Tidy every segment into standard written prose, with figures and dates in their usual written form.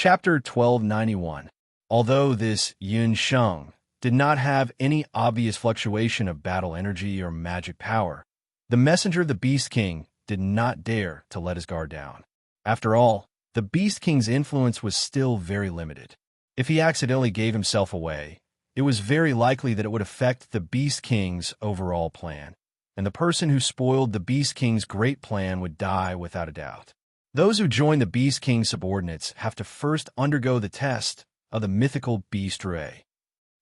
Chapter 1291. Although this Yun Sheng did not have any obvious fluctuation of battle energy or magic power, the messenger of the Beast King did not dare to let his guard down. After all, the Beast King's influence was still very limited. If he accidentally gave himself away, it was very likely that it would affect the Beast King's overall plan, and the person who spoiled the Beast King's great plan would die without a doubt. Those who join the Beast King's subordinates have to first undergo the test of the mythical Beast Ray.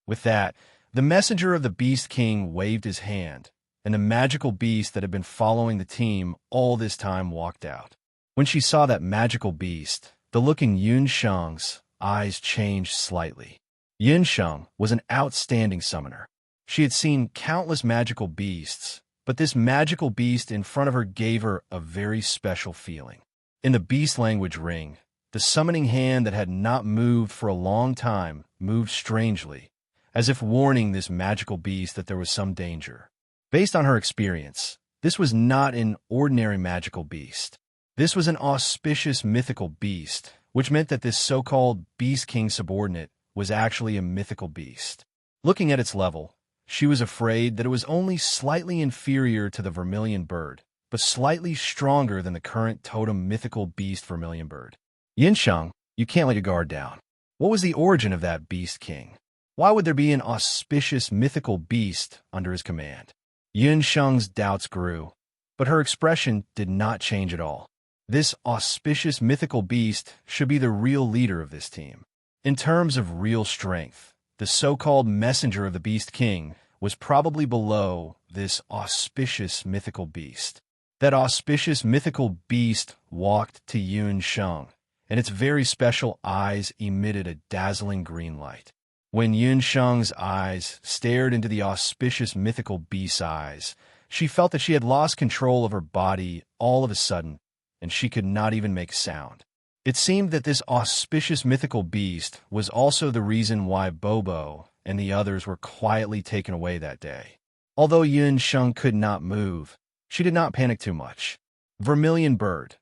With that, the messenger of the Beast King waved his hand, and the magical beast that had been following the team all this time walked out. When she saw that magical beast, the look in Yun Sheng's eyes changed slightly. Yun Sheng was an outstanding summoner. She had seen countless magical beasts, but this magical beast in front of her gave her a very special feeling. In the beast language ring, the summoning hand that had not moved for a long time moved strangely, as if warning this magical beast that there was some danger. Based on her experience, this was not an ordinary magical beast. This was an auspicious mythical beast, which meant that this so-called Beast King subordinate was actually a mythical beast. Looking at its level, she was afraid that it was only slightly inferior to the vermilion bird, but slightly stronger than the current totem mythical beast vermilion bird. Yun Sheng, you can't let your guard down. What was the origin of that Beast King? Why would there be an auspicious mythical beast under his command? Yun Sheng's doubts grew, but her expression did not change at all. This auspicious mythical beast should be the real leader of this team. In terms of real strength, the so-called messenger of the Beast King was probably below this auspicious mythical beast. That auspicious mythical beast walked to Yun Sheng, and its very special eyes emitted a dazzling green light. When Yun Sheng's eyes stared into the auspicious mythical beast's eyes, she felt that she had lost control of her body all of a sudden, and she could not even make a sound. It seemed that this auspicious mythical beast was also the reason why Bobo and the others were quietly taken away that day. Although Yun Sheng could not move, she did not panic too much. Vermilion bird,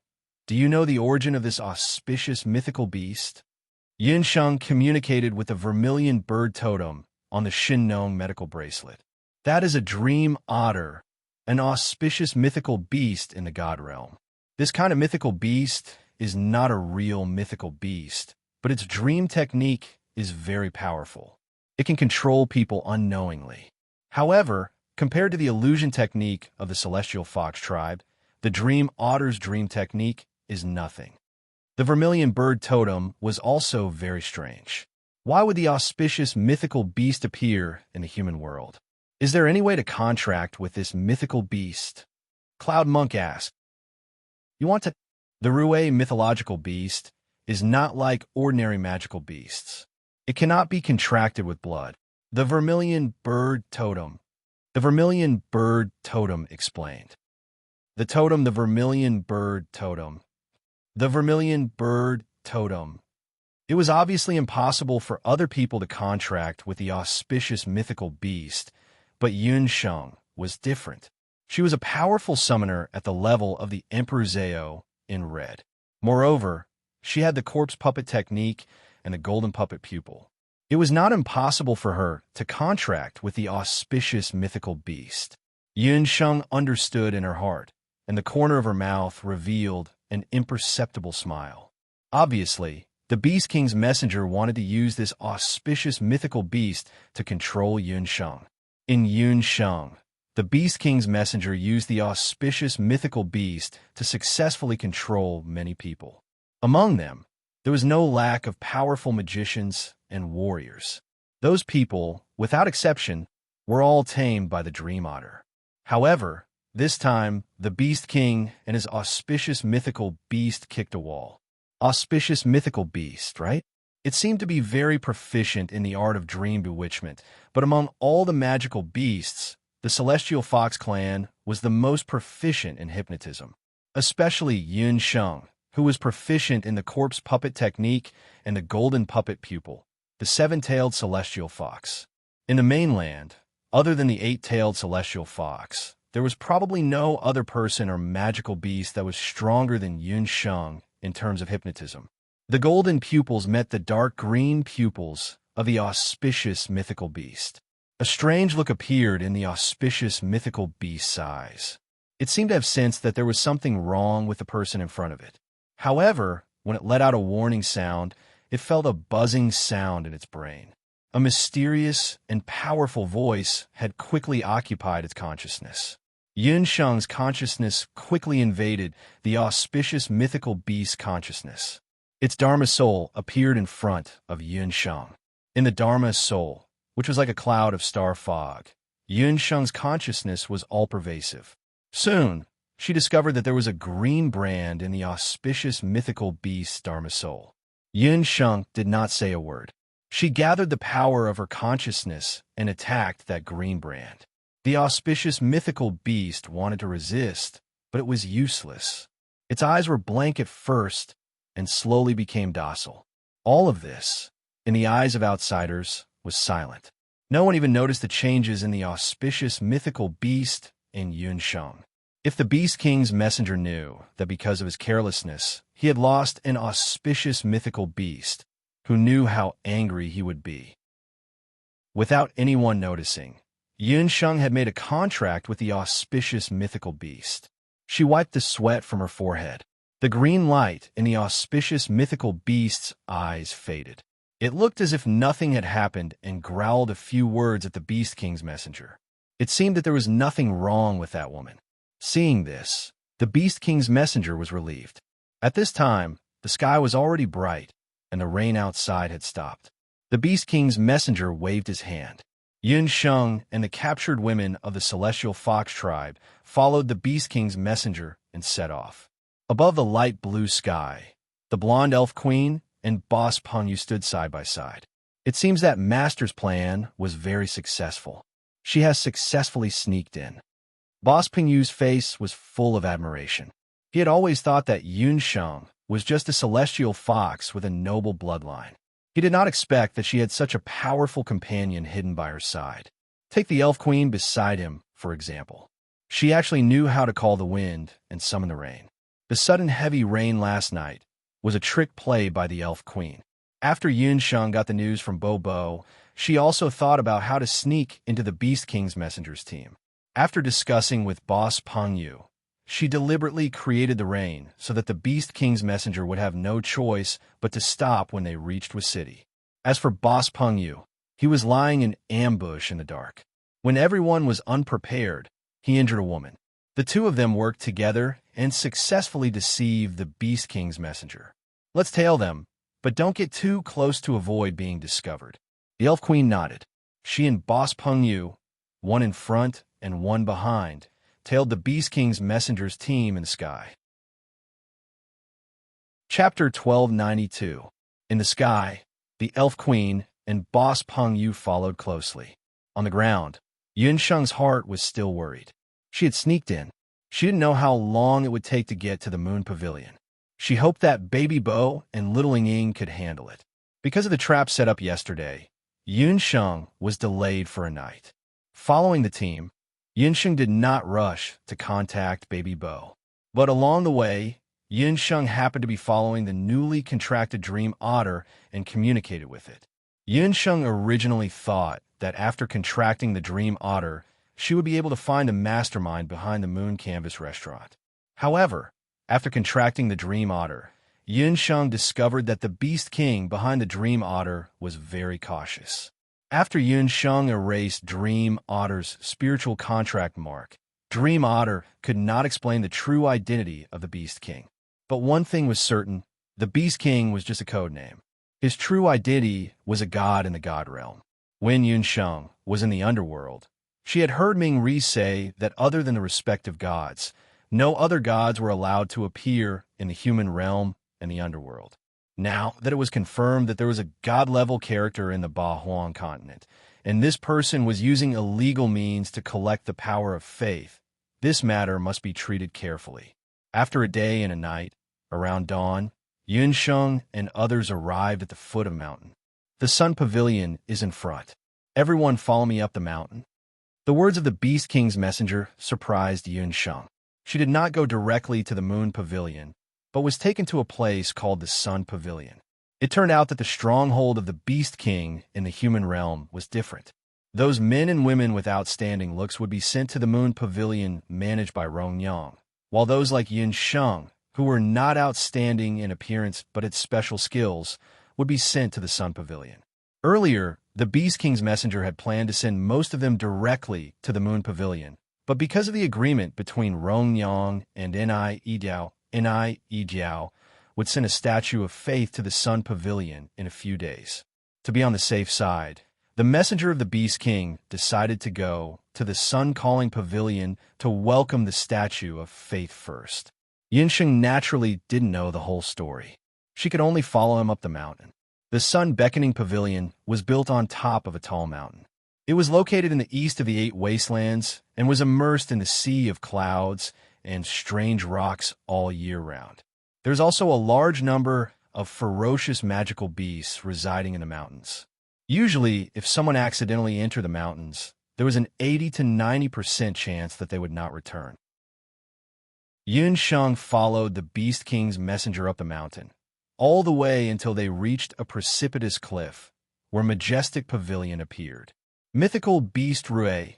do you know the origin of this auspicious mythical beast? Yun Sheng communicated with the vermilion bird totem on the Shinnong medical bracelet. That is a dream otter, an auspicious mythical beast in the god realm. This kind of mythical beast is not a real mythical beast, but its dream technique is very powerful. It can control people unknowingly. However, compared to the illusion technique of the celestial fox tribe, the dream otter's dream technique is nothing. The vermilion bird totem was also very strange. Why would the auspicious mythical beast appear in the human world? Is there any way to contract with this mythical beast? Cloud Monk asked. You want to... The Rue mythological beast is not like ordinary magical beasts. It cannot be contracted with blood. The vermilion bird totem explained. The vermilion bird totem. It was obviously impossible for other people to contract with the auspicious mythical beast, but Yun Sheng was different. She was a powerful summoner at the level of the Empress in red. Moreover, she had the corpse puppet technique and the golden puppet pupil. It was not impossible for her to contract with the auspicious mythical beast. Yun Sheng understood in her heart, and the corner of her mouth revealed an imperceptible smile. Obviously, the Beast King's messenger wanted to use this auspicious mythical beast to control Yun Sheng. In Yun Sheng, the Beast King's messenger used the auspicious mythical beast to successfully control many people. Among them, there was no lack of powerful magicians and warriors. Those people, without exception, were all tamed by the Dream Otter. However, this time, the Beast King and his auspicious mythical beast kicked a wall. Auspicious mythical beast, right? It seemed to be very proficient in the art of dream bewitchment, but among all the magical beasts, the Celestial Fox clan was the most proficient in hypnotism, especially Yun Sheng, who was proficient in the corpse puppet technique and the golden puppet pupil, the seven-tailed celestial fox. In the mainland, other than the eight-tailed celestial fox, there was probably no other person or magical beast that was stronger than Yun Sheng in terms of hypnotism. The golden pupils met the dark green pupils of the auspicious mythical beast. A strange look appeared in the auspicious mythical beast's eyes. It seemed to have sensed that there was something wrong with the person in front of it. However, when it let out a warning sound, it felt a buzzing sound in its brain. A mysterious and powerful voice had quickly occupied its consciousness. Yun Sheng's consciousness quickly invaded the auspicious mythical beast's consciousness. Its Dharma soul appeared in front of Yun Sheng. In the Dharma soul, which was like a cloud of star fog, Yun Sheng's consciousness was all-pervasive. Soon, she discovered that there was a green brand in the auspicious mythical beast's Dharma soul. Yun Sheng did not say a word. She gathered the power of her consciousness and attacked that green brand. The auspicious mythical beast wanted to resist, but it was useless. Its eyes were blank at first and slowly became docile. All of this, in the eyes of outsiders, was silent. No one even noticed the changes in the auspicious mythical beast in Yun Sheng. If the Beast King's messenger knew that because of his carelessness, he had lost an auspicious mythical beast, who knew how angry he would be. Without anyone noticing, Yun Sheng had made a contract with the auspicious mythical beast. She wiped the sweat from her forehead. The green light in the auspicious mythical beast's eyes faded. It looked as if nothing had happened and growled a few words at the Beast King's messenger. It seemed that there was nothing wrong with that woman. Seeing this, the Beast King's messenger was relieved. At this time, the sky was already bright, and the rain outside had stopped. The Beast King's messenger waved his hand. Yun Sheng and the captured women of the Celestial Fox tribe followed the Beast King's messenger and set off. Above the light blue sky, the blonde elf queen and Boss Pengyu stood side by side. It seems that Master's plan was very successful. She has successfully sneaked in. Boss Pengyu's face was full of admiration. He had always thought that Yun Sheng was just a celestial fox with a noble bloodline. He did not expect that she had such a powerful companion hidden by her side. Take the elf queen beside him, for example. She actually knew how to call the wind and summon the rain. The sudden heavy rain last night was a trick play by the elf queen. After Yun Sheng got the news from Bo, she also thought about how to sneak into the Beast King's messenger's team. After discussing with Boss Pengyu, she deliberately created the rain so that the Beast King's messenger would have no choice but to stop when they reached the city. As for Boss Pengyu, he was lying in ambush in the dark. When everyone was unprepared, he injured a woman. The two of them worked together and successfully deceived the Beast King's messenger. Let's tail them, but don't get too close to avoid being discovered. The Elf Queen nodded. She and Boss Pengyu, one in front and one behind, tailed the Beast King's messenger's team in the sky. Chapter 1292. In the sky, the Elf Queen and Boss Pengyu followed closely. On the ground, Yun Sheng's heart was still worried. She had sneaked in. She didn't know how long it would take to get to the Moon Pavilion. She hoped that Baby Bo and Little Ying could handle it. Because of the trap set up yesterday, Yun Sheng was delayed for a night. Following the team, Yun Sheng did not rush to contact Baby Bo. But along the way, Yun Sheng happened to be following the newly contracted dream otter and communicated with it. Yun Sheng originally thought that after contracting the dream otter, she would be able to find a mastermind behind the Moon Canvas restaurant. However, after contracting the dream otter, Yun Sheng discovered that the Beast King behind the dream otter was very cautious. After Yun Sheng erased Dream Otter's spiritual contract mark, Dream Otter could not explain the true identity of the Beast King. But one thing was certain, the Beast King was just a code name. His true identity was a god in the god realm. When Yun Sheng was in the underworld, she had heard Ming Ri say that other than the respective gods, no other gods were allowed to appear in the human realm and the underworld. Now that it was confirmed that there was a god-level character in the Ba Huang continent, and this person was using illegal means to collect the power of faith, this matter must be treated carefully. After a day and a night, around dawn, Yun Sheng and others arrived at the foot of the mountain. The Sun Pavilion is in front. Everyone follow me up the mountain. The words of the Beast King's messenger surprised Yun Sheng. She did not go directly to the Moon Pavilion, but was taken to a place called the Sun Pavilion. It turned out that the stronghold of the Beast King in the human realm was different. Those men and women with outstanding looks would be sent to the Moon Pavilion managed by Rong Yang, while those like Yin Sheng, who were not outstanding in appearance but had special skills, would be sent to the Sun Pavilion. Earlier, the Beast King's messenger had planned to send most of them directly to the Moon Pavilion, but because of the agreement between Rong Yang and Ni Yijiao would send a statue of faith to the Sun Pavilion in a few days. To be on the safe side, the messenger of the Beast King decided to go to the Sun Calling Pavilion to welcome the statue of faith first. Yinsheng naturally didn't know the whole story. She could only follow him up the mountain. The Sun Beckoning Pavilion was built on top of a tall mountain. It was located in the east of the 8 wastelands and was immersed in the sea of clouds and strange rocks all year round. There's also a large number of ferocious magical beasts residing in the mountains. Usually, if someone accidentally entered the mountains, there was an 80 to 90% chance that they would not return. Yun Sheng followed the Beast King's messenger up the mountain, all the way until they reached a precipitous cliff, where a majestic pavilion appeared. Mythical Beast Rue,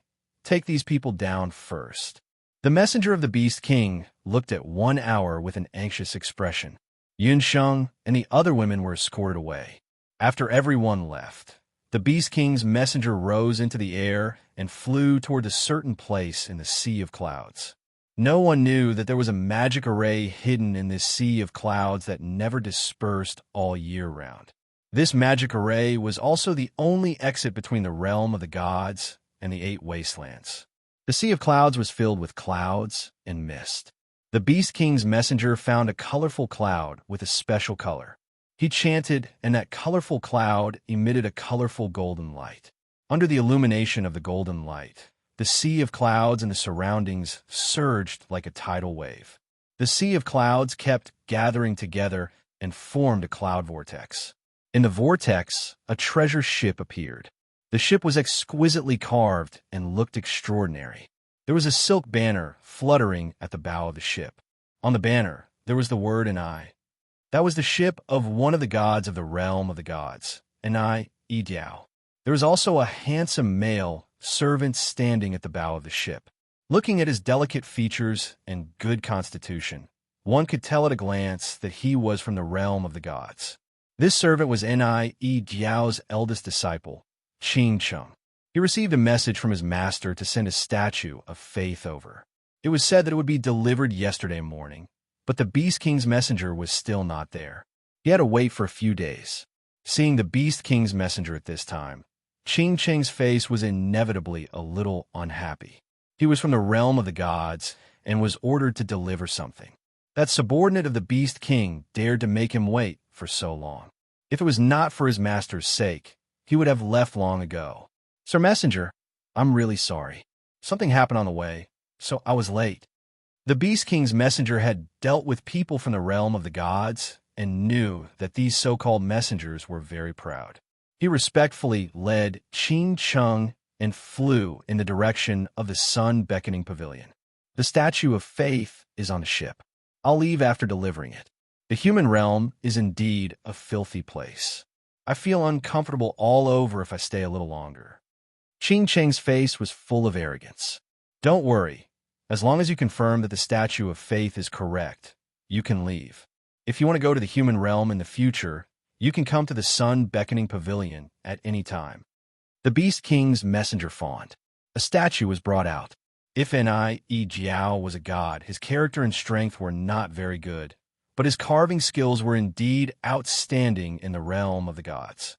take these people down first. The messenger of the Beast King looked at 1 hour with an anxious expression. Yun Sheng and the other women were escorted away. After everyone left, the Beast King's messenger rose into the air and flew toward a certain place in the sea of clouds. No one knew that there was a magic array hidden in this sea of clouds that never dispersed all year round. This magic array was also the only exit between the realm of the gods and the 8 wastelands. The sea of clouds was filled with clouds and mist. The Beast King's messenger found a colorful cloud with a special color. He chanted, and that colorful cloud emitted a colorful golden light. Under the illumination of the golden light, the sea of clouds and the surroundings surged like a tidal wave. The sea of clouds kept gathering together and formed a cloud vortex. In the vortex, a treasure ship appeared. The ship was exquisitely carved and looked extraordinary. There was a silk banner fluttering at the bow of the ship. On the banner, there was the word Ni. That was the ship of one of the gods of the realm of the gods, Ni Yijiao. There was also a handsome male servant standing at the bow of the ship. Looking at his delicate features and good constitution, one could tell at a glance that he was from the realm of the gods. This servant was Ni Yijiao's eldest disciple, Qing Cheng. He received a message from his master to send a statue of faith over. It was said that it would be delivered yesterday morning, but the Beast King's messenger was still not there. He had to wait for a few days. Seeing the Beast King's messenger at this time, Qing Cheng's face was inevitably a little unhappy. He was from the realm of the gods and was ordered to deliver something. That subordinate of the Beast King dared to make him wait for so long. If it was not for his master's sake, he would have left long ago. Sir Messenger, I'm really sorry. Something happened on the way, so I was late. The Beast King's messenger had dealt with people from the realm of the gods and knew that these so-called messengers were very proud. He respectfully led Qing Cheng and flew in the direction of the Sun Beckoning Pavilion. The statue of faith is on the ship. I'll leave after delivering it. The human realm is indeed a filthy place. I feel uncomfortable all over if I stay a little longer. Qing Cheng's face was full of arrogance. Don't worry. As long as you confirm that the statue of faith is correct, you can leave. If you want to go to the human realm in the future, you can come to the Sun Beckoning Pavilion at any time. The Beast King's messenger fawned. A statue was brought out. If Ni Yijiao was a god, his character and strength were not very good, but his carving skills were indeed outstanding in the realm of the gods.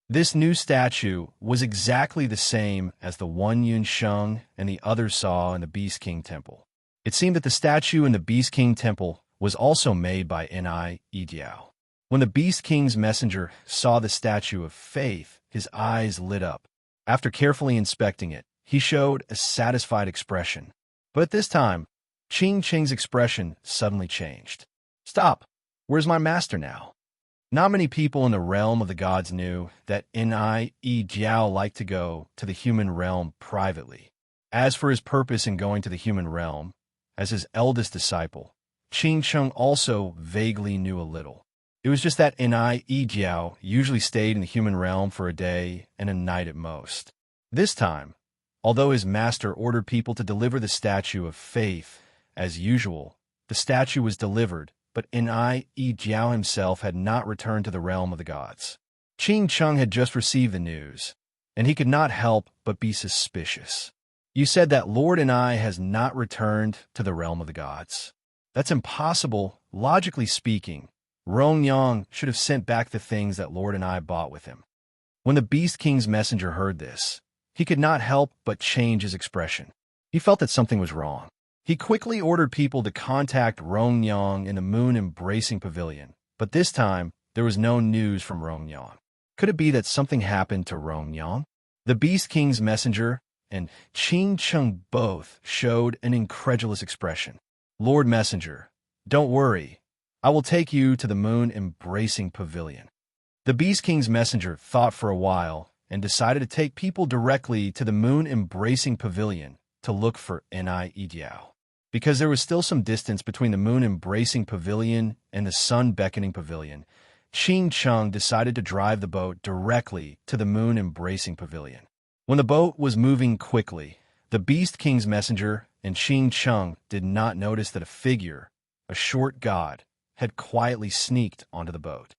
This new statue was exactly the same as the one Yun Sheng and the others saw in the Beast King Temple. It seemed that the statue in the Beast King Temple was also made by Ni Yijiao. When the Beast King's messenger saw the statue of faith, his eyes lit up. After carefully inspecting it, he showed a satisfied expression. But at this time, Qing Cheng's expression suddenly changed. Stop! Where's my master now? Not many people in the realm of the gods knew that Ni Yijiao liked to go to the human realm privately. As for his purpose in going to the human realm, as his eldest disciple, Qing Cheng also vaguely knew a little. It was just that Ni Jiao usually stayed in the human realm for a day and a night at most. This time, although his master ordered people to deliver the statue of faith, as usual, the statue was delivered, but Ni Jiao himself had not returned to the realm of the gods. Qing Cheng had just received the news, and he could not help but be suspicious. You said that Lord Ni has not returned to the realm of the gods. That's impossible. Logically speaking, Rongyang should have sent back the things that Lord Ni bought with him. When the Beast King's messenger heard this, he could not help but change his expression. He felt that something was wrong. He quickly ordered people to contact Rongyang in the moon-embracing pavilion, but this time there was no news from Rongyang. Could it be that something happened to Rongyang? The Beast King's messenger and Qing Cheng both showed an incredulous expression. Lord Messenger, don't worry. I will take you to the moon-embracing pavilion. The Beast King's messenger thought for a while and decided to take people directly to the moon-embracing pavilion to look for Ni Jiao. Because there was still some distance between the moon-embracing pavilion and the sun-beckoning pavilion, Qing Cheng decided to drive the boat directly to the moon-embracing pavilion. When the boat was moving quickly, the Beast King's messenger and Qing Cheng did not notice that a figure, a short god, had quietly sneaked onto the boat.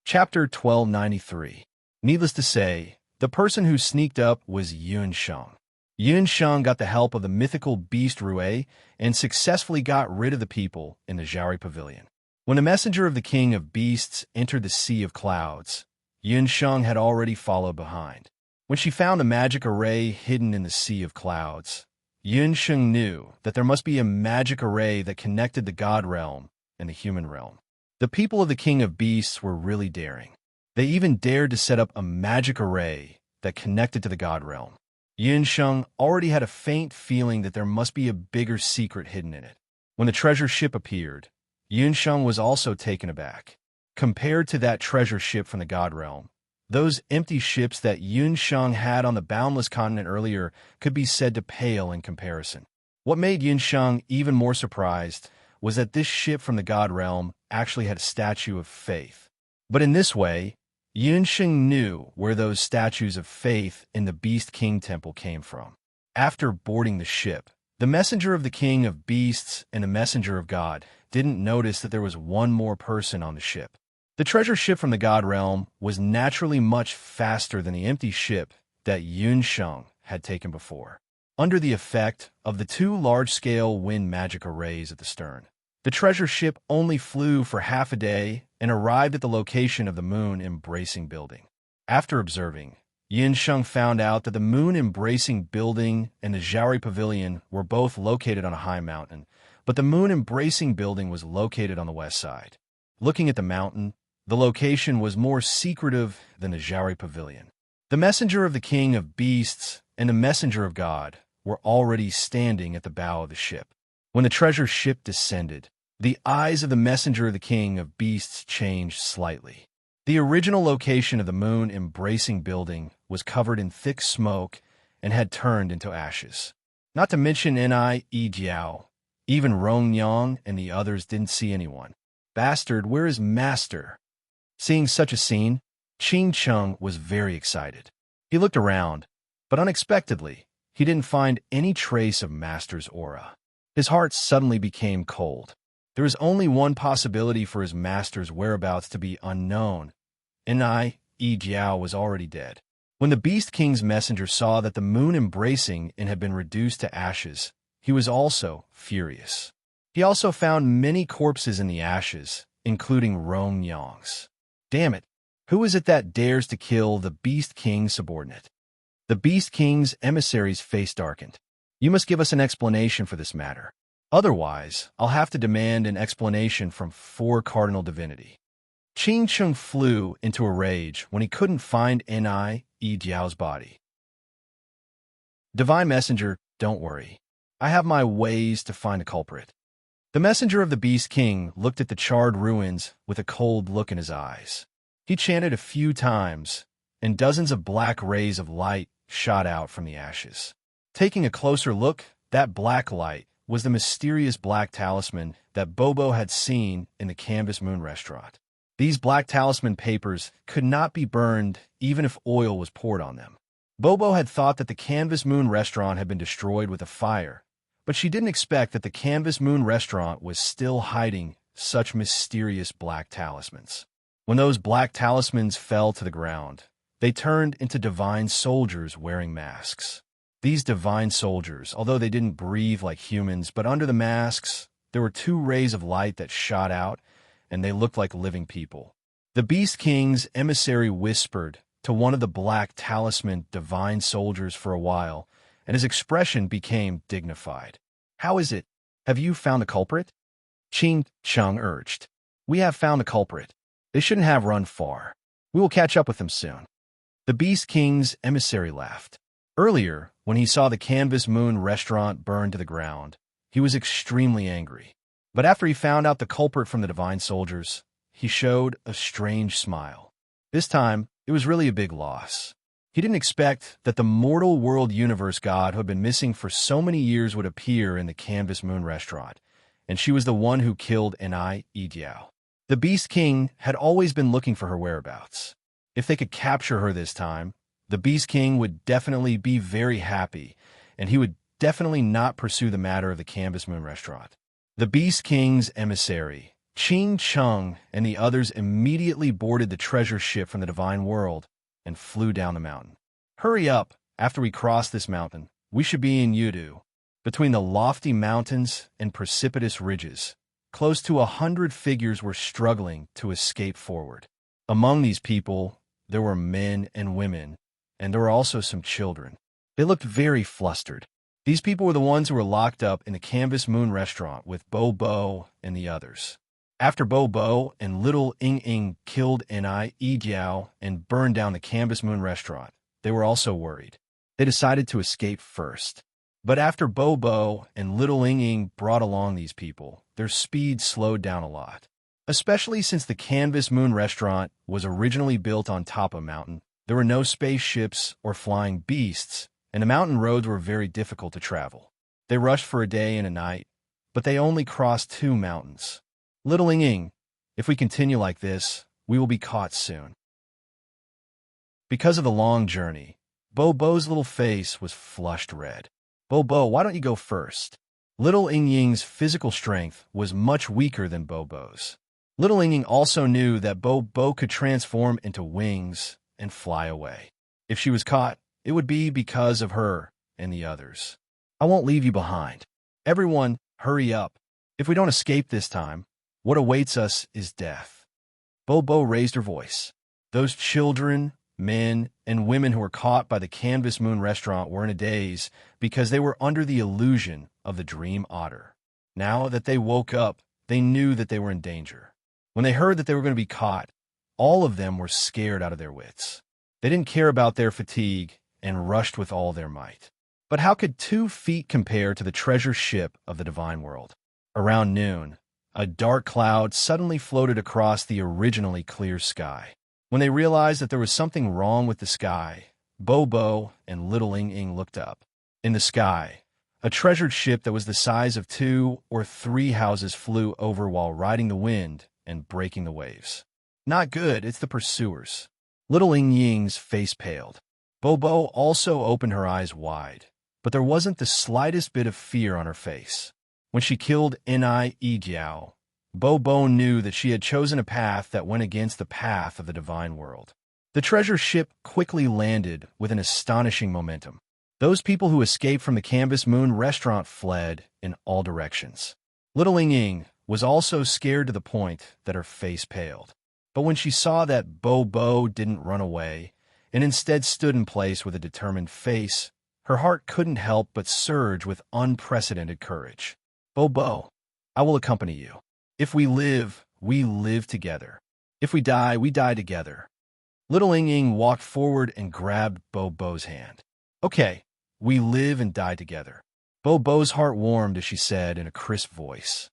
Chapter 1293. Needless to say, the person who sneaked up was Yun Sheng. Yun Sheng got the help of the mythical beast Rui and successfully got rid of the people in the Zhaori Pavilion. When the messenger of the king of beasts entered the Sea of Clouds, Yun Sheng had already followed behind. When she found the magic array hidden in the Sea of Clouds, Yun Sheng knew that there must be a magic array that connected the god realm and the human realm. The people of the king of beasts were really daring. They even dared to set up a magic array that connected to the god realm. Yun Sheng already had a faint feeling that there must be a bigger secret hidden in it. When the treasure ship appeared, Yun Sheng was also taken aback. Compared to that treasure ship from the god realm, those empty ships that Yun Sheng had on the boundless continent earlier could be said to pale in comparison. What made Yun Sheng even more surprised was that this ship from the god realm actually had a statue of faith. But in this way, Yun Sheng knew where those statues of faith in the Beast King Temple came from. After boarding the ship, the messenger of the king of beasts and the messenger of God didn't notice that there was one more person on the ship. The treasure ship from the god realm was naturally much faster than the empty ship that Yun Sheng had taken before. Under the effect of the two large-scale wind magic arrays at the stern, the treasure ship only flew for half a day and arrived at the location of the moon-embracing building. After observing, Yun Sheng found out that the moon-embracing building and the Zhaori Pavilion were both located on a high mountain, but the moon-embracing building was located on the west side. Looking at the mountain, the location was more secretive than the Zhaori Pavilion. The messenger of the king of beasts and the messenger of God were already standing at the bow of the ship. When the treasure ship descended, the eyes of the messenger of the king of beasts changed slightly. The original location of the moon-embracing building was covered in thick smoke and had turned into ashes. Not to mention Ni Jiao. Even Rongyang and the others didn't see anyone. Bastard, where is Master? Seeing such a scene, Qing Cheng was very excited. He looked around, but unexpectedly, he didn't find any trace of Master's aura. His heart suddenly became cold. There was only one possibility for his master's whereabouts to be unknown. Ni Jiao was already dead. When the Beast King's messenger saw that the moon embracing and had been reduced to ashes, he was also furious. He also found many corpses in the ashes, including Rongyang's. Damn it, who is it that dares to kill the Beast King's subordinate? The Beast King's emissary's face darkened. You must give us an explanation for this matter. Otherwise, I'll have to demand an explanation from 4 cardinal divinity. Qing Cheng flew into a rage when he couldn't find Ni Jiao's body. Divine Messenger, don't worry. I have my ways to find a culprit. The messenger of the Beast King looked at the charred ruins with a cold look in his eyes. He chanted a few times, and dozens of black rays of light shot out from the ashes. Taking a closer look, that black light was the mysterious black talisman that Bobo had seen in the Canvas Moon restaurant. These black talisman papers could not be burned even if oil was poured on them. Bobo had thought that the Canvas Moon restaurant had been destroyed with a fire, but she didn't expect that the Canvas Moon restaurant was still hiding such mysterious black talismans. When those black talismans fell to the ground, they turned into divine soldiers wearing masks. These divine soldiers, although they didn't breathe like humans, but under the masks, there were two rays of light that shot out, and they looked like living people. The Beast King's emissary whispered to one of the black talisman divine soldiers for a while, and his expression became dignified. "How is it? Have you found the culprit?" Ching Chung urged. "We have found the culprit. They shouldn't have run far. We will catch up with them soon." The Beast King's emissary laughed. Earlier, when he saw the Canvas Moon restaurant burn to the ground, he was extremely angry. But after he found out the culprit from the divine soldiers, he showed a strange smile. This time, it was really a big loss. He didn't expect that the mortal world universe god who had been missing for so many years would appear in the Canvas Moon restaurant, and she was the one who killed Enai Idiao. The Beast King had always been looking for her whereabouts. If they could capture her this time, the Beast King would definitely be very happy, and he would definitely not pursue the matter of the Canvas Moon restaurant. The Beast King's emissary, Ching Chung, and the others immediately boarded the treasure ship from the Divine World and flew down the mountain. "Hurry up! After we cross this mountain, we should be in Yudu." Between the lofty mountains and precipitous ridges, close to 100 figures were struggling to escape forward. Among these people, there were men and women, and there were also some children. They looked very flustered. These people were the ones who were locked up in the Canvas Moon restaurant with Bobo and the others. After Bobo and little Ing Ing killed Enai Idiao and burned down the Canvas Moon restaurant, they were also worried. They decided to escape first. But after Bobo and little Ing Ing brought along these people, their speed slowed down a lot. Especially since the Canvas Moon restaurant was originally built on top of a mountain, there were no spaceships or flying beasts, and the mountain roads were very difficult to travel. They rushed for a day and a night, but they only crossed 2 mountains. "Little Ing Ing, if we continue like this, we will be caught soon." Because of the long journey, Bobo's little face was flushed red. "Bobo, why don't you go first?" Little Ing Ying's physical strength was much weaker than Bobo's. Little Ing Ing also knew that Bobo could transform into wings and fly away. If she was caught, it would be because of her and the others. "I won't leave you behind. Everyone, hurry up. If we don't escape this time, what awaits us is death." Bobo raised her voice. Those children, men, and women who were caught by the Canvas Moon restaurant were in a daze because they were under the illusion of the Dream Otter. Now that they woke up, they knew that they were in danger. When they heard that they were going to be caught, all of them were scared out of their wits. They didn't care about their fatigue and rushed with all their might. But how could 2 feet compare to the treasure ship of the Divine World? Around noon, a dark cloud suddenly floated across the originally clear sky. When they realized that there was something wrong with the sky, Bobo and little Ing Ing looked up. In the sky, a treasured ship that was the size of 2 or 3 houses flew over while riding the wind and breaking the waves. "Not good, it's the pursuers." Little Ing Ying's face paled. Bobo also opened her eyes wide, but there wasn't the slightest bit of fear on her face. When she killed Enai Idiao, Bobo knew that she had chosen a path that went against the path of the Divine World. The treasure ship quickly landed with an astonishing momentum. Those people who escaped from the Canvas Moon restaurant fled in all directions. Little Ing Ing was also scared to the point that her face paled. But when she saw that Bobo didn't run away and instead stood in place with a determined face, her heart couldn't help but surge with unprecedented courage. "Bobo, I will accompany you. If we live together. If we die together." Little Ing Ing walked forward and grabbed Bobo's hand. "Okay, we live and die together." Bobo's heart warmed as she said in a crisp voice.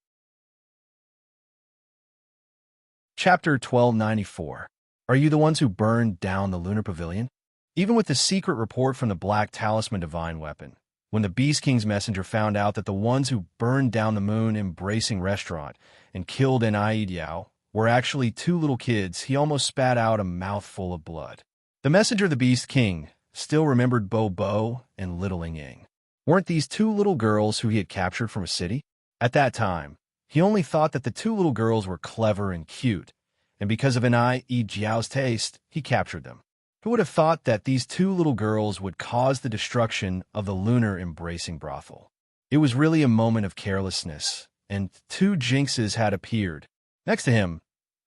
Chapter 1294. Are you the ones who burned down the lunar pavilion? Even with the secret report from the Black Talisman divine weapon, when the Beast King's messenger found out that the ones who burned down the moon embracing restaurant and killed Diao were actually two little kids, he almost spat out a mouthful of blood. The messenger of the Beast King still remembered Bo and Little Ying. Weren't these two little girls who he had captured from a city? At that time, he only thought that the two little girls were clever and cute, and because of Jiao's taste, he captured them. Who would have thought that these two little girls would cause the destruction of the lunar embracing brothel? It was really a moment of carelessness, and two jinxes had appeared. Next to him,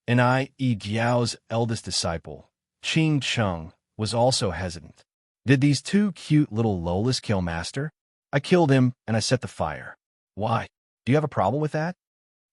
Jiao's eldest disciple, Qing Cheng, was also hesitant. Did these two cute little Lolas kill Master? I killed him, and I set the fire. Why? Do you have a problem with that?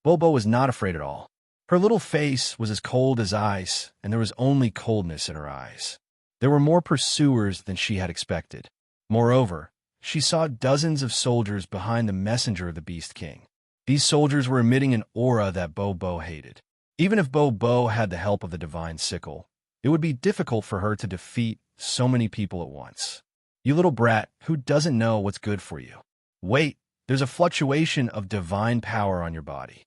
Bo was not afraid at all. Her little face was as cold as ice, and there was only coldness in her eyes. There were more pursuers than she had expected. Moreover, she saw dozens of soldiers behind the messenger of the Beast King. These soldiers were emitting an aura that Bo hated. Even if Bo had the help of the divine sickle, it would be difficult for her to defeat so many people at once. You little brat who doesn't know what's good for you. Wait, there's a fluctuation of divine power on your body.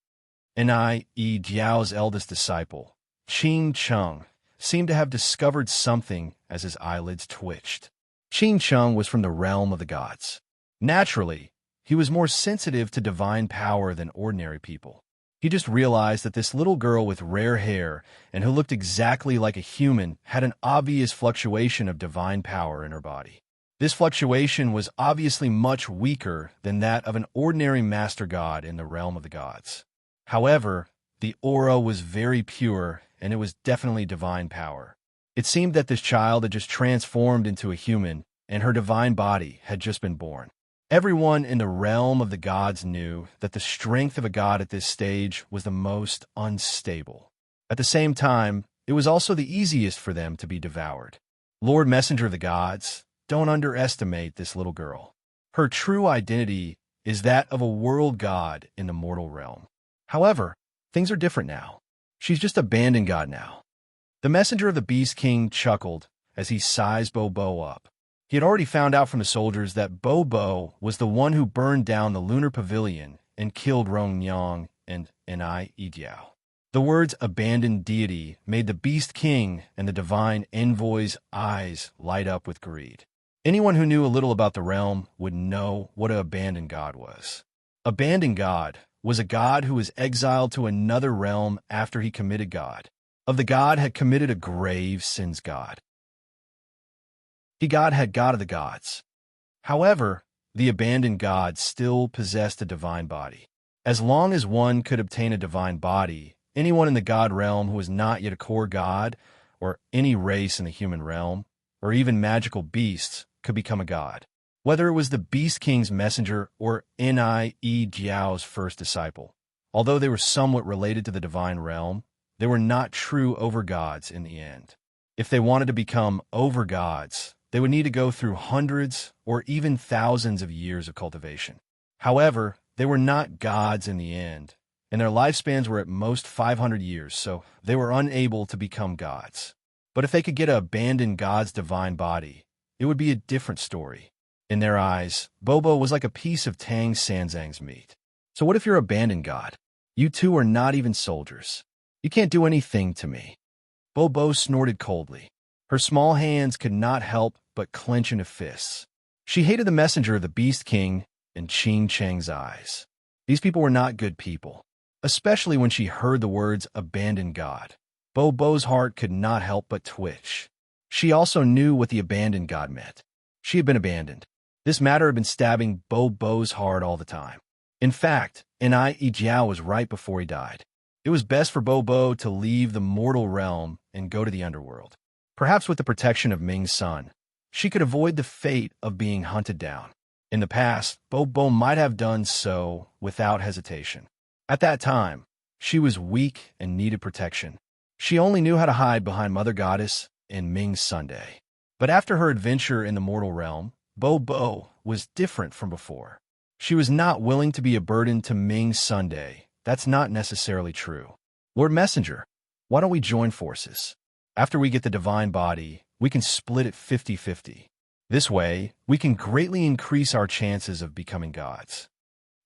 Jiao's eldest disciple, Qing Cheng, seemed to have discovered something as his eyelids twitched. Qing Cheng was from the realm of the gods. Naturally, he was more sensitive to divine power than ordinary people. He just realized that this little girl with rare hair and who looked exactly like a human had an obvious fluctuation of divine power in her body. This fluctuation was obviously much weaker than that of an ordinary master god in the realm of the gods. However, the aura was very pure, and it was definitely divine power. It seemed that this child had just transformed into a human, and her divine body had just been born. Everyone in the realm of the gods knew that the strength of a god at this stage was the most unstable. At the same time, it was also the easiest for them to be devoured. Lord Messenger of the Gods, don't underestimate this little girl. Her true identity is that of a world god in the mortal realm. However, things are different now. She's just a abandoned god now. The messenger of the Beast King chuckled as he sized Bo up. He had already found out from the soldiers that Bo was the one who burned down the lunar pavilion and killed Rongyang and Jiao. The words abandoned deity made the Beast King and the divine envoy's eyes light up with greed. Anyone who knew a little about the realm would know what an abandoned god was. Abandoned god was a god who was exiled to another realm after he committed God. Of the god had committed a grave sins god. God had god of the gods. However, the abandoned god still possessed a divine body. As long as one could obtain a divine body, anyone in the god realm who was not yet a core god, or any race in the human realm, or even magical beasts, could become a god. Whether it was the Beast King's messenger or Jiao's first disciple. Although they were somewhat related to the divine realm, they were not true overgods in the end. If they wanted to become overgods, they would need to go through hundreds or even thousands of years of cultivation. However, they were not gods in the end, and their lifespans were at most 500 years, so they were unable to become gods. But if they could get an abandoned god's divine body, it would be a different story. In their eyes, Bo was like a piece of Tang Sanzang's meat. So what if you're abandoned god? You two are not even soldiers. You can't do anything to me. Bo snorted coldly. Her small hands could not help but clench into fists. She hated the messenger of the Beast King in Qing Cheng's eyes. These people were not good people, especially when she heard the words abandoned god. Bo's heart could not help but twitch. She also knew what the abandoned god meant. She had been abandoned. This matter had been stabbing Bo's heart all the time. In fact, Jiao was right before he died. It was best for Bo to leave the mortal realm and go to the underworld. Perhaps with the protection of Ming's son, she could avoid the fate of being hunted down. In the past, Bo might have done so without hesitation. At that time, she was weak and needed protection. She only knew how to hide behind Mother Goddess and Ming's Sunday. But after her adventure in the mortal realm, Bo was different from before. She was not willing to be a burden to Ming's Sunday. That's not necessarily true. Lord Messenger, why don't we join forces? After we get the divine body, we can split it 50-50. This way, we can greatly increase our chances of becoming gods.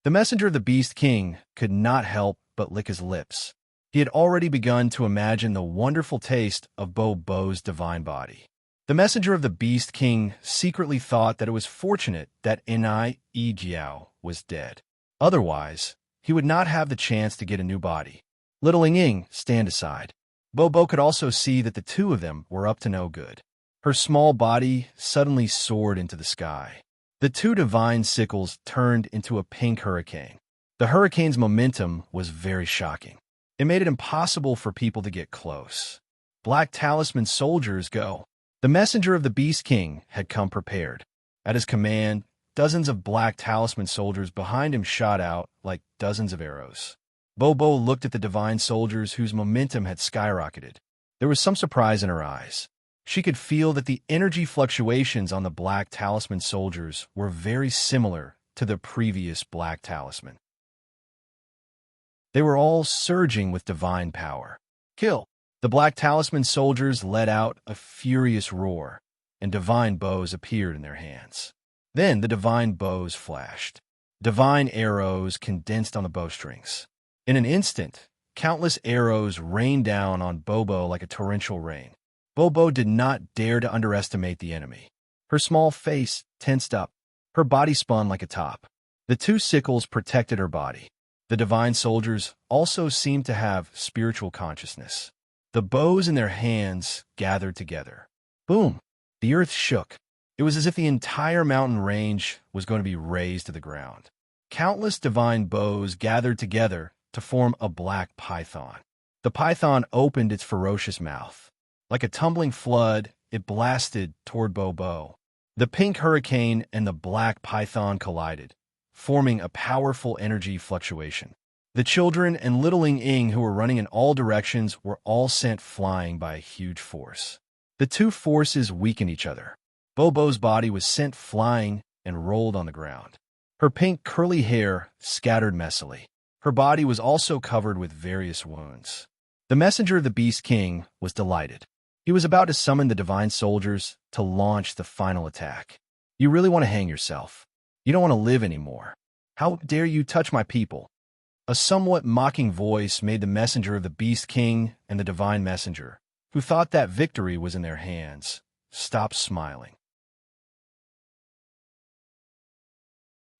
The messenger of the Beast King could not help but lick his lips. He had already begun to imagine the wonderful taste of Bo's divine body. The messenger of the Beast King secretly thought that it was fortunate that Jiao was dead. Otherwise, he would not have the chance to get a new body. Little Ying, stand aside. Bo could also see that the two of them were up to no good. Her small body suddenly soared into the sky. The two divine sickles turned into a pink hurricane. The hurricane's momentum was very shocking. It made it impossible for people to get close. Black Talisman soldiers, go. The messenger of the Beast King had come prepared. At his command, dozens of Black Talisman soldiers behind him shot out like dozens of arrows. Bo looked at the divine soldiers whose momentum had skyrocketed. There was some surprise in her eyes. She could feel that the energy fluctuations on the Black Talisman soldiers were very similar to the previous Black Talisman. They were all surging with divine power. Kill! The Black Talisman soldiers let out a furious roar, and divine bows appeared in their hands. Then the divine bows flashed. Divine arrows condensed on the bowstrings. In an instant, countless arrows rained down on Bo like a torrential rain. Bo did not dare to underestimate the enemy. Her small face tensed up. Her body spun like a top. The two sickles protected her body. The divine soldiers also seemed to have spiritual consciousness. The bows in their hands gathered together. Boom! The earth shook. It was as if the entire mountain range was going to be razed to the ground. Countless divine bows gathered together to form a black python. The python opened its ferocious mouth. Like a tumbling flood, it blasted toward Bo. The pink hurricane and the black python collided, forming a powerful energy fluctuation. The children and little Ying, who were running in all directions, were all sent flying by a huge force. The two forces weakened each other. Bo's body was sent flying and rolled on the ground. Her pink curly hair scattered messily. Her body was also covered with various wounds. The messenger of the Beast King was delighted. He was about to summon the divine soldiers to launch the final attack. You really want to hang yourself. You don't want to live anymore. How dare you touch my people? A somewhat mocking voice made the messenger of the Beast King and the divine messenger, who thought that victory was in their hands, stop smiling.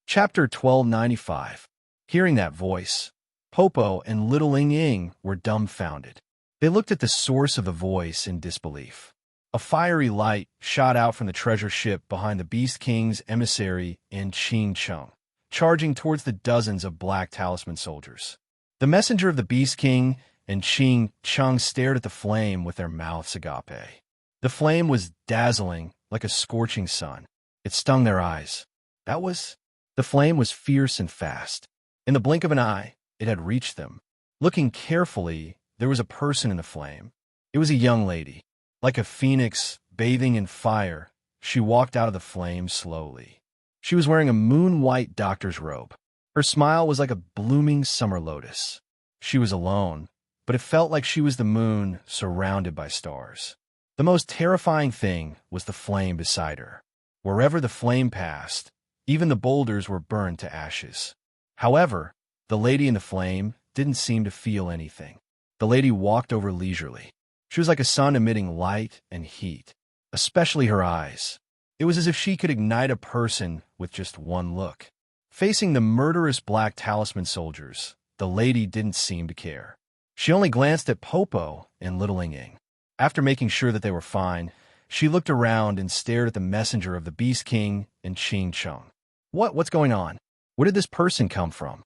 Chapter 1295. Hearing that voice, Popo and little Ying were dumbfounded. They looked at the source of the voice in disbelief. A fiery light shot out from the treasure ship behind the Beast King's emissary in Chung, charging towards the dozens of Black Talisman soldiers. The messenger of the Beast King and Chung stared at the flame with their mouths agape. The flame was dazzling like a scorching sun. It stung their eyes. The flame was fierce and fast. In the blink of an eye, it had reached them. Looking carefully, there was a person in the flame. It was a young lady. Like a phoenix bathing in fire, she walked out of the flame slowly. She was wearing a moon-white doctor's robe. Her smile was like a blooming summer lotus. She was alone, but it felt like she was the moon surrounded by stars. The most terrifying thing was the flame beside her. Wherever the flame passed, even the boulders were burned to ashes. However, the lady in the flame didn't seem to feel anything. The lady walked over leisurely. She was like a sun emitting light and heat, especially her eyes. It was as if she could ignite a person with just one look. Facing the murderous Black Talisman soldiers, the lady didn't seem to care. She only glanced at Popo and little Ying. After making sure that they were fine, she looked around and stared at the messenger of the Beast King and Chung. What's going on? Where did this person come from?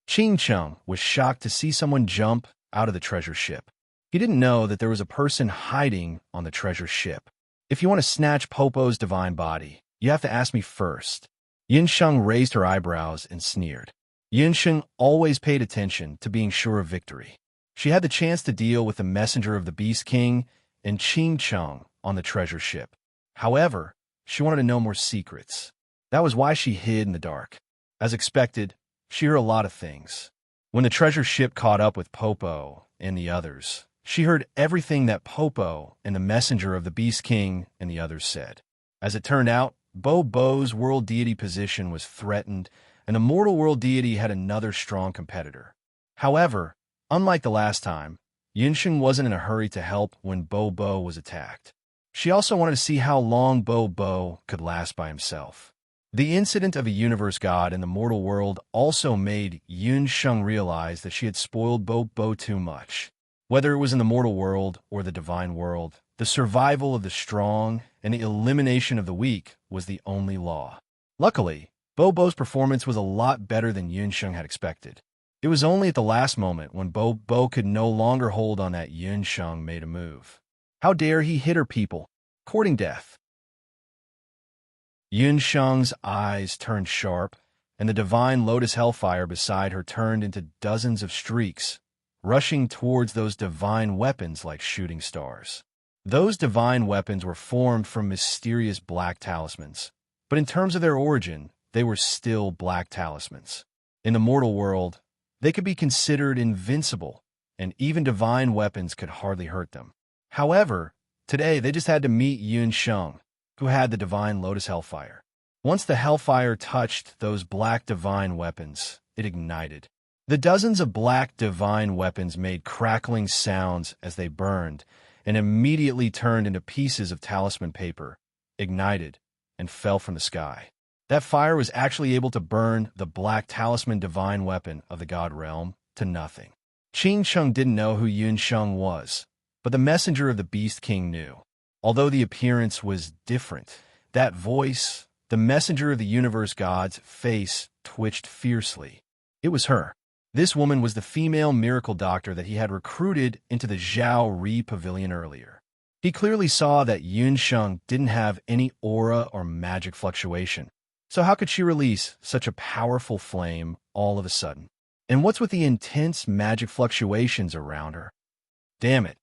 Chung was shocked to see someone jump out of the treasure ship. He didn't know that there was a person hiding on the treasure ship. If you want to snatch Popo's divine body, you have to ask me first. Yinsheng raised her eyebrows and sneered. Yinsheng always paid attention to being sure of victory. She had the chance to deal with the messenger of the Beast King and Chung on the treasure ship. However, she wanted to know more secrets. That was why she hid in the dark. As expected, she heard a lot of things. When the treasure ship caught up with Popo and the others, she heard everything that Popo and the messenger of the Beast King and the others said. As it turned out, Bo's world deity position was threatened, and the mortal world deity had another strong competitor. However, unlike the last time, Yunsheng wasn't in a hurry to help when Bo was attacked. She also wanted to see how long Bo could last by himself. The incident of a universe god in the mortal world also made Yunsheng realize that she had spoiled Bo too much. Whether it was in the mortal world or the divine world, the survival of the strong and the elimination of the weak was the only law. Luckily, Bo's performance was a lot better than Yunsheng had expected. It was only at the last moment when Bo could no longer hold on that Yunsheng made a move. How dare he hit her people, courting death? Yunsheng's eyes turned sharp, and the divine lotus hellfire beside her turned into dozens of streaks, rushing towards those divine weapons like shooting stars. Those divine weapons were formed from mysterious black talismans, but in terms of their origin, they were still black talismans. In the mortal world, they could be considered invincible, and even divine weapons could hardly hurt them. However, today they just had to meet Yunsheng, who had the divine lotus hellfire. Once the hellfire touched those black divine weapons, it ignited. The dozens of black divine weapons made crackling sounds as they burned, and immediately turned into pieces of talisman paper, ignited, and fell from the sky. That fire was actually able to burn the black talisman divine weapon of the god realm to nothing. Qingsheng didn't know who Yunsheng was, but the messenger of the Beast King knew. Although the appearance was different, that voice, the messenger of the universe god's face twitched fiercely. It was her. This woman was the female miracle doctor that he had recruited into the Zhao Ri pavilion earlier. He clearly saw that Yunsheng didn't have any aura or magic fluctuation. So how could she release such a powerful flame all of a sudden? And what's with the intense magic fluctuations around her? Damn it,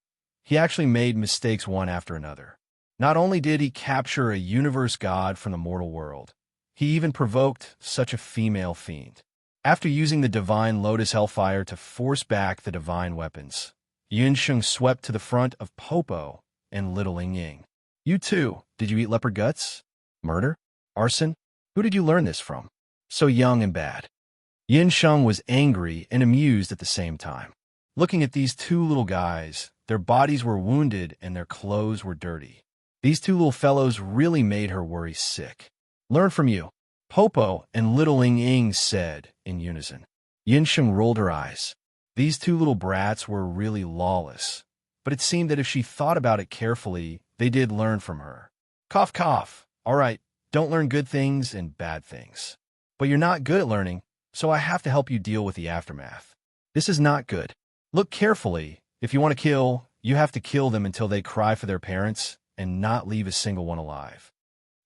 he actually made mistakes one after another. Not only did he capture a universe god from the mortal world, he even provoked such a female fiend. After using the divine lotus hellfire to force back the divine weapons, Yunsheng swept to the front of Popo and little Ying. You too, did you eat leopard guts? Murder? Arson? Who did you learn this from? So young and bad. Yunsheng was angry and amused at the same time. Looking at these two little guys, their bodies were wounded and their clothes were dirty. These two little fellows really made her worry sick. Learn from you, Popo and little Ying said in unison. Yunsheng rolled her eyes. These two little brats were really lawless, but it seemed that if she thought about it carefully, they did learn from her. Cough, cough. All right, don't learn good things and bad things. But you're not good at learning, so I have to help you deal with the aftermath. This is not good. Look carefully. If you want to kill, you have to kill them until they cry for their parents and not leave a single one alive.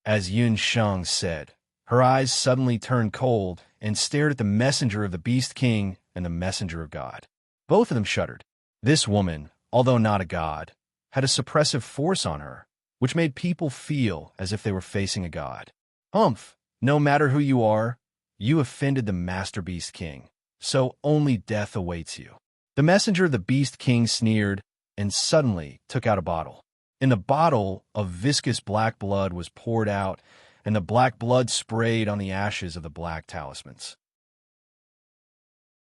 As Yunsheng said, her eyes suddenly turned cold and stared at the messenger of the Beast King and the messenger of God. Both of them shuddered. This woman, although not a god, had a suppressive force on her, which made people feel as if they were facing a god. Humph, no matter who you are, you offended the Master Beast King, so only death awaits you. The messenger of the Beast King sneered and suddenly took out a bottle. In the bottle, a viscous black blood was poured out, and the black blood sprayed on the ashes of the black talismans.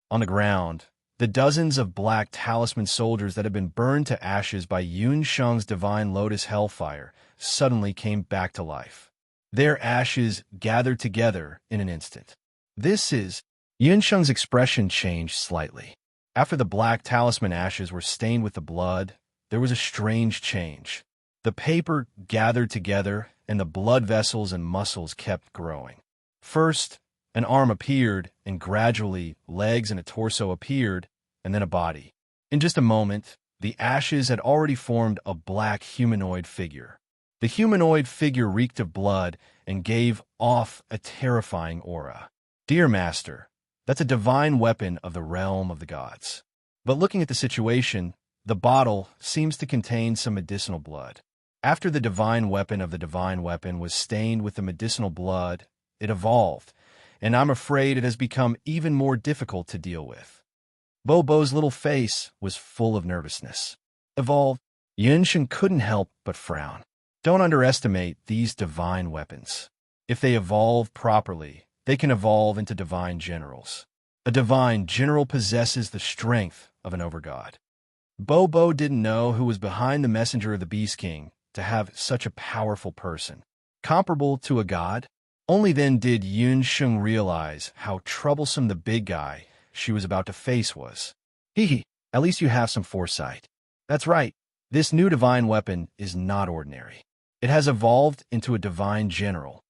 On the ground, the dozens of black talisman soldiers that had been burned to ashes by Yunsheng's divine lotus hellfire suddenly came back to life. Their ashes gathered together in an instant. Yunsheng's expression changed slightly. After the black talisman ashes were stained with the blood, there was a strange change. The paper gathered together, and the blood vessels and muscles kept growing. First, an arm appeared, and gradually legs and a torso appeared, and then a body. In just a moment, the ashes had already formed a black humanoid figure. The humanoid figure reeked of blood and gave off a terrifying aura. Dear Master, that's a divine weapon of the realm of the gods. But looking at the situation, the bottle seems to contain some medicinal blood. After the divine weapon of the divine weapon was stained with the medicinal blood, it evolved, and I'm afraid it has become even more difficult to deal with. Bo's little face was full of nervousness. Evolved, Yunsheng couldn't help but frown. Don't underestimate these divine weapons. If they evolve properly, they can evolve into divine generals. A divine general possesses the strength of an overgod. Bobo didn't know who was behind the messenger of the Beast King to have such a powerful person. Comparable to a god? Only then did Yun Sheng realize how troublesome the big guy she was about to face was. Hee, at least you have some foresight. That's right, this new divine weapon is not ordinary. It has evolved into a divine general.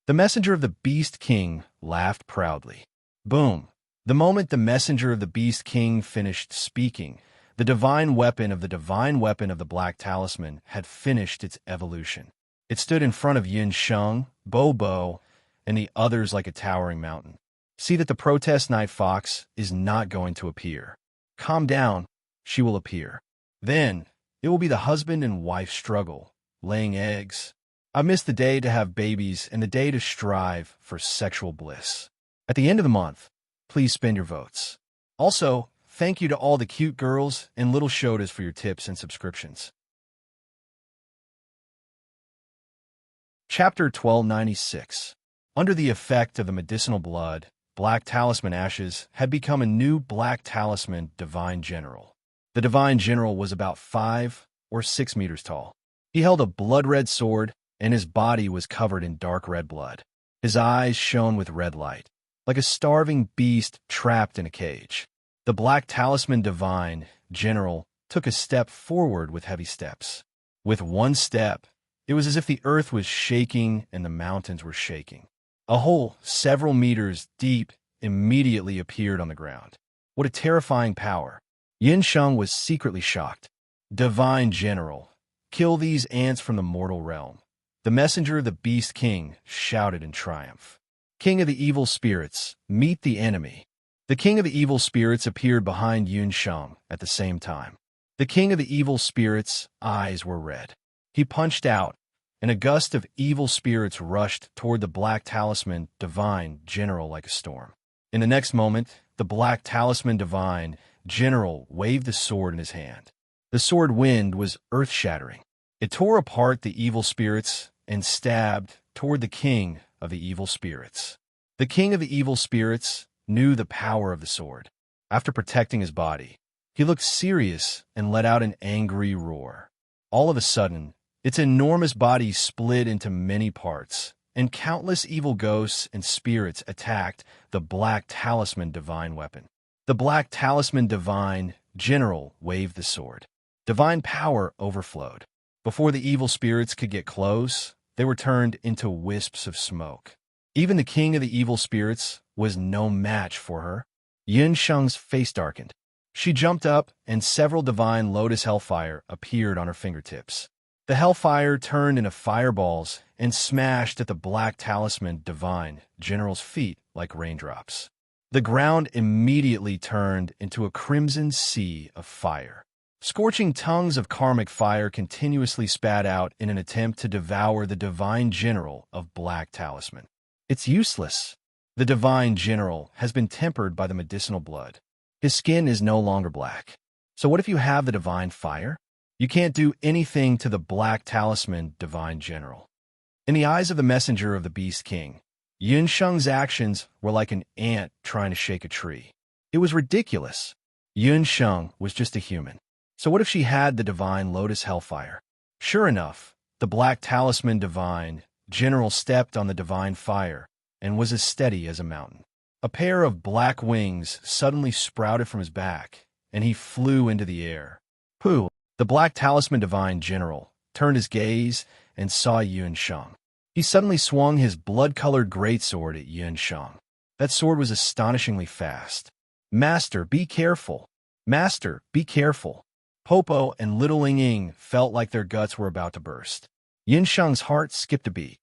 The messenger of the Beast King laughed proudly. Boom! The moment the messenger of the Beast King finished speaking, the divine weapon of the Black Talisman had finished its evolution. It stood in front of Yin Sheng, Bobo, and the others like a towering mountain. See that the protest Night Fox is not going to appear. Calm down, she will appear. Then, it will be the husband and wife struggle, laying eggs. I miss the day to have babies and the day to strive for sexual bliss. At the end of the month, please spend your votes. Also, thank you to all the cute girls and little shotas for your tips and subscriptions. Chapter 1296. Under the effect of the medicinal blood, Black Talisman Ashes had become a new Black Talisman Divine General. The Divine General was about 5 or 6 meters tall. He held a blood-red sword, and his body was covered in dark red blood. His eyes shone with red light, like a starving beast trapped in a cage. The Black Talisman Divine General took a step forward with heavy steps. With one step, it was as if the earth was shaking and the mountains were shaking. A hole several meters deep immediately appeared on the ground. What a terrifying power! Yin Sheng was secretly shocked. Divine General, kill these ants from the mortal realm. The messenger of the Beast King shouted in triumph. King of the evil spirits, meet the enemy. The king of the evil spirits appeared behind Yun Sheng at the same time. The king of the evil spirits' eyes were red. He punched out, and a gust of evil spirits rushed toward the Black Talisman Divine General like a storm. In the next moment, the Black Talisman Divine General waved the sword in his hand. The sword wind was earth-shattering. It tore apart the evil spirits and stabbed toward the king of the evil spirits. The king of the evil spirits knew the power of the sword. After protecting his body, he looked serious and let out an angry roar. All of a sudden, its enormous body split into many parts, and countless evil ghosts and spirits attacked the Black Talisman Divine weapon. The Black Talisman Divine General waved the sword. Divine power overflowed. Before the evil spirits could get close, they were turned into wisps of smoke. Even the king of the evil spirits was no match for her. Yin Sheng's face darkened. She jumped up, and several divine lotus hellfire appeared on her fingertips. The hellfire turned into fireballs and smashed at the Black Talisman Divine General's feet like raindrops. The ground immediately turned into a crimson sea of fire. Scorching tongues of karmic fire continuously spat out in an attempt to devour the Divine General of Black Talisman. It's useless. The Divine General has been tempered by the medicinal blood. His skin is no longer black. So what if you have the Divine Fire? You can't do anything to the Black Talisman Divine General. In the eyes of the messenger of the Beast King, Yun Sheng's actions were like an ant trying to shake a tree. It was ridiculous. Yun Sheng was just a human. So what if she had the Divine Lotus Hellfire? Sure enough, the Black Talisman Divine General stepped on the Divine Fire and was as steady as a mountain. A pair of black wings suddenly sprouted from his back, and he flew into the air. Pooh! The Black Talisman Divine General turned his gaze and saw Yun Sheng. He suddenly swung his blood-colored greatsword at Yun Sheng. That sword was astonishingly fast. Master, be careful! Master, be careful! Popo and Little Ling Ying felt like their guts were about to burst. Yin Sheng's heart skipped a beat.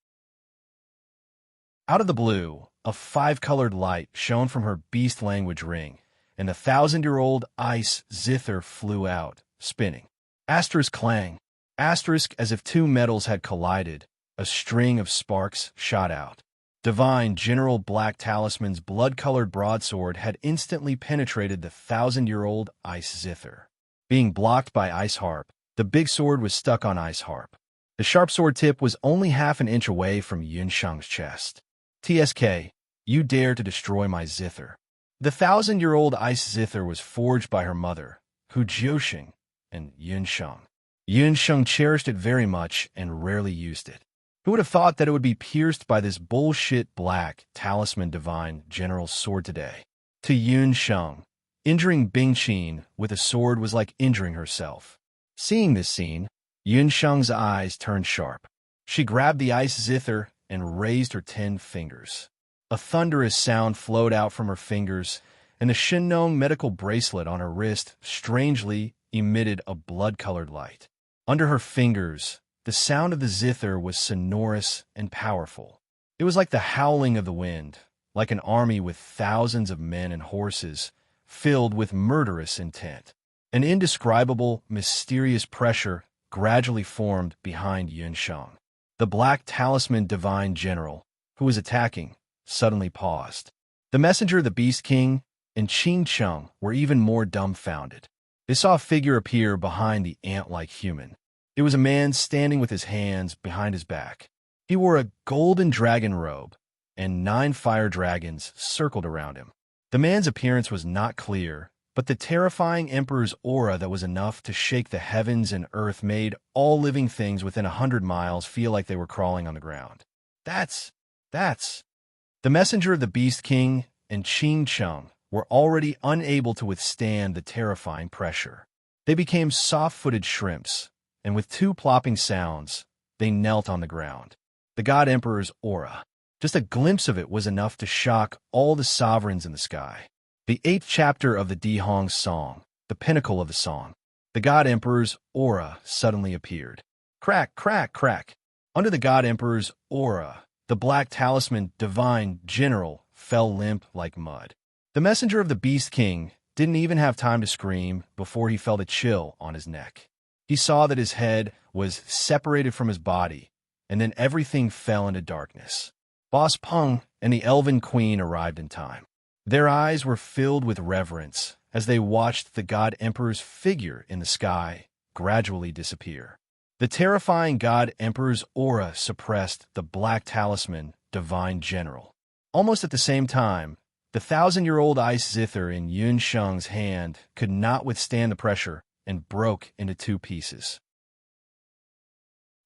Out of the blue, a 5-colored light shone from her beast language ring, and the 1,000-year-old ice zither flew out, spinning. Asterisk clang. Asterisk as if two metals had collided, a string of sparks shot out. Divine General Black Talisman's blood-colored broadsword had instantly penetrated the 1,000-year-old ice zither. Being blocked by Ice Harp, the big sword was stuck on Ice Harp. The sharp sword tip was only half an inch away from Yun Sheng's chest. "TSK, you dare to destroy my zither." The 1,000-year-old ice zither was forged by her mother, Hu Jiuxing, and Yun Sheng. Yun Sheng cherished it very much and rarely used it. Who would have thought that it would be pierced by this bullshit black talisman divine general's sword today? To Yun Sheng, injuring Bing Qin with a sword was like injuring herself. Seeing this scene, Yun Sheng's eyes turned sharp. She grabbed the ice zither and raised her 10 fingers. A thunderous sound flowed out from her fingers, and the Shinnong medical bracelet on her wrist strangely emitted a blood-colored light. Under her fingers, the sound of the zither was sonorous and powerful. It was like the howling of the wind, like an army with thousands of men and horses, filled with murderous intent. An indescribable, mysterious pressure gradually formed behind Yun Sheng. The black talisman divine general, who was attacking, suddenly paused. The messenger of the Beast King and Qing Cheng were even more dumbfounded. They saw a figure appear behind the ant-like human. It was a man standing with his hands behind his back. He wore a golden dragon robe, and 9 fire dragons circled around him. The man's appearance was not clear, but the terrifying emperor's aura that was enough to shake the heavens and earth made all living things within 100 miles feel like they were crawling on the ground. That's... The messenger of the Beast King and Qing Cheng were already unable to withstand the terrifying pressure. They became soft-footed shrimps, and with 2 plopping sounds, they knelt on the ground. The God Emperor's aura. Just a glimpse of it was enough to shock all the sovereigns in the sky. The 8th chapter of the Dihong song, the pinnacle of the song. The God Emperor's aura suddenly appeared. Crack, crack, crack. Under the God Emperor's aura, the black talisman divine general fell limp like mud. The messenger of the Beast King didn't even have time to scream before he felt a chill on his neck. He saw that his head was separated from his body, and then everything fell into darkness. Boss Peng and the Elven Queen arrived in time. Their eyes were filled with reverence as they watched the God Emperor's figure in the sky gradually disappear. The terrifying God Emperor's aura suppressed the black talisman divine general. Almost at the same time, the 1,000-year-old ice zither in Yun Sheng's hand could not withstand the pressure and broke into 2 pieces.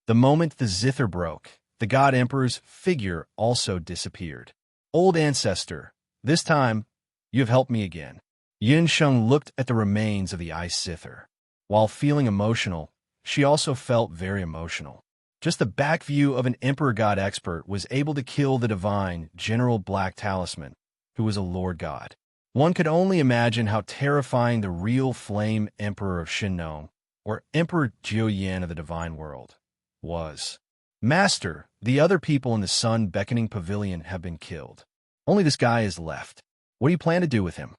The moment the zither broke, the God Emperor's figure also disappeared. Old ancestor, this time, you have helped me again. Yun Sheng looked at the remains of the ice zither. While feeling emotional, she also felt very emotional. Just the back view of an Emperor God expert was able to kill the divine General Black Talisman, who was a Lord God. One could only imagine how terrifying the real Flame Emperor of Shinnong, or Emperor Jiuyan of the Divine World, was. Master, the other people in the Sun Beckoning Pavilion have been killed. Only this guy is left. What do you plan to do with him?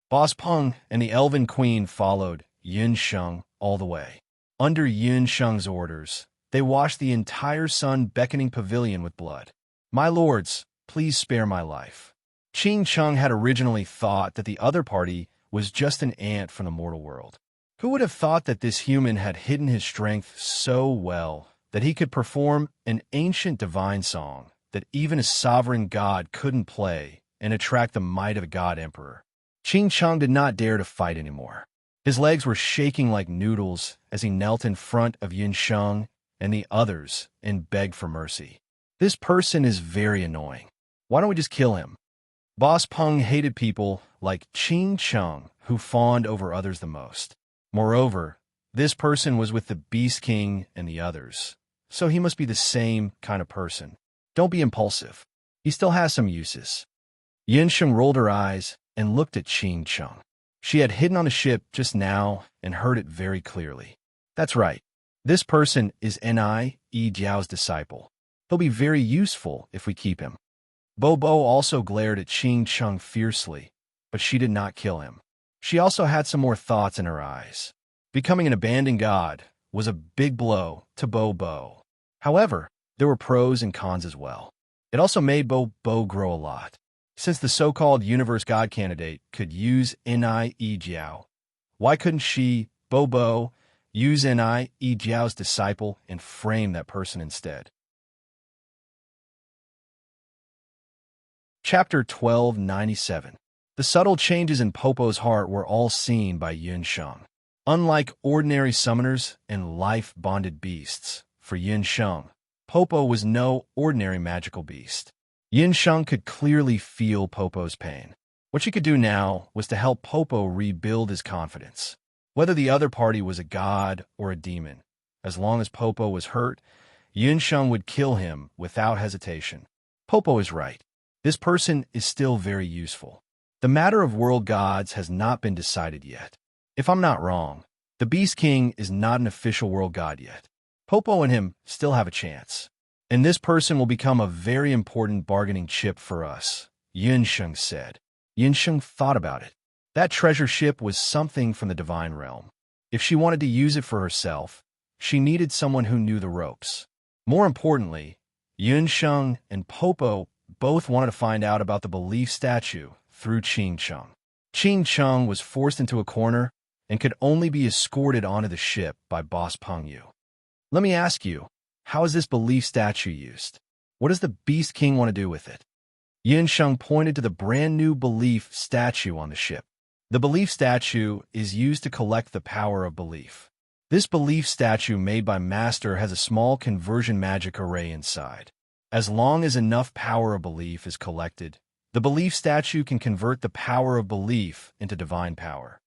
Boss Peng and the Elven Queen followed Yun Sheng all the way. Under Yun Sheng's orders, they washed the entire Sun Beckoning Pavilion with blood. My lords, please spare my life. Qing Cheng had originally thought that the other party was just an ant from the mortal world. Who would have thought that this human had hidden his strength so well that he could perform an ancient divine song that even a sovereign god couldn't play and attract the might of a God Emperor? Qing Cheng did not dare to fight anymore. His legs were shaking like noodles as he knelt in front of Yun Sheng and the others and begged for mercy. This person is very annoying. Why don't we just kill him? Boss Peng hated people like Qing Cheng who fawned over others the most. Moreover, this person was with the Beast King and the others, so he must be the same kind of person. Don't be impulsive. He still has some uses. Yun Sheng rolled her eyes and looked at Qing Cheng. She had hidden on the ship just now and heard it very clearly. That's right. This person is Ni Jiao's disciple. He'll be very useful if we keep him. Bo also glared at Qing Cheng fiercely, but she did not kill him. She also had some more thoughts in her eyes. Becoming an abandoned god was a big blow to Bo. However, there were pros and cons as well. It also made Bo grow a lot. Since the so-called universe god candidate could use Ni Jiao, why couldn't she, Bo, use Ni Jiao's disciple and frame that person instead. Chapter 1297. The subtle changes in Popo's heart were all seen by Yun Sheng. Unlike ordinary summoners and life-bonded beasts, for Yun Sheng, Popo was no ordinary magical beast. Yun Sheng could clearly feel Popo's pain. What she could do now was to help Popo rebuild his confidence. Whether the other party was a god or a demon, as long as Popo was hurt, Yun Sheng would kill him without hesitation. Popo is right. This person is still very useful. The matter of world gods has not been decided yet. If I'm not wrong, the Beast King is not an official world god yet. Popo and him still have a chance. And this person will become a very important bargaining chip for us, Yun Sheng said. Yun Sheng thought about it. That treasure ship was something from the divine realm. If she wanted to use it for herself, she needed someone who knew the ropes. More importantly, Yun Sheng and Popo both wanted to find out about the belief statue through Qing Cheng. Qing Cheng was forced into a corner and could only be escorted onto the ship by Boss Peng Yu. Let me ask you, how is this belief statue used? What does the Beast King want to do with it? Yun Sheng pointed to the brand new belief statue on the ship. The belief statue is used to collect the power of belief. This belief statue made by Master has a small conversion magic array inside. As long as enough power of belief is collected, the belief statue can convert the power of belief into divine power.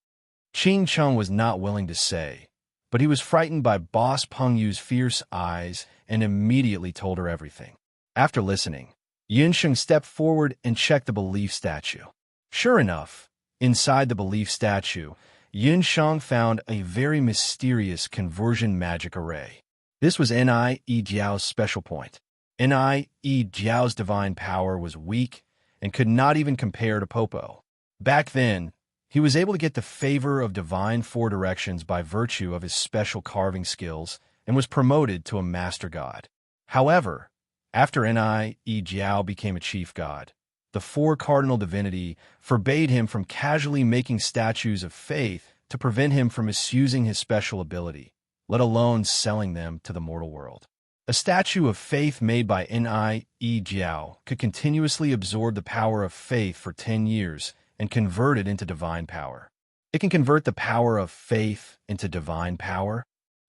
Qing Cheng was not willing to say, but he was frightened by Boss Peng Yu's fierce eyes and immediately told her everything. After listening, Yun Sheng stepped forward and checked the belief statue. Sure enough, inside the belief statue, Yun Sheng found a very mysterious conversion magic array. This was Ni Jiao's special point. Ni Jiao's divine power was weak and could not even compare to Popo. Back then, he was able to get the favor of divine four directions by virtue of his special carving skills and was promoted to a master god. However, after Ni Jiao became a chief god, the four cardinal divinity forbade him from casually making statues of faith to prevent him from misusing his special ability, let alone selling them to the mortal world. A statue of faith made by Ni Jiao could continuously absorb the power of faith for 10 years and convert it into divine power. It can convert the power of faith into divine power.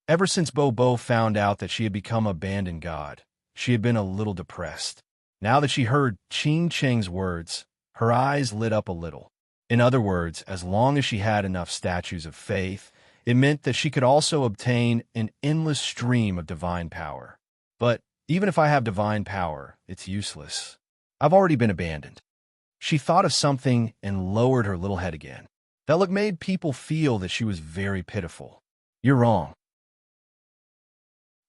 Ever since Bo found out that she had become abandoned god, she had been a little depressed. Now that she heard Qing Cheng's words, her eyes lit up a little. In other words, as long as she had enough statues of faith, it meant that she could also obtain an endless stream of divine power. But even if I have divine power, it's useless. I've already been abandoned. She thought of something and lowered her little head again. That look made people feel that she was very pitiful. You're wrong.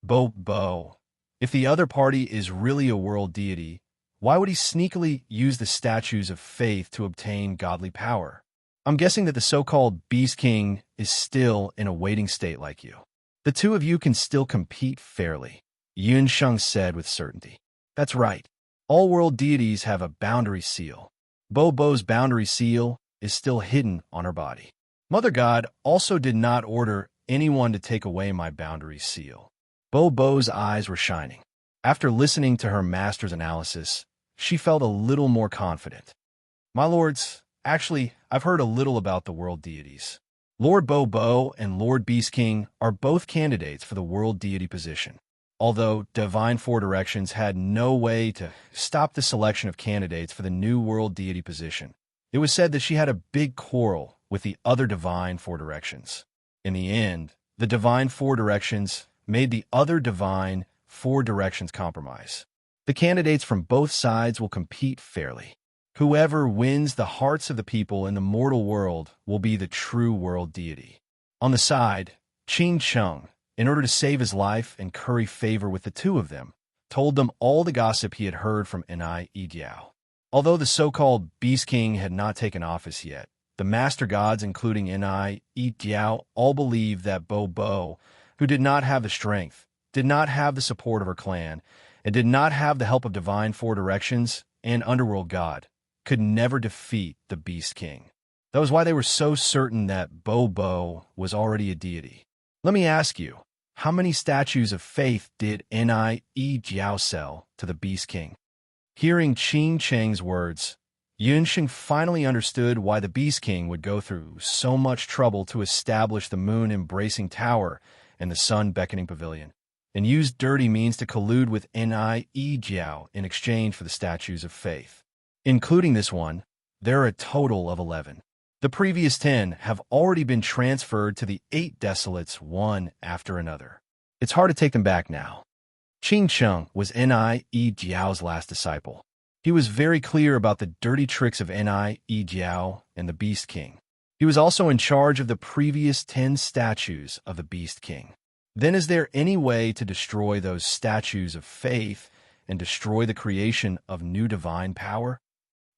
Bo, if the other party is really a world deity, why would he sneakily use the statues of faith to obtain godly power? I'm guessing that the so-called Beast King is still in a waiting state like you. The two of you can still compete fairly, Yun Sheng said with certainty. That's right. All world deities have a boundary seal. Bo's boundary seal is still hidden on her body. Mother God also did not order anyone to take away my boundary seal. Bo's eyes were shining. After listening to her master's analysis, she felt a little more confident. My lords, actually, I've heard a little about the world deities. Lord Bo and Lord Beast King are both candidates for the world deity position. Although Divine Four Directions had no way to stop the selection of candidates for the new world deity position, it was said that she had a big quarrel with the other Divine Four Directions. In the end, the Divine Four Directions made the other Divine Four Directions compromise. The candidates from both sides will compete fairly. Whoever wins the hearts of the people in the mortal world will be the true world deity. On the side, Qing Cheng, in order to save his life and curry favor with the two of them, told them all the gossip he had heard from Ni Jiao. Although the so-called Beast King had not taken office yet, the master gods, including Ni Jiao, all believed that Bo, who did not have the strength, did not have the support of her clan, and did not have the help of Divine Four Directions and Underworld God, could never defeat the Beast King. That was why they were so certain that Bo was already a deity. Let me ask you, how many statues of faith did Nie Jiao sell to the Beast King? Hearing Qing Cheng's words, Yunsheng finally understood why the Beast King would go through so much trouble to establish the moon-embracing tower and the sun-beckoning pavilion, and used dirty means to collude with Nie Jiao in exchange for the statues of faith. Including this one, there are a total of 11. The previous 10 have already been transferred to the 8 desolates one after another. It's hard to take them back now. Qing Cheng was Nie Jiao's last disciple. He was very clear about the dirty tricks of Nie Jiao and the Beast King. He was also in charge of the previous 10 statues of the Beast King. Then is there any way to destroy those statues of faith and destroy the creation of new divine power?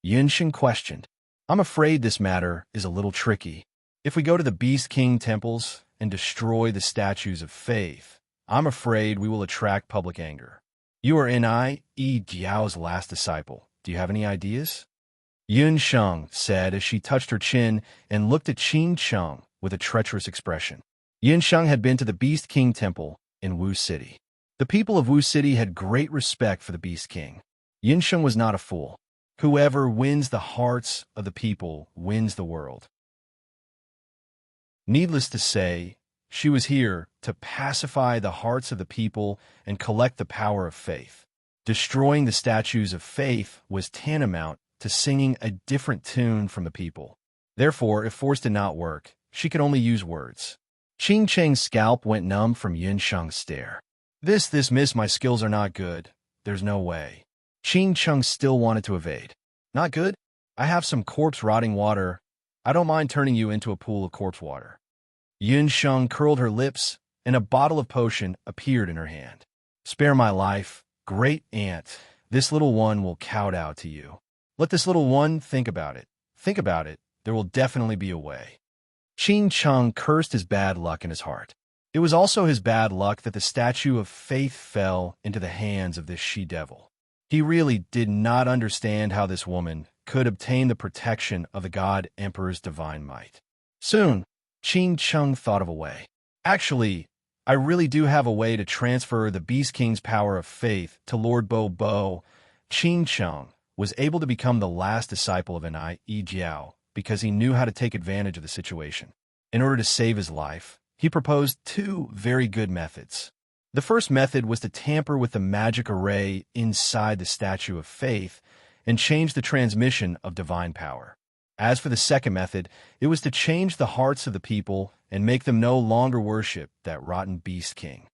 Yunsheng questioned. I'm afraid this matter is a little tricky. If we go to the Beast King temples and destroy the statues of faith, I'm afraid we will attract public anger. You are Nie Jiao's last disciple. Do you have any ideas? Yunsheng said as she touched her chin and looked at Qing Cheng with a treacherous expression. Yunsheng had been to the Beast King temple in Wu City. The people of Wu City had great respect for the Beast King. Yunsheng was not a fool. Whoever wins the hearts of the people wins the world. Needless to say, she was here to pacify the hearts of the people and collect the power of faith. Destroying the statues of faith was tantamount to singing a different tune from the people. Therefore, if force did not work, she could only use words. Qing Cheng's scalp went numb from Yunsheng's stare. This miss, my skills are not good. There's no way. Qing Cheng still wanted to evade. Not good? I have some corpse-rotting water. I don't mind turning you into a pool of corpse water. Yunsheng curled her lips, and a bottle of potion appeared in her hand. Spare my life, great aunt. This little one will kowtow to you. Let this little one think about it. Think about it. There will definitely be a way. Qing Cheng cursed his bad luck in his heart. It was also his bad luck that the statue of faith fell into the hands of this she-devil. He really did not understand how this woman could obtain the protection of the god Emperor's divine might. Soon, Qing Cheng thought of a way. Actually, I really do have a way to transfer the Beast King's power of faith to Lord Bo Bo. Qing Cheng was able to become the last disciple of Nie Jiao because he knew how to take advantage of the situation. In order to save his life, he proposed 2 very good methods. The first method was to tamper with the magic array inside the statue of faith and change the transmission of divine power. As for the second method, it was to change the hearts of the people and make them no longer worship that rotten Beast King.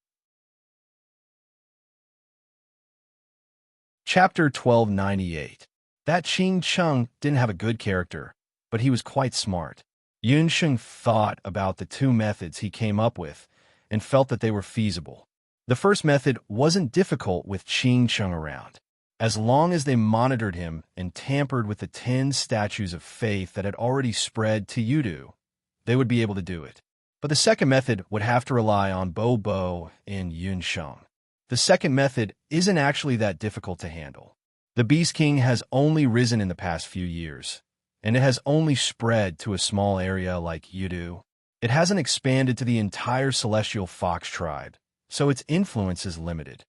Chapter 1298. That Qing Cheng didn't have a good character, but he was quite smart. Yunsheng thought about the 2 methods he came up with and felt that they were feasible. The first method wasn't difficult with Qing Cheng around. As long as they monitored him and tampered with the 10 statues of faith that had already spread to Yudu, they would be able to do it. But the second method would have to rely on Bo Bo and Yunsheng. The second method isn't actually that difficult to handle. The Beast King has only risen in the past few years, and it has only spread to a small area like Yudu. It hasn't expanded to the entire Celestial Fox tribe, so its influence is limited.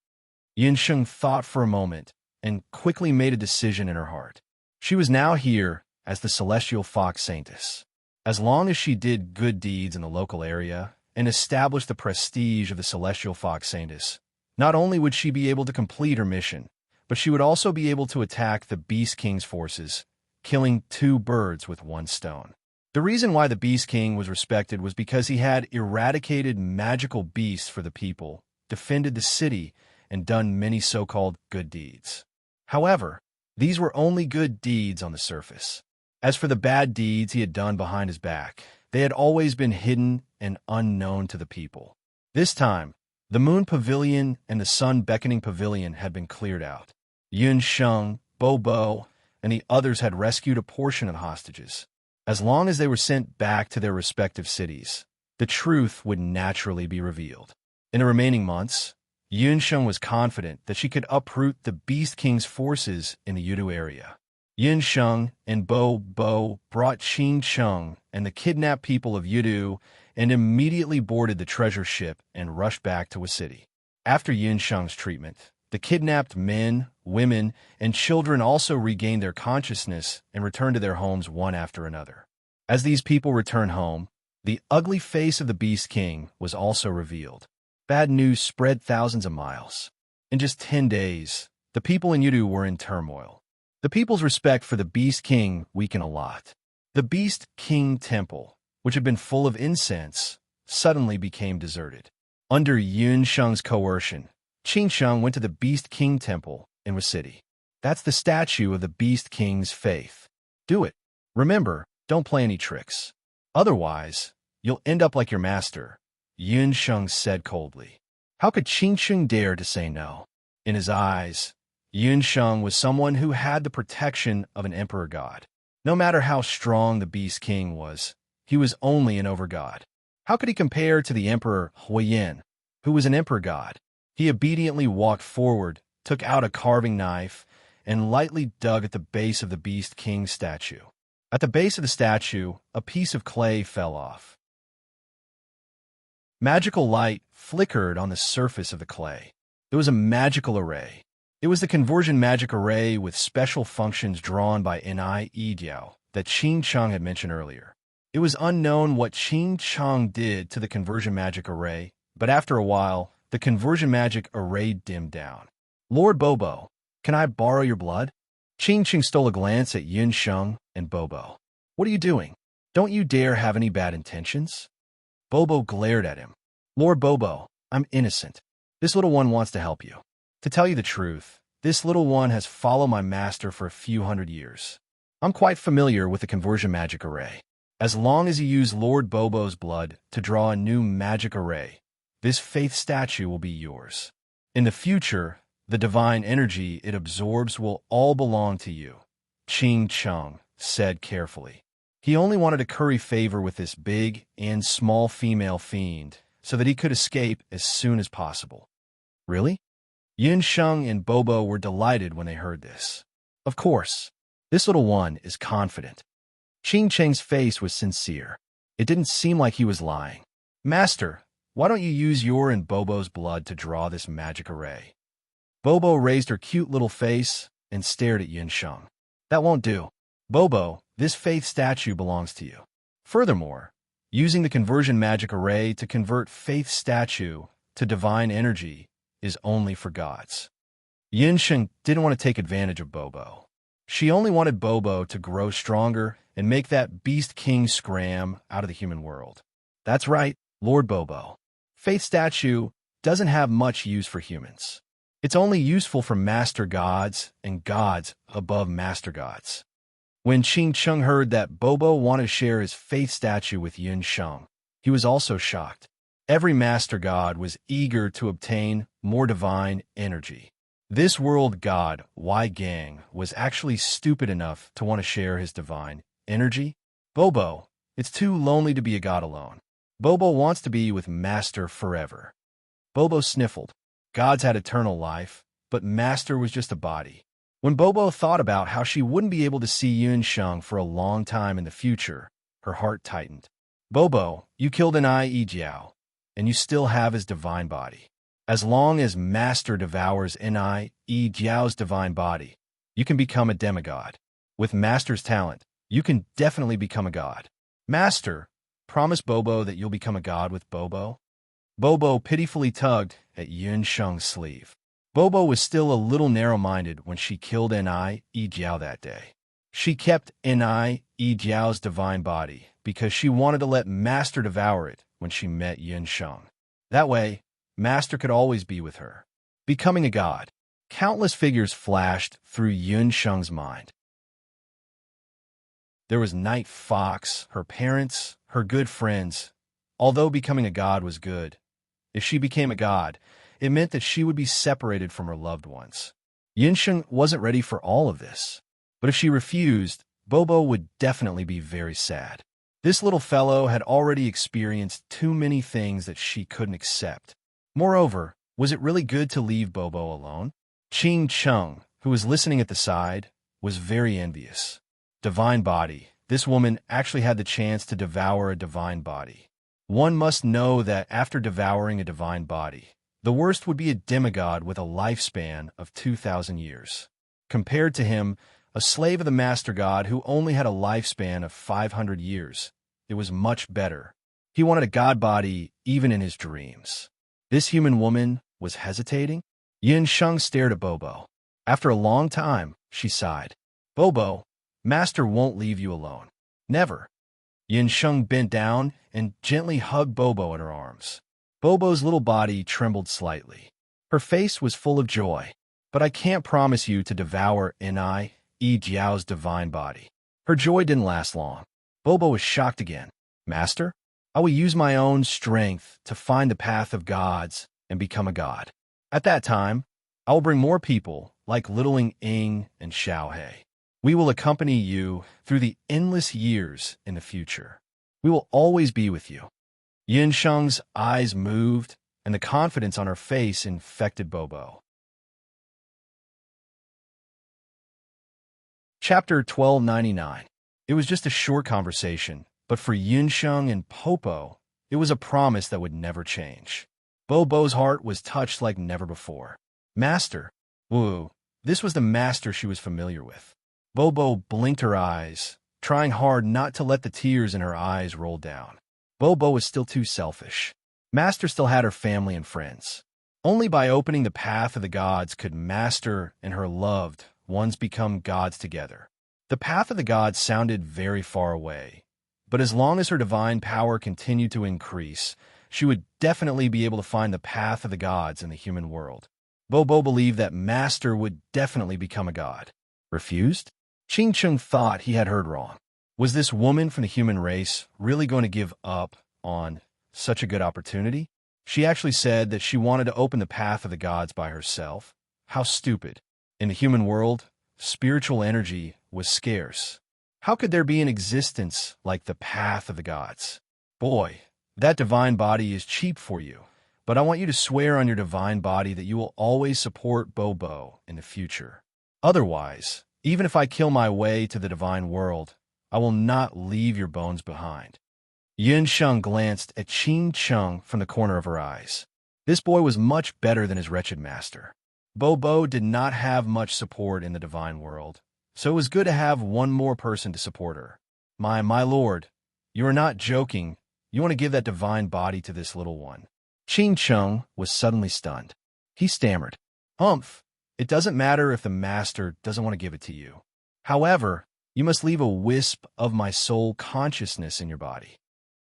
Yunsheng thought for a moment and quickly made a decision in her heart. She was now here as the Celestial Fox Saintess. As long as she did good deeds in the local area and established the prestige of the Celestial Fox Saintess, not only would she be able to complete her mission, but she would also be able to attack the Beast King's forces, killing 2 birds with 1 stone. The reason why the Beast King was respected was because he had eradicated magical beasts for the people, defended the city, and done many so-called good deeds. However, these were only good deeds on the surface. As for the bad deeds he had done behind his back, they had always been hidden and unknown to the people. This time, the Moon Pavilion and the Sun Beckoning Pavilion had been cleared out. Yunsheng, Bo Bo, and the others had rescued a portion of the hostages. As long as they were sent back to their respective cities, the truth would naturally be revealed. In the remaining months, Yunsheng was confident that she could uproot the Beast King's forces in the Yudu area. Yunsheng and Bo Bo brought Qing Cheng and the kidnapped people of Yudu and immediately boarded the treasure ship and rushed back to a city. After Yunsheng's treatment, the kidnapped men, women, and children also regained their consciousness and returned to their homes one after another. As these people returned home, the ugly face of the Beast King was also revealed. Bad news spread thousands of miles. In just 10 days, the people in Yudu were in turmoil. The people's respect for the Beast King weakened a lot. The Beast King Temple, which had been full of incense, suddenly became deserted. Under Yunsheng's coercion, Qingsheng went to the Beast King Temple in the city. That's the statue of the Beast King's faith. Do it. Remember, don't play any tricks. Otherwise, you'll end up like your master, Yunsheng said coldly. How could Qingsheng dare to say no? In his eyes, Yunsheng was someone who had the protection of an emperor god. No matter how strong the Beast King was, he was only an overgod. How could he compare to the Emperor Huiyin, who was an emperor god? He obediently walked forward, took out a carving knife, and lightly dug at the base of the Beast King's statue. At the base of the statue, a piece of clay fell off. Magical light flickered on the surface of the clay. It was a magical array. It was the conversion magic array with special functions drawn by Ni-Jiao that Qingsheng had mentioned earlier. It was unknown what Qingsheng did to the conversion magic array, but after a while, the conversion magic array dimmed down. Lord Bobo, can I borrow your blood? Qingsheng stole a glance at Yunsheng and Bobo. What are you doing? Don't you dare have any bad intentions? Bobo glared at him. Lord Bobo, I'm innocent. This little one wants to help you. To tell you the truth, this little one has followed my master for a few hundred years. I'm quite familiar with the conversion magic array. As long as you use Lord Bobo's blood to draw a new magic array, this faith statue will be yours. In the future, the divine energy it absorbs will all belong to you, Qingsheng said carefully. He only wanted to curry favor with this big and small female fiend so that he could escape as soon as possible. Really? Yunsheng and Bobo were delighted when they heard this. Of course, this little one is confident. Qingsheng's face was sincere. It didn't seem like he was lying. Master, why don't you use your and Bobo's blood to draw this magic array? Bobo raised her cute little face and stared at Yunsheng. That won't do. Bobo, this faith statue belongs to you. Furthermore, using the conversion magic array to convert faith statue to divine energy is only for gods. Yunsheng didn't want to take advantage of Bobo. She only wanted Bobo to grow stronger and make that Beast King scram out of the human world. That's right, Lord Bobo. Faith statue doesn't have much use for humans. It's only useful for master gods and gods above master gods. When Qingsheng heard that Bobo wanted to share his faith statue with Yunsheng, he was also shocked. Every master god was eager to obtain more divine energy. This world god, Wai Gang, was actually stupid enough to want to share his divine energy. Bobo, it's too lonely to be a god alone. Bobo wants to be with Master forever. Bobo sniffled. Gods had eternal life, but Master was just a body. When Bobo thought about how she wouldn't be able to see Yunsheng for a long time in the future, her heart tightened. Bobo, you killed Ni-Jiao, and you still have his divine body. As long as Master devours Ni-Jiao's divine body, you can become a demigod. With Master's talent, you can definitely become a god. Master, promise Bobo that you'll become a god with Bobo? Bobo pitifully tugged at Yunsheng's sleeve. Bobo was still a little narrow-minded when she killed Ni-Jiao that day. She kept Ni-Jiao's divine body because she wanted to let Master devour it when she met Yunsheng. That way, Master could always be with her. Becoming a god. Countless figures flashed through Yunsheng's mind. There was Night Fox, her parents, her good friends. Although becoming a god was good, if she became a god, it meant that she would be separated from her loved ones. Yunsheng wasn't ready for all of this. But if she refused, Bobo would definitely be very sad. This little fellow had already experienced too many things that she couldn't accept. Moreover, was it really good to leave Bobo alone? Qingsheng, who was listening at the side, was very envious. Divine body. This woman actually had the chance to devour a divine body. One must know that after devouring a divine body, the worst would be a demigod with a lifespan of 2,000 years. Compared to him, a slave of the Master God who only had a lifespan of 500 years, it was much better. He wanted a god body even in his dreams. This human woman was hesitating. Yin Sheng stared at Bobo. After a long time, she sighed. Bobo, Master won't leave you alone. Never. Yin Sheng bent down and gently hugged Bobo in her arms. Bobo's little body trembled slightly. Her face was full of joy. But I can't promise you to devour Ni, Jiao's divine body. Her joy didn't last long. Bobo was shocked again. Master, I will use my own strength to find the path of gods and become a god. At that time, I will bring more people like Littling Ing and Xiaohe. We will accompany you through the endless years in the future. We will always be with you. Yin Sheng's eyes moved, and the confidence on her face infected Bobo. Chapter 1299. It was just a short conversation, but for Yin Sheng and Popo, it was a promise that would never change. Bobo's heart was touched like never before. Master. Woo. This was the master she was familiar with. Bobo blinked her eyes, trying hard not to let the tears in her eyes roll down. Bobo was still too selfish. Master still had her family and friends. Only by opening the path of the gods could Master and her loved ones become gods together. The path of the gods sounded very far away, but as long as her divine power continued to increase, she would definitely be able to find the path of the gods in the human world. Bobo believed that Master would definitely become a god. Refused? Ching Chung thought he had heard wrong. Was this woman from the human race really going to give up on such a good opportunity? She actually said that she wanted to open the path of the gods by herself. How stupid. In the human world, spiritual energy was scarce. How could there be an existence like the path of the gods? Boy, that divine body is cheap for you, but I want you to swear on your divine body that you will always support Bobo in the future. Otherwise, even if I kill my way to the divine world, I will not leave your bones behind. Yin Sheng glanced at Qin Chung from the corner of her eyes. This boy was much better than his wretched master. Bobo did not have much support in the divine world, so it was good to have one more person to support her. My lord, you are not joking. You want to give that divine body to this little one. Qin Chung was suddenly stunned. He stammered, Humph, it doesn't matter if the master doesn't want to give it to you. However, you must leave a wisp of my soul consciousness in your body.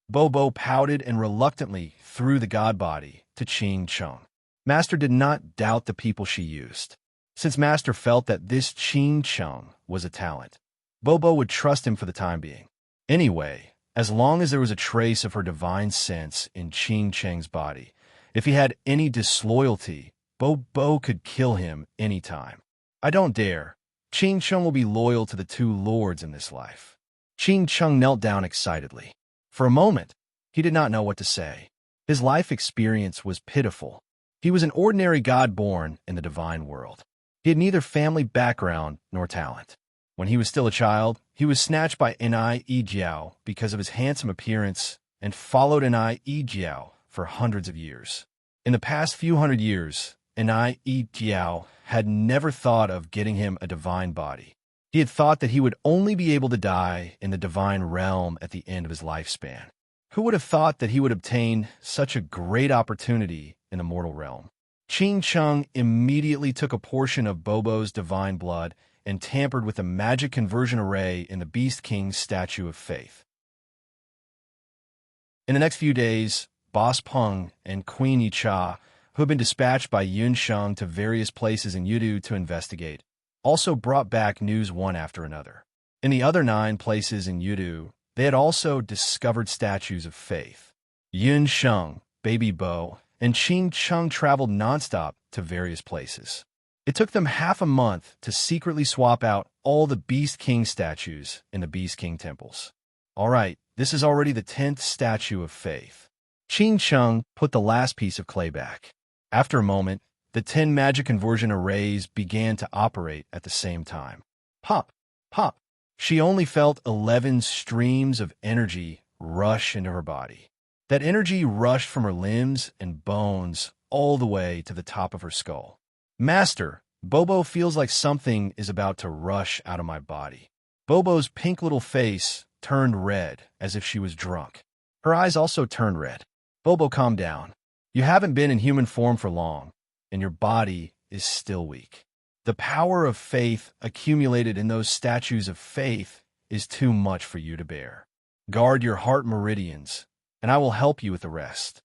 Bobo pouted and reluctantly threw the god body to Qin Chung. Master did not doubt the people she used. Since Master felt that this Qin Chung was a talent, Bobo would trust him for the time being. Anyway, as long as there was a trace of her divine sense in Qin Cheng's body, if he had any disloyalty, Bobo could kill him anytime. I don't dare. Qin Chung will be loyal to the two lords in this life. Qin Chung knelt down excitedly. For a moment, he did not know what to say. His life experience was pitiful. He was an ordinary god born in the divine world. He had neither family background nor talent. When he was still a child, he was snatched by Ni Jiao because of his handsome appearance and followed Ni Jiao for hundreds of years. In the past few hundred years, Ni Jiao had never thought of getting him a divine body. He had thought that he would only be able to die in the divine realm at the end of his lifespan. Who would have thought that he would obtain such a great opportunity in the mortal realm? Qin Chung immediately took a portion of Bobo's divine blood and tampered with the magic conversion array in the Beast King's statue of faith. In the next few days, Boss Peng and Queen Yicha, who had been dispatched by Yun Sheng to various places in Yudu to investigate, also brought back news one after another. In the other 9 places in Yudu, they had also discovered statues of faith. Yun Sheng, Baby Bo, and Qin Chung traveled nonstop to various places. It took them half a month to secretly swap out all the Beast King statues in the Beast King temples. All right, this is already the 10th statue of faith. Qin Chung put the last piece of clay back. After a moment, the 10 magic conversion arrays began to operate at the same time. Pop, pop. She only felt 11 streams of energy rush into her body. That energy rushed from her limbs and bones all the way to the top of her skull. Master, Bobo feels like something is about to rush out of my body. Bobo's pink little face turned red as if she was drunk. Her eyes also turned red. Bobo, calm down. You haven't been in human form for long, and your body is still weak. The power of faith accumulated in those statues of faith is too much for you to bear. Guard your heart meridians, and I will help you with the rest.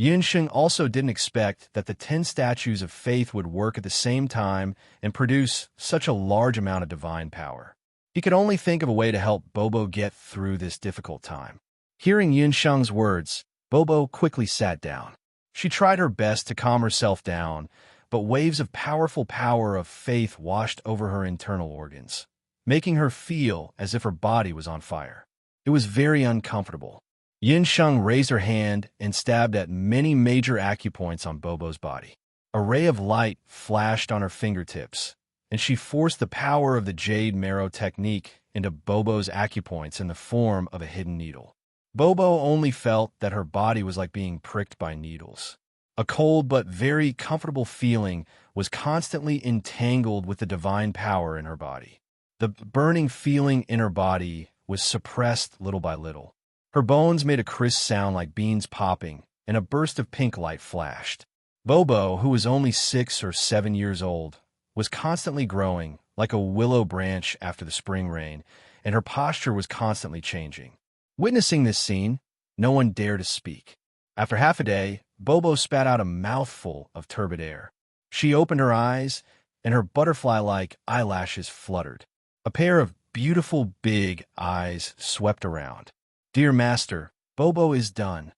Yunsheng also didn't expect that the 10 statues of faith would work at the same time and produce such a large amount of divine power. He could only think of a way to help Bobo get through this difficult time. Hearing Yunsheng's words, Bobo quickly sat down. She tried her best to calm herself down, but waves of powerful power of faith washed over her internal organs, making her feel as if her body was on fire. It was very uncomfortable. Yunsheng raised her hand and stabbed at many major acupoints on Bobo's body. A ray of light flashed on her fingertips, and she forced the power of the jade marrow technique into Bobo's acupoints in the form of a hidden needle. Bobo only felt that her body was like being pricked by needles. A cold but very comfortable feeling was constantly entangled with the divine power in her body. The burning feeling in her body was suppressed little by little. Her bones made a crisp sound like beans popping, and a burst of pink light flashed. Bobo, who was only 6 or 7 years old, was constantly growing like a willow branch after the spring rain, and her posture was constantly changing. Witnessing this scene, no one dared to speak. After half a day, Bobo spat out a mouthful of turbid air. She opened her eyes, and her butterfly-like eyelashes fluttered. A pair of beautiful big eyes swept around. Dear Master, Bobo is done.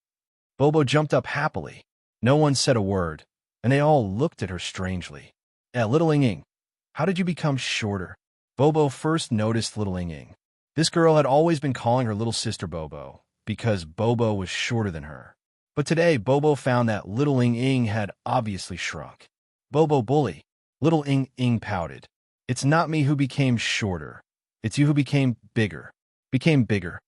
Bobo jumped up happily. No one said a word, and they all looked at her strangely. Little Ying, how did you become shorter? Bobo first noticed little Ying. This girl had always been calling her little sister Bobo, because Bobo was shorter than her. But today, Bobo found that little Ying had obviously shrunk. Bobo bully. Little Ying pouted. It's not me who became shorter. It's you who became bigger. Became bigger.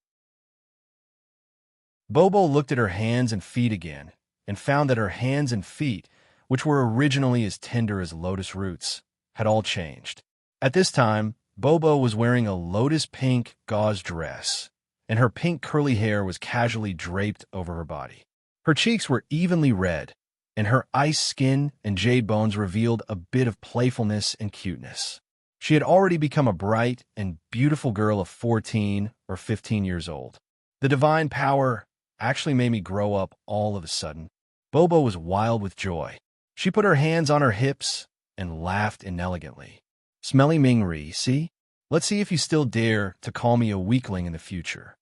Bobo looked at her hands and feet again, and found that her hands and feet, which were originally as tender as lotus roots, had all changed. At this time, Bobo was wearing a lotus-pink gauze dress, and her pink curly hair was casually draped over her body. Her cheeks were evenly red, and her ice skin and jade bones revealed a bit of playfulness and cuteness. She had already become a bright and beautiful girl of 14 or 15 years old. The divine power actually made me grow up all of a sudden. Bobo was wild with joy. She put her hands on her hips and laughed inelegantly. Smelly Mingri, see? Let's see if you still dare to call me a weakling in the future.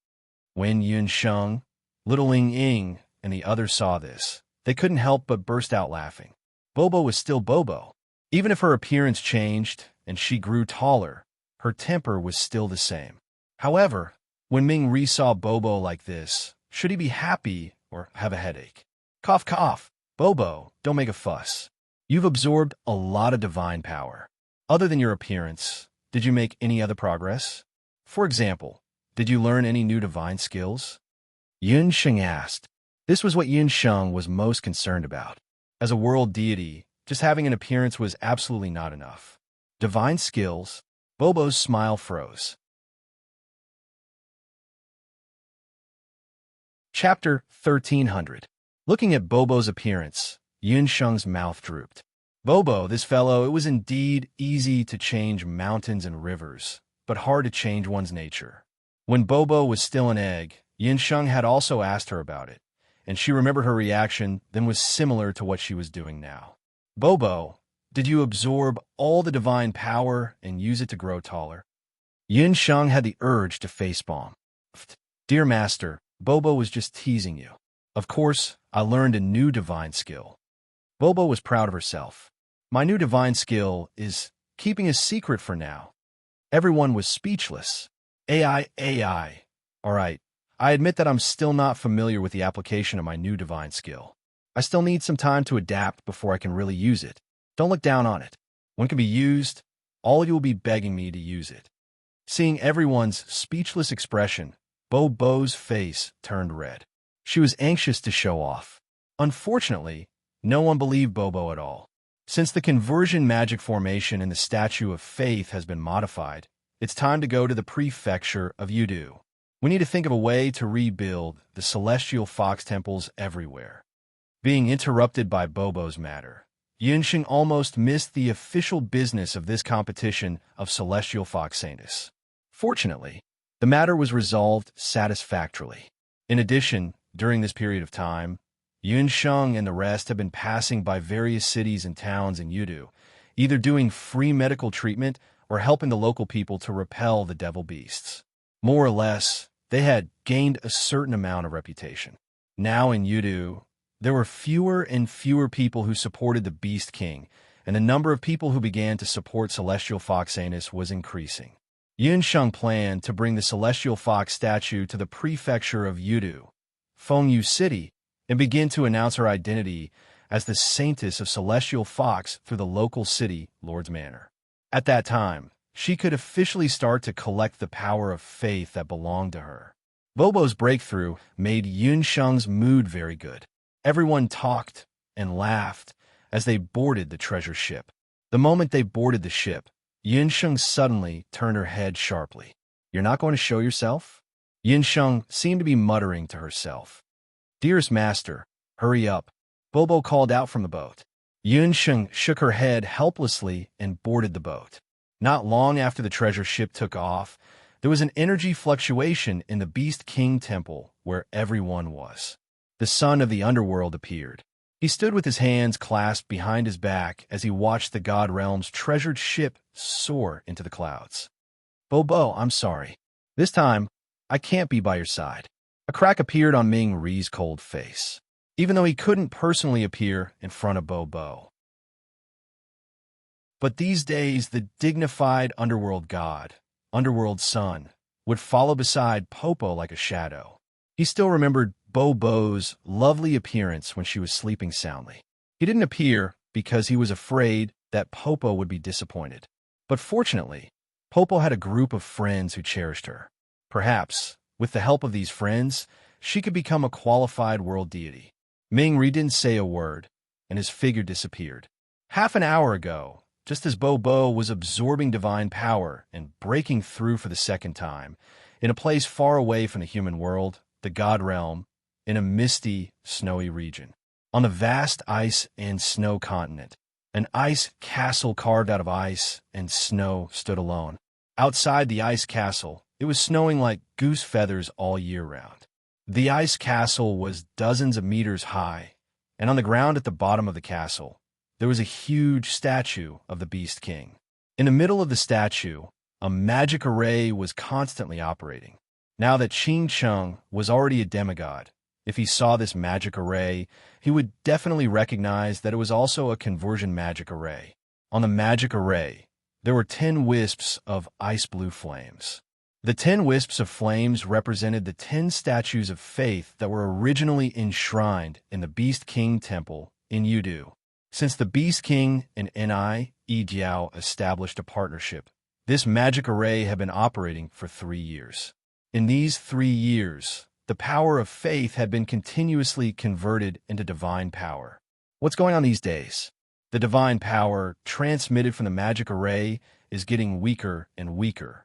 When Yunsheng, little Ying, and the others saw this, they couldn't help but burst out laughing. Bobo was still Bobo. Even if her appearance changed and she grew taller, her temper was still the same. However, when Mingri saw Bobo like this, should he be happy or have a headache? Cough, cough. Bobo, don't make a fuss. You've absorbed a lot of divine power. Other than your appearance, did you make any other progress? For example, did you learn any new divine skills? Yunsheng asked. This was what Yunsheng was most concerned about. As a world deity, just having an appearance was absolutely not enough. Divine skills? Bobo's smile froze. Chapter 1300. Looking at Bobo's appearance, Yunsheng's mouth drooped. Bobo, this fellow, it was indeed easy to change mountains and rivers, but hard to change one's nature. When Bobo was still an egg, Yunsheng had also asked her about it, and she remembered her reaction then was similar to what she was doing now. Bobo, did you absorb all the divine power and use it to grow taller? Yunsheng had the urge to facepalm. Dear Master, Bobo was just teasing you. Of course, I learned a new divine skill. Bobo was proud of herself. My new divine skill is keeping a secret for now. Everyone was speechless. AI. All right, I admit that I'm still not familiar with the application of my new divine skill. I still need some time to adapt before I can really use it. Don't look down on it. When it can be used, all of you will be begging me to use it. Seeing everyone's speechless expression, Bobo's face turned red. She was anxious to show off. Unfortunately, no one believed Bobo at all. Since the conversion magic formation in the Statue of Faith has been modified, it's time to go to the prefecture of Yudu. We need to think of a way to rebuild the celestial fox temples everywhere. Being interrupted by Bobo's matter, Yunsheng almost missed the official business of this competition of celestial foxiness. Fortunately, the matter was resolved satisfactorily. In addition, during this period of time, Yunsheng and the rest have been passing by various cities and towns in Yudu, either doing free medical treatment or helping the local people to repel the devil beasts. More or less, they had gained a certain amount of reputation. Now in Yudu, there were fewer and fewer people who supported the Beast King, and the number of people who began to support Celestial Fox Anus was increasing. Yunsheng planned to bring the Celestial Fox statue to the prefecture of Yudu, Fengyu City, and begin to announce her identity as the Saintess of Celestial Fox through the local city Lord's Manor. At that time, she could officially start to collect the power of faith that belonged to her. Bobo's breakthrough made Yunsheng's mood very good. Everyone talked and laughed as they boarded the treasure ship. The moment they boarded the ship, Yunsheng suddenly turned her head sharply. "You're not going to show yourself?" Yunsheng seemed to be muttering to herself. "Dearest master, hurry up," Bobo called out from the boat. Yunsheng shook her head helplessly and boarded the boat. Not long after the treasure ship took off, there was an energy fluctuation in the Beast King temple where everyone was. The son of the underworld appeared. He stood with his hands clasped behind his back as he watched the God Realm's treasured ship soar into the clouds. "Bobo, I'm sorry. This time, I can't be by your side." A crack appeared on Ming Ri's cold face, even though he couldn't personally appear in front of Bobo. But these days, the dignified underworld god, underworld son, would follow beside Popo like a shadow. He still remembered Bobo's lovely appearance when she was sleeping soundly. He didn't appear because he was afraid that Popo would be disappointed. But fortunately, Popo had a group of friends who cherished her. Perhaps, with the help of these friends, she could become a qualified world deity. Ming Ri didn't say a word, and his figure disappeared. Half an hour ago, just as Bobo was absorbing divine power and breaking through for the second time, in a place far away from the human world, the God Realm, in a misty, snowy region. On the vast ice and snow continent, an ice castle carved out of ice and snow stood alone. Outside the ice castle, it was snowing like goose feathers all year round. The ice castle was dozens of meters high, and on the ground at the bottom of the castle, there was a huge statue of the Beast King. In the middle of the statue, a magic array was constantly operating. Now that Qing Cheng was already a demigod, if he saw this magic array, he would definitely recognize that it was also a conversion magic array. On the magic array, there were 10 wisps of ice blue flames. The 10 wisps of flames represented the 10 statues of faith that were originally enshrined in the Beast King Temple in Yudu. Since the Beast King and Ni Jiao established a partnership, this magic array had been operating for 3 years. In these 3 years, the power of faith had been continuously converted into divine power. What's going on these days? The divine power transmitted from the magic array is getting weaker and weaker.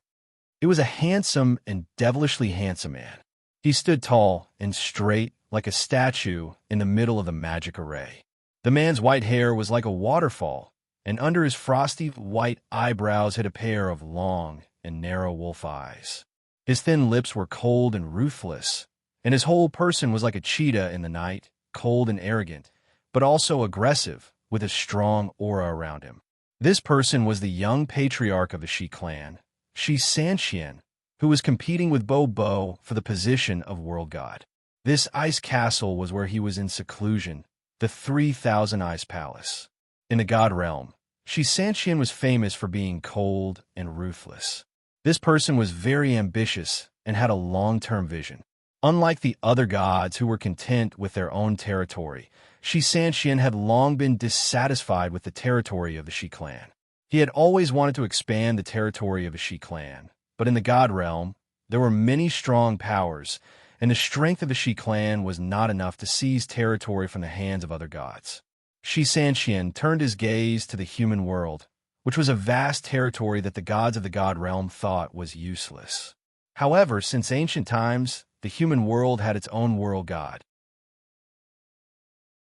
It was a handsome and devilishly handsome man. He stood tall and straight like a statue in the middle of the magic array. The man's white hair was like a waterfall, and under his frosty white eyebrows hid a pair of long and narrow wolf eyes. His thin lips were cold and ruthless, and his whole person was like a cheetah in the night, cold and arrogant, but also aggressive, with a strong aura around him. This person was the young patriarch of the Shi clan, Shi Sanxian, who was competing with Bo for the position of world god. This ice castle was where he was in seclusion, the 3,000 Ice Palace. In the God Realm, Shi Sanxian was famous for being cold and ruthless. This person was very ambitious and had a long-term vision. Unlike the other gods who were content with their own territory, Shi Sanxian had long been dissatisfied with the territory of the Shi clan. He had always wanted to expand the territory of the Shi clan, but in the God Realm, there were many strong powers, and the strength of the Shi clan was not enough to seize territory from the hands of other gods. Shi Sanqian turned his gaze to the human world, which was a vast territory that the gods of the god realm thought was useless. However, since ancient times, the human world had its own world god.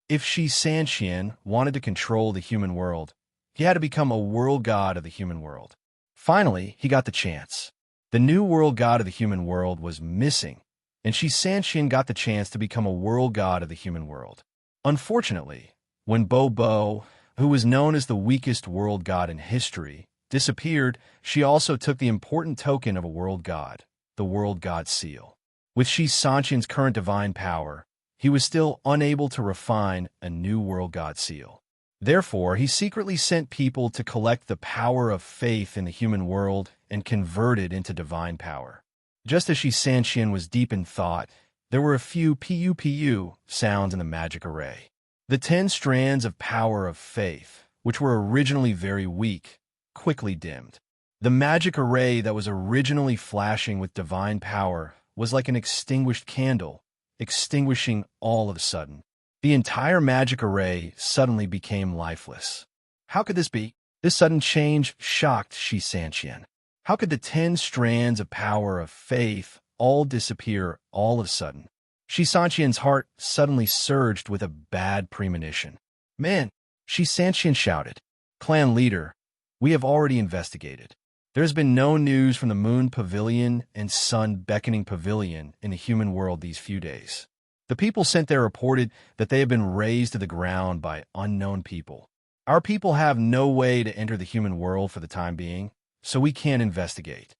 If Shi Sanqian wanted to control the human world, he had to become a world god of the human world. Finally, he got the chance. The new world god of the human world was missing, and Shi Sanqian got the chance to become a world god of the human world. Unfortunately, when Bo, who was known as the weakest world god in history, disappeared, she also took the important token of a world god, the world god seal. With Shi Sanqian's current divine power, he was still unable to refine a new world god seal. Therefore, he secretly sent people to collect the power of faith in the human world and convert it into divine power. Just as Shi Sanqian was deep in thought, there were a few PU sounds in the magic array. The 10 strands of power of faith, which were originally very weak, quickly dimmed. The magic array that was originally flashing with divine power was like an extinguished candle, extinguishing all of a sudden. The entire magic array suddenly became lifeless. How could this be? This sudden change shocked Shi Sanqian. How could the 10 strands of power of faith all disappear all of a sudden? Shi Sanqian's heart suddenly surged with a bad premonition. Man, Shi Sanqian shouted. Clan leader, we have already investigated. There has been no news from the Moon Pavilion and Sun Beckoning Pavilion in the human world these few days. The people sent there reported that they have been razed to the ground by unknown people. Our people have no way to enter the human world for the time being, so we can't investigate.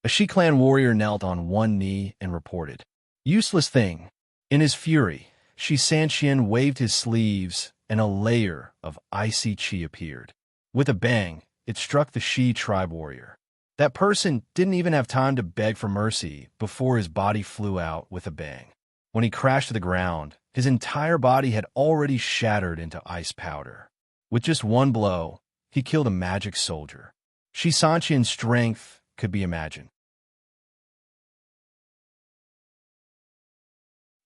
A Shi clan warrior knelt on one knee and reported. Useless thing. In his fury, Shi Sanqian waved his sleeves and a layer of icy qi appeared. With a bang, it struck the Shi tribe warrior. That person didn't even have time to beg for mercy before his body flew out with a bang. When he crashed to the ground, his entire body had already shattered into ice powder. With just one blow, he killed a magic soldier. Shi Sanqian's strength could be imagined.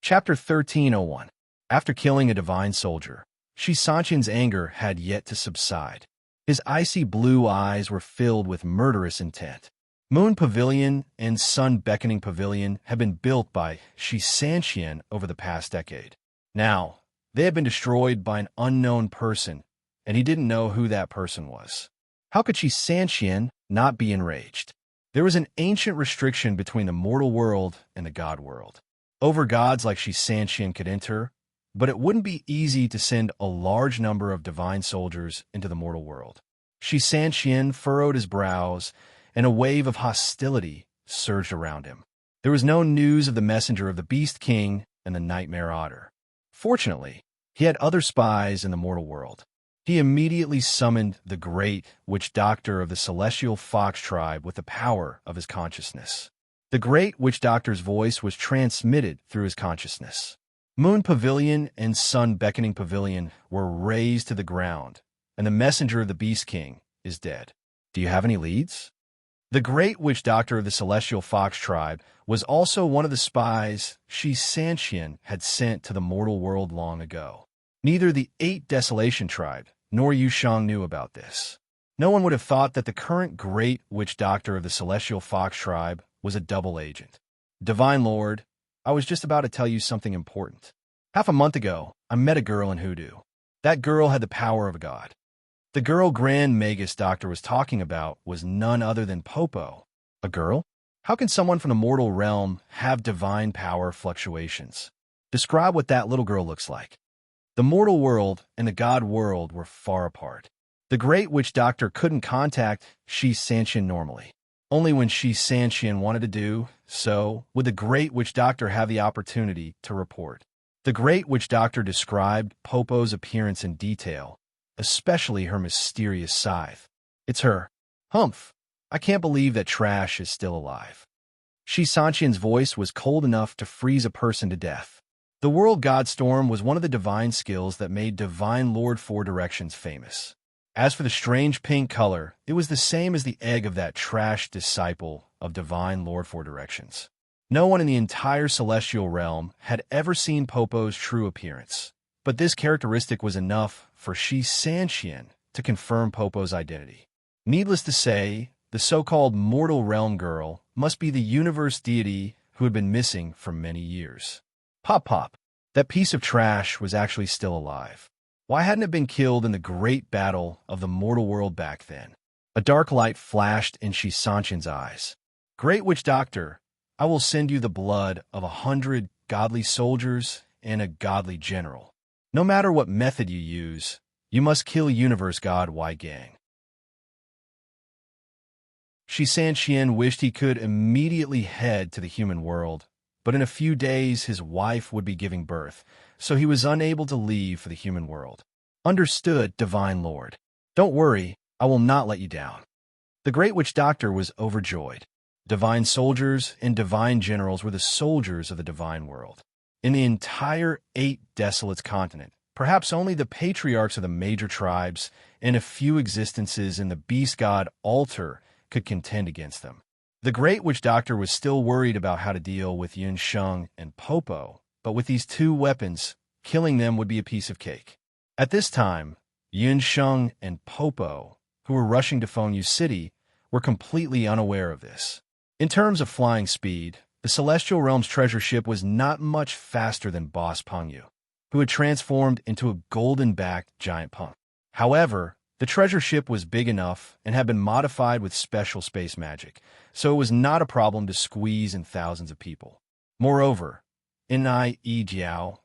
Chapter 1301. After killing a divine soldier, Shi Sanqian's anger had yet to subside. His icy blue eyes were filled with murderous intent. Moon Pavilion and Sun Beckoning Pavilion had been built by Shi Sanqian over the past decade. Now, they had been destroyed by an unknown person, and he didn't know who that person was. How could Shi Sanqian not be enraged? There was an ancient restriction between the mortal world and the god world. Over-gods like Shi Sanqian could enter, but it wouldn't be easy to send a large number of divine soldiers into the mortal world. Shi Sanqian furrowed his brows, and a wave of hostility surged around him. There was no news of the messenger of the Beast King and the Nightmare Otter. Fortunately, he had other spies in the mortal world. He immediately summoned the great witch doctor of the Celestial Fox tribe with the power of his consciousness. The great witch doctor's voice was transmitted through his consciousness. Moon Pavilion and Sun Beckoning Pavilion were razed to the ground, and the messenger of the Beast King is dead. Do you have any leads? The great witch doctor of the Celestial Fox tribe was also one of the spies Shi Sanqian had sent to the mortal world long ago. Neither the 8 Desolation tribe nor Yushang knew about this. No one would have thought that the current great witch doctor of the Celestial Fox tribe was a double agent. Divine Lord, I was just about to tell you something important. Half a month ago, I met a girl in Hoodoo. That girl had the power of a god. The girl Grand Magus Doctor was talking about was none other than Popo. A girl? How can someone from the mortal realm have divine power fluctuations? Describe what that little girl looks like. The mortal world and the god world were far apart. The great witch doctor couldn't contact Shi Sanqian normally. Only when Shi Sanqian wanted to do so would the great witch doctor have the opportunity to report. The great witch doctor described Popo's appearance in detail, especially her mysterious scythe. It's her. Humph. I can't believe that trash is still alive. Shi Sanqian's voice was cold enough to freeze a person to death. The World God Storm was one of the divine skills that made Divine Lord Four Directions famous. As for the strange pink color, it was the same as the egg of that trash disciple of Divine Lord Four Directions. No one in the entire celestial realm had ever seen Popo's true appearance, but this characteristic was enough for Shi Sanxian to confirm Popo's identity. Needless to say, the so-called mortal realm girl must be the universe deity who had been missing for many years. Pop Pop, that piece of trash was actually still alive. Why hadn't it been killed in the great battle of the mortal world back then? A dark light flashed in Shi Sanxian's eyes. Great Witch Doctor, I will send you the blood of 100 godly soldiers and a godly general. No matter what method you use, you must kill Universe God Wai Gang. Shi Sanxian wished he could immediately head to the human world, but in a few days his wife would be giving birth, so he was unable to leave for the human world. Understood, Divine Lord. Don't worry, I will not let you down. The Great Witch Doctor was overjoyed. Divine soldiers and divine generals were the soldiers of the divine world. In the entire 8 Desolates continent, perhaps only the patriarchs of the major tribes and a few existences in the beast god altar could contend against them. The Great Witch Doctor was still worried about how to deal with Yun Sheng and Popo, but with these 2 weapons, killing them would be a piece of cake. At this time, Yun Sheng and Popo, who were rushing to Fengyu City, were completely unaware of this. In terms of flying speed, the Celestial Realm's treasure ship was not much faster than Boss Pengyu, who had transformed into a golden-backed giant punk. However, the treasure ship was big enough and had been modified with special space magic, so it was not a problem to squeeze in thousands of people. Moreover, Nai Yi Jiao,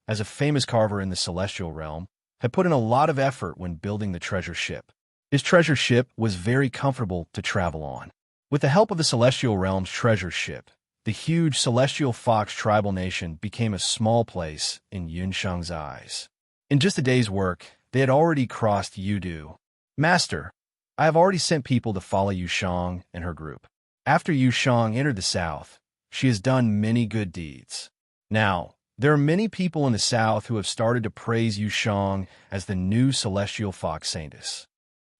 as a famous carver in the Celestial Realm, had put in a lot of effort when building the treasure ship. His treasure ship was very comfortable to travel on. With the help of the Celestial Realm's treasure ship, the huge Celestial Fox tribal nation became a small place in Yun Sheng's eyes. In just a day's work, they had already crossed Yudu. Master, I have already sent people to follow Yu Sheng and her group. After Yu Sheng entered the south, she has done many good deeds. Now, there are many people in the south who have started to praise Yu Sheng as the new Celestial Fox Saintess.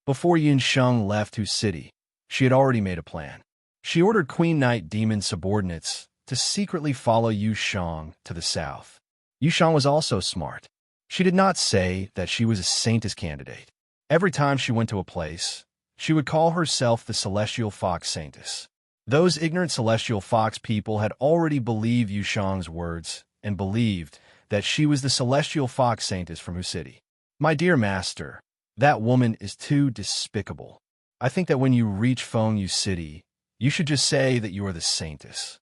Before Yun Sheng left Hu City, she had already made a plan. She ordered Queen Knight Demon subordinates to secretly follow Yu Sheng to the south. Yu Sheng was also smart. She did not say that she was a Saintess candidate. Every time she went to a place, she would call herself the Celestial Fox Saintess. Those ignorant Celestial Fox people had already believed Yu Sheng's words and believed that she was the Celestial Fox Saintess from Hu City. My dear master, that woman is too despicable. I think that when you reach Fengyu City, you should just say that you are the Saintess.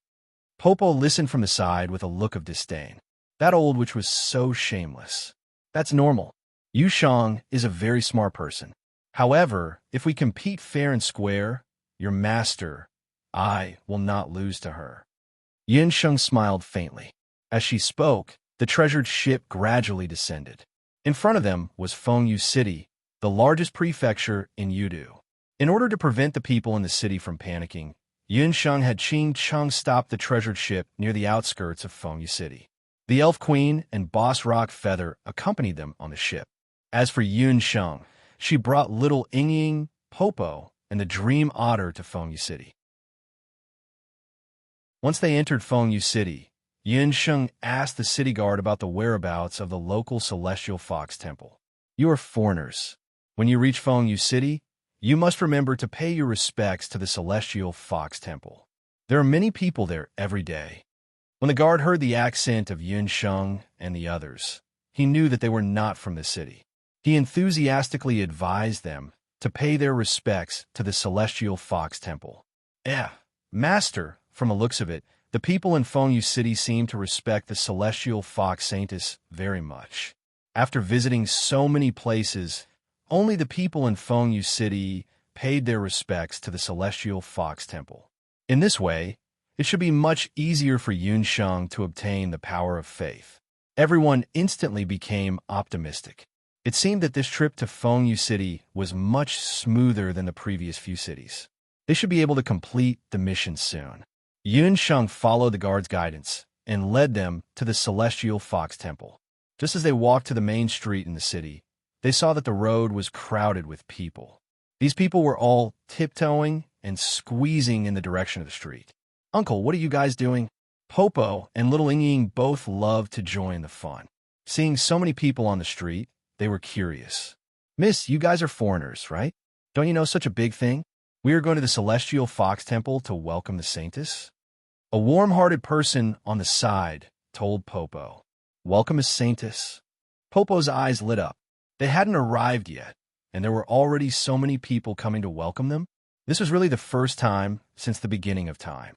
Popo listened from the side with a look of disdain. That old witch was so shameless. That's normal. Yu Sheng is a very smart person. However, if we compete fair and square, your master, I will not lose to her. Yin Sheng smiled faintly. As she spoke, the treasured ship gradually descended. In front of them was Fengyu City, the largest prefecture in Yudu. In order to prevent the people in the city from panicking, Yun Sheng had Qing Cheng stop the treasured ship near the outskirts of Fengyu City. The Elf Queen and Boss Rock Feather accompanied them on the ship. As for Yun Sheng, she brought little Ying, Popo, and the Dream Otter to Fengyu City. Once they entered Fengyu City, Yun Sheng asked the city guard about the whereabouts of the local Celestial Fox Temple. You are foreigners. When you reach Fengyu City, you must remember to pay your respects to the Celestial Fox Temple. There are many people there every day. When the guard heard the accent of Yun Sheng and the others, he knew that they were not from the city. He enthusiastically advised them to pay their respects to the Celestial Fox Temple. Master, from the looks of it, the people in Fengyu City seem to respect the Celestial Fox Saintess very much. After visiting so many places, only the people in Fengyu City paid their respects to the Celestial Fox Temple. In this way, it should be much easier for Yun Sheng to obtain the power of faith. Everyone instantly became optimistic. It seemed that this trip to Fengyu City was much smoother than the previous few cities. They should be able to complete the mission soon. Yun Sheng followed the guard's guidance and led them to the Celestial Fox Temple. Just as they walked to the main street in the city, they saw that the road was crowded with people. These people were all tiptoeing and squeezing in the direction of the street. Uncle, what are you guys doing? Popo and little Ying both loved to join the fun. Seeing so many people on the street, they were curious. "Miss, you guys are foreigners, right? Don't you know such a big thing? We are going to the Celestial Fox Temple to welcome the Saintess." A warm-hearted person on the side told Popo. "Welcome a Saintess." Popo's eyes lit up. They hadn't arrived yet, and there were already so many people coming to welcome them. This was really the first time since the beginning of time.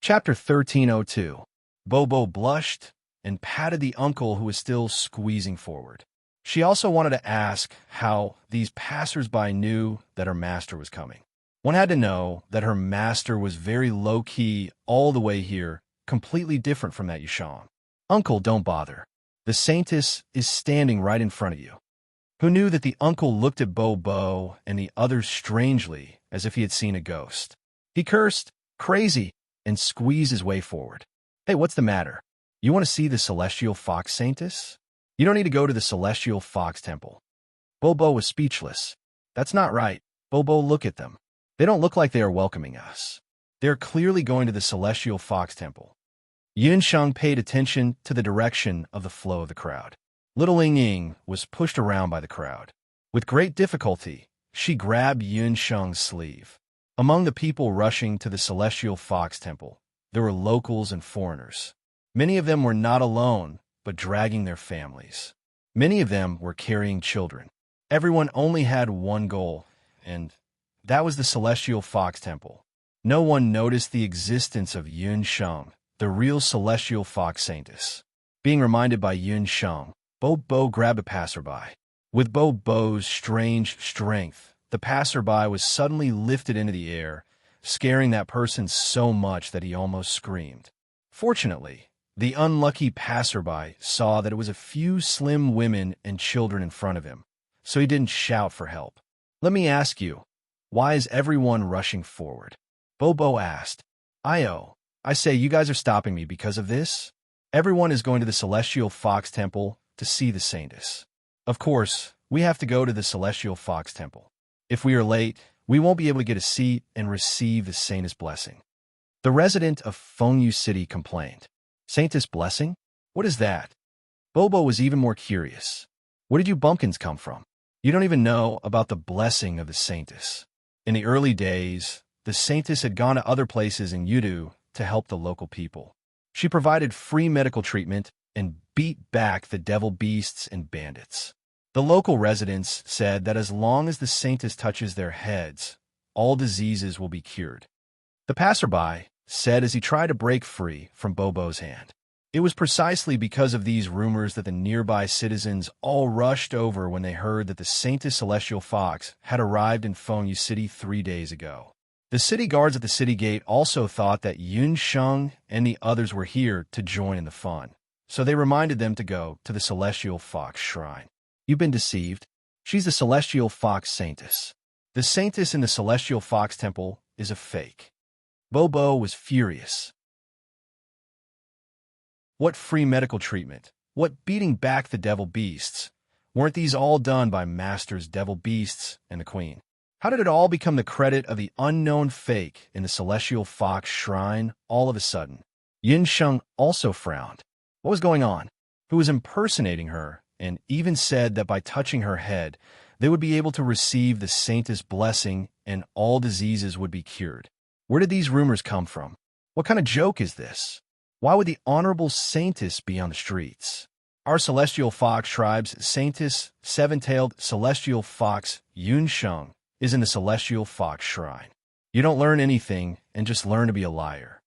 Chapter 1302. Bobo blushed and patted the uncle who was still squeezing forward. She also wanted to ask how these passers-by knew that her master was coming. One had to know that her master was very low-key all the way here, completely different from that Yushang. "Uncle, don't bother. The Saintess is standing right in front of you." Who knew that the uncle looked at Bobo and the others strangely as if he had seen a ghost. He cursed, "Crazy," and squeezed his way forward. "Hey, what's the matter? You want to see the Celestial Fox Saintess? You don't need to go to the Celestial Fox Temple." Bobo was speechless. "That's not right. Bobo, look at them. They don't look like they are welcoming us. They're clearly going to the Celestial Fox Temple." Yunsheng paid attention to the direction of the flow of the crowd. Little Ying was pushed around by the crowd. With great difficulty, she grabbed Yunsheng's sleeve. Among the people rushing to the Celestial Fox Temple, there were locals and foreigners. Many of them were not alone, but dragging their families. Many of them were carrying children. Everyone only had one goal, and that was the Celestial Fox Temple. No one noticed the existence of Yunsheng, the real Celestial Fox Saintess. Being reminded by Yunsheng, Bobo grabbed a passerby. With Bobo's strange strength, the passerby was suddenly lifted into the air, scaring that person so much that he almost screamed. Fortunately, the unlucky passerby saw that it was a few slim women and children in front of him, so he didn't shout for help. "Let me ask you, why is everyone rushing forward?" Bobo asked. I say, you guys are stopping me because of this? Everyone is going to the Celestial Fox Temple to see the Saintess. Of course, we have to go to the Celestial Fox Temple. If we are late, we won't be able to get a seat and receive the Saintess blessing. The resident of Fengyu City complained. "Saintess blessing? What is that?" Bobo was even more curious. "Where did you bumpkins come from? You don't even know about the blessing of the Saintess." In the early days, the Saintess had gone to other places in Yudu to help the local people. She provided free medical treatment and beat back the devil beasts and bandits. The local residents said that as long as the Saintess touches their heads, all diseases will be cured. The passerby said as he tried to break free from Bobo's hand. It was precisely because of these rumors that the nearby citizens all rushed over when they heard that the Saintess Celestial Fox had arrived in Fengyu City 3 days ago. The city guards at the city gate also thought that Yunsheng and the others were here to join in the fun, so they reminded them to go to the Celestial Fox Shrine. "You've been deceived. She's the Celestial Fox Saintess. The Saintess in the Celestial Fox Temple is a fake." Bobo was furious. What free medical treatment? What beating back the devil beasts? Weren't these all done by Master's devil beasts and the Queen? How did it all become the credit of the unknown fake in the Celestial Fox Shrine all of a sudden? Yunsheng also frowned. What was going on? Who was impersonating her, and even said that by touching her head, they would be able to receive the Saintess blessing and all diseases would be cured. Where did these rumors come from? What kind of joke is this? Why would the honorable Saintess be on the streets? Our Celestial Fox tribe's Saintess, seven-tailed Celestial Fox Yunsheng, is in the Celestial Fox Shrine. You don't learn anything and just learn to be a liar.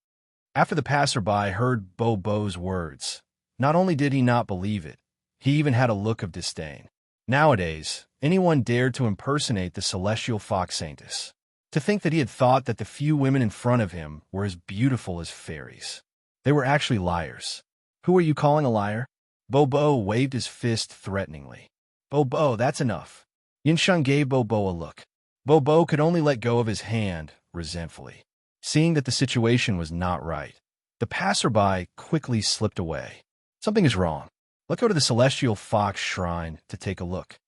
After the passerby heard Bobo's words, not only did he not believe it, he even had a look of disdain. Nowadays, anyone dared to impersonate the Celestial Fox Saintess. To think that he had thought that the few women in front of him were as beautiful as fairies. They were actually liars. "Who are you calling a liar?" Bobo waved his fist threateningly. "Bobo, that's enough." Yunsheng gave Bobo a look. Bobo could only let go of his hand resentfully. Seeing that the situation was not right, the passerby quickly slipped away. "Something is wrong. Let's go to the Celestial Fox Shrine to take a look."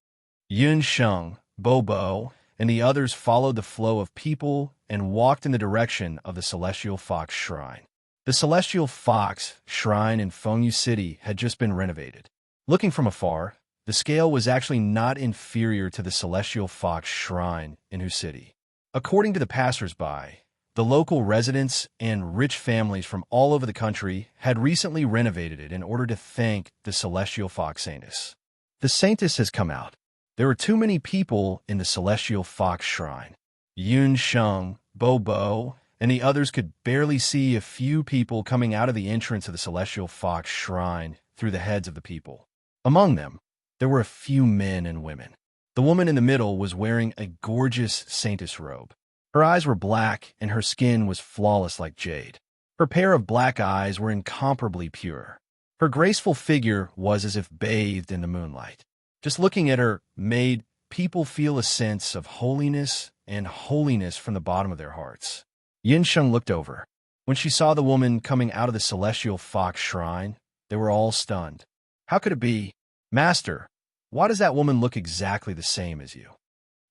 Yunsheng, Bobo, and the others followed the flow of people and walked in the direction of the Celestial Fox Shrine. The Celestial Fox Shrine in Fengyu City had just been renovated. Looking from afar, the scale was actually not inferior to the Celestial Fox Shrine in Hu City. According to the passers-by, the local residents and rich families from all over the country had recently renovated it in order to thank the Celestial Fox Saintess. The Saintess has come out. There are too many people in the Celestial Fox Shrine. Yun Sheng, Bo Bo, and the others could barely see a few people coming out of the entrance of the Celestial Fox Shrine through the heads of the people. Among them, there were a few men and women. The woman in the middle was wearing a gorgeous saintess robe. Her eyes were black, and her skin was flawless like jade. Her pair of black eyes were incomparably pure. Her graceful figure was as if bathed in the moonlight. Just looking at her made people feel a sense of holiness from the bottom of their hearts. Yin Sheng looked over. When she saw the woman coming out of the Celestial Fox Shrine, they were all stunned. How could it be? Master, why does that woman look exactly the same as you?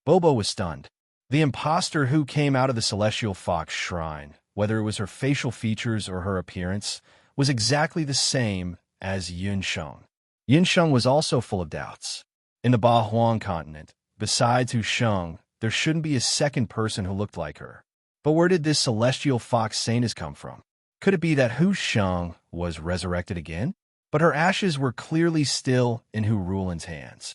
Bobo was stunned. The impostor who came out of the Celestial Fox Shrine, whether it was her facial features or her appearance, was exactly the same as Yun Sheng. Yun Sheng was also full of doubts. In the Ba Huang continent, besides Hu Sheng, there shouldn't be a second person who looked like her. But where did this Celestial Fox Saintess come from? Could it be that Hu Sheng was resurrected again? But her ashes were clearly still in Hu Rulan's hands.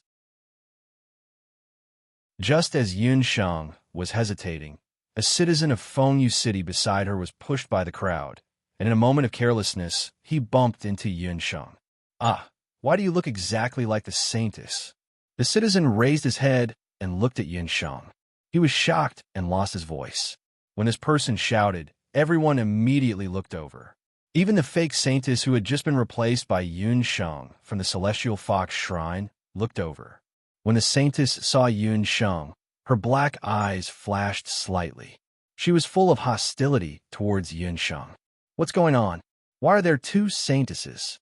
Just as Yun Sheng was hesitating, a citizen of Fengyu City beside her was pushed by the crowd, and in a moment of carelessness, he bumped into Yun Sheng. Ah, why do you look exactly like the Saintess? The citizen raised his head and looked at Yun Sheng. He was shocked and lost his voice. When this person shouted, everyone immediately looked over. Even the fake Saintess who had just been replaced by Yun Sheng from the Celestial Fox Shrine looked over. When the Saintess saw Yun Sheng, her black eyes flashed slightly. She was full of hostility towards Yun Sheng. What's going on? Why are there two Saintesses?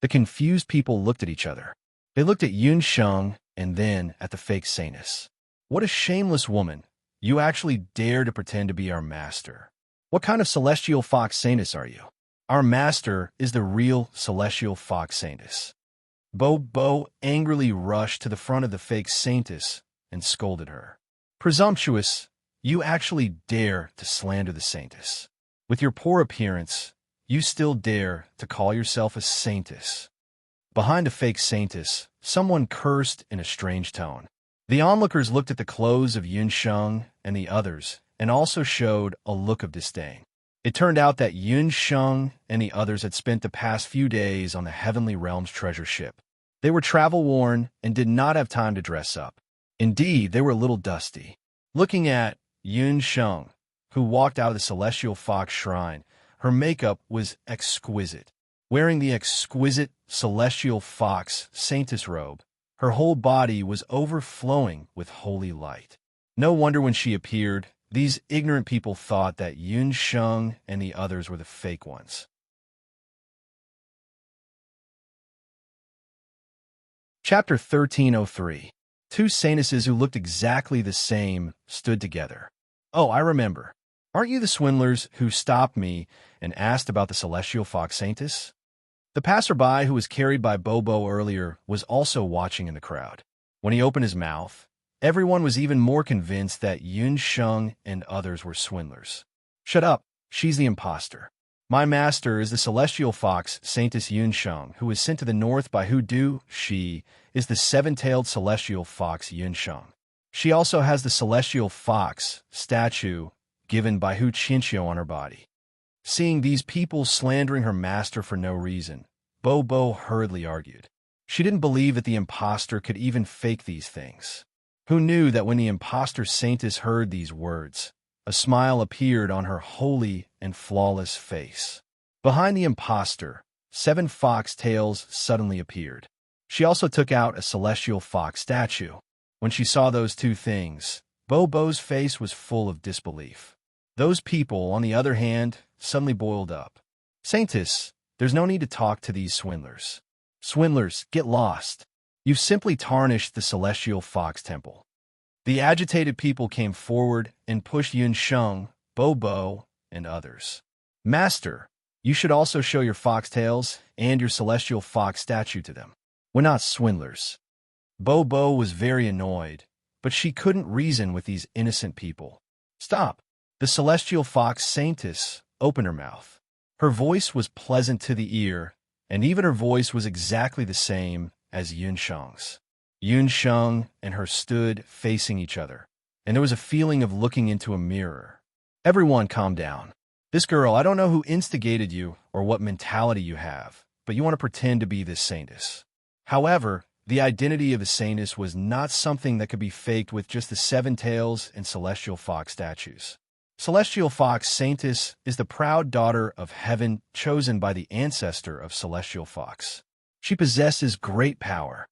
The confused people looked at each other. They looked at Yun Sheng and then at the fake Saintess. What a shameless woman. You actually dare to pretend to be our master. What kind of Celestial Fox Saintess are you? Our master is the real Celestial Fox Saintess. Bo Bo angrily rushed to the front of the fake Saintess and scolded her. Presumptuous, you actually dare to slander the Saintess. With your poor appearance, you still dare to call yourself a Saintess. Behind the fake Saintess, someone cursed in a strange tone. The onlookers looked at the clothes of Yun Sheng and the others and also showed a look of disdain. It turned out that Yun Sheng and the others had spent the past few days on the Heavenly Realms treasure ship. They were travel-worn and did not have time to dress up. Indeed, they were a little dusty. Looking at Yun Sheng, who walked out of the Celestial Fox Shrine, her makeup was exquisite. Wearing the exquisite Celestial Fox Saintess robe, her whole body was overflowing with holy light. No wonder when she appeared, these ignorant people thought that Yun Sheng and the others were the fake ones. Chapter 1303. Two Saintesses who looked exactly the same stood together. Oh, I remember. Aren't you the swindlers who stopped me and asked about the Celestial Fox Saintess? The passerby who was carried by Bobo earlier was also watching in the crowd. When he opened his mouth, everyone was even more convinced that Yun Sheng and others were swindlers. Shut up, she's the imposter. My master is the Celestial Fox Saintess Yun Sheng, who was sent to the north by Hu Du. She is the seven-tailed Celestial Fox Yun Sheng. She also has the Celestial Fox statue given by Hu Qinqiu on her body. Seeing these people slandering her master for no reason, Bobo hurriedly argued. She didn't believe that the imposter could even fake these things. Who knew that when the imposter Saintess heard these words, a smile appeared on her holy and flawless face. Behind the imposter, 7 fox tails suddenly appeared. She also took out a Celestial Fox statue. When she saw those two things, Bobo's face was full of disbelief. Those people, on the other hand, suddenly boiled up. Saintess, there's no need to talk to these swindlers. Swindlers, get lost. You've simply tarnished the Celestial Fox Temple. The agitated people came forward and pushed Yun Sheng, Bo, and others. Master, you should also show your foxtails and your celestial fox statue to them. We're not swindlers. Bo was very annoyed, but she couldn't reason with these innocent people. Stop! The celestial fox saintess opened her mouth. Her voice was pleasant to the ear, and even her voice was exactly the same as Yun Sheng's. Yun Sheng and her stood facing each other, and there was a feeling of looking into a mirror. Everyone calm down. This girl, I don't know who instigated you or what mentality you have, but you want to pretend to be this saintess. However, the identity of the saintess was not something that could be faked with just the 7 tails and celestial fox statues. Celestial Fox Saintess is the proud daughter of heaven chosen by the ancestor of Celestial Fox. She possesses great power.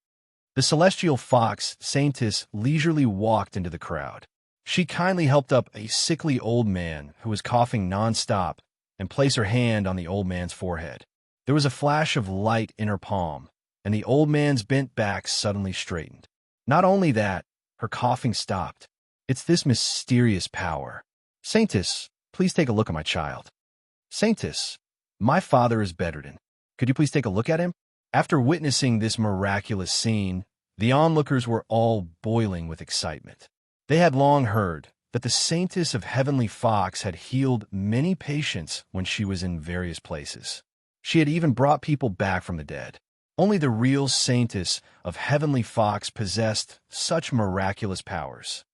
The Celestial Fox Saintess leisurely walked into the crowd. She kindly helped up a sickly old man who was coughing non-stop and placed her hand on the old man's forehead. There was a flash of light in her palm, and the old man's bent back suddenly straightened. Not only that, her coughing stopped. It's this mysterious power. Saintess, please take a look at my child. Saintess, my father is bedridden. Could you please take a look at him? After witnessing this miraculous scene, the onlookers were all boiling with excitement. They had long heard that the Saintess of Heavenly Fox had healed many patients when she was in various places. She had even brought people back from the dead. Only the real Saintess of Heavenly Fox possessed such miraculous powers.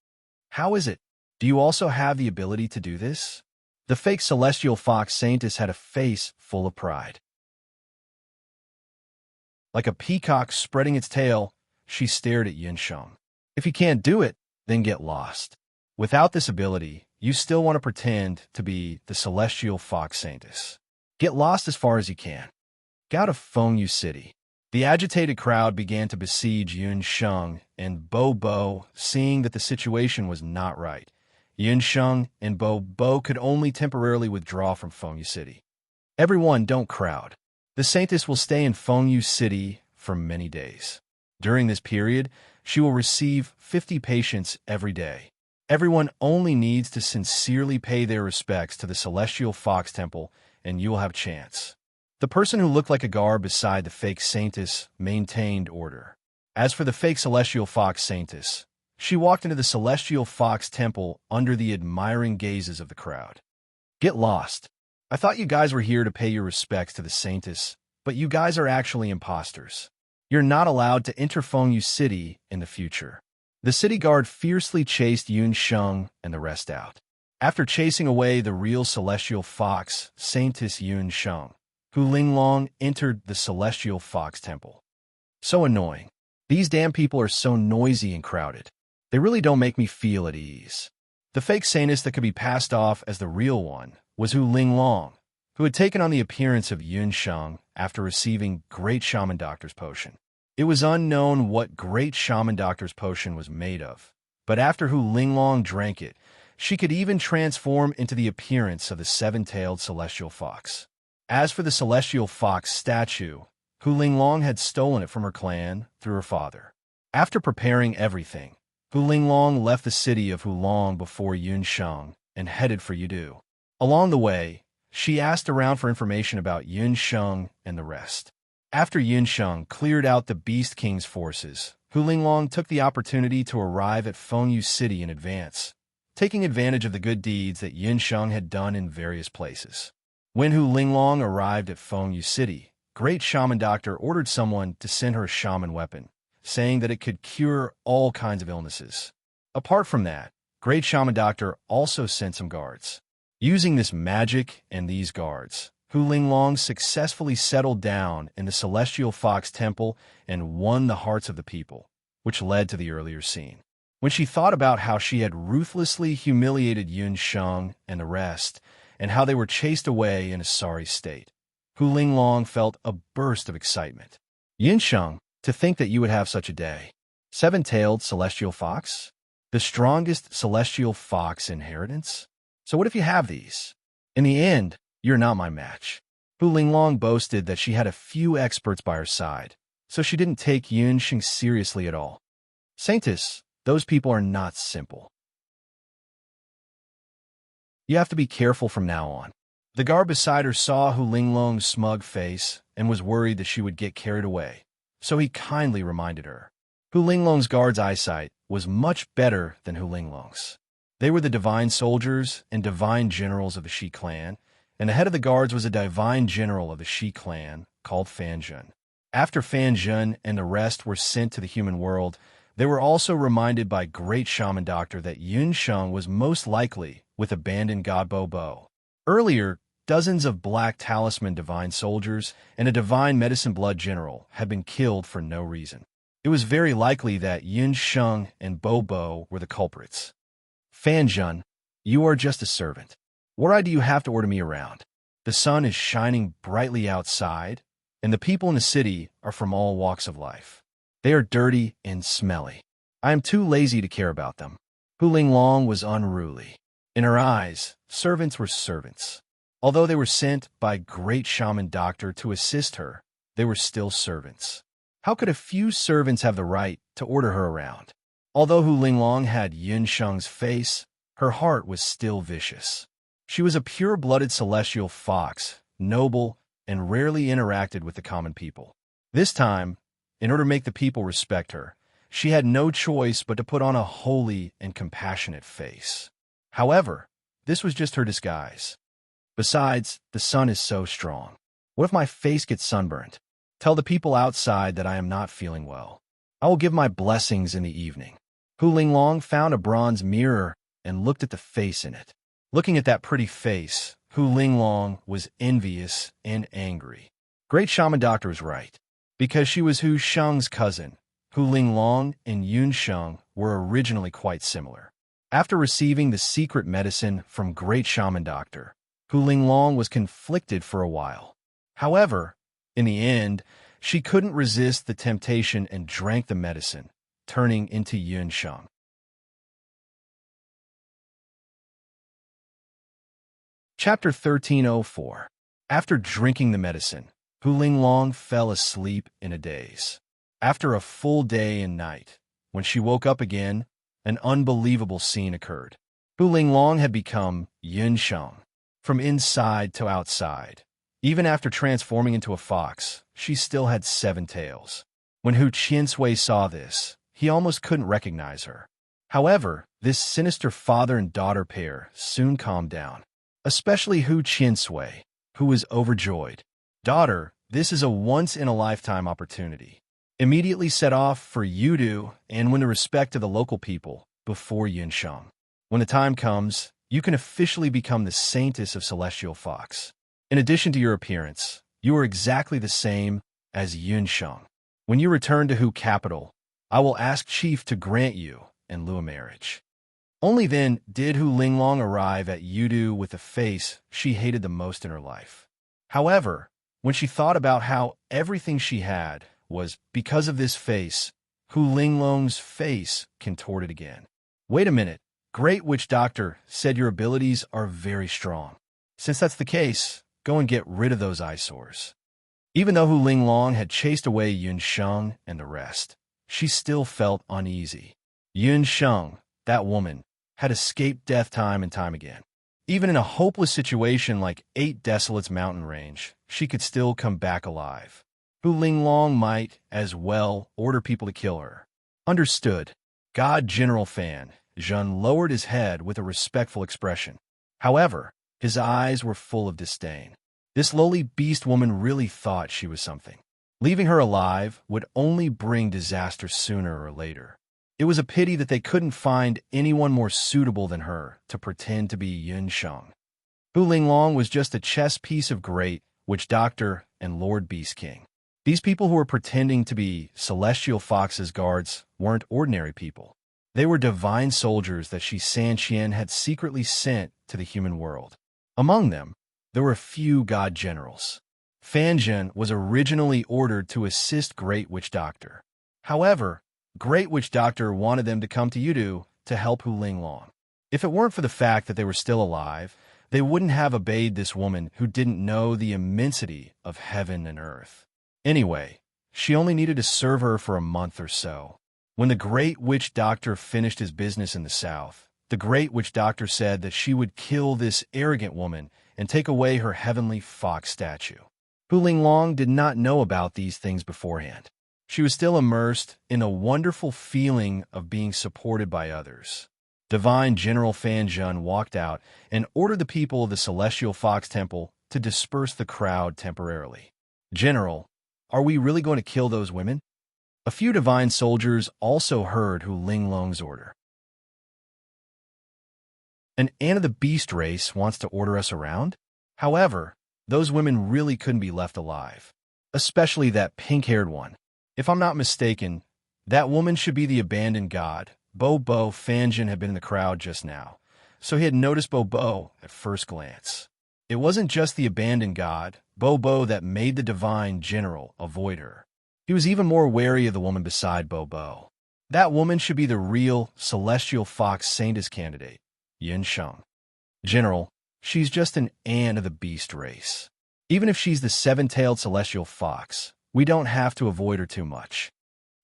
How is it? Do you also have the ability to do this? The fake Celestial Fox Saintess had a face full of pride. Like a peacock spreading its tail, she stared at Yun Sheng. If you can't do it, then get lost. Without this ability, you still want to pretend to be the Celestial Fox Saintess. Get lost as far as you can. Get out of Fengyu City. The agitated crowd began to besiege Yun Sheng and Bo, seeing that the situation was not right. Yun Sheng and Bo could only temporarily withdraw from Fengyu City. Everyone don't crowd. The Saintess will stay in Fengyu City for many days. During this period, she will receive 50 patients every day. Everyone only needs to sincerely pay their respects to the Celestial Fox Temple, and you will have a chance. The person who looked like a guard beside the fake Saintess maintained order. As for the fake Celestial Fox Saintess, she walked into the Celestial Fox Temple under the admiring gazes of the crowd. Get lost. I thought you guys were here to pay your respects to the Saintess, but you guys are actually imposters. You're not allowed to enter Fengyu City in the future. The city guard fiercely chased Yun Sheng and the rest out. After chasing away the real Celestial Fox Saintess Yun Sheng, Hu Linglong entered the Celestial Fox Temple. So annoying. These damn people are so noisy and crowded. They really don't make me feel at ease. The fake saintess that could be passed off as the real one was Hu Linglong, who had taken on the appearance of Yun Sheng after receiving Great Shaman Doctor's Potion. It was unknown what Great Shaman Doctor's Potion was made of, but after Hu Linglong drank it, she could even transform into the appearance of the 7-tailed Celestial Fox. As for the Celestial Fox statue, Hu Linglong had stolen it from her clan through her father. After preparing everything, Hu Linglong left the city of Hulong before Yun Sheng and headed for Yudu. Along the way, she asked around for information about Yun Sheng and the rest. After Yun Sheng cleared out the Beast King's forces, Hu Linglong took the opportunity to arrive at Fengyu City in advance, taking advantage of the good deeds that Yun Sheng had done in various places. When Hu Linglong arrived at Fengyu City, Great Shaman Doctor ordered someone to send her a shaman weapon, saying that it could cure all kinds of illnesses. Apart from that, Great Shaman Doctor also sent some guards. Using this magic and these guards, Hu Linglong successfully settled down in the Celestial Fox Temple and won the hearts of the people, which led to the earlier scene. When she thought about how she had ruthlessly humiliated Yun Sheng and the rest, and how they were chased away in a sorry state, Hu Linglong felt a burst of excitement. Yun Sheng, to think that you would have such a day. 7-tailed Celestial Fox? The strongest Celestial Fox inheritance? So what if you have these? In the end, you're not my match. Hu Linglong boasted that she had a few experts by her side, so she didn't take Yun Sheng seriously at all. Saintess, Those people are not simple. You have to be careful from now on. The guard beside her saw Hu Linglong's smug face and was worried that she would get carried away, so he kindly reminded her. Hu Linglong's guard's eyesight was much better than Hu Linglong's. They were the divine soldiers and divine generals of the Shi clan, and the head of the guards was a divine general of the Shi clan called Fan Zhen. After Fan Zhen and the rest were sent to the human world, they were also reminded by Great Shaman Doctor that Yun Sheng was most likely with abandoned god Bo Bo. Earlier, dozens of Black Talisman divine soldiers and a divine medicine blood general had been killed for no reason. It was very likely that Yun Sheng and Bo Bo were the culprits. Fan Zhen, you are just a servant. Why do you have to order me around? The sun is shining brightly outside, and the people in the city are from all walks of life. They are dirty and smelly. I am too lazy to care about them. Hu Linglong was unruly. In her eyes, servants were servants. Although they were sent by Great Shaman Doctor to assist her, they were still servants. How could a few servants have the right to order her around? Although Hu Linglong had Yun Sheng's face, her heart was still vicious. She was a pure-blooded celestial fox, noble, and rarely interacted with the common people. This time, in order to make the people respect her, she had no choice but to put on a holy and compassionate face. However, this was just her disguise. Besides, the sun is so strong. What if my face gets sunburned? Tell the people outside that I am not feeling well. I will give my blessings in the evening. Hu Linglong found a bronze mirror and looked at the face in it. Looking at that pretty face, Hu Linglong was envious and angry. Great Shaman Doctor was right. Because she was Hu Sheng's cousin, Hu Linglong and Yun Sheng were originally quite similar. After receiving the secret medicine from Great Shaman Doctor, Hu Linglong was conflicted for a while. However, in the end, she couldn't resist the temptation and drank the medicine, turning into Yun Sheng. Chapter 1304. After drinking the medicine, Hu Linglong fell asleep in a daze. After a full day and night, when she woke up again, an unbelievable scene occurred. Hu Linglong had become Yun Sheng, from inside to outside. Even after transforming into a fox, she still had 7 tails. When Hu Qiansui saw this, he almost couldn't recognize her. However, this sinister father and daughter pair soon calmed down, especially Hu Qiansui, who was overjoyed. Daughter, this is a once-in-a-lifetime opportunity. Immediately set off for Yudu and win the respect of the local people before Yun Sheng. When the time comes, you can officially become the saintess of Celestial Fox. In addition to your appearance, you are exactly the same as Yun Sheng. When you return to Hu Capital, I will ask Chief to grant you in lieu of marriage. Only then did Hu Linglong arrive at Yudu with the face she hated the most in her life. However, when she thought about how everything she had was because of this face, Hu Linglong's face contorted again. Wait a minute, Great Witch Doctor said your abilities are very strong. Since that's the case, go and get rid of those eyesores. Even though Hu Linglong had chased away Yun Sheng and the rest, she still felt uneasy. Yun Sheng, that woman, had escaped death time and time again. Even in a hopeless situation like 8 Desolates mountain range, she could still come back alive. Hu Linglong might, as well, order people to kill her. Understood. God General Fan Zhen lowered his head with a respectful expression. However, his eyes were full of disdain. This lowly beast woman really thought she was something. Leaving her alive would only bring disaster sooner or later. It was a pity that they couldn't find anyone more suitable than her to pretend to be Yun Sheng. Hu Linglong was just a chess piece of Great Witch Doctor and Lord Beast King. These people who were pretending to be Celestial Fox's guards weren't ordinary people. They were divine soldiers that Shi Sanqian had secretly sent to the human world. Among them, there were a few god generals. Fan Zhen was originally ordered to assist Great Witch Doctor. However, Great Witch Doctor wanted them to come to Yudu to help Hu Linglong. If it weren't for the fact that they were still alive, they wouldn't have obeyed this woman who didn't know the immensity of heaven and earth. Anyway, she only needed to serve her for a month or so. When the great witch doctor finished his business in the south, the great witch doctor said that she would kill this arrogant woman and take away her heavenly fox statue. Hu Linglong did not know about these things beforehand. She was still immersed in a wonderful feeling of being supported by others. Divine General Fan Zhen walked out and ordered the people of the Celestial Fox Temple to disperse the crowd temporarily. "General, are we really going to kill those women?" A few divine soldiers also heard Hu Linglong's order. "An ant of the beast race wants to order us around?" However, those women really couldn't be left alive, especially that pink-haired one. If I'm not mistaken, that woman should be the abandoned god. Bo Fan Zhen had been in the crowd just now, so he had noticed Bo at first glance. It wasn't just the abandoned god, Bo, that made the divine general avoid her. He was even more wary of the woman beside Bo. That woman should be the real celestial fox saintess candidate, Yin Sheng. "General, she's just an ant of the beast race. Even if she's the seven-tailed celestial fox, we don't have to avoid her too much."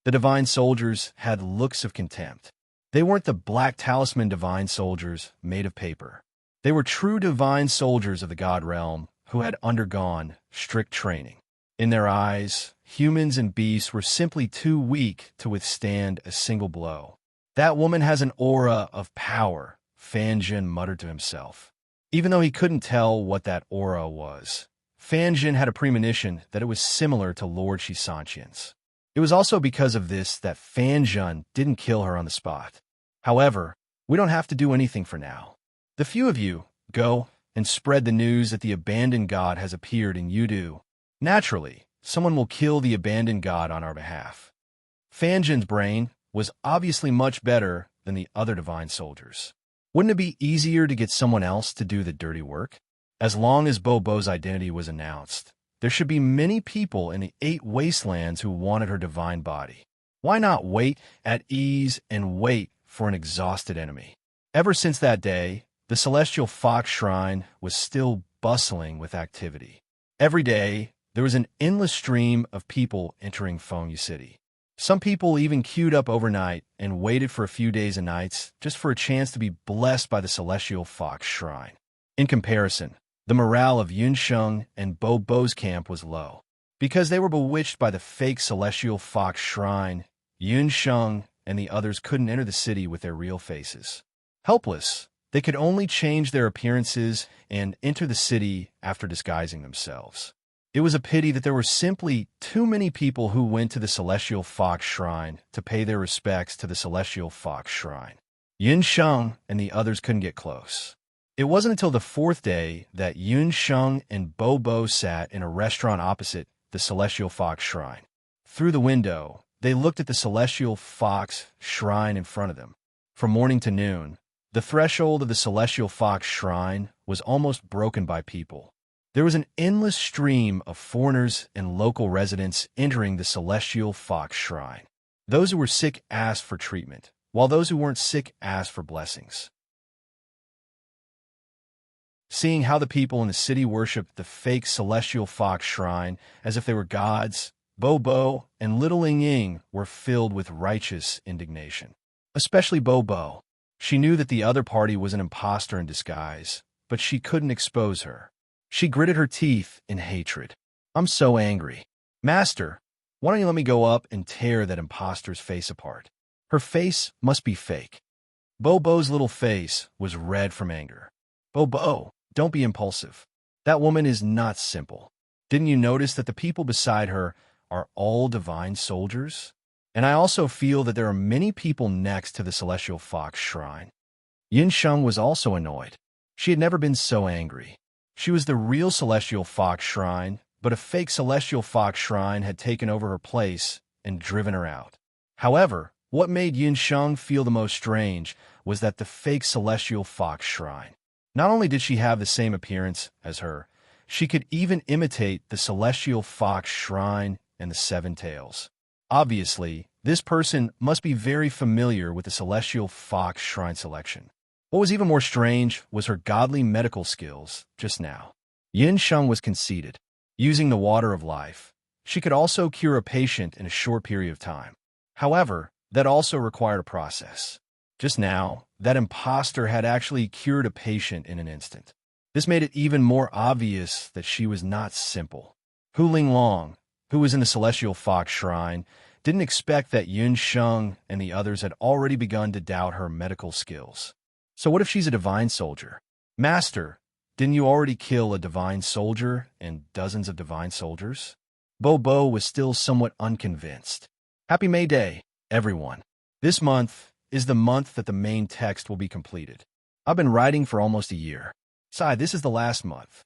The divine soldiers had looks of contempt. They weren't the black talisman divine soldiers made of paper. They were true divine soldiers of the god realm who had undergone strict training. In their eyes, humans and beasts were simply too weak to withstand a single blow. "That woman has an aura of power," Fan Zhen muttered to himself. Even though he couldn't tell what that aura was, Fan Zhen had a premonition that it was similar to Lord Shisanqian's. It was also because of this that Fan Zhen didn't kill her on the spot. "However, we don't have to do anything for now. The few of you, go and spread the news that the abandoned god has appeared in Yudu. Naturally, someone will kill the abandoned god on our behalf." Fan Zhen's brain was obviously much better than the other divine soldiers. Wouldn't it be easier to get someone else to do the dirty work? As long as Bo's identity was announced, there should be many people in the 8 wastelands who wanted her divine body. Why not wait at ease and wait for an exhausted enemy? Ever since that day, the Celestial Fox Shrine was still bustling with activity. Every day, there was an endless stream of people entering Fengyu City. Some people even queued up overnight and waited for a few days and nights just for a chance to be blessed by the Celestial Fox Shrine. In comparison, the morale of Yun Sheng and Bo's camp was low. Because they were bewitched by the fake Celestial Fox Shrine, Yun Sheng and the others couldn't enter the city with their real faces. Helpless, they could only change their appearances and enter the city after disguising themselves. It was a pity that there were simply too many people who went to the Celestial Fox Shrine to pay their respects to the Celestial Fox Shrine. Yun Sheng and the others couldn't get close. It wasn't until the 4th day that Yun Sheng and Bo sat in a restaurant opposite the Celestial Fox Shrine. Through the window, they looked at the Celestial Fox Shrine in front of them. From morning to noon, the threshold of the Celestial Fox Shrine was almost broken by people. There was an endless stream of foreigners and local residents entering the Celestial Fox Shrine. Those who were sick asked for treatment, while those who weren't sick asked for blessings. Seeing how the people in the city worshipped the fake Celestial Fox Shrine as if they were gods, Bo and Little Ying were filled with righteous indignation. Especially Bo. She knew that the other party was an imposter in disguise, but she couldn't expose her. She gritted her teeth in hatred. "I'm so angry. Master, why don't you let me go up and tear that imposter's face apart? Her face must be fake." Bo's little face was red from anger. "Bo, don't be impulsive. That woman is not simple. Didn't you notice that the people beside her are all divine soldiers? And I also feel that there are many people next to the Celestial Fox Shrine." Yin Sheng was also annoyed. She had never been so angry. She was the real Celestial Fox Shrine, but a fake Celestial Fox Shrine had taken over her place and driven her out. However, what made Yin Sheng feel the most strange was that the fake Celestial Fox Shrine. Not only did she have the same appearance as her, she could even imitate the Celestial Fox Shrine and the 7 Tails. Obviously, this person must be very familiar with the Celestial Fox Shrine selection. What was even more strange was her godly medical skills just now. Yin Sheng was conceited. Using the water of life, she could also cure a patient in a short period of time. However, that also required a process. Just now, that imposter had actually cured a patient in an instant. This made it even more obvious that she was not simple. Hu Linglong, who was in the Celestial Fox Shrine, didn't expect that Yun Sheng and the others had already begun to doubt her medical skills. So what if she's a divine soldier? Master, didn't you already kill a divine soldier and dozens of divine soldiers? Bobo was still somewhat unconvinced. Happy May Day, everyone. This month is the month that the main text will be completed. I've been writing for almost a year. Sai, this is the last month.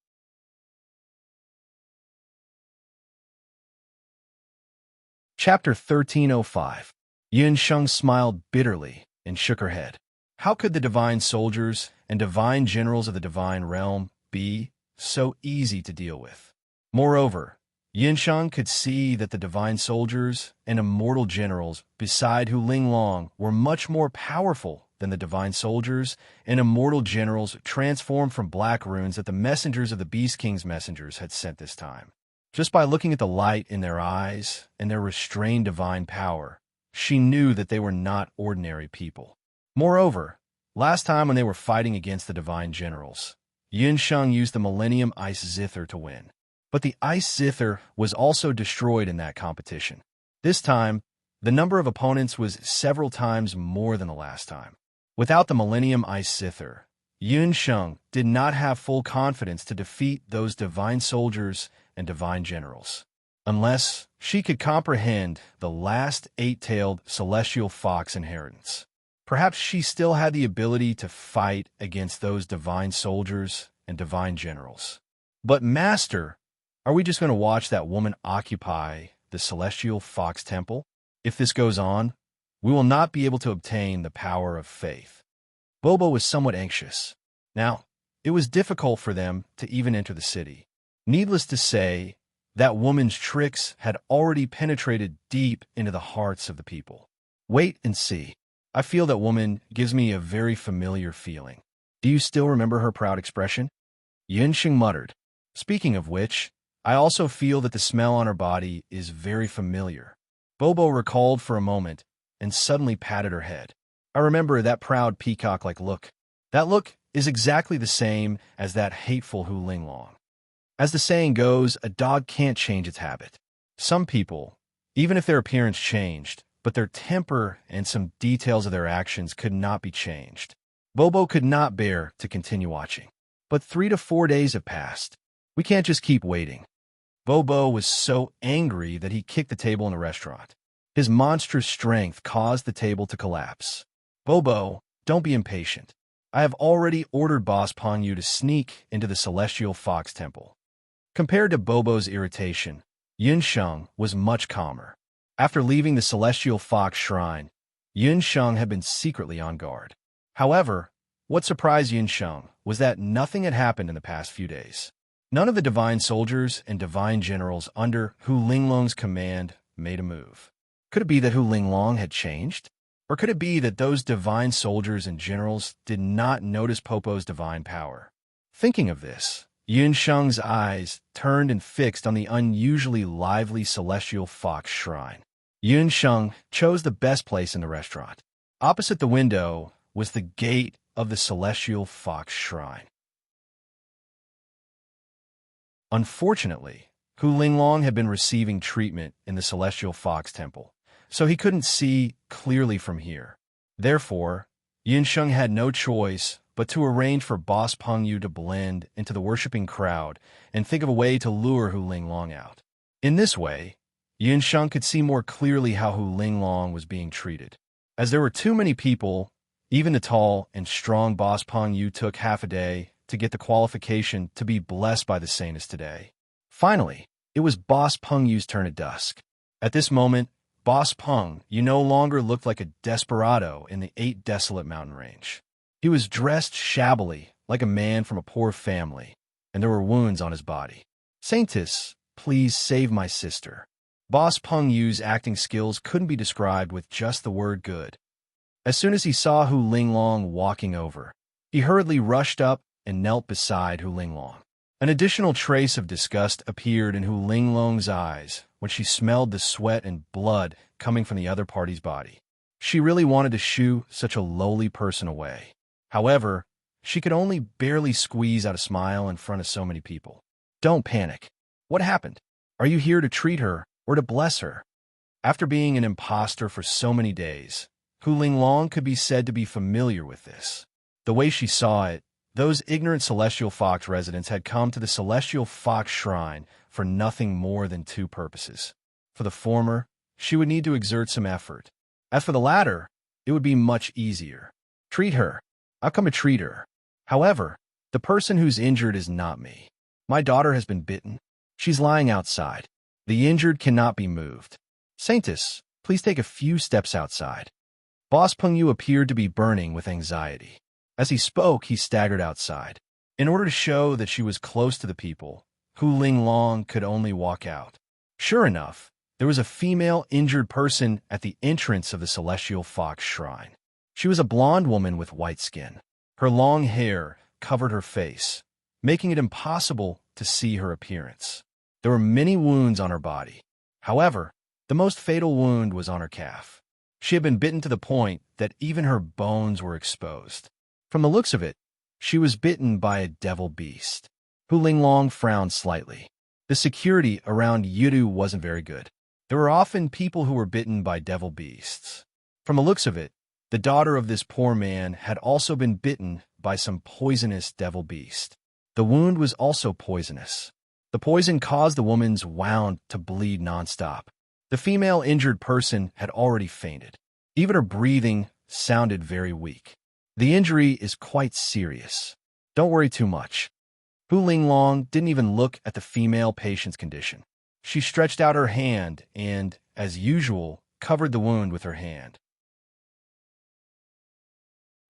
Chapter 1305. Yun Sheng smiled bitterly and shook her head. How could the divine soldiers and divine generals of the divine realm be so easy to deal with? Moreover, Yun Sheng could see that the divine soldiers and immortal generals beside Hu Linglong were much more powerful than the divine soldiers and immortal generals transformed from black runes that the messengers of the Beast King's messengers had sent this time. Just by looking at the light in their eyes and their restrained divine power, she knew that they were not ordinary people. Moreover, last time when they were fighting against the divine generals, Yun Sheng used the Millennium Ice Zither to win. But the Ice Zither was also destroyed in that competition. This time, the number of opponents was several times more than the last time. Without the Millennium Ice Zither, Yun Sheng did not have full confidence to defeat those divine soldiers and divine generals, unless she could comprehend the last eight-tailed celestial fox inheritance. Perhaps she still had the ability to fight against those divine soldiers and divine generals. But Master, are we just going to watch that woman occupy the celestial fox temple? If this goes on, we will not be able to obtain the power of faith. Bobo was somewhat anxious. Now, it was difficult for them to even enter the city. Needless to say, that woman's tricks had already penetrated deep into the hearts of the people. Wait and see. I feel that woman gives me a very familiar feeling. Do you still remember her proud expression? Yun Sheng muttered. Speaking of which, I also feel that the smell on her body is very familiar. Bobo recalled for a moment and suddenly patted her head. I remember that proud peacock-like look. That look is exactly the same as that hateful Hu Linglong. As the saying goes, a dog can't change its habit. Some people, even if their appearance changed, but their temper and some details of their actions could not be changed. Bobo could not bear to continue watching. But 3 to 4 days have passed. We can't just keep waiting. Bobo was so angry that he kicked the table in the restaurant. His monstrous strength caused the table to collapse. Bobo, don't be impatient. I have already ordered Boss Pongyu to sneak into the Celestial Fox Temple. Compared to Bobo's irritation, Yun Sheng was much calmer. After leaving the Celestial Fox Shrine, Yun Sheng had been secretly on guard. However, what surprised Yun Sheng was that nothing had happened in the past few days. None of the divine soldiers and divine generals under Hu Linglong's command made a move. Could it be that Hu Linglong had changed? Or could it be that those divine soldiers and generals did not notice Popo's divine power? Thinking of this, Yun Sheng's eyes turned and fixed on the unusually lively Celestial Fox Shrine. Yun Sheng chose the best place in the restaurant. Opposite the window was the gate of the Celestial Fox Shrine. Unfortunately, Hu Linglong had been receiving treatment in the Celestial Fox Temple, so he couldn't see clearly from here. Therefore, Yun Sheng had no choice but to arrange for Boss Pongyu to blend into the worshipping crowd and think of a way to lure Hu Linglong out. In this way, Yun Sheng could see more clearly how Hu Linglong was being treated. As there were too many people, even the tall and strong Boss Pongyu took half a day to get the qualification to be blessed by the saintess today. Finally, it was Boss Pongyu's turn at dusk. At this moment, Boss Pong, you no longer looked like a desperado in the 8 desolate mountain range. He was dressed shabbily, like a man from a poor family, and there were wounds on his body. Saintess, please save my sister. Boss Peng Yu's acting skills couldn't be described with just the word good. As soon as he saw Hu Linglong walking over, he hurriedly rushed up and knelt beside Hu Linglong. An additional trace of disgust appeared in Hu Linglong's eyes when she smelled the sweat and blood coming from the other party's body. She really wanted to shoo such a lowly person away. However, she could only barely squeeze out a smile in front of so many people. Don't panic. What happened? Are you here to treat her or to bless her? After being an imposter for so many days, Hu Linglong could be said to be familiar with this. The way she saw it, those ignorant Celestial Fox residents had come to the Celestial Fox Shrine for nothing more than two purposes. For the former, she would need to exert some effort. As for the latter, it would be much easier. Treat her. I'll come to treat her. However, the person who's injured is not me. My daughter has been bitten. She's lying outside. The injured cannot be moved. Saintess, please take a few steps outside. Boss Pengyu appeared to be burning with anxiety. As he spoke, he staggered outside. In order to show that she was close to the people, Hu Linglong could only walk out. Sure enough, there was a female injured person at the entrance of the Celestial Fox Shrine. She was a blonde woman with white skin. Her long hair covered her face, making it impossible to see her appearance. There were many wounds on her body. However, the most fatal wound was on her calf. She had been bitten to the point that even her bones were exposed. From the looks of it, she was bitten by a devil beast. Hu Linglong frowned slightly. The security around Yudu wasn't very good. There were often people who were bitten by devil beasts. From the looks of it, the daughter of this poor man had also been bitten by some poisonous devil beast. The wound was also poisonous. The poison caused the woman's wound to bleed nonstop. The female injured person had already fainted. Even her breathing sounded very weak. The injury is quite serious. Don't worry too much. Hu Linglong didn't even look at the female patient's condition. She stretched out her hand and, as usual, covered the wound with her hand.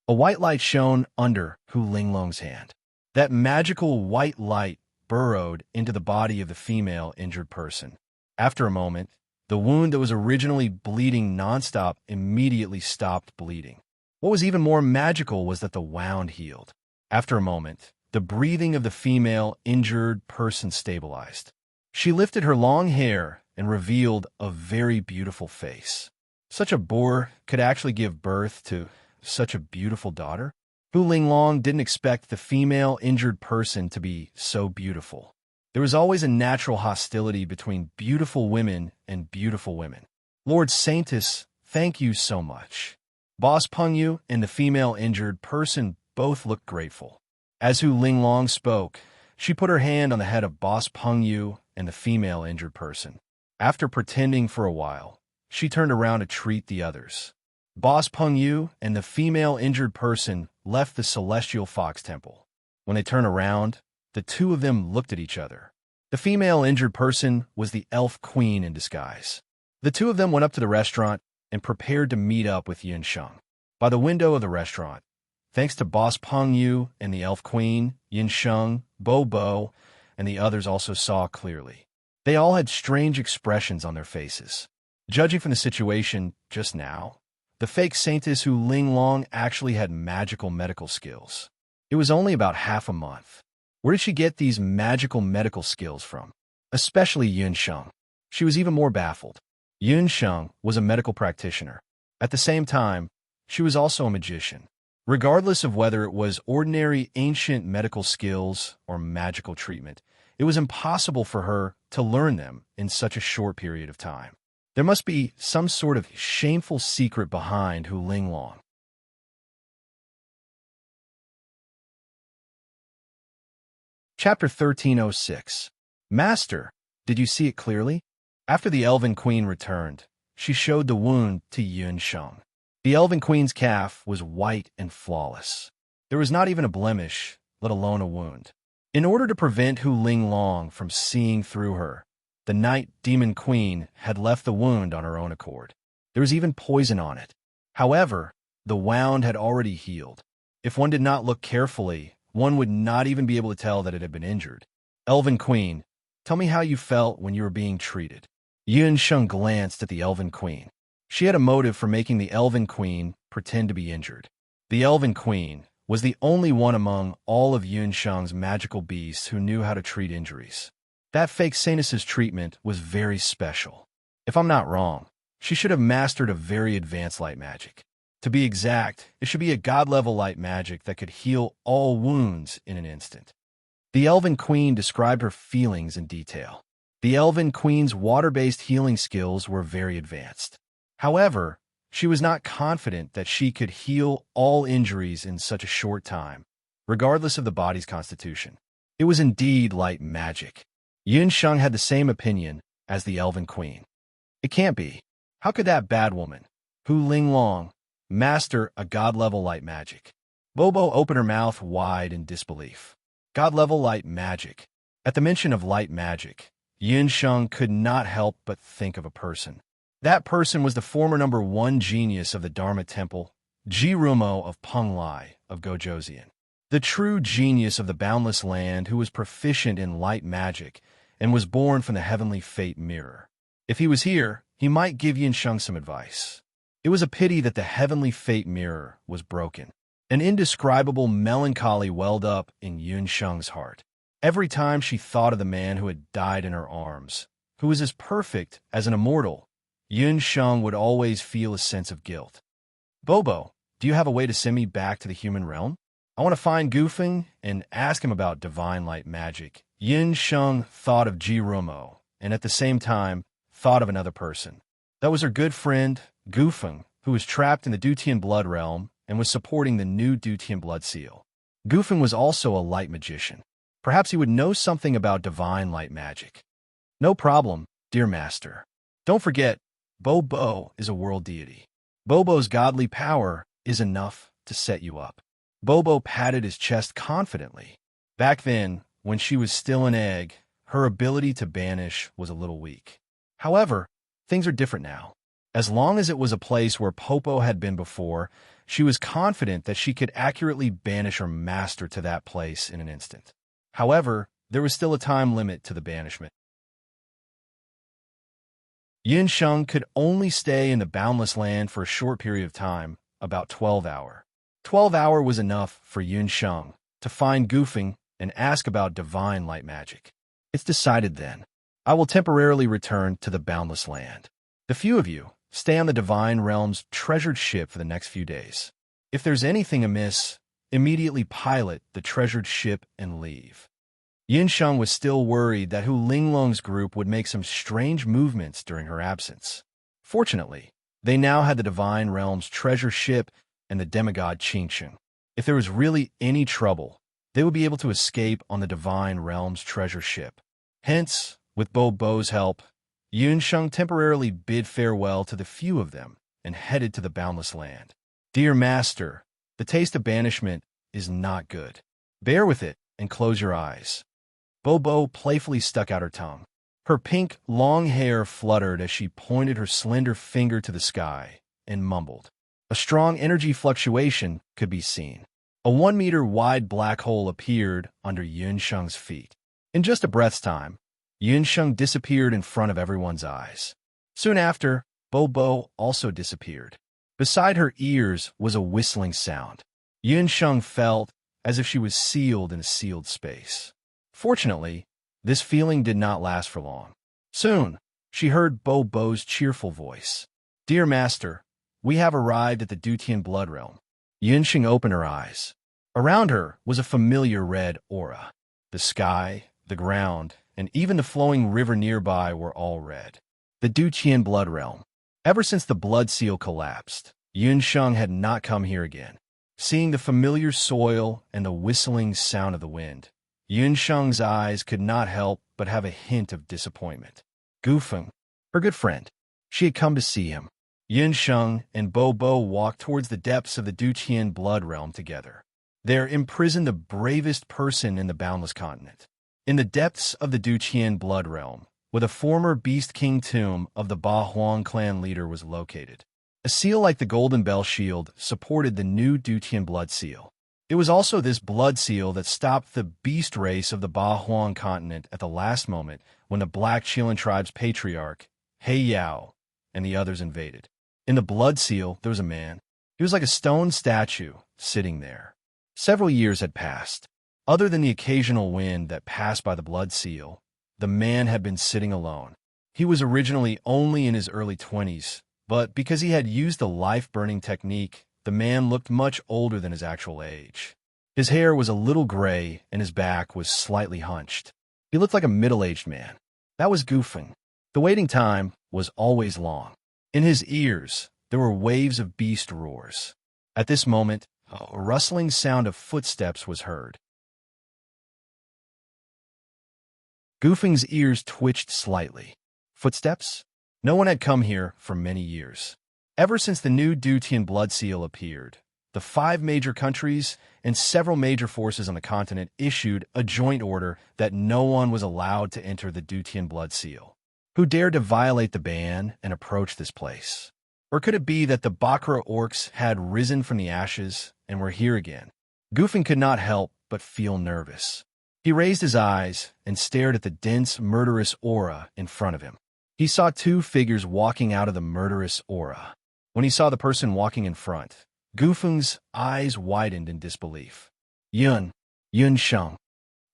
A white light shone under Hu Linglong's hand. That magical white light burrowed into the body of the female injured person. After a moment, the wound that was originally bleeding nonstop immediately stopped bleeding. What was even more magical was that the wound healed. After a moment, the breathing of the female injured person stabilized. She lifted her long hair and revealed a very beautiful face. Such a boor could actually give birth to such a beautiful daughter? Hu Linglong didn't expect the female injured person to be so beautiful. There was always a natural hostility between beautiful women and beautiful women. Lord Saintess, thank you so much. Boss Pengyu and the female injured person both looked grateful. As Hu Linglong spoke, she put her hand on the head of Boss Pengyu and the female injured person. After pretending for a while, she turned around to treat the others. Boss Pengyu and the female injured person left the Celestial Fox Temple. When they turned around, the two of them looked at each other. The female injured person was the elf queen in disguise. The two of them went up to the restaurant and prepared to meet up with Yin Sheng. By the window of the restaurant, thanks to Boss Pengyu and the elf queen, Yin Sheng, Bo, and the others also saw clearly. They all had strange expressions on their faces. Judging from the situation just now, the fake Saintess Hu Linglong actually had magical medical skills. It was only about half a month. Where did she get these magical medical skills from? Especially Yun Sheng. She was even more baffled. Yun Sheng was a medical practitioner. At the same time, she was also a magician. Regardless of whether it was ordinary ancient medical skills or magical treatment, it was impossible for her to learn them in such a short period of time. There must be some sort of shameful secret behind Hu Linglong. Chapter 1306. Master, did you see it clearly? After the Elven Queen returned, she showed the wound to Yun Sheng. The Elven Queen's calf was white and flawless. There was not even a blemish, let alone a wound. In order to prevent Hu Linglong from seeing through her, the Night Demon Queen had left the wound on her own accord. There was even poison on it. However, the wound had already healed. If one did not look carefully, one would not even be able to tell that it had been injured. Elven Queen, tell me how you felt when you were being treated. Yun Sheng glanced at the Elven Queen. She had a motive for making the Elven Queen pretend to be injured. The Elven Queen was the only one among all of Yun Sheng's magical beasts who knew how to treat injuries. That fake Saintess's treatment was very special. If I'm not wrong, she should have mastered a very advanced light magic. To be exact, it should be a god-level light magic that could heal all wounds in an instant. The Elven Queen described her feelings in detail. The Elven Queen's water-based healing skills were very advanced. However, she was not confident that she could heal all injuries in such a short time, regardless of the body's constitution. It was indeed light magic. Yunsheng had the same opinion as the Elven Queen. It can't be. How could that bad woman, Hu Linglong, master a god-level light magic? Bobo opened her mouth wide in disbelief. God-level light magic. At the mention of light magic, Yunsheng could not help but think of a person. That person was the former #1 genius of the Dharma Temple, Jirumo of Penglai of Gojoseon. The true genius of the Boundless Land who was proficient in light magic and was born from the heavenly fate mirror. If he was here, he might give Yunsheng some advice. It was a pity that the heavenly fate mirror was broken. An indescribable melancholy welled up in Yunsheng's heart. Every time she thought of the man who had died in her arms, who was as perfect as an immortal, Yunsheng would always feel a sense of guilt. Bobo, do you have a way to send me back to the human realm? I want to find Gufeng and ask him about divine light magic. Yunsheng thought of Jirumo, and at the same time, thought of another person. That was her good friend, Gufeng, who was trapped in the Dutian blood realm and was supporting the new Dutian blood seal. Gufeng was also a light magician. Perhaps he would know something about divine light magic. No problem, dear master. Don't forget, Bobo is a world deity. Bobo's godly power is enough to set you up. Bobo patted his chest confidently. Back then, when she was still an egg, her ability to banish was a little weak. However, things are different now. As long as it was a place where Popo had been before, she was confident that she could accurately banish her master to that place in an instant. However, there was still a time limit to the banishment. Yunsheng could only stay in the Boundless Land for a short period of time, about 12 hours. 12 hours was enough for Yunsheng to find Gufeng and ask about divine light magic. It's decided then. I will temporarily return to the Boundless Land. The few of you stay on the Divine Realm's treasured ship for the next few days. If there's anything amiss, immediately pilot the treasured ship and leave. Yunsheng was still worried that Hu Linglong's group would make some strange movements during her absence. Fortunately, they now had the Divine Realm's treasure ship and the demigod Qingsheng. If there was really any trouble, they would be able to escape on the Divine Realm's treasure ship. Hence, with Bobo's help, Yunsheng temporarily bid farewell to the few of them and headed to the Boundless Land. Dear Master, the taste of banishment is not good. Bear with it and close your eyes. Bobo playfully stuck out her tongue. Her pink, long hair fluttered as she pointed her slender finger to the sky and mumbled. A strong energy fluctuation could be seen. A 1-meter-wide black hole appeared under Yunsheng's feet. In just a breath's time, Yunsheng disappeared in front of everyone's eyes. Soon after, Bobo also disappeared. Beside her ears was a whistling sound. Yunsheng felt as if she was sealed in a sealed space. Fortunately, this feeling did not last for long. Soon, she heard Bobo's cheerful voice. Dear Master, we have arrived at the Dutian blood realm. Yunsheng opened her eyes. Around her was a familiar red aura. The sky, the ground, and even the flowing river nearby were all red. The Dutian blood realm. Ever since the blood seal collapsed, Yunsheng had not come here again. Seeing the familiar soil and the whistling sound of the wind, Yunsheng's eyes could not help but have a hint of disappointment. Gufeng, her good friend, she had come to see him. Yunsheng and Bobo walked towards the depths of the Dutian blood realm together. There imprisoned the bravest person in the Boundless Continent. In the depths of the Dutian blood realm, where the former Beast King tomb of the Ba Huang clan leader was located, a seal like the Golden Bell Shield supported the new Dutian blood seal. It was also this blood seal that stopped the beast race of the Ba Huang continent at the last moment when the Black Qilin tribe's patriarch, He Yao, and the others invaded. In the blood seal, there was a man. He was like a stone statue, sitting there. Several years had passed. Other than the occasional wind that passed by the blood seal, the man had been sitting alone. He was originally only in his early 20s, But because he had used the life-burning technique, the man looked much older than his actual age. His hair was a little gray and his back was slightly hunched. He looked like a middle-aged man. That was Gufeng. The waiting time was always long. In his ears, there were waves of beast roars. At this moment, a rustling sound of footsteps was heard. Gufeng's ears twitched slightly. Footsteps? No one had come here for many years. Ever since the new Dutian blood seal appeared, the 5 major countries and several major forces on the continent issued a joint order that no one was allowed to enter the Dutian blood seal. Who dared to violate the ban and approach this place? Or could it be that the Bakra orcs had risen from the ashes and were here again? Gufeng could not help but feel nervous. He raised his eyes and stared at the dense, murderous aura in front of him. He saw 2 figures walking out of the murderous aura. When he saw the person walking in front, Gufeng's eyes widened in disbelief. Yun Sheng.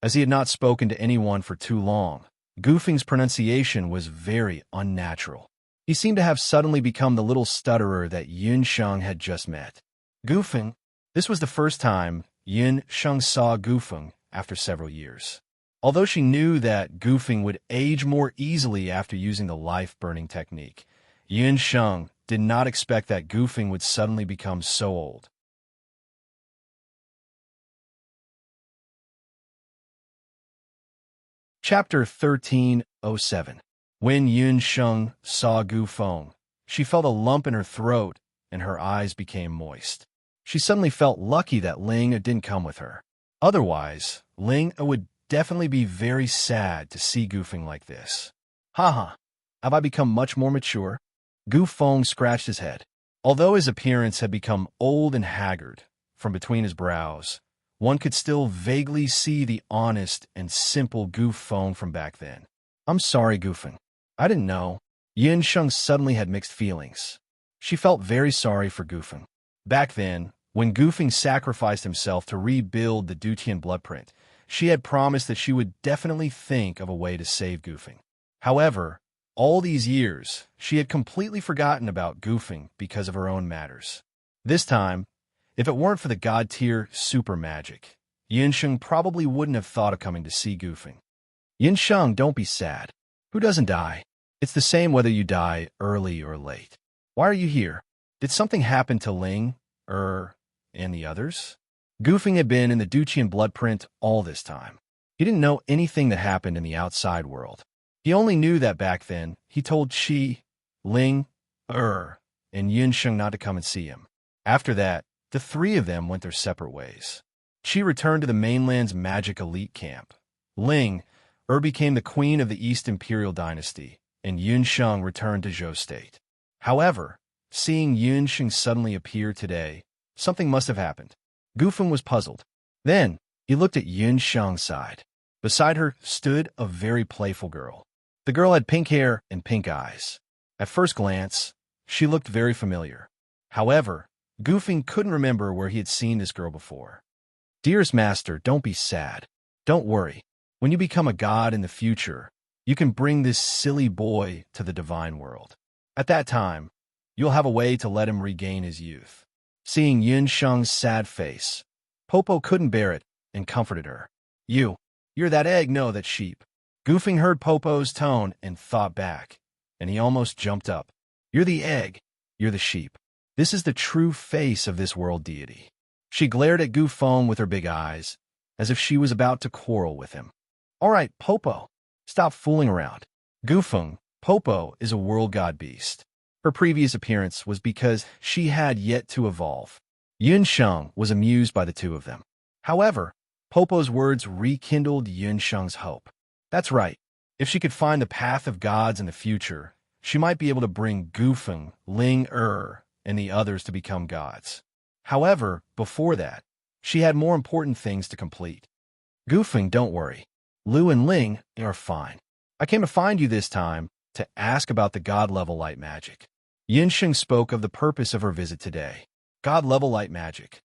As he had not spoken to anyone for too long, Gufeng's pronunciation was very unnatural. He seemed to have suddenly become the little stutterer that Yun Sheng had just met. Gufeng. This was the first time Yun Sheng saw Gufeng after several years. Although she knew that Gufeng would age more easily after using the life-burning technique, Yun Sheng did not expect that Gufeng would suddenly become so old. Chapter 1307. When Yun Sheng saw Gufeng, she felt a lump in her throat and her eyes became moist. She suddenly felt lucky that Ling didn't come with her. Otherwise, Ling would definitely be very sad to see Gufeng like this. Haha, have I become much more mature? Gufeng scratched his head. Although his appearance had become old and haggard, from between his brows, one could still vaguely see the honest and simple Gufeng from back then. I'm sorry, Gufeng. I didn't know. Yun Sheng suddenly had mixed feelings. She felt very sorry for Gufeng. Back then, when Gufeng sacrificed himself to rebuild the Dutian bloodprint, she had promised that she would definitely think of a way to save Gufeng. However, all these years, she had completely forgotten about Gufeng because of her own matters. This time, if it weren't for the god-tier super magic, Yun Sheng probably wouldn't have thought of coming to see Gufeng. Yun Sheng, don't be sad. Who doesn't die? It's the same whether you die early or late. Why are you here? Did something happen to Ling, and the others? Gufeng had been in the Dutian bloodprint all this time. He didn't know anything that happened in the outside world. He only knew that back then, he told Qi, Ling, and Yun Sheng not to come and see him. After that, the 3 of them went their separate ways. Qi returned to the mainland's magic elite camp. Ling, became the queen of the East Imperial Dynasty, and Yun Sheng returned to Zhou State. However, seeing Yun Sheng suddenly appear today, something must have happened. Gufeng was puzzled. Then, he looked at Yun Sheng's side. Beside her stood a very playful girl. The girl had pink hair and pink eyes. At first glance, she looked very familiar. However, Gufeng couldn't remember where he had seen this girl before. Dearest master, don't be sad. Don't worry. When you become a god in the future, you can bring this silly boy to the divine world. At that time, you'll have a way to let him regain his youth. Seeing Yun Sheng's sad face, Popo couldn't bear it and comforted her. You're that egg, no, that sheep. Gufeng heard Popo's tone and thought back, and he almost jumped up. You're the egg, you're the sheep. This is the true face of this world deity. She glared at Gufeng with her big eyes, as if she was about to quarrel with him. All right, Popo, stop fooling around. Gufeng, Popo is a world god beast. Her previous appearance was because she had yet to evolve. Yun Sheng was amused by the 2 of them. However, Popo's words rekindled Yun Sheng's hope. That's right. If she could find the path of gods in the future, she might be able to bring Gufeng, Ling, and the others to become gods. However, before that, she had more important things to complete. Gufeng, don't worry. Lu and Ling are fine. I came to find you this time to ask about the god-level light magic. Yun Sheng spoke of the purpose of her visit today. God-level light magic.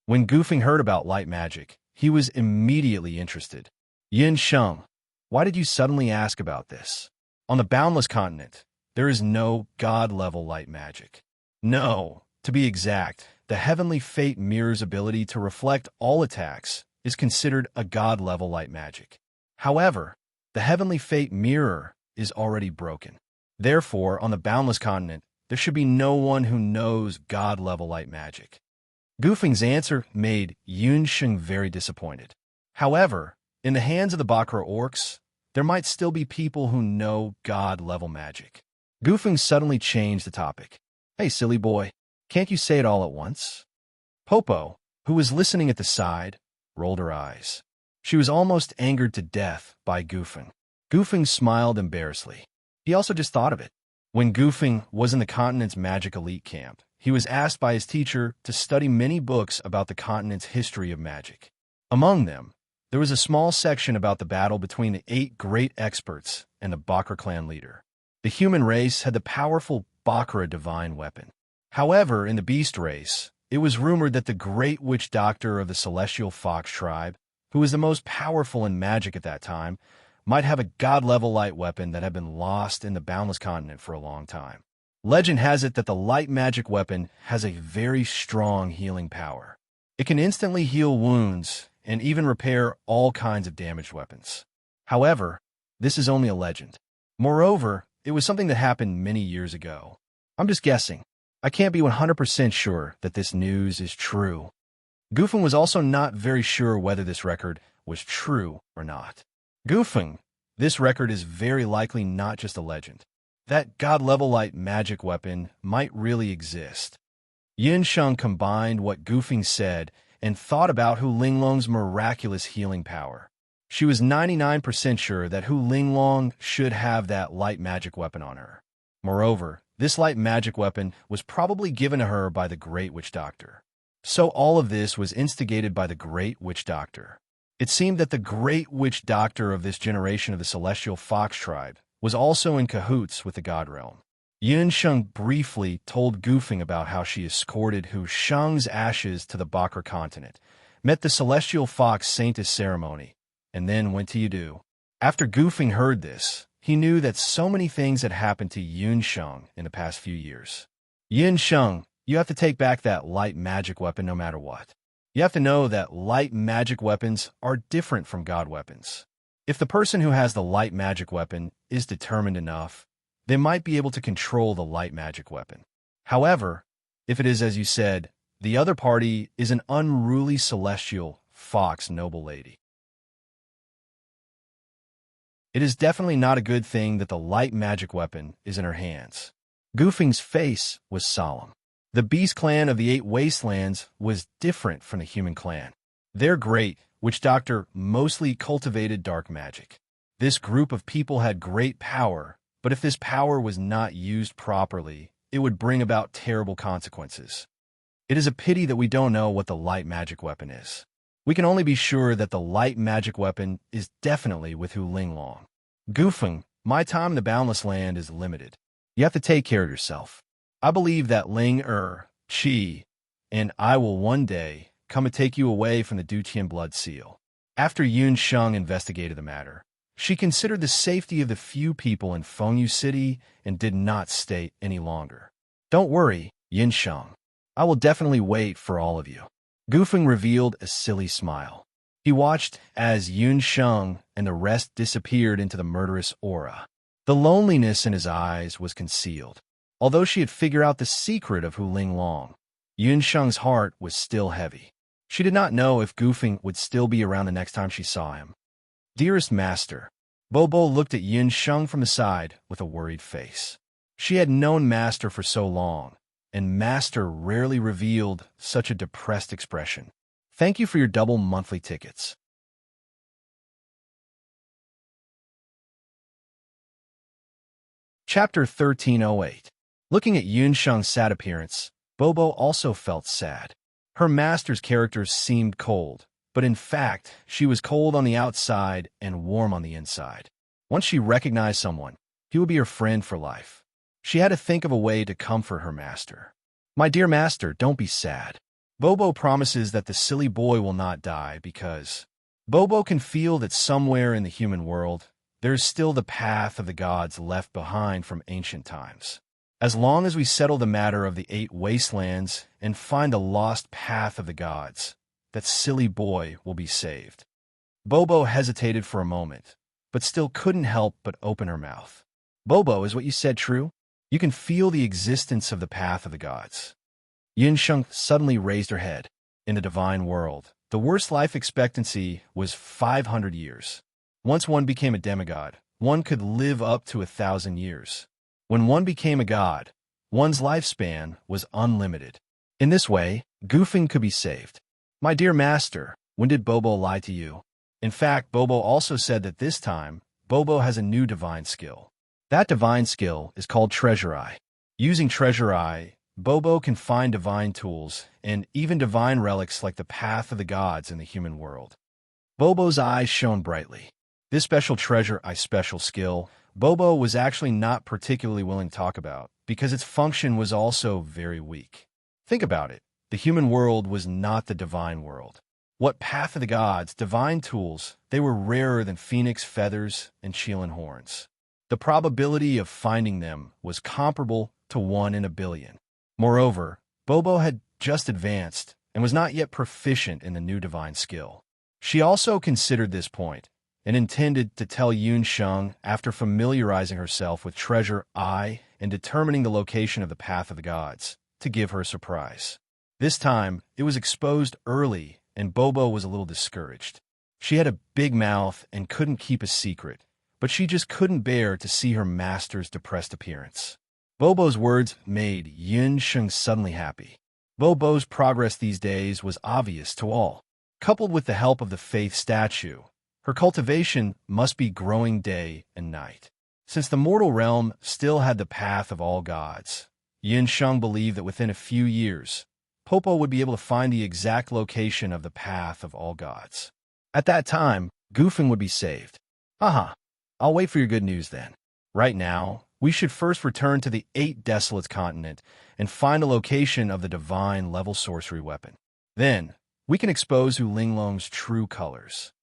When Gufeng heard about light magic, he was immediately interested. Yun Sheng, why did you suddenly ask about this? On the boundless continent, there is no god-level light magic. No, to be exact, the heavenly fate mirror's ability to reflect all attacks is considered a god-level light magic. However, the heavenly fate mirror is already broken. Therefore, on the boundless continent, there should be no one who knows god-level light magic. Gufeng's answer made Yunsheng very disappointed. However, in the hands of the Bakra orcs, there might still be people who know god-level magic. Gufeng suddenly changed the topic. Hey, silly boy, can't you say it all at once? Popo, who was listening at the side, rolled her eyes. She was almost angered to death by Gufeng. Gufeng smiled embarrassedly. He also just thought of it. When Gufeng was in the continent's magic elite camp, he was asked by his teacher to study many books about the continent's history of magic. Among them, there was a small section about the battle between the 8 great experts and the Bakra clan leader. The human race had the powerful Bakra divine weapon. However, in the beast race, it was rumored that the great witch doctor of the celestial fox tribe, who was the most powerful in magic at that time, might have a god-level light weapon that had been lost in the boundless continent for a long time. Legend has it that the light magic weapon has a very strong healing power. It can instantly heal wounds and even repair all kinds of damaged weapons. However, this is only a legend. Moreover, it was something that happened many years ago. I'm just guessing. I can't be 100% sure that this news is true. Gufeng was also not very sure whether this record was true or not. Gufeng, this record is very likely not just a legend. That god-level light magic weapon might really exist. Yunsheng combined what Gufeng said and thought about Hu Linglong's miraculous healing power. She was 99% sure that Hu Linglong should have that light magic weapon on her. Moreover, this light magic weapon was probably given to her by the Great Witch Doctor. So all of this was instigated by the Great Witch Doctor. It seemed that the Great Witch Doctor of this generation of the Celestial Fox tribe was also in cahoots with the God Realm. Yunsheng briefly told Gufeng about how she escorted Hu Sheng's ashes to the Bakra continent, met the Celestial Fox Saintess ceremony, and then went to Yidu. After Gufeng heard this, he knew that so many things had happened to Yunsheng in the past few years. Yunsheng, you have to take back that light magic weapon no matter what. You have to know that light magic weapons are different from god weapons. If the person who has the light magic weapon is determined enough, they might be able to control the light magic weapon. However, if it is as you said, the other party is an unruly celestial fox noble lady. It is definitely not a good thing that the light magic weapon is in her hands. Gufeng's face was solemn. The beast clan of the 8 wastelands was different from the human clan. Their great witch doctor mostly cultivated dark magic. This group of people had great power, but if this power was not used properly, it would bring about terrible consequences. It is a pity that we don't know what the light magic weapon is. We can only be sure that the light magic weapon is definitely with Hu Linglong. Gufeng, my time in the Boundless Land is limited. You have to take care of yourself. I believe that Chi and I will one day come and take you away from the Dutian blood seal. After Yunsheng investigated the matter, she considered the safety of the few people in Fengyu City and did not stay any longer. Don't worry, Yunsheng. I will definitely wait for all of you. Gufeng revealed a silly smile. He watched as Yunsheng and the rest disappeared into the murderous aura. The loneliness in his eyes was concealed. Although she had figured out the secret of Hu Linglong, Yunsheng's heart was still heavy. She did not know if Gufeng would still be around the next time she saw him. Dearest Master, Bobo looked at Yunsheng from the side with a worried face. She had known Master for so long, and Master rarely revealed such a depressed expression. Thank you for your double monthly tickets. Chapter 1308. Looking at Yunsheng's sad appearance, Bobo also felt sad. Her master's character seemed cold, but in fact, she was cold on the outside and warm on the inside. Once she recognized someone, he would be her friend for life. She had to think of a way to comfort her master. My dear master, don't be sad. Bobo promises that the silly boy will not die because Bobo can feel that somewhere in the human world, there is still the path of the gods left behind from ancient times. As long as we settle the matter of the 8 wastelands and find the lost path of the gods, that silly boy will be saved. Bobo hesitated for a moment, but still couldn't help but open her mouth. Bobo, is what you said true? You can feel the existence of the path of the gods. Yunsheng suddenly raised her head. In the divine world, the worst life expectancy was 500 years. Once one became a demigod, one could live up to 1,000 years. When one became a god, one's lifespan was unlimited. In this way, Goofing could be saved. My dear master, when did Bobo lie to you? In fact, Bobo also said that this time, Bobo has a new divine skill. That divine skill is called Treasure Eye. Using Treasure Eye, Bobo can find divine tools and even divine relics like the path of the gods in the human world. Bobo's eyes shone brightly. This special Treasure Eye special skill, Bobo was actually not particularly willing to talk about because its function was also very weak. Think about it. The human world was not the divine world. What path of the gods, divine tools, they were rarer than phoenix feathers and Qilin horns. The probability of finding them was comparable to 1 in a billion. Moreover, Bobo had just advanced and was not yet proficient in the new divine skill. She also considered this point and intended to tell Yunsheng after familiarizing herself with Treasure Eye and determining the location of the path of the gods, to give her a surprise. This time, it was exposed early and Bobo was a little discouraged. She had a big mouth and couldn't keep a secret, but she just couldn't bear to see her master's depressed appearance. Bobo's words made Yunsheng suddenly happy. Bobo's progress these days was obvious to all. Coupled with the help of the faith statue, her cultivation must be growing day and night. Since the mortal realm still had the path of all gods, Yunsheng believed that within a few years, Popo would be able to find the exact location of the path of all gods. At that time, Goofing would be saved. Aha, I'll wait for your good news then. Right now, we should first return to the 8 Desolates continent and find the location of the divine level sorcery weapon. Then, we can expose Hu Linglong's true colors.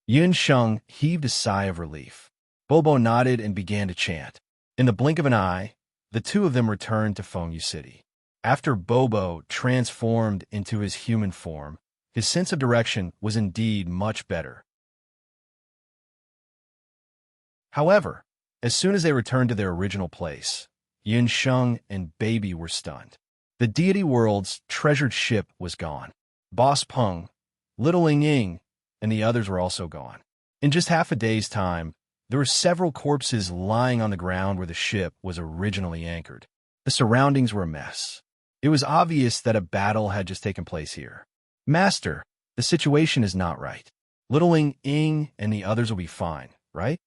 Yunsheng heaved a sigh of relief. Bobo nodded and began to chant. In the blink of an eye, the two of them returned to Fengyu City. After Bobo transformed into his human form, his sense of direction was indeed much better. However, as soon as they returned to their original place, Yunsheng and Baby were stunned. The deity world's treasured ship was gone. Boss Peng, Little Ling Ying, and the others were also gone. In just half a day's time, there were several corpses lying on the ground where the ship was originally anchored. The surroundings were a mess. It was obvious that a battle had just taken place here. Master, the situation is not right. Little Ling Ying and the others will be fine, right?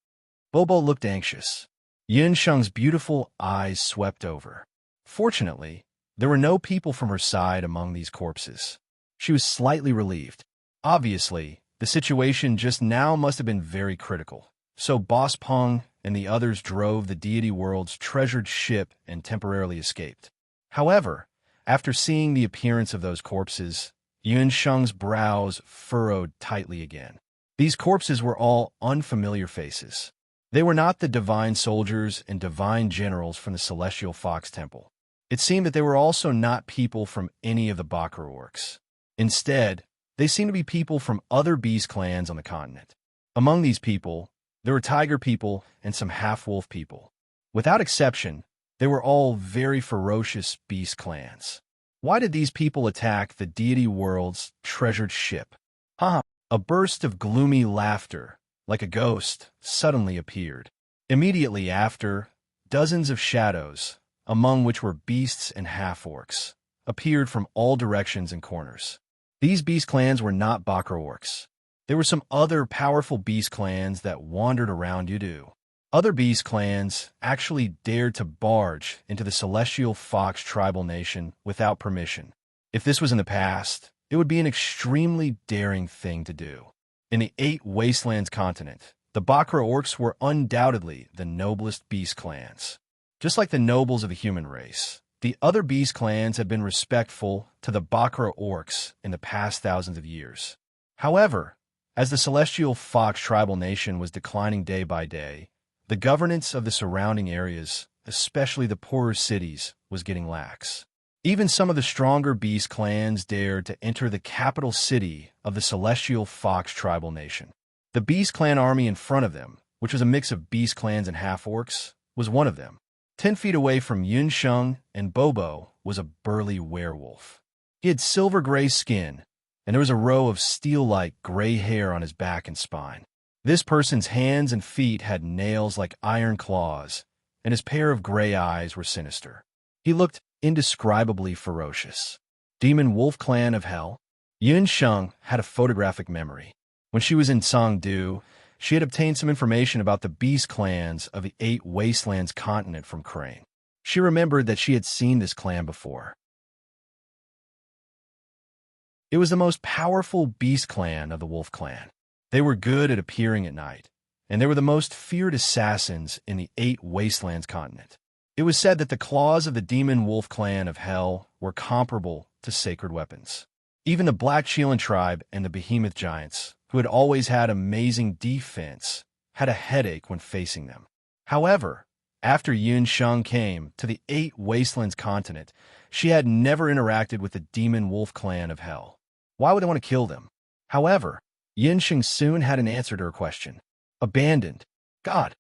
Bobo looked anxious. Yunsheng's beautiful eyes swept over. Fortunately, there were no people from her side among these corpses. She was slightly relieved. Obviously, the situation just now must have been very critical. So Boss Peng and the others drove the deity world's treasured ship and temporarily escaped. However, after seeing the appearance of those corpses, Yunsheng's brows furrowed tightly again. These corpses were all unfamiliar faces. They were not the divine soldiers and divine generals from the Celestial Fox Temple. It seemed that they were also not people from any of the Bakra orcs. Instead, they seemed to be people from other beast clans on the continent. Among these people, there were tiger people and some half-wolf people. Without exception, they were all very ferocious beast clans. Why did these people attack the deity world's treasured ship? Haha! A burst of gloomy laughter, like a ghost, suddenly appeared. Immediately after, dozens of shadows, among which were beasts and half-orcs, appeared from all directions and corners. These beast clans were not Bakra orcs. There were some other powerful beast clans that wandered around Yudu. Other beast clans actually dared to barge into the Celestial Fox tribal nation without permission. If this was in the past, it would be an extremely daring thing to do. In the 8 Wastelands continent, the Bakra orcs were undoubtedly the noblest beast clans. Just like the nobles of the human race, the other beast clans have been respectful to the Bakra orcs in the past thousands of years. However, As the Celestial Fox tribal nation was declining day by day, the governance of the surrounding areas, especially the poorer cities, was getting lax. Even some of the stronger beast clans dared to enter the capital city of the Celestial Fox tribal nation. The Beast Clan army in front of them, which was a mix of beast clans and half-orcs, was one of them. 10 feet away from Yunsheng and Bobo was a burly werewolf. He had silver-gray skin, and there was a row of steel-like gray hair on his back and spine. This person's hands and feet had nails like iron claws, and his pair of gray eyes were sinister. He looked indescribably ferocious. Demon Wolf Clan of Hell. Yunsheng had a photographic memory. When she was in Songdu, she had obtained some information about the beast clans of the 8 Wastelands continent from Crane. She remembered that she had seen this clan before. It was the most powerful beast clan of the Wolf Clan. They were good at appearing at night, and they were the most feared assassins in the 8 Wastelands continent. It was said that the claws of the Demon Wolf Clan of Hell were comparable to sacred weapons. Even the Black Shielan tribe and the Behemoth Giants, who had always had amazing defense, had a headache when facing them. However, after Yunsheng came to the 8 Wastelands continent, she had never interacted with the Demon Wolf Clan of Hell. Why would they want to kill them? However, Yunsheng soon had an answer to her question. Abandoned. God.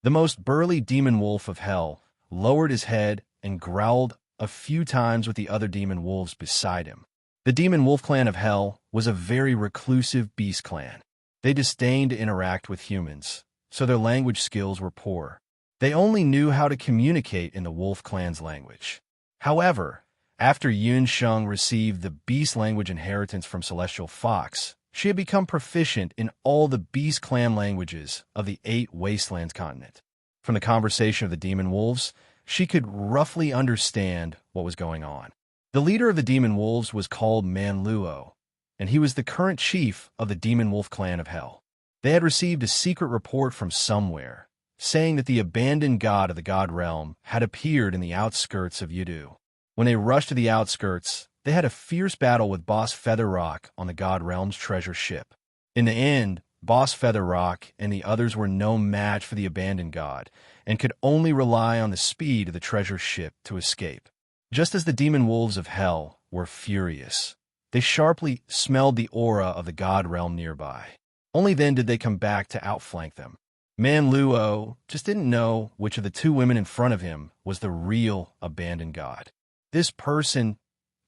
The most burly Demon Wolf of Hell lowered his head and growled a few times with the other demon wolves beside him. The Demon Wolf Clan of Hell was a very reclusive beast clan. They disdained to interact with humans, so their language skills were poor. They only knew how to communicate in the Wolf Clan's language. However, after Yunsheng received the beast language inheritance from Celestial Fox, she had become proficient in all the beast clan languages of the 8 Wastelands continent. From the conversation of the demon wolves, she could roughly understand what was going on. The leader of the demon wolves was called Manluo, and he was the current chief of the Demon Wolf Clan of Hell. They had received a secret report from somewhere, saying that the abandoned god of the god realm had appeared in the outskirts of Yudu. When they rushed to the outskirts, they had a fierce battle with Boss Feather Rock on the god realm's treasure ship. In the end, Boss Feather Rock and the others were no match for the abandoned god, and could only rely on the speed of the treasure ship to escape. Just as the demon wolves of hell were furious, they sharply smelled the aura of the god realm nearby. Only then did they come back to outflank them. Manluo just didn't know which of the 2 women in front of him was the real abandoned god. This person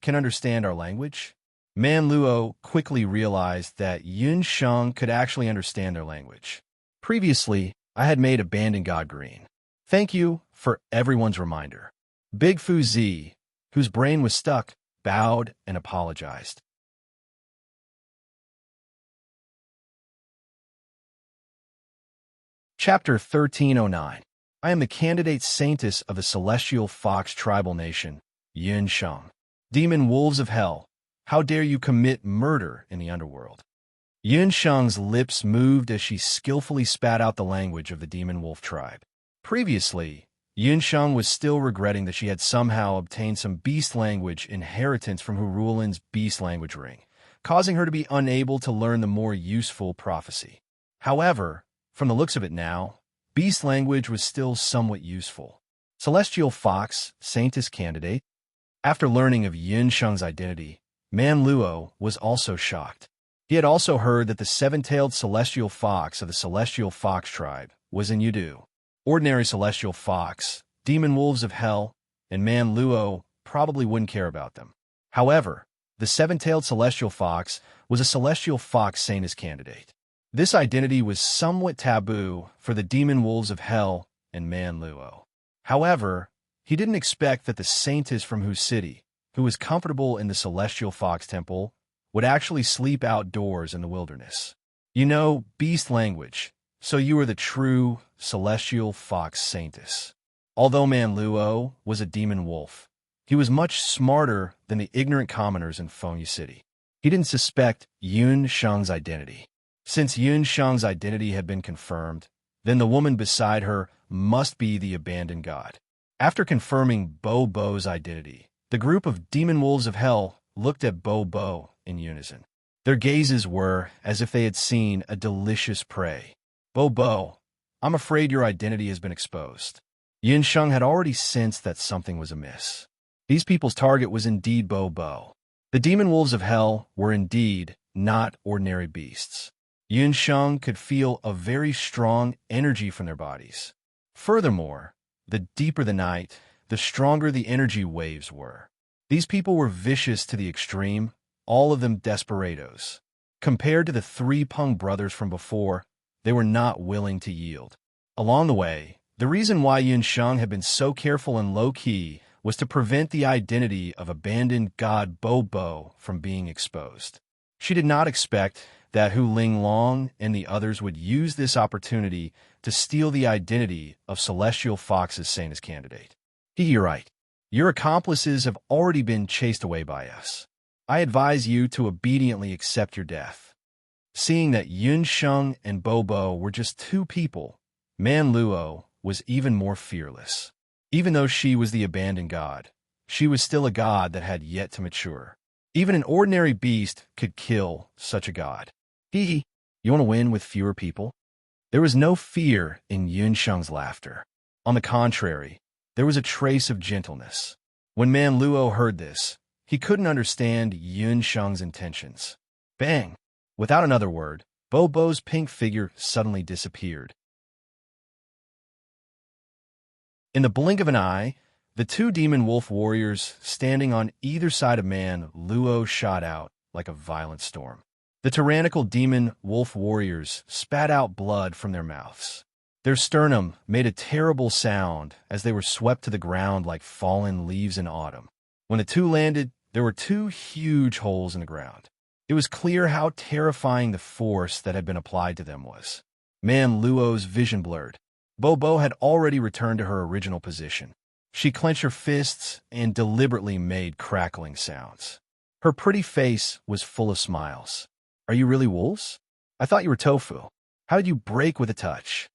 can understand our language? Manluo quickly realized that Yunsheng could actually understand their language. Previously, I had made abandoned god green. Thank you for everyone's reminder. Big Fu Z, whose brain was stuck, bowed and apologized. Chapter 1309. I am the candidate saintess of the Celestial Fox tribal nation, Yunsheng. Demon wolves of hell, how dare you commit murder in the underworld? Yunsheng's lips moved as she skillfully spat out the language of the demon wolf tribe. Previously, Yunsheng was still regretting that she had somehow obtained some beast language inheritance from Hurulin's beast language ring, causing her to be unable to learn the more useful prophecy. However, from the looks of it now, beast language was still somewhat useful. Celestial Fox, Saintess candidate. After learning of Yunsheng's identity, Manluo was also shocked. He had also heard that the 7-tailed celestial fox of the Celestial Fox tribe was in Yudu. Ordinary celestial fox, demon wolves of hell, and Manluo probably wouldn't care about them. However, the 7-tailed celestial fox was a celestial fox saintess candidate. This identity was somewhat taboo for the demon wolves of hell and Manluo. However, he didn't expect that the saintess from whose city, who was comfortable in the celestial fox temple, would actually sleep outdoors in the wilderness. You know, beast language, so you are the true celestial fox saintess. Although Manluo was a demon wolf, he was much smarter than the ignorant commoners in Fengyu City. He didn't suspect Yunsheng's identity. Since Yunsheng's identity had been confirmed, then the woman beside her must be the abandoned god. After confirming Bo's identity, the group of demon wolves of hell looked at Bo in unison. Their gazes were as if they had seen a delicious prey. Bo, I'm afraid your identity has been exposed. Yin Sheng had already sensed that something was amiss. These people's target was indeed Bo. The demon wolves of hell were indeed not ordinary beasts. Yin Sheng could feel a very strong energy from their bodies. Furthermore, the deeper the night, the stronger the energy waves were. These people were vicious to the extreme, all of them desperados. Compared to the three Peng brothers from before, they were not willing to yield. Along the way, the reason why Yin Sheng had been so careful and low-key was to prevent the identity of abandoned god Bo from being exposed. She did not expect that Hu Linglong and the others would use this opportunity to steal the identity of Celestial Fox's sanest candidate. You're right. Your accomplices have already been chased away by us. I advise you to obediently accept your death. Seeing that Yun Sheng and Bo were just two people, Man Luo was even more fearless. Even though she was the abandoned god, she was still a god that had yet to mature. Even an ordinary beast could kill such a god. You want to win with fewer people? There was no fear in Yun Sheng's laughter. On the contrary, there was a trace of gentleness. When Man Luo heard this, he couldn't understand Yun Sheng's intentions. Bang! Without another word, Bo's pink figure suddenly disappeared. In the blink of an eye, the two demon wolf warriors standing on either side of Man Luo shot out like a violent storm. The tyrannical demon wolf warriors spat out blood from their mouths. Their sternum made a terrible sound as they were swept to the ground like fallen leaves in autumn. When the two landed, there were two huge holes in the ground. It was clear how terrifying the force that had been applied to them was. Man Luo's vision blurred. Bo had already returned to her original position. She clenched her fists and deliberately made crackling sounds. Her pretty face was full of smiles. Are you really wolves? I thought you were tofu. How did you break with a touch?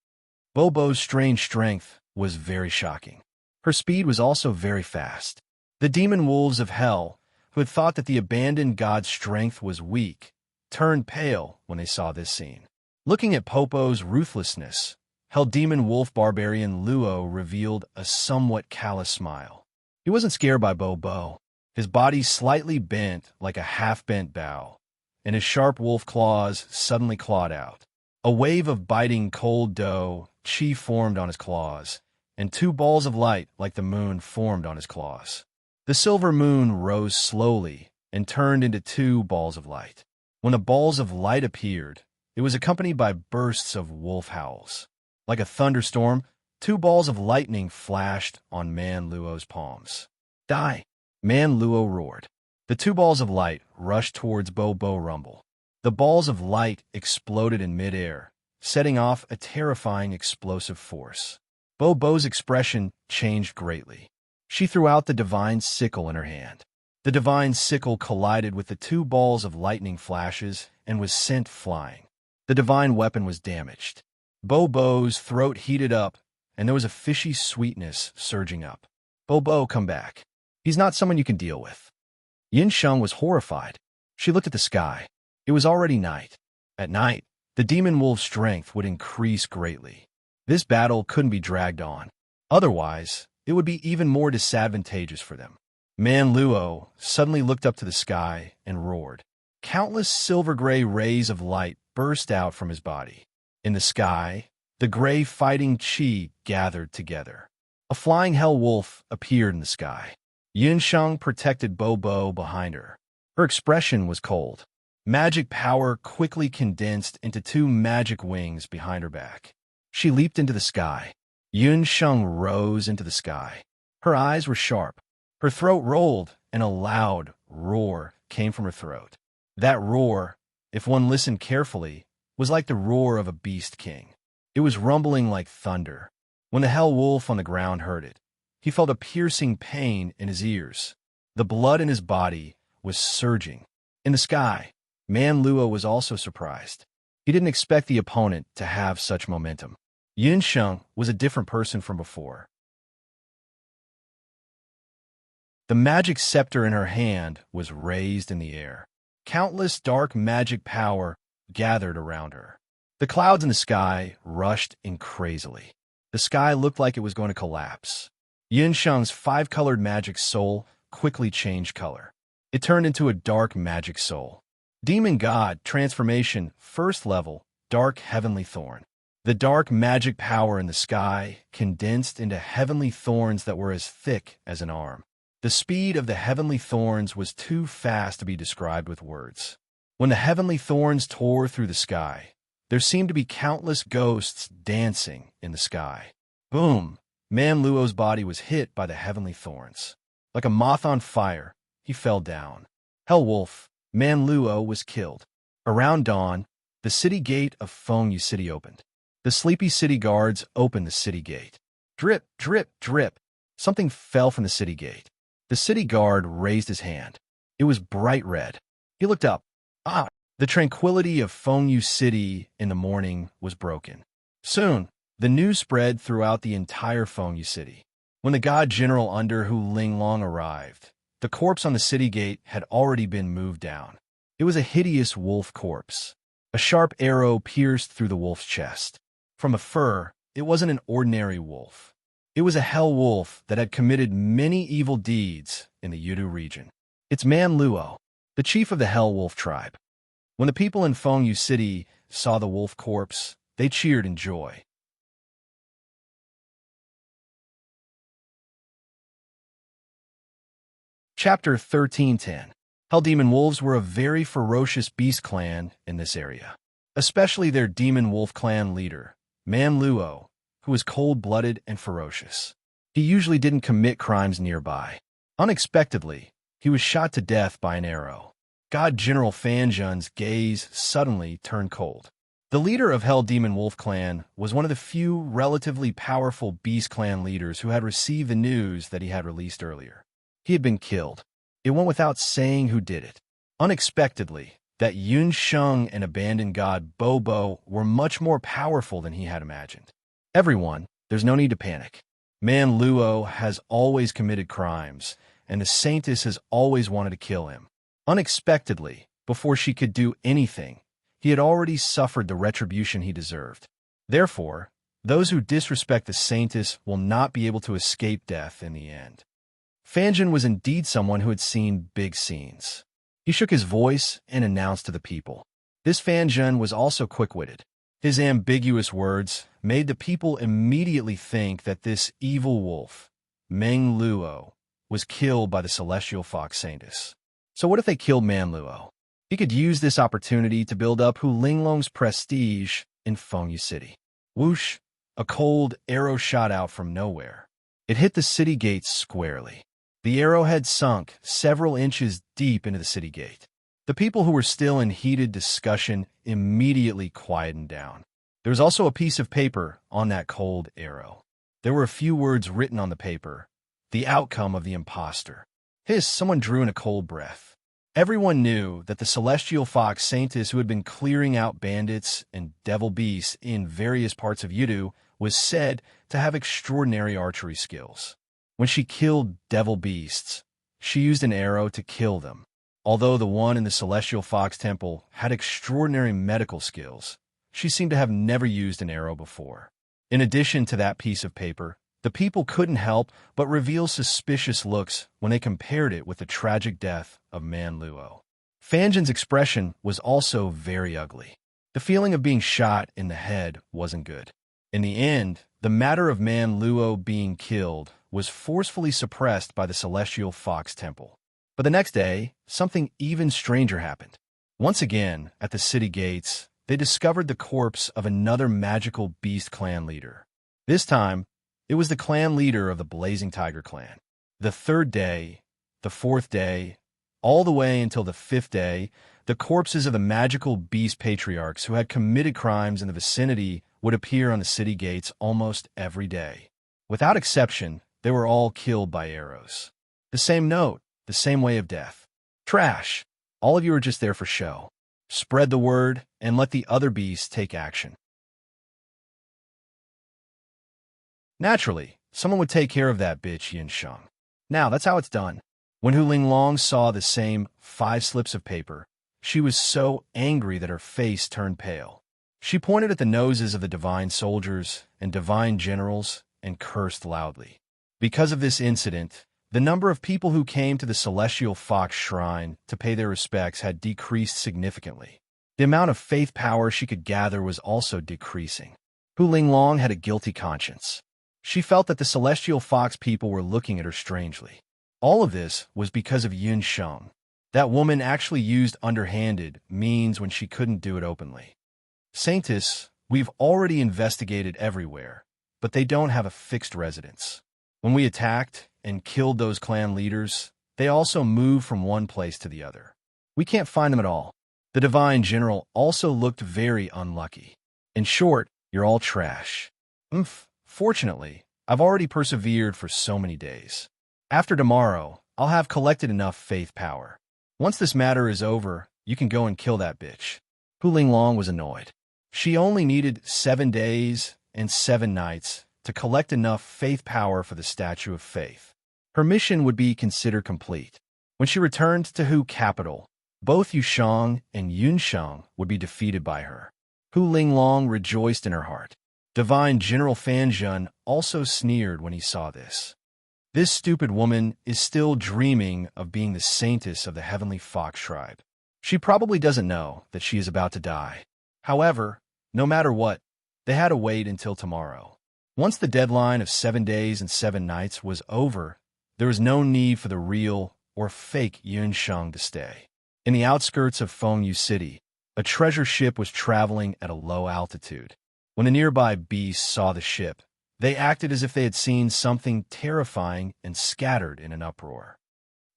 Bo's strange strength was very shocking. Her speed was also very fast. The demon wolves of hell, who had thought that the abandoned god's strength was weak, turned pale when they saw this scene. Looking at Popo's ruthlessness, Hell Demon Wolf Barbarian Luo revealed a somewhat callous smile. He wasn't scared by Bo. His body slightly bent like a half-bent bow, and his sharp wolf claws suddenly clawed out. A wave of biting cold dough chi formed on his claws, and two balls of light like the moon formed on his claws. The silver moon rose slowly and turned into two balls of light. When the balls of light appeared, it was accompanied by bursts of wolf howls. Like a thunderstorm, two balls of lightning flashed on Man Luo's palms. Die! Man Luo roared. The two balls of light rushed towards Bo Rumble. The balls of light exploded in midair, setting off a terrifying explosive force. Bo's expression changed greatly. She threw out the divine sickle in her hand. The divine sickle collided with the two balls of lightning flashes and was sent flying. The divine weapon was damaged. Bo's throat heated up, and there was a fishy sweetness surging up. Bo, come back. He's not someone you can deal with. Yin Sheng was horrified. She looked at the sky. It was already night. At night, the demon wolf's strength would increase greatly. This battle couldn't be dragged on. Otherwise, it would be even more disadvantageous for them. Man Luo suddenly looked up to the sky and roared. Countless silver-gray rays of light burst out from his body. In the sky, the gray fighting chi gathered together. A flying hell wolf appeared in the sky. Yin Sheng protected Bo behind her. Her expression was cold. Magic power quickly condensed into two magic wings behind her back. She leaped into the sky. Yin Sheng rose into the sky. Her eyes were sharp. Her throat rolled, and a loud roar came from her throat. That roar, if one listened carefully, was like the roar of a beast king. It was rumbling like thunder. When the hell wolf on the ground heard it, he felt a piercing pain in his ears. The blood in his body was surging. In the sky, Man Luo was also surprised. He didn't expect the opponent to have such momentum. Yin Sheng was a different person from before. The magic scepter in her hand was raised in the air. countless dark magic power gathered around her. The clouds in the sky rushed in crazily. The sky looked like it was going to collapse. Yunsheng's five-colored magic soul quickly changed color. It turned into a dark magic soul. Demon God Transformation First Level Dark Heavenly Thorn. The dark magic power in the sky condensed into heavenly thorns that were as thick as an arm. The speed of the heavenly thorns was too fast to be described with words. When the heavenly thorns tore through the sky, there seemed to be countless ghosts dancing in the sky. Boom! Man Luo's body was hit by the heavenly thorns. Like a moth on fire, he fell down. Hell Wolf, Man Luo was killed. Around dawn, the city gate of Fengyu City opened. The sleepy city guards opened the city gate. Drip, drip, drip. Something fell from the city gate. The city guard raised his hand. It was bright red. He looked up. Ah! The tranquility of Fengyu City in the morning was broken. Soon, the news spread throughout the entire Fengyu City. When the god general under Hu Linglong arrived, the corpse on the city gate had already been moved down. It was a hideous wolf corpse. A sharp arrow pierced through the wolf's chest. From afar, it wasn't an ordinary wolf. It was a hell wolf that had committed many evil deeds in the Yudu region. It's Man Luo, the chief of the hell wolf tribe. When the people in Fengyu City saw the wolf corpse, they cheered in joy. Chapter 1310. Hell Demon Wolves were a very ferocious beast clan in this area, especially their demon wolf clan leader, Man Luo, who was cold-blooded and ferocious. He usually didn't commit crimes nearby. Unexpectedly, he was shot to death by an arrow. God General Fanjun's gaze suddenly turned cold. The leader of Hell Demon Wolf Clan was one of the few relatively powerful Beast Clan leaders who had received the news that he had released earlier. He had been killed. It went without saying who did it. Unexpectedly, that Yun Sheng and abandoned god Bobo were much more powerful than he had imagined. Everyone, there's no need to panic. Man Luo has always committed crimes, and the Saintess has always wanted to kill him. Unexpectedly, before she could do anything, he had already suffered the retribution he deserved. Therefore, those who disrespect the Saintess will not be able to escape death in the end. Fanjun was indeed someone who had seen big scenes. He shook his voice and announced to the people. This Fanjun was also quick-witted. His ambiguous words made the people immediately think that this evil wolf, Meng Luo, was killed by the celestial fox Saintess. So what if they killed Man Luo? He could use this opportunity to build up Hu Linglong's prestige in Fengyu City. Whoosh! A cold arrow shot out from nowhere. It hit the city gates squarely. The arrow had sunk several inches deep into the city gate. The people who were still in heated discussion immediately quietened down. There was also a piece of paper on that cold arrow. There were a few words written on the paper. The outcome of the imposter. Hiss, someone drew in a cold breath. Everyone knew that the celestial fox Saintess, who had been clearing out bandits and devil beasts in various parts of Yudu, was said to have extraordinary archery skills. When she killed devil beasts, she used an arrow to kill them. Although the one in the Celestial Fox Temple had extraordinary medical skills, she seemed to have never used an arrow before. In addition to that piece of paper, the people couldn't help but reveal suspicious looks when they compared it with the tragic death of Man Luo. Fanjin's expression was also very ugly. The feeling of being shot in the head wasn't good. In the end, the matter of Man Luo being killed was forcefully suppressed by the Celestial Fox Temple. But the next day, something even stranger happened. Once again, at the city gates, they discovered the corpse of another magical beast clan leader. This time, it was the clan leader of the Blazing Tiger clan. The third day, the fourth day, all the way until the fifth day, the corpses of the magical beast patriarchs who had committed crimes in the vicinity would appear on the city gates almost every day. Without exception, they were all killed by arrows. The same note, the same way of death. Trash! All of you are just there for show. Spread the word and let the other beasts take action. Naturally, someone would take care of that bitch Yin Sheng. Now, that's how it's done. When Hu Linglong saw the same 5 slips of paper, She was so angry that her face turned pale. She pointed at the noses of the divine soldiers and divine generals and cursed loudly. Because of this incident, the number of people who came to the Celestial Fox Shrine to pay their respects had decreased significantly. The amount of faith power she could gather was also decreasing. Hu Linglong had a guilty conscience. She felt that the Celestial Fox people were looking at her strangely. All of this was because of Yun Sheng. That woman actually used underhanded means when she couldn't do it openly. Saintess, we've already investigated everywhere, but they don't have a fixed residence. When we attacked and killed those clan leaders, they also moved from one place to the other. We can't find them at all. The divine general also looked very unlucky. In short, you're all trash. Fortunately, I've already persevered for so many days. After tomorrow, I'll have collected enough faith power. Once this matter is over, you can go and kill that bitch. Hu Linglong was annoyed. She only needed 7 days and 7 nights to collect enough faith power for the Statue of Faith. Her mission would be considered complete. When she returned to Hu capital, both Yusheng and Yunsheng would be defeated by her. Hu Linglong rejoiced in her heart. Divine General Fan Zhun also sneered when he saw this. This stupid woman is still dreaming of being the saintess of the Heavenly Fox Tribe. She probably doesn't know that she is about to die. However, no matter what, they had to wait until tomorrow. Once the deadline of 7 days and 7 nights was over, there was no need for the real or fake Yunsheng to stay. In the outskirts of Fengyu City, a treasure ship was traveling at a low altitude. When the nearby beasts saw the ship, they acted as if they had seen something terrifying and scattered in an uproar.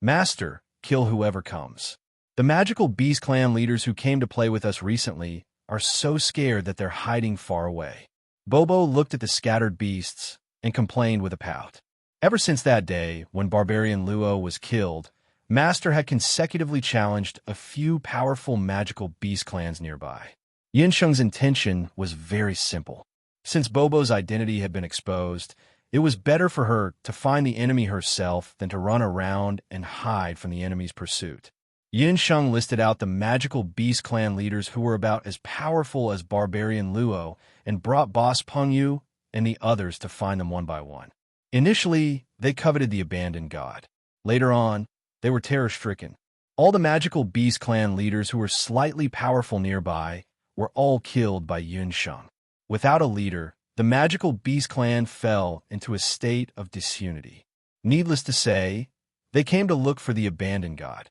Master, kill whoever comes. The magical beast clan leaders who came to play with us recently are so scared that they're hiding far away. Bobo looked at the scattered beasts and complained with a pout. Ever since that day, when Barbarian Luo was killed, Master had consecutively challenged a few powerful magical beast clans nearby. Yinsheng's intention was very simple. Since Bobo's identity had been exposed, it was better for her to find the enemy herself than to run around and hide from the enemy's pursuit. Yinsheng listed out the magical beast clan leaders who were about as powerful as Barbarian Luo and brought Boss Pengyu and the others to find them one by one. Initially, they coveted the abandoned god. Later on, they were terror-stricken. All the magical beast clan leaders who were slightly powerful nearby were all killed by Yunsheng. Without a leader, the magical beast clan fell into a state of disunity. Needless to say, they came to look for the abandoned god.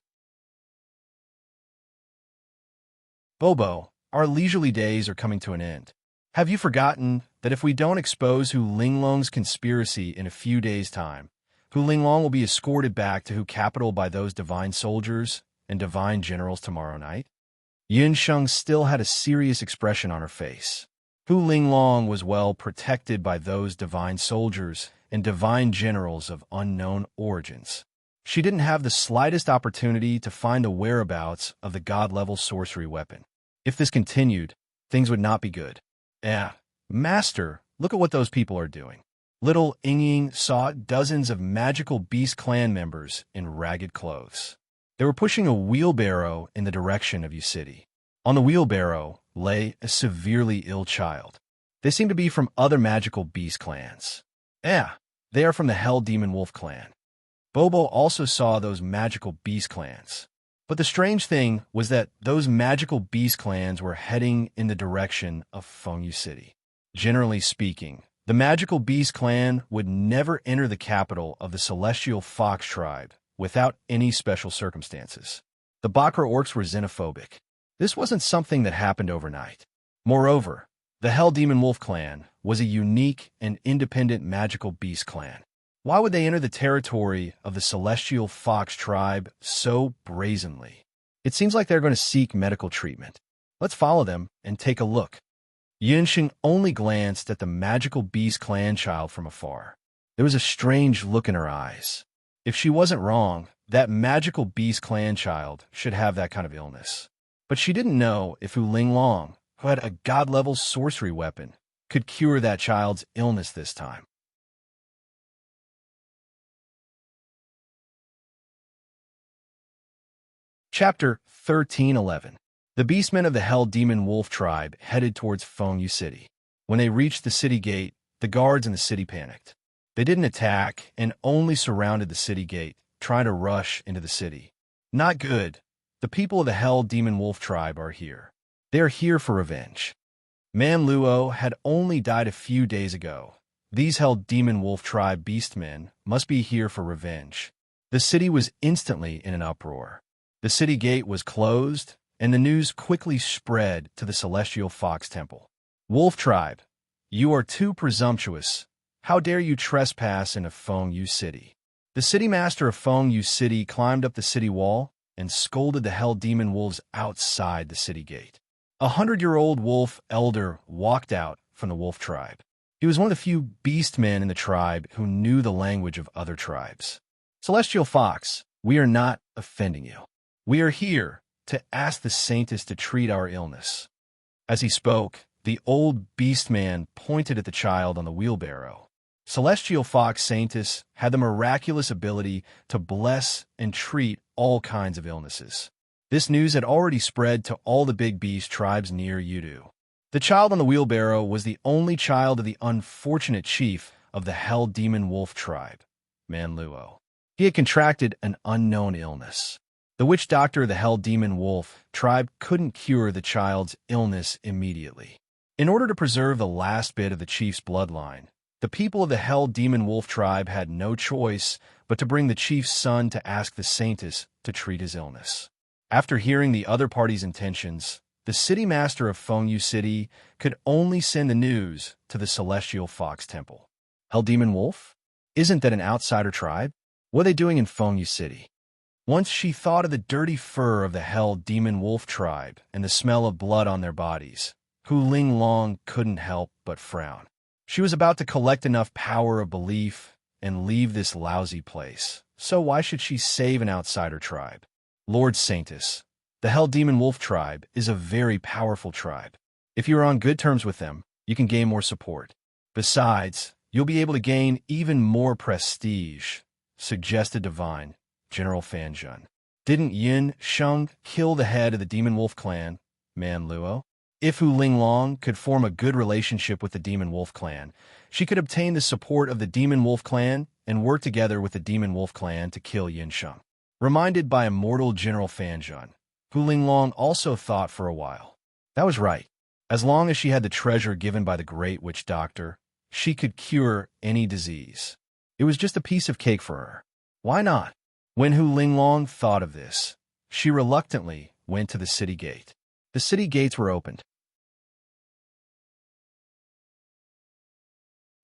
Bobo, our leisurely days are coming to an end. Have you forgotten that if we don't expose Hu Linglong's conspiracy in a few days' time, Hu Linglong will be escorted back to Hu capital by those divine soldiers and divine generals tomorrow night? Yunsheng still had a serious expression on her face. Hu Linglong was well protected by those divine soldiers and divine generals of unknown origins. She didn't have the slightest opportunity to find the whereabouts of the god-level sorcery weapon. If this continued, things would not be good. Master, look at what those people are doing. Little Ying saw dozens of magical beast clan members in ragged clothes. They were pushing a wheelbarrow in the direction of Yu City. On the wheelbarrow lay a severely ill child. They seemed to be from other magical beast clans. They are from the Hell Demon Wolf clan. Bobo also saw those magical beast clans. But the strange thing was that those magical beast clans were heading in the direction of Fengyu City. Generally speaking, the magical beast clan would never enter the capital of the Celestial Fox Tribe without any special circumstances. The Bakra orcs were xenophobic. This wasn't something that happened overnight. Moreover, the Hell Demon Wolf clan was a unique and independent magical beast clan. Why would they enter the territory of the Celestial Fox Tribe so brazenly? It seems like they're going to seek medical treatment. Let's follow them and take a look. Yunsheng only glanced at the magical beast clan child from afar. There was a strange look in her eyes. If she wasn't wrong, that magical beast clan child should have that kind of illness. But she didn't know if Hu Linglong, who had a god-level sorcery weapon, could cure that child's illness this time. Chapter 1311. The beastmen of the Hell Demon Wolf tribe headed towards Fengyu City. When they reached the city gate, the guards in the city panicked. They didn't attack and only surrounded the city gate, trying to rush into the city. Not good. The people of the Hell Demon Wolf tribe are here. They are here for revenge. Man Luo had only died a few days ago. These Hell Demon Wolf tribe beastmen must be here for revenge. The city was instantly in an uproar. The city gate was closed, and the news quickly spread to the Celestial Fox Temple. Wolf tribe, you are too presumptuous. How dare you trespass into Fengyu City? The city master of Fengyu City climbed up the city wall and scolded the Hell Demon Wolves outside the city gate. A 100-year-old wolf elder walked out from the wolf tribe. He was one of the few beast men in the tribe who knew the language of other tribes. Celestial Fox, we are not offending you. We are here to ask the Saintess to treat our illness. As he spoke, the old beast man pointed at the child on the wheelbarrow. Celestial Fox Saintess had the miraculous ability to bless and treat all kinds of illnesses. This news had already spread to all the big beast tribes near Yudu. The child on the wheelbarrow was the only child of the unfortunate chief of the Hell Demon Wolf tribe, Man Luo. He had contracted an unknown illness. The witch doctor of the Hell Demon Wolf tribe couldn't cure the child's illness immediately. In order to preserve the last bit of the chief's bloodline, the people of the Hell Demon Wolf tribe had no choice but to bring the chief's son to ask the Saintess to treat his illness. After hearing the other party's intentions, the city master of Fengyu City could only send the news to the Celestial Fox Temple. Hell Demon Wolf? Isn't that an outsider tribe? What are they doing in Fengyu City? Once she thought of the dirty fur of the Hell Demon Wolf tribe and the smell of blood on their bodies, Hu Linglong couldn't help but frown. She was about to collect enough power of belief and leave this lousy place, so why should she save an outsider tribe? Lord Saintess, the Hell Demon Wolf tribe is a very powerful tribe. If you are on good terms with them, you can gain more support. Besides, you'll be able to gain even more prestige, suggested Divine General Fanjun. Didn't Yin Sheng kill the head of the Demon Wolf clan, Man Luo? If Hu Linglong could form a good relationship with the Demon Wolf clan, she could obtain the support of the Demon Wolf clan and work together with the Demon Wolf clan to kill Yin Sheng. Reminded by immortal General Fanjun, Hu Linglong also thought for a while. That was right. As long as she had the treasure given by the great witch doctor, she could cure any disease. It was just a piece of cake for her. Why not? When Hu Linglong thought of this, she reluctantly went to the city gate. The city gates were opened.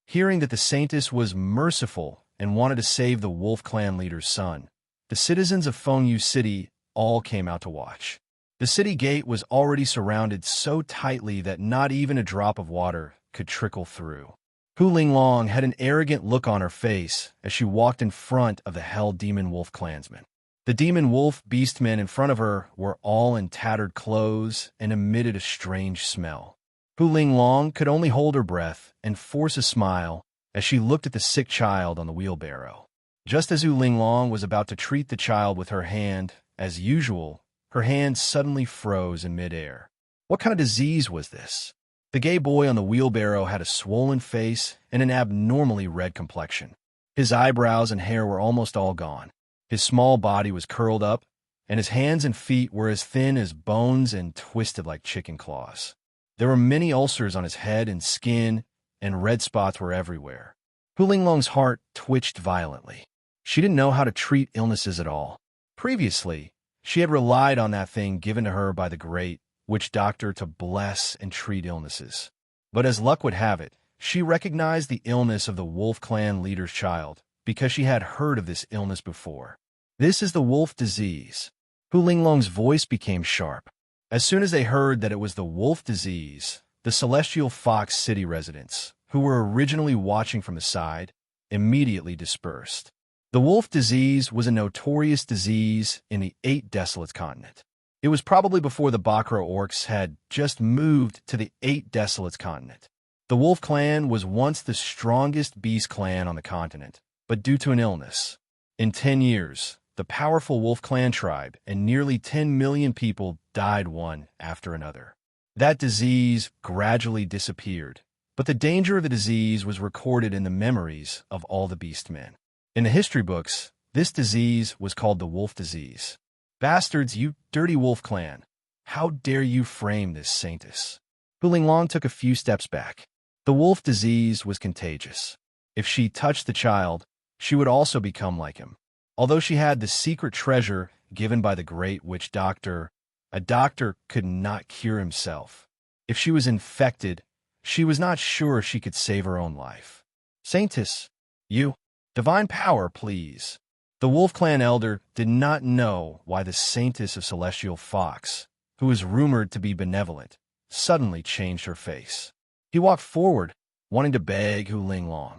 Hearing that the Saintess was merciful and wanted to save the Wolf Clan leader's son, the citizens of Fengyu City all came out to watch. The city gate was already surrounded so tightly that not even a drop of water could trickle through. Hu Linglong had an arrogant look on her face as she walked in front of the Hell Demon Wolf clansmen. The Demon Wolf beastmen in front of her were all in tattered clothes and emitted a strange smell. Hu Linglong could only hold her breath and force a smile as she looked at the sick child on the wheelbarrow. Just as Hu Linglong was about to treat the child with her hand, as usual, her hand suddenly froze in midair. What kind of disease was this? The gay boy on the wheelbarrow had a swollen face and an abnormally red complexion. His eyebrows and hair were almost all gone. His small body was curled up, and his hands and feet were as thin as bones and twisted like chicken claws. There were many ulcers on his head and skin, and red spots were everywhere. Hu Linglong's heart twitched violently. She didn't know how to treat illnesses at all. Previously, she had relied on that thing given to her by the great witch doctor to bless and treat illnesses. But as luck would have it, she recognized the illness of the Wolf Clan leader's child because she had heard of this illness before. This is the wolf disease. Hu Linglong's voice became sharp. As soon as they heard that it was the wolf disease, the Celestial Fox City residents, who were originally watching from the side, immediately dispersed. The wolf disease was a notorious disease in the 8 Desolate continent. It was probably before the Bakra orcs had just moved to the 8 Desolate continent. The Wolf Clan was once the strongest beast clan on the continent, but due to an illness, in 10 years, the powerful Wolf Clan tribe, and nearly 10 million people died one after another. That disease gradually disappeared, but the danger of the disease was recorded in the memories of all the beastmen. In the history books, this disease was called the wolf disease. Bastards, you dirty Wolf Clan! How dare you frame this saintess? Hu Linglong took a few steps back. The wolf disease was contagious. If she touched the child, she would also become like him. Although she had the secret treasure given by the great witch doctor, a doctor could not cure himself. If she was infected, she was not sure she could save her own life. Saintess, you, divine power, please. The Wolf Clan elder did not know why the Saintess of Celestial Fox, who was rumored to be benevolent, suddenly changed her face. He walked forward, wanting to beg Hu Linglong.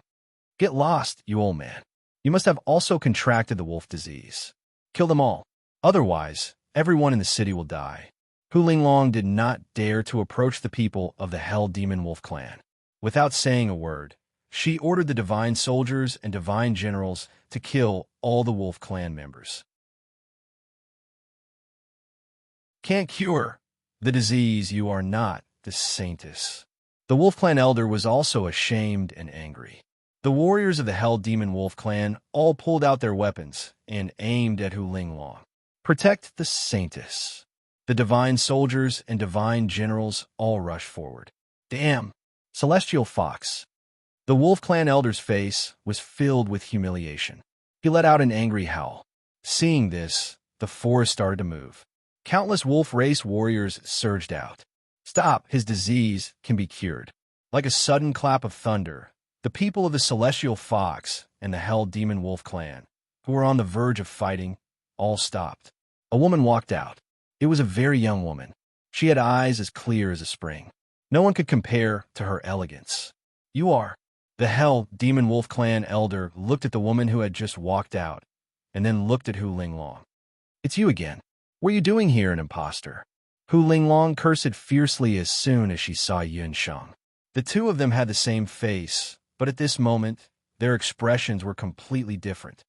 Get lost, you old man. You must have also contracted the wolf disease. Kill them all. Otherwise, everyone in the city will die. Hu Linglong did not dare to approach the people of the Hell Demon Wolf Clan. Without saying a word, she ordered the divine soldiers and divine generals to kill all the Wolf Clan members. Can't cure the disease, you are not the saintess. The Wolf Clan elder was also ashamed and angry. The warriors of the Hell Demon Wolf Clan all pulled out their weapons and aimed at Hu Linglong. Protect the saintess. The divine soldiers and divine generals all rushed forward. Damn! Celestial Fox. The Wolf Clan elder's face was filled with humiliation. He let out an angry howl. Seeing this, the forest started to move. Countless wolf race warriors surged out. Stop! His disease can be cured. Like a sudden clap of thunder, the people of the Celestial Fox and the Hell Demon Wolf Clan, who were on the verge of fighting, all stopped. A woman walked out. It was a very young woman. She had eyes as clear as a spring. No one could compare to her elegance. You are. The Hell Demon Wolf Clan elder looked at the woman who had just walked out, and then looked at Hu Linglong. It's you again. What are you doing here, an imposter? Hu Linglong cursed fiercely as soon as she saw Yun Sheng. The two of them had the same face, but at this moment, their expressions were completely different.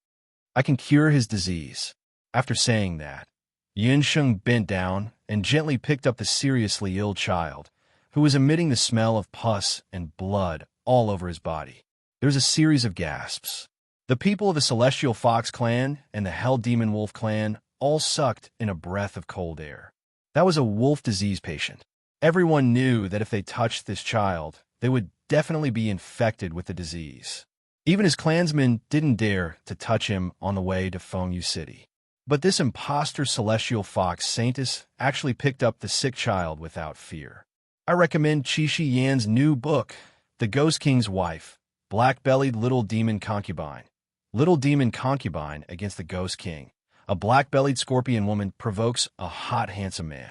I can cure his disease. After saying that, Yun Sheng bent down and gently picked up the seriously ill child, who was emitting the smell of pus and blood all over his body. There was a series of gasps. The people of the Celestial Fox Clan and the Hell Demon Wolf Clan all sucked in a breath of cold air. That was a wolf disease patient. Everyone knew that if they touched this child, they would definitely be infected with the disease. Even his clansmen didn't dare to touch him on the way to Fengyu City. But this imposter Celestial Fox Saintess actually picked up the sick child without fear. I recommend Qi Yan's new book, The Ghost King's Wife, Black-Bellied Little Demon Concubine. Little Demon Concubine against the Ghost King. A black-bellied scorpion woman provokes a hot, handsome man.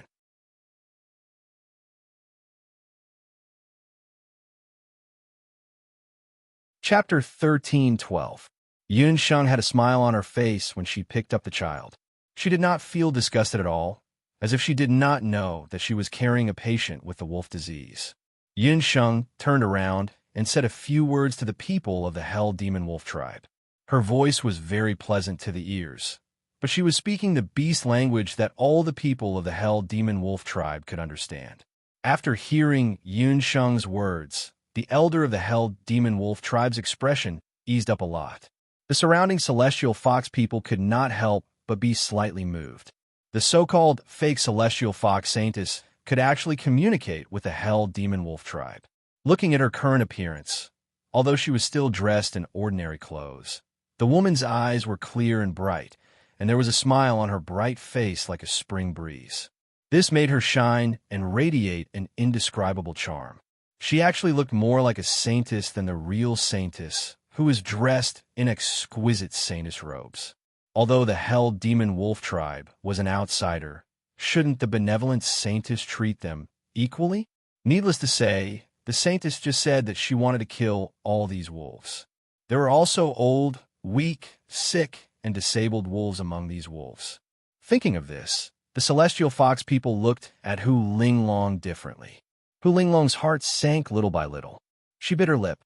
Chapter 13:12. Yun Sheng had a smile on her face when she picked up the child. She did not feel disgusted at all, as if she did not know that she was carrying a patient with the wolf disease. Yun Sheng turned around and said a few words to the people of the Hell Demon Wolf tribe. Her voice was very pleasant to the ears, but she was speaking the beast language that all the people of the Hell Demon Wolf tribe could understand. After hearing Yun Sheng's words, the elder of the Hell Demon Wolf tribe's expression eased up a lot. The surrounding Celestial Fox people could not help but be slightly moved. The so-called fake Celestial Fox Saintess could actually communicate with the Hell Demon Wolf tribe. Looking at her current appearance, although she was still dressed in ordinary clothes, the woman's eyes were clear and bright, and there was a smile on her bright face like a spring breeze. This made her shine and radiate an indescribable charm. She actually looked more like a saintess than the real saintess, who was dressed in exquisite saintess robes. Although the Hell Demon Wolf tribe was an outsider, shouldn't the benevolent saintess treat them equally? Needless to say, the saintess just said that she wanted to kill all these wolves. There were also old, weak, sick, and disabled wolves among these wolves. Thinking of this, the Celestial Fox people looked at Hu Linglong differently. Hu Linglong's heart sank little by little. She bit her lip.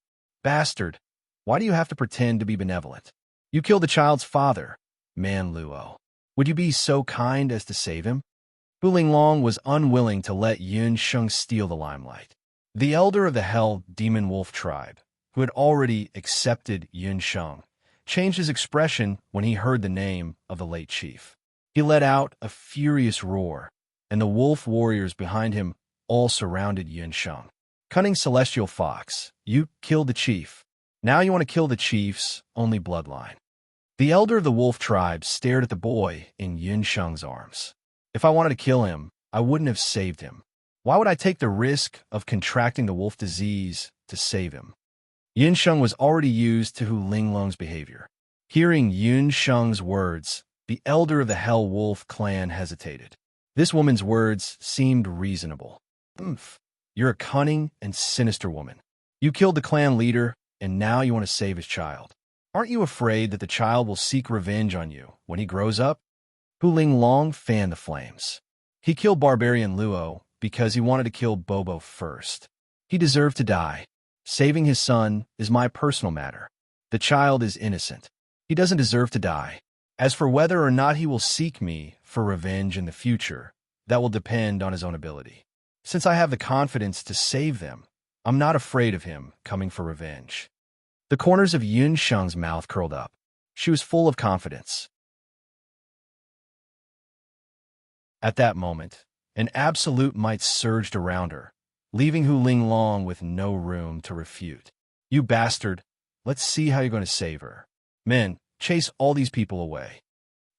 Bastard, why do you have to pretend to be benevolent? You killed the child's father. Man Luo. Would you be so kind as to save him? Hu Linglong was unwilling to let Yun Sheng steal the limelight. The elder of the Hell Demon Wolf tribe, who had already accepted Yun Sheng, changed his expression when he heard the name of the late chief. He let out a furious roar, and the wolf warriors behind him all surrounded Yun Sheng. Cunning celestial fox, you killed the chief. Now you want to kill the chief's only bloodline. The elder of the wolf tribe stared at the boy in Yun Sheng's arms. If I wanted to kill him, I wouldn't have saved him. Why would I take the risk of contracting the wolf disease to save him? Yun Sheng was already used to Hu Linglong's behavior. Hearing Yun Sheng's words, the elder of the Hell Wolf clan hesitated. This woman's words seemed reasonable. You're a cunning and sinister woman. You killed the clan leader, and now you want to save his child. Aren't you afraid that the child will seek revenge on you when he grows up? Hu Linglong fanned the flames. He killed Barbarian Luo because he wanted to kill Bobo first. He deserved to die. Saving his son is my personal matter. The child is innocent. He doesn't deserve to die. As for whether or not he will seek me for revenge in the future, that will depend on his own ability. Since I have the confidence to save them, I'm not afraid of him coming for revenge. The corners of Yun Sheng's mouth curled up. She was full of confidence. At that moment, an absolute might surged around her, leaving Hu Linglong with no room to refute. You bastard, let's see how you're going to save her. Men, chase all these people away.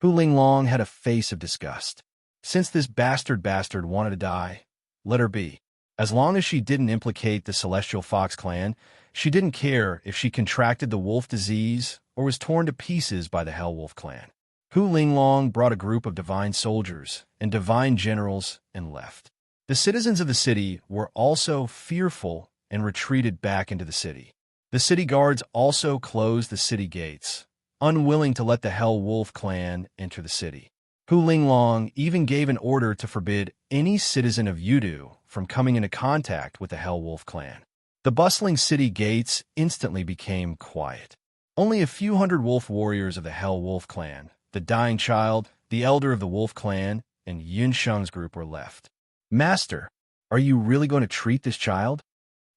Hu Linglong had a face of disgust. Since this bastard wanted to die, let her be. As long as she didn't implicate the Celestial Fox clan, she didn't care if she contracted the wolf disease or was torn to pieces by the Hell Wolf clan. Hu Linglong brought a group of divine soldiers and divine generals and left. The citizens of the city were also fearful and retreated back into the city. The city guards also closed the city gates, unwilling to let the Hell Wolf clan enter the city. Hu Linglong even gave an order to forbid any citizen of Yudu from coming into contact with the Hell Wolf clan. The bustling city gates instantly became quiet. Only a few hundred wolf warriors of the Hell Wolf clan, the dying child, the elder of the wolf clan, and Yun Sheng's group were left. Master, are you really going to treat this child?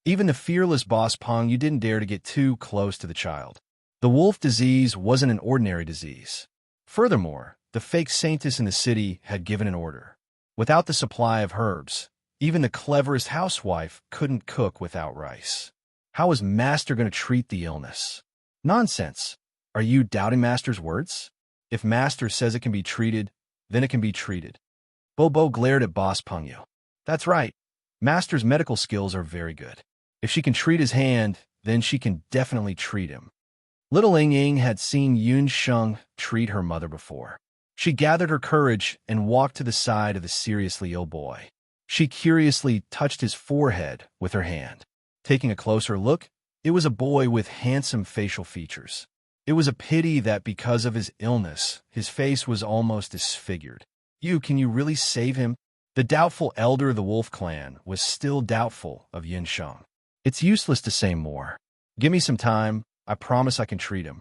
Even the fearless boss Pong, you didn't dare to get too close to the child. The wolf disease wasn't an ordinary disease. Furthermore, the fake saintess in the city had given an order. Without the supply of herbs, even the cleverest housewife couldn't cook without rice. How was Master going to treat the illness? Nonsense. Are you doubting Master's words? If Master says it can be treated, then it can be treated. Bobo glared at Boss Pengyu. That's right. Master's medical skills are very good. If she can treat his hand, then she can definitely treat him. Little Ying Ying had seen Yun Sheng treat her mother before. She gathered her courage and walked to the side of the seriously ill boy. She curiously touched his forehead with her hand. Taking a closer look, it was a boy with handsome facial features. It was a pity that because of his illness, his face was almost disfigured. Can you really save him? The doubtful elder of the wolf clan was still doubtful of Yun Sheng. It's useless to say more. Give me some time. I promise I can treat him.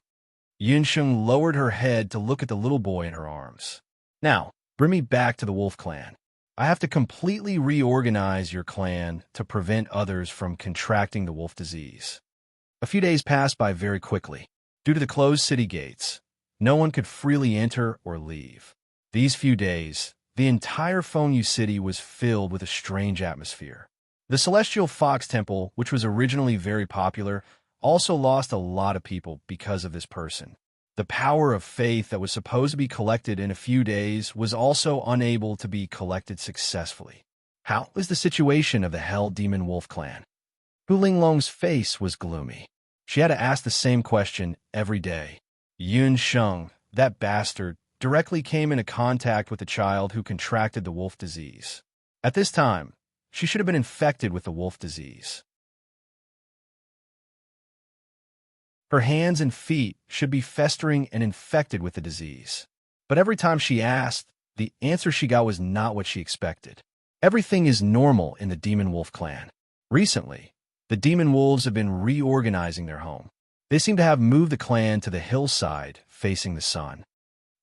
Yun Sheng lowered her head to look at the little boy in her arms. Now, bring me back to the wolf clan. I have to completely reorganize your clan to prevent others from contracting the wolf disease. A few days passed by very quickly. Due to the closed city gates, no one could freely enter or leave. These few days, the entire Fengyu city was filled with a strange atmosphere. The Celestial Fox Temple, which was originally very popular, also lost a lot of people because of this person. The power of faith that was supposed to be collected in a few days was also unable to be collected successfully. How is the situation of the Hell Demon Wolf clan? Hu Linglong's face was gloomy. She had to ask the same question every day. Yun Sheng, that bastard, directly came into contact with the child who contracted the wolf disease. At this time, she should have been infected with the wolf disease. Her hands and feet should be festering and infected with the disease. But every time she asked, the answer she got was not what she expected. Everything is normal in the Demon Wolf clan. Recently, the Demon Wolves have been reorganizing their home. They seem to have moved the clan to the hillside facing the sun.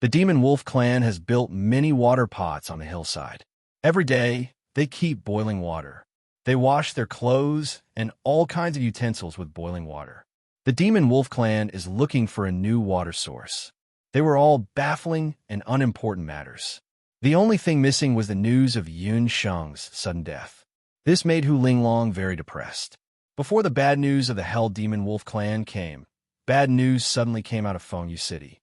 The Demon Wolf clan has built many water pots on the hillside. Every day, they keep boiling water. They wash their clothes and all kinds of utensils with boiling water. The Demon Wolf clan is looking for a new water source. They were all baffling and unimportant matters. The only thing missing was the news of Yun Sheng's sudden death. This made Hu Linglong very depressed. Before the bad news of the Hell Demon Wolf clan came, bad news suddenly came out of Fengyu City.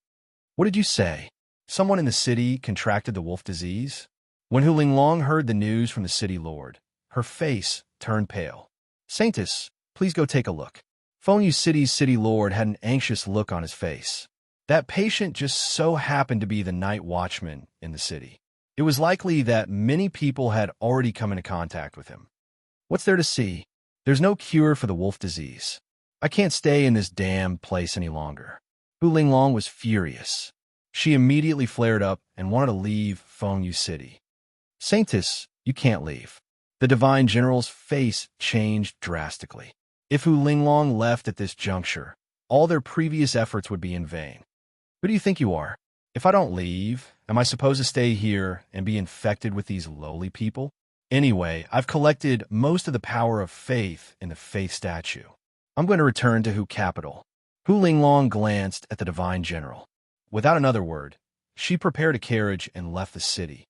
What did you say? Someone in the city contracted the wolf disease? When Hu Linglong heard the news from the city lord, her face turned pale. Saintess, please go take a look. Fengyu City's city lord had an anxious look on his face. That patient just so happened to be the night watchman in the city. It was likely that many people had already come into contact with him. What's there to see? There's no cure for the wolf disease. I can't stay in this damn place any longer. Hu Linglong was furious. She immediately flared up and wanted to leave Fengyu City. Saintess, you can't leave. The Divine General's face changed drastically. If Hu Linglong left at this juncture, all their previous efforts would be in vain. Who do you think you are? If I don't leave, am I supposed to stay here and be infected with these lowly people? Anyway, I've collected most of the power of faith in the faith statue. I'm going to return to Hu Capital. Hu Linglong glanced at the Divine General. Without another word, she prepared a carriage and left the city.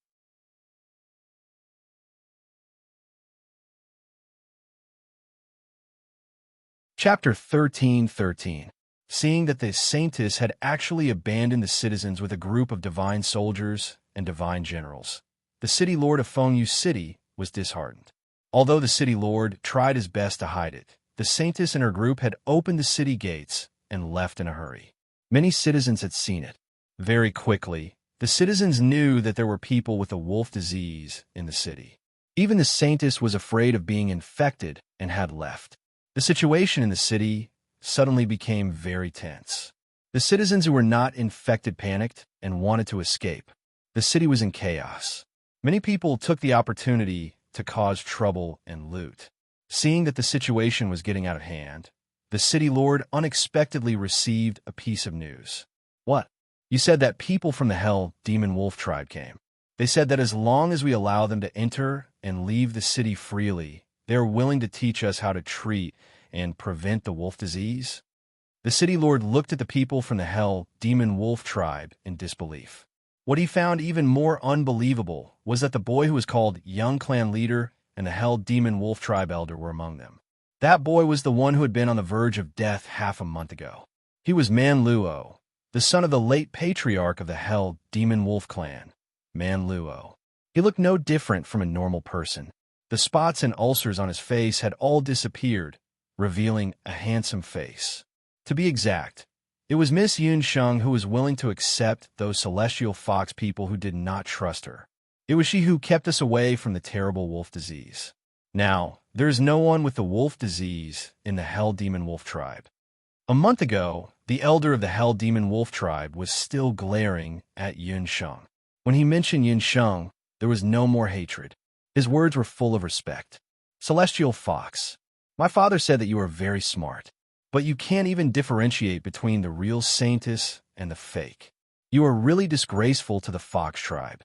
Chapter 13:13. Seeing that the Saintess had actually abandoned the citizens with a group of divine soldiers and divine generals, the city lord of Fengyu City was disheartened. Although the city lord tried his best to hide it, the Saintess and her group had opened the city gates and left in a hurry. Many citizens had seen it. Very quickly, the citizens knew that there were people with the wolf disease in the city. Even the Saintess was afraid of being infected and had left. The situation in the city suddenly became very tense. The citizens who were not infected panicked and wanted to escape. The city was in chaos. Many people took the opportunity to cause trouble and loot. Seeing that the situation was getting out of hand, the city lord unexpectedly received a piece of news. What? You said that people from the Hell Demon Wolf tribe came. They said that as long as we allow them to enter and leave the city freely, they are willing to teach us how to treat and prevent the wolf disease? The city lord looked at the people from the Hell Demon Wolf tribe in disbelief. What he found even more unbelievable was that the boy who was called Young Clan Leader and the Hell Demon Wolf tribe elder were among them. That boy was the one who had been on the verge of death half a month ago. He was Man Luo, the son of the late patriarch of the Hell Demon Wolf clan, Man Luo. He looked no different from a normal person. The spots and ulcers on his face had all disappeared, revealing a handsome face. To be exact, it was Miss Yun Sheng who was willing to accept those celestial fox people who did not trust her. It was she who kept us away from the terrible wolf disease. Now, there is no one with the wolf disease in the Hell Demon Wolf tribe. A month ago, the elder of the Hell Demon Wolf tribe was still glaring at Yun Sheng. When he mentioned Yun Sheng, there was no more hatred. His words were full of respect. Celestial Fox, my father said that you are very smart, but you can't even differentiate between the real Saintess and the fake. You are really disgraceful to the Fox tribe.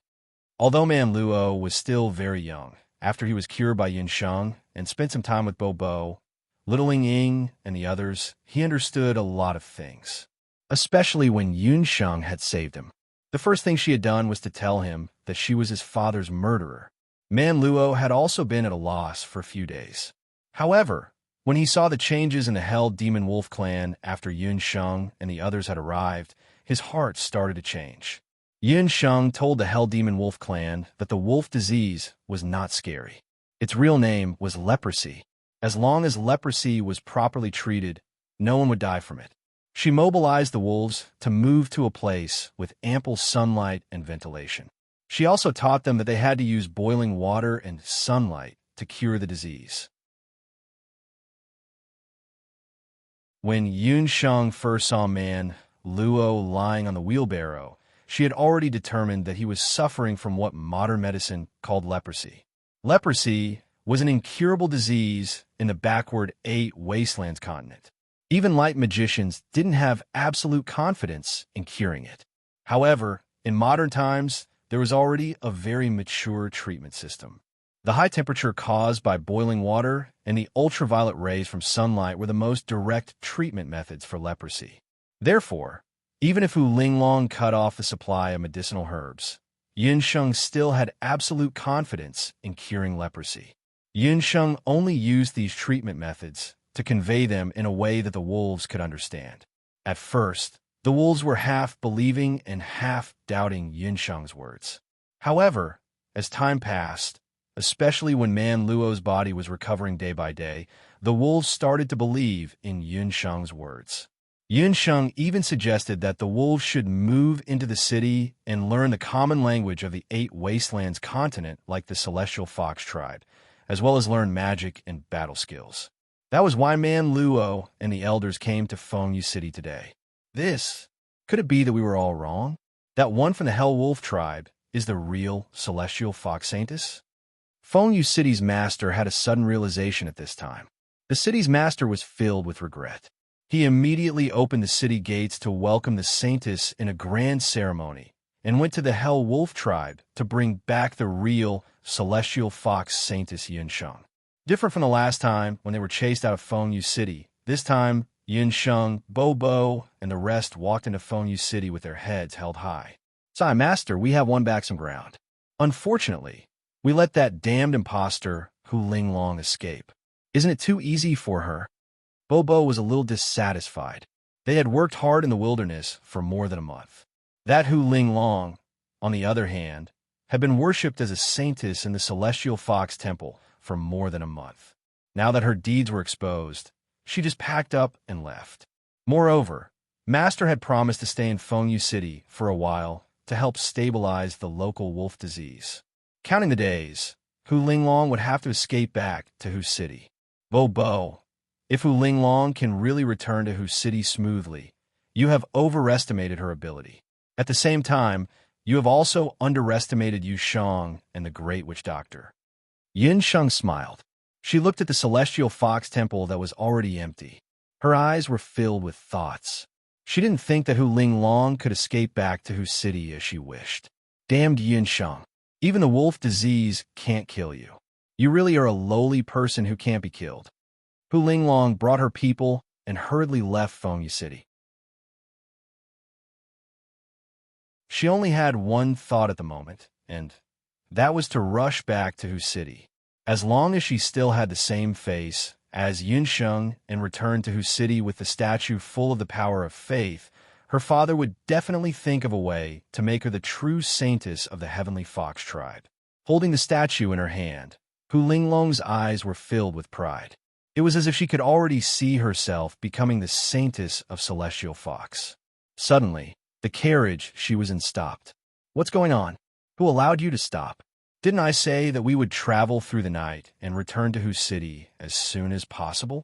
Although Man Luo was still very young, after he was cured by Yun Sheng and spent some time with Bo Bo, Little Ying and the others, he understood a lot of things, especially when Yun Sheng had saved him. The first thing she had done was to tell him that she was his father's murderer. Man Luo had also been at a loss for a few days. However, when he saw the changes in the Hell Demon Wolf clan after Yun Sheng and the others had arrived, his heart started to change. Yun Sheng told the Hell Demon Wolf clan that the wolf disease was not scary. Its real name was leprosy. As long as leprosy was properly treated, no one would die from it. She mobilized the wolves to move to a place with ample sunlight and ventilation. She also taught them that they had to use boiling water and sunlight to cure the disease. When Yun Sheng first saw Man Luo lying on the wheelbarrow, she had already determined that he was suffering from what modern medicine called leprosy. Leprosy was an incurable disease in the backward 8 Wastelands continent. Even light magicians didn't have absolute confidence in curing it. However, In modern times, there was already a very mature treatment system. The high temperature caused by boiling water and the ultraviolet rays from sunlight were the most direct treatment methods for leprosy. Therefore, even if Hu Linglong cut off the supply of medicinal herbs, Yun Sheng still had absolute confidence in curing leprosy. Yun Sheng only used these treatment methods to convey them in a way that the wolves could understand. At first, the wolves were half believing and half doubting Yun Sheng's words. However, as time passed, especially when Man Luo's body was recovering day by day, the wolves started to believe in Yun Sheng's words. Yun Sheng even suggested that the wolves should move into the city and learn the common language of the 8 wastelands continent like the Celestial Fox tribe, as well as learn magic and battle skills. That was why Man Luo and the elders came to Fengyu City today. Could it be that we were all wrong? That one from the Hell Wolf tribe is the real Celestial Fox Saintess? Fengyu City's master had a sudden realization at this time. The city's master was filled with regret. He immediately opened the city gates to welcome the Saintess in a grand ceremony and went to the Hell Wolf tribe to bring back the real Celestial Fox Saintess Yun Sheng. Different from the last time when they were chased out of Fengyu City, this time Yun Sheng, Bo, and the rest walked into Fengyu City with their heads held high. "Sai, Master, we have won back some ground. Unfortunately, we let that damned imposter Hu Linglong escape. Isn't it too easy for her?" Bo was a little dissatisfied. They had worked hard in the wilderness for more than a month. That Hu Linglong, on the other hand, had been worshipped as a saintess in the Celestial Fox Temple for more than a month. Now that her deeds were exposed, she just packed up and left. Moreover, Master had promised to stay in Fengyu City for a while to help stabilize the local wolf disease. Counting the days, Hu Linglong would have to escape back to Hu City. Bo, if Hu Linglong can really return to Hu City smoothly, you have overestimated her ability. At the same time, you have also underestimated Yu Sheng and the Great Witch Doctor. Yun Sheng smiled. She looked at the Celestial Fox Temple that was already empty. Her eyes were filled with thoughts. She didn't think that Hu Linglong could escape back to Hu City as she wished. Damned Yun Sheng. Even the wolf disease can't kill you. You really are a lowly person who can't be killed. Hu Linglong brought her people and hurriedly left Fengyu City. She only had one thought at the moment, and that was to rush back to Hu City. As long as she still had the same face as Yun Sheng and returned to Hu City with the statue full of the power of faith, her father would definitely think of a way to make her the true saintess of the Heavenly Fox tribe. Holding the statue in her hand, Hu Linglong's eyes were filled with pride. It was as if she could already see herself becoming the saintess of Celestial Fox. Suddenly, the carriage she was in stopped. "What's going on? Who allowed you to stop? Didn't I say that we would travel through the night and return to Hu City as soon as possible?"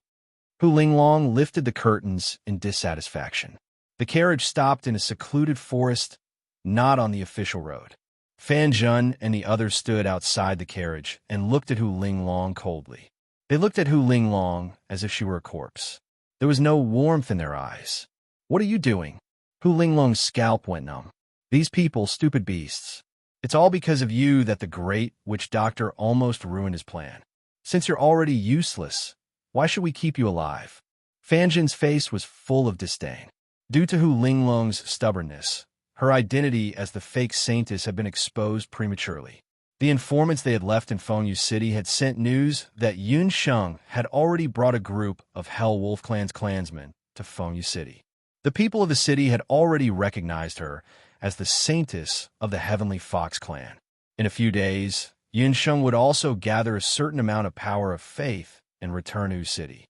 Hu Linglong lifted the curtains in dissatisfaction. The carriage stopped in a secluded forest, not on the official road. Fan Zhen and the others stood outside the carriage and looked at Hu Linglong coldly. They looked at Hu Linglong as if she were a corpse. There was no warmth in their eyes. "What are you doing?" Hu Linglong's scalp went numb. "These people, stupid beasts. It's all because of you that the Great Witch Doctor almost ruined his plan. Since you're already useless, why should we keep you alive?" Fan Zhen's face was full of disdain. Due to Hu Linglong's stubbornness, her identity as the fake saintess had been exposed prematurely. The informants they had left in Fengyu City had sent news that Yun Sheng had already brought a group of Hell Wolf Clan's clansmen to Fengyu City. The people of the city had already recognized her as the saintess of the Heavenly Fox clan. In a few days, Yun Sheng would also gather a certain amount of power of faith and return to Hu City.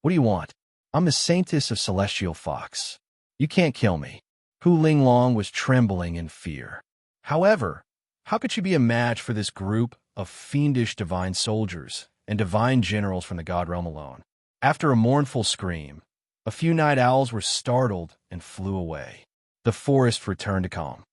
"What do you want? I'm the saintess of Celestial Fox. You can't kill me." Hu Linglong was trembling in fear. However, how could she be a match for this group of fiendish divine soldiers and divine generals from the God realm alone? After a mournful scream, a few night owls were startled and flew away. The forest returned to calm.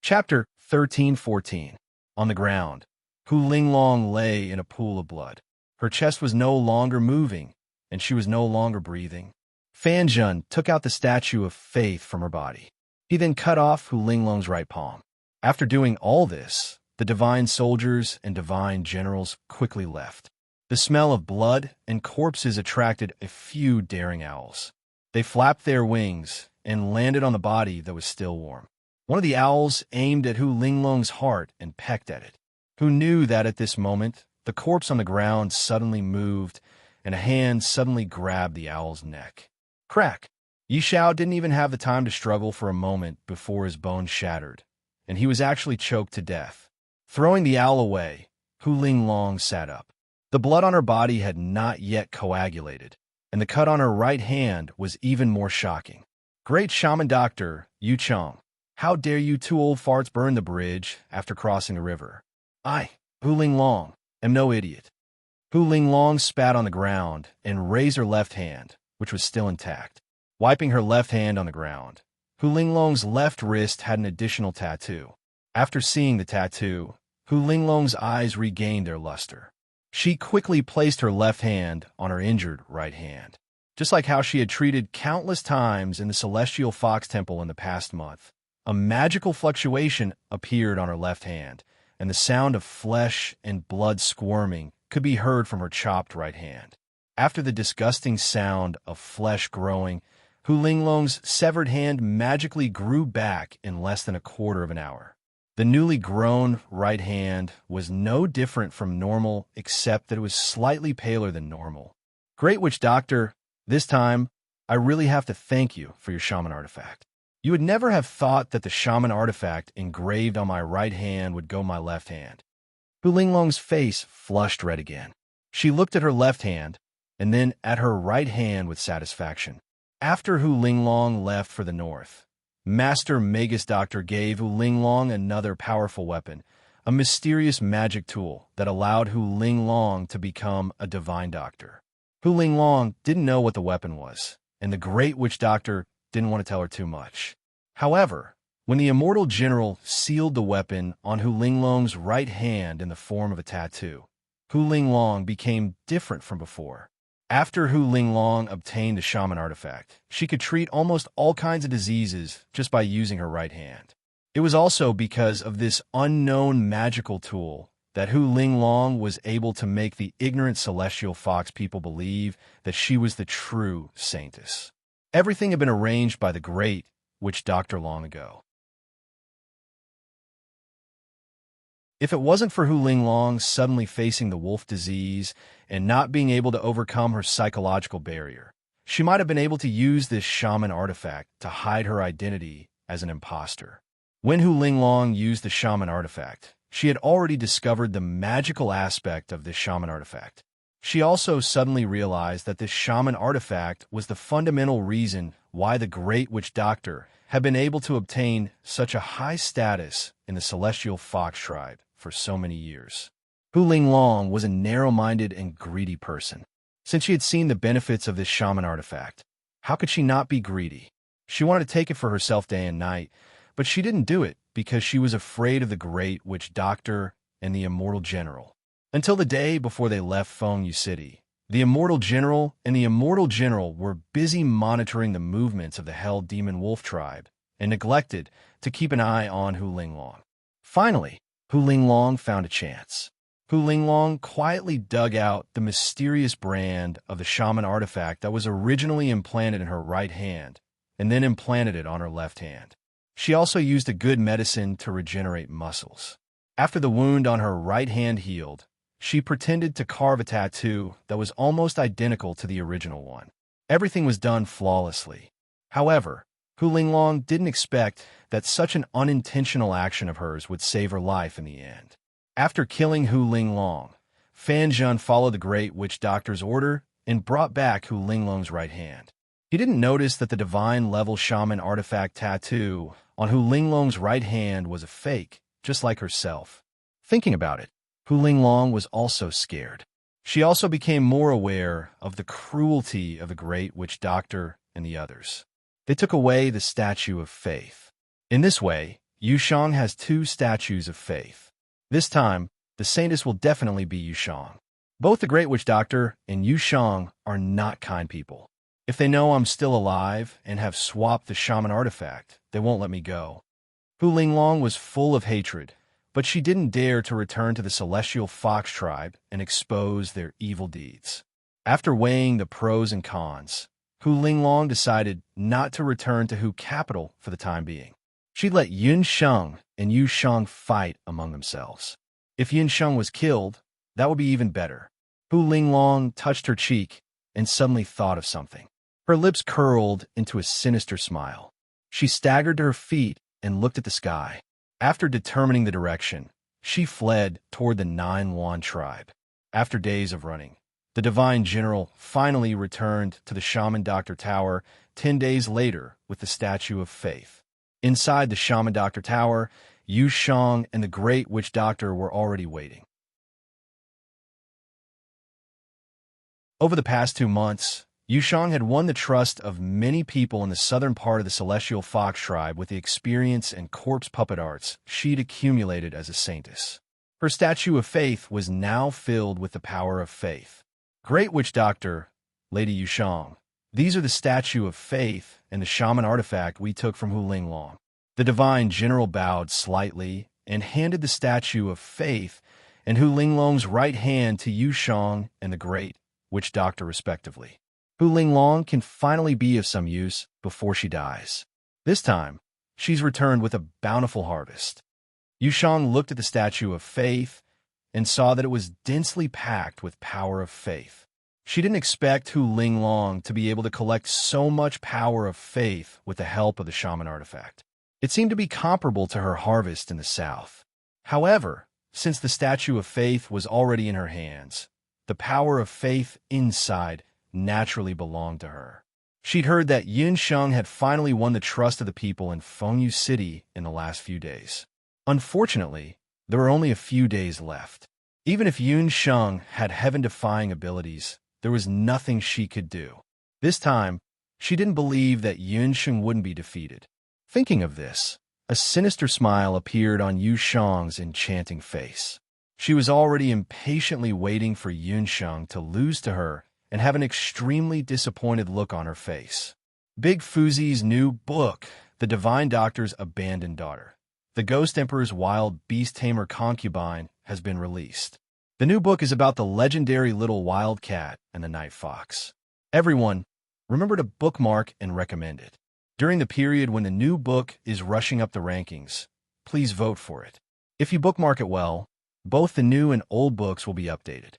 Chapter 13-14. On the ground, Hu Linglong lay in a pool of blood. Her chest was no longer moving, and she was no longer breathing. Fan Zhen took out the statue of faith from her body. He then cut off Hu Linglong's right palm. After doing all this, the divine soldiers and divine generals quickly left. The smell of blood and corpses attracted a few daring owls. They flapped their wings and landed on the body that was still warm. One of the owls aimed at Hu Linglong's heart and pecked at it. Hu knew that at this moment, the corpse on the ground suddenly moved, and a hand suddenly grabbed the owl's neck. Crack! Yi Shao didn't even have the time to struggle for a moment before his bones shattered, and he was actually choked to death. Throwing the owl away, Hu Linglong sat up. The blood on her body had not yet coagulated, and the cut on her right hand was even more shocking. Great Shaman Doctor, Yu Chong, how dare you two old farts burn the bridge after crossing the river? I, Hu Linglong, am no idiot. Hu Linglong spat on the ground and raised her left hand, which was still intact. Wiping her left hand on the ground, Hu Linglong's left wrist had an additional tattoo. After seeing the tattoo, Hu Linglong's eyes regained their luster. She quickly placed her left hand on her injured right hand. Just like how she had treated countless times in the Celestial Fox Temple in the past month, a magical fluctuation appeared on her left hand, and the sound of flesh and blood squirming could be heard from her chopped right hand. After the disgusting sound of flesh growing, Hu Linglong's severed hand magically grew back in less than a quarter of an hour. The newly grown right hand was no different from normal, except that it was slightly paler than normal. Great Witch Doctor, this time, I really have to thank you for your shaman artifact. You would never have thought that the shaman artifact engraved on my right hand would go my left hand. Hu Linglong's face flushed red again. She looked at her left hand, and then at her right hand with satisfaction. After Hu Linglong left for the north, Master Magus Doctor gave Hu Linglong another powerful weapon, a mysterious magic tool that allowed Hu Linglong to become a divine doctor. Hu Linglong didn't know what the weapon was, and the Great Witch Doctor didn't want to tell her too much. However, when the Immortal General sealed the weapon on Hu Linglong's right hand in the form of a tattoo, Hu Linglong became different from before. After Hu Linglong obtained the shaman artifact, she could treat almost all kinds of diseases just by using her right hand. It was also because of this unknown magical tool that Hu Linglong was able to make the ignorant Celestial Fox people believe that she was the true saintess. Everything had been arranged by the Great Witch Doctor long ago. If it wasn't for Hu Linglong suddenly facing the wolf disease and not being able to overcome her psychological barrier, she might have been able to use this shaman artifact to hide her identity as an imposter. When Hu Linglong used the shaman artifact, she had already discovered the magical aspect of this shaman artifact. She also suddenly realized that this shaman artifact was the fundamental reason why the Great Witch Doctor had been able to obtain such a high status in the Celestial Fox tribe for so many years. Hu Linglong was a narrow-minded and greedy person. Since she had seen the benefits of this shaman artifact, how could she not be greedy? She wanted to take it for herself day and night, but she didn't do it because she was afraid of the Great Witch Doctor and the Immortal General. Until the day before they left Feng Yu City, the Immortal General and the Immortal General were busy monitoring the movements of the Hell Demon Wolf tribe and neglected to keep an eye on Hu Linglong. Finally, Hu Linglong found a chance. Hu Linglong quietly dug out the mysterious brand of the shaman artifact that was originally implanted in her right hand and then implanted it on her left hand. She also used a good medicine to regenerate muscles. After the wound on her right hand healed, she pretended to carve a tattoo that was almost identical to the original one. Everything was done flawlessly. However, Hu Linglong didn't expect that such an unintentional action of hers would save her life in the end. After killing Hu Linglong, Fan Zhen followed the Great Witch Doctor's order and brought back Hu Linglong's right hand. He didn't notice that the divine-level shaman artifact tattoo on Hu Linglong's right hand was a fake, just like herself. Thinking about it, Hu Linglong was also scared. She also became more aware of the cruelty of the Great Witch Doctor and the others. They took away the statue of faith. In this way, Yushang has two statues of faith. This time, the saintess will definitely be Yushang. Both the Great Witch Doctor and Yu Shang are not kind people. If they know I'm still alive and have swapped the shaman artifact, they won't let me go. Hu Linglong was full of hatred, but she didn't dare to return to the Celestial Fox tribe and expose their evil deeds. After weighing the pros and cons, Hu Linglong decided not to return to Hu capital for the time being. She'd let Yun Sheng and Yu Shang fight among themselves. If Yun Sheng was killed, that would be even better. Hu Linglong touched her cheek and suddenly thought of something. Her lips curled into a sinister smile. She staggered to her feet and looked at the sky. After determining the direction, she fled toward the Nine Wand tribe. After days of running, the Divine General finally returned to the Shaman Doctor Tower 10 days later with the Statue of Faith. Inside the Shaman Doctor Tower, Yu Shang and the Great Witch Doctor were already waiting. Over the past 2 months, Yu Shang had won the trust of many people in the southern part of the Celestial Fox tribe with the experience and corpse puppet arts she'd accumulated as a saintess. Her Statue of Faith was now filled with the power of faith. Great Witch Doctor, Lady Yu Shang, these are the Statue of Faith and the shaman artifact we took from Hu Linglong. The Divine General bowed slightly and handed the Statue of Faith and Hu Linglong's right hand to Yu Shang and the Great Witch Doctor respectively. Hu Linglong can finally be of some use before she dies. This time, she's returned with a bountiful harvest. Yu Shang looked at the Statue of Faith and saw that it was densely packed with power of faith. She didn't expect Hu Linglong to be able to collect so much power of faith with the help of the shaman artifact. It seemed to be comparable to her harvest in the south. However, since the Statue of Faith was already in her hands, the power of faith inside naturally belonged to her. She'd heard that Yun Sheng had finally won the trust of the people in Fengyu City in the last few days. Unfortunately, there were only a few days left. Even if Yun Sheng had heaven-defying abilities, there was nothing she could do. This time, she didn't believe that Yun Sheng wouldn't be defeated. Thinking of this, a sinister smile appeared on Yu Shang's enchanting face. She was already impatiently waiting for Yun Sheng to lose to her and have an extremely disappointed look on her face. Big Fuzi's new book, The Divine Doctor's Abandoned Daughter, The Ghost Emperor's Wild Beast Tamer Concubine, has been released. The new book is about the legendary little wild cat and the night fox. Everyone, remember to bookmark and recommend it. During the period when the new book is rushing up the rankings, please vote for it. If you bookmark it well, both the new and old books will be updated.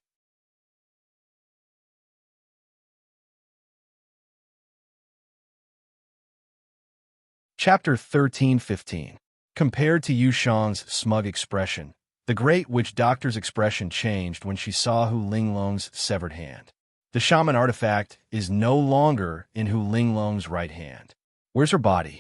Chapter 1315. Compared to Yu Shang's smug expression, the Great Witch Doctor's expression changed when she saw Hu Linglong's severed hand. The shaman artifact is no longer in Hu Linglong's right hand. Where's her body?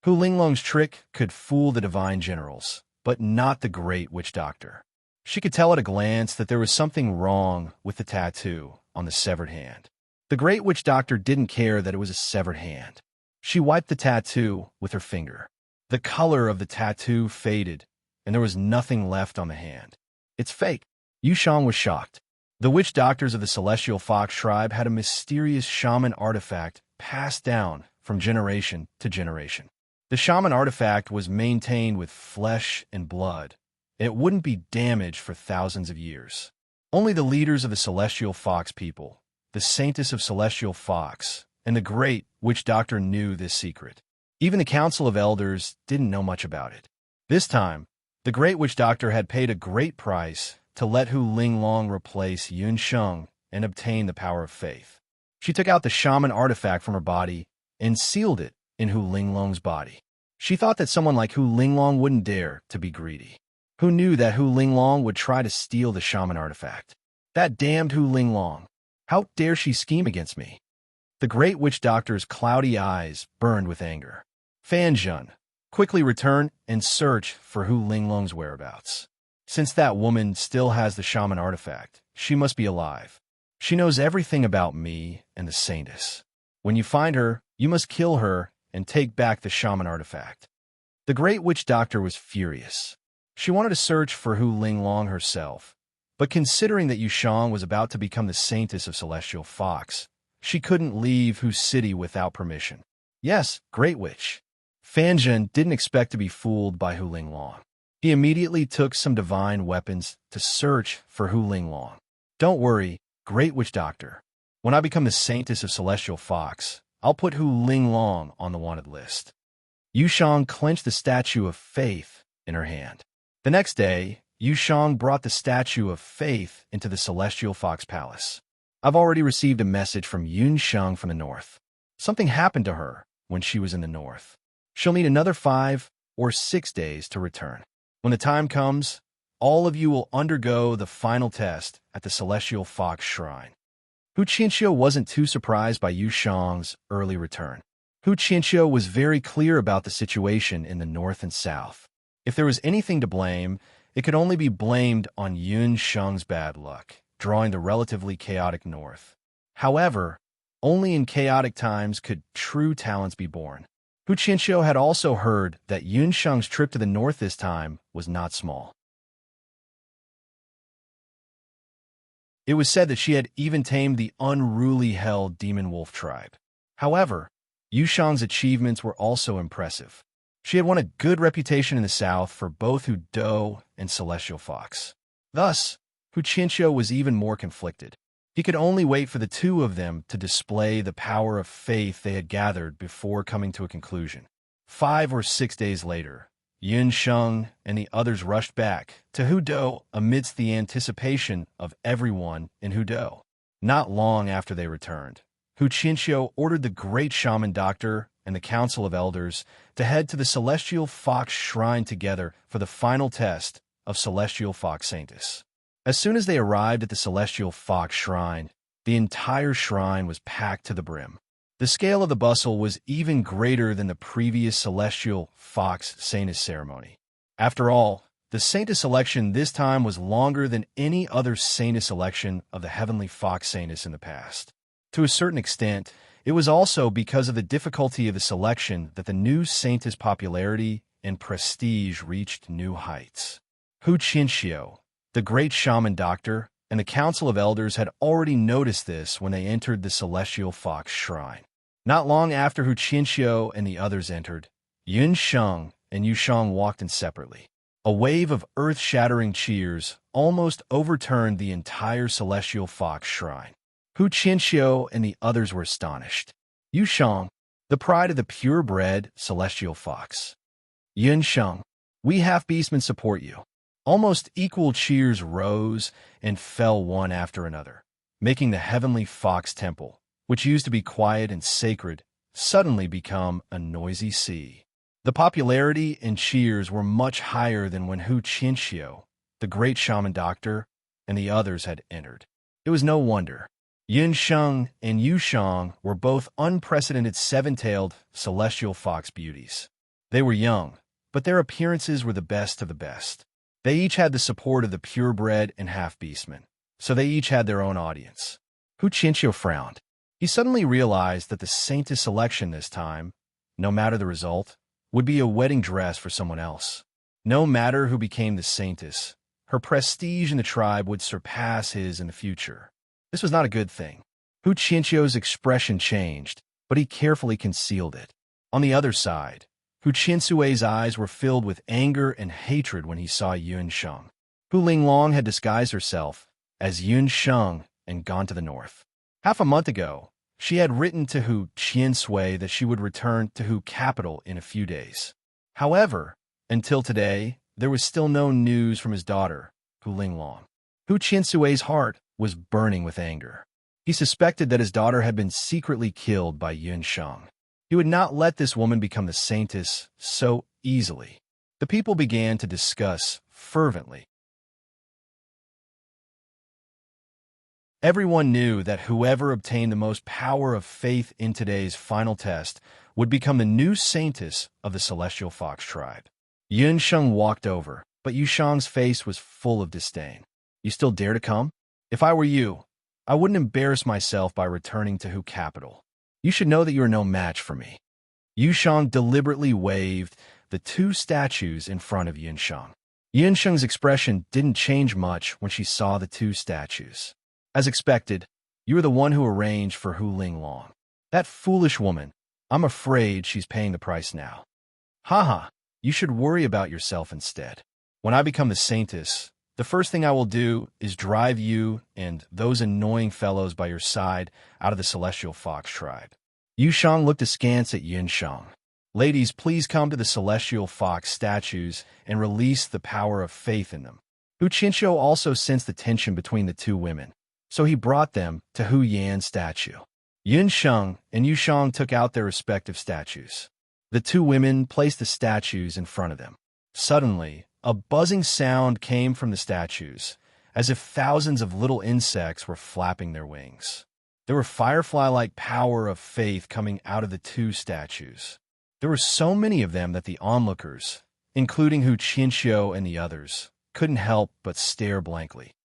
Hu Linglong's trick could fool the Divine Generals, but not the Great Witch Doctor. She could tell at a glance that there was something wrong with the tattoo on the severed hand. The Great Witch Doctor didn't care that it was a severed hand. She wiped the tattoo with her finger. The color of the tattoo faded, and there was nothing left on the hand. It's fake. Yu Shang was shocked. The witch doctors of the Celestial Fox tribe had a mysterious shaman artifact passed down from generation to generation. The shaman artifact was maintained with flesh and blood, and it wouldn't be damaged for thousands of years. Only the leaders of the Celestial Fox people, the Saintess of Celestial Fox, and the Great Witch Doctor knew this secret. Even the Council of Elders didn't know much about it. This time, the Great Witch Doctor had paid a great price to let Hu Linglong replace Yun Sheng and obtain the power of faith. She took out the shaman artifact from her body and sealed it in Hu Linglong's body. She thought that someone like Hu Linglong wouldn't dare to be greedy. Who knew that Hu Linglong would try to steal the shaman artifact? That damned Hu Linglong! How dare she scheme against me? The Great Witch Doctor's cloudy eyes burned with anger. Fan Zhun, quickly return and search for Hu Linglong's whereabouts. Since that woman still has the shaman artifact, she must be alive. She knows everything about me and the Saintess. When you find her, you must kill her and take back the shaman artifact. The Great Witch Doctor was furious. She wanted to search for Hu Linglong herself, But considering that Yushang was about to become the saintess of Celestial Fox, she couldn't leave Hu's city without permission. Yes, Great Witch. Fanjin didn't expect to be fooled by Hu Linglong. He immediately took some divine weapons to search for Hu Linglong. Don't worry, Great Witch Doctor. When I become the saintess of Celestial Fox, I'll put Hu Linglong on the wanted list. Yushang clenched the statue of faith in her hand. The next day, Yushang brought the statue of faith into the Celestial Fox Palace. I've already received a message from Yunsheng from the north. Something happened to her when she was in the north. She'll need another 5 or 6 days to return. When the time comes, all of you will undergo the final test at the Celestial Fox Shrine. Hu Qianxiu wasn't too surprised by Yushang's early return. Hu Qianxiu was very clear about the situation in the north and south. If there was anything to blame, it could only be blamed on Yunsheng's bad luck, drawing the relatively chaotic north. However, only in chaotic times could true talents be born. Hu Qianxiu had also heard that Yunsheng's trip to the north this time was not small. It was said that she had even tamed the unruly hell demon wolf tribe. However, Yushang's achievements were also impressive. She had won a good reputation in the south for both Hu Dou and Celestial Fox. Thus, Hu Qianxiu was even more conflicted. He could only wait for the two of them to display the power of faith they had gathered before coming to a conclusion. 5 or 6 days later, Yunsheng and the others rushed back to Hu Dou amidst the anticipation of everyone in Hu Dou. Not long after they returned, Hu Qianxiu ordered the great shaman doctor and the council of elders to head to the Celestial Fox Shrine together for the final test of Celestial Fox Saintess. As soon as they arrived at the Celestial Fox Shrine, the entire shrine was packed to the brim. The scale of the bustle was even greater than the previous Celestial Fox Saintess ceremony. After all, the Saintess election this time was longer than any other Saintess election of the Heavenly Fox Saintess in the past. To a certain extent, it was also because of the difficulty of the selection that the new Saintess popularity and prestige reached new heights. Hu Qianxiu, the great shaman doctor, and the council of elders had already noticed this when they entered the Celestial Fox Shrine. Not long after Hu Qianxiu and the others entered, Yunsheng and Yushang walked in separately. A wave of earth-shattering cheers almost overturned the entire Celestial Fox Shrine. Hu Qianxiu and the others were astonished. Yushang, the pride of the purebred Celestial Fox. Yunsheng, we half-beastmen support you. Almost equal cheers rose and fell one after another, making the Heavenly Fox Temple, which used to be quiet and sacred, suddenly become a noisy sea. The popularity and cheers were much higher than when Hu Qianxiu, the great shaman doctor, and the others had entered. It was no wonder. Yunsheng and Yushang were both unprecedented seven-tailed celestial fox beauties. They were young, but their appearances were the best of the best. They each had the support of the purebred and half-beastmen, so they each had their own audience. Hu Qianxiu frowned. He suddenly realized that the Saintess selection this time, no matter the result, would be a wedding dress for someone else. No matter who became the Saintess, her prestige in the tribe would surpass his in the future. This was not a good thing. Hu Qianxiu's expression changed, but he carefully concealed it. On the other side, Hu Qiansui's eyes were filled with anger and hatred when he saw Yunsheng. Hu Linglong had disguised herself as Yunsheng and gone to the north. Half a month ago, she had written to Hu Qiansui that she would return to Hu capital in a few days. However, until today, there was still no news from his daughter, Hu Linglong. Hu Qiansui's heart was burning with anger. He suspected that his daughter had been secretly killed by Yunsheng. He would not let this woman become the Saintess so easily. The people began to discuss fervently. Everyone knew that whoever obtained the most power of faith in today's final test would become the new Saintess of the Celestial Fox tribe. Yunsheng walked over, but Yushang's face was full of disdain. You still dare to come? If I were you, I wouldn't embarrass myself by returning to Hu capital. You should know that you are no match for me. Yushang deliberately waved the two statues in front of Yunsheng. Yunsheng's expression didn't change much when she saw the two statues. As expected, you are the one who arranged for Hu Linglong. That foolish woman. I'm afraid she's paying the price now. Haha, you should worry about yourself instead. When I become the saintess, the first thing I will do is drive you and those annoying fellows by your side out of the Celestial Fox tribe. Yushang looked askance at Yunsheng. Ladies, please come to the Celestial Fox statues and release the power of faith in them. Hu Qinqiu also sensed the tension between the two women, so he brought them to Hu Yan's statue. Yunsheng and Yushang took out their respective statues. The two women placed the statues in front of them. Suddenly, a buzzing sound came from the statues, as if thousands of little insects were flapping their wings. There were firefly-like power of faith coming out of the two statues. There were so many of them that the onlookers, including Hu Qinqiu and the others, couldn't help but stare blankly.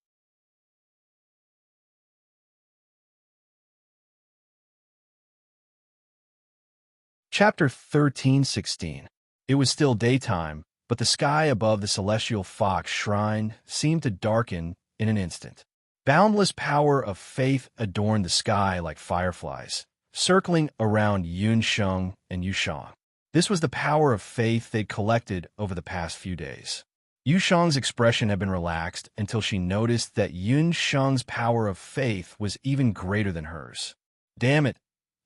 Chapter 13:16. It was still daytime, but the sky above the Celestial Fox shrine seemed to darken in an instant. Boundless power of faith adorned the sky like fireflies, circling around Yunsheng and Yushang. This was the power of faith they'd collected over the past few days. Yushang's expression had been relaxed until she noticed that Yunsheng's power of faith was even greater than hers. Damn it!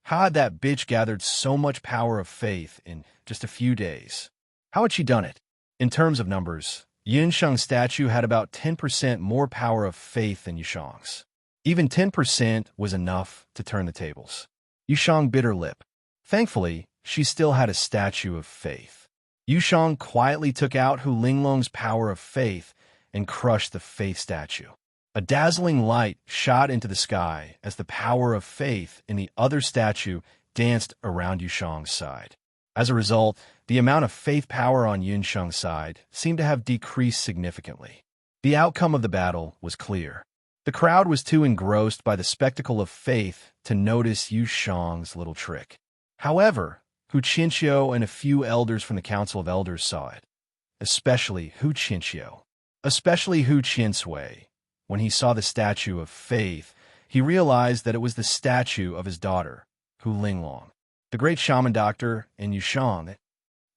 How had that bitch gathered so much power of faith in just a few days? How had she done it? In terms of numbers, Yunsheng's statue had about 10% more power of faith than Yushang's. Even 10% was enough to turn the tables. Yushang bit her lip. Thankfully, she still had a statue of faith. Yushang quietly took out Hu Linglong's power of faith and crushed the faith statue. A dazzling light shot into the sky as the power of faith in the other statue danced around Yushang's side. As a result, the amount of faith power on Yunsheng's side seemed to have decreased significantly. The outcome of the battle was clear. The crowd was too engrossed by the spectacle of faith to notice Yushang's little trick. However, Hu Qinqiu and a few elders from the Council of Elders saw it, especially Hu Qinqiu. Especially Hu Qinsui. When he saw the statue of faith, he realized that it was the statue of his daughter, Hu Linglong, the great shaman doctor, and Yushang.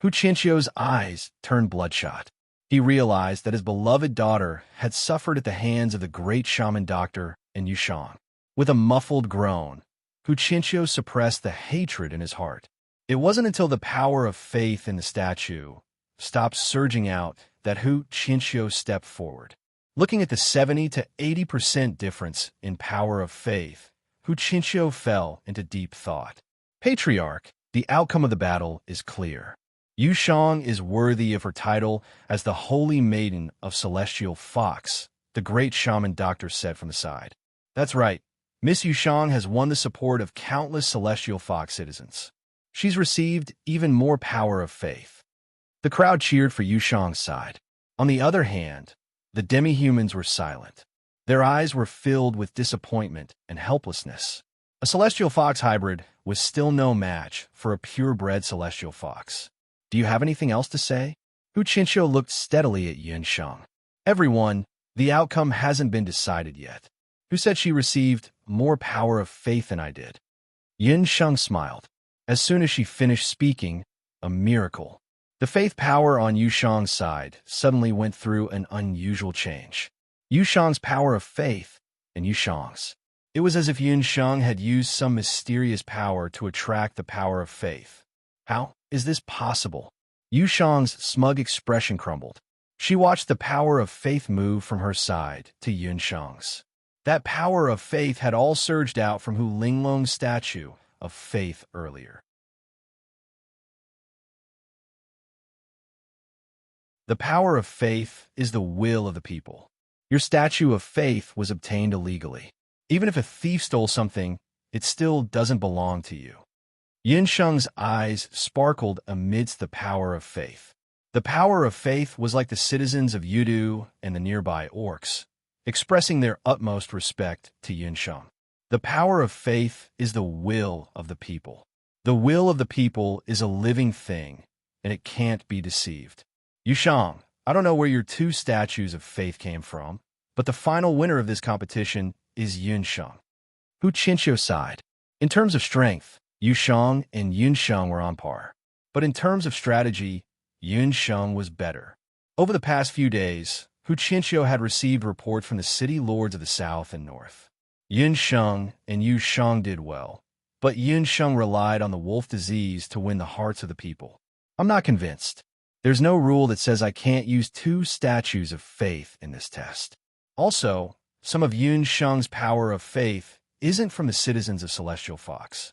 Hu Qinqiu's eyes turned bloodshot. He realized that his beloved daughter had suffered at the hands of the great shaman doctor and Yushang. With a muffled groan, Hu Qinqiu suppressed the hatred in his heart. It wasn't until the power of faith in the statue stopped surging out that Hu Qinqiu stepped forward. Looking at the 70 to 80% difference in power of faith, Hu Qinqiu fell into deep thought. Patriarch, the outcome of the battle is clear. Yushang is worthy of her title as the Holy Maiden of Celestial Fox, the great shaman doctor said from the side. That's right, Miss Yushang has won the support of countless Celestial Fox citizens. She's received even more power of faith. The crowd cheered for Yushang's side. On the other hand, the demi-humans were silent. Their eyes were filled with disappointment and helplessness. A Celestial Fox hybrid was still no match for a purebred Celestial Fox. Do you have anything else to say? Hu Qinqiu looked steadily at Yunsheng. Everyone, the outcome hasn't been decided yet. Who said she received more power of faith than I did? Yunsheng smiled. As soon as she finished speaking, a miracle. The faith power on Yushang's side suddenly went through an unusual change. Yushang's power of faith and Yushang's. It was as if Yunsheng had used some mysterious power to attract the power of faith. How is this possible? Yushang's smug expression crumbled. She watched the power of faith move from her side to Yunsheng's. That power of faith had all surged out from Hu Linglong's statue of faith earlier. The power of faith is the will of the people. Your statue of faith was obtained illegally. Even if a thief stole something, it still doesn't belong to you. Yunsheng's eyes sparkled amidst the power of faith. The power of faith was like the citizens of Yudu and the nearby orcs, expressing their utmost respect to Yunsheng. The power of faith is the will of the people. The will of the people is a living thing, and it can't be deceived. Yusheng, I don't know where your two statues of faith came from, but the final winner of this competition is Yun Sheng. Hu Qinqiu sighed. In terms of strength, Yu Sheng and Yun Sheng were on par. But in terms of strategy, Yun Sheng was better. Over the past few days, Hu Qinqiu had received reports from the city lords of the south and north. Yun Sheng and Yu Sheng did well, but Yun Sheng relied on the wolf disease to win the hearts of the people. I'm not convinced. There's no rule that says I can't use two statues of faith in this test. Also, some of Yun Sheng's power of faith isn't from the citizens of Celestial Fox.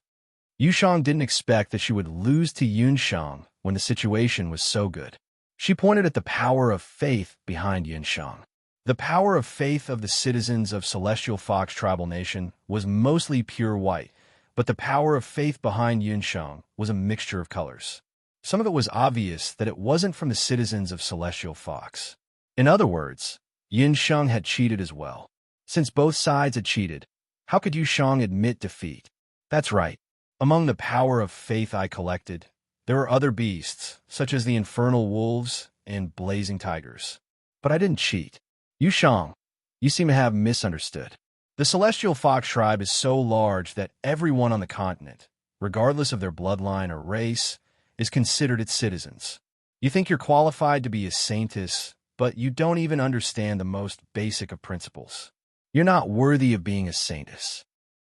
Yu Sheng didn't expect that she would lose to Yun Sheng when the situation was so good. She pointed at the power of faith behind Yun Sheng. The power of faith of the citizens of Celestial Fox Tribal Nation was mostly pure white, but the power of faith behind Yun Sheng was a mixture of colors. Some of it was obvious that it wasn't from the citizens of Celestial Fox. In other words, Yun Sheng had cheated as well. Since both sides had cheated, how could Yu Sheng admit defeat? That's right. Among the power of faith I collected, there were other beasts, such as the infernal wolves and blazing tigers. But I didn't cheat. Yu Sheng, you seem to have misunderstood. The Celestial Fox tribe is so large that everyone on the continent, regardless of their bloodline or race, is considered its citizens. You think you're qualified to be a saintess, but you don't even understand the most basic of principles. You're not worthy of being a saintess.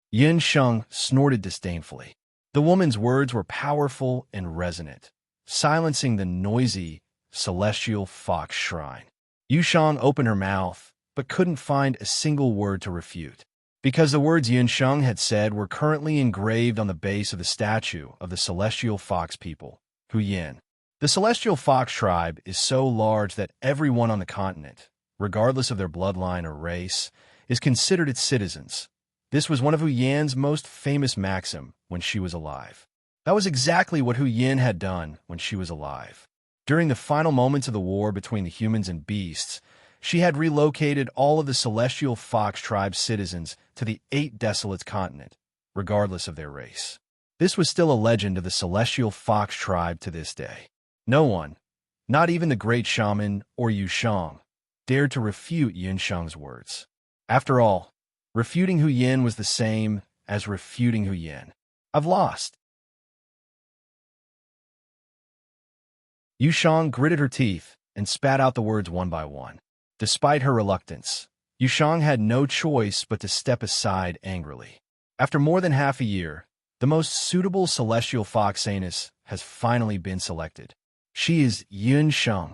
Yun Sheng snorted disdainfully. The woman's words were powerful and resonant, silencing the noisy Celestial Fox shrine. Yu Sheng opened her mouth, but couldn't find a single word to refute, because the words Yun Sheng had said were currently engraved on the base of the statue of the Celestial Fox people, Hu Yin. The Celestial Fox tribe is so large that everyone on the continent, regardless of their bloodline or race, is considered its citizens. This was one of Hu Yan's most famous maxims when she was alive. That was exactly what Hu Yin had done when she was alive. During the final moments of the war between the humans and beasts, she had relocated all of the Celestial Fox tribe's citizens to the 8 Desolates continent, regardless of their race. This was still a legend of the Celestial Fox tribe to this day. No one, not even the great shaman or Yu Sheng, dared to refute Yun Sheng's words. After all, refuting Hu Yin was the same as refuting Hu Yin. I've lost. Yu Sheng gritted her teeth and spat out the words one by one. Despite her reluctance, Yu Sheng had no choice but to step aside angrily. After more than half a year, the most suitable Celestial Fox Saintess has finally been selected. She is Yun Sheng.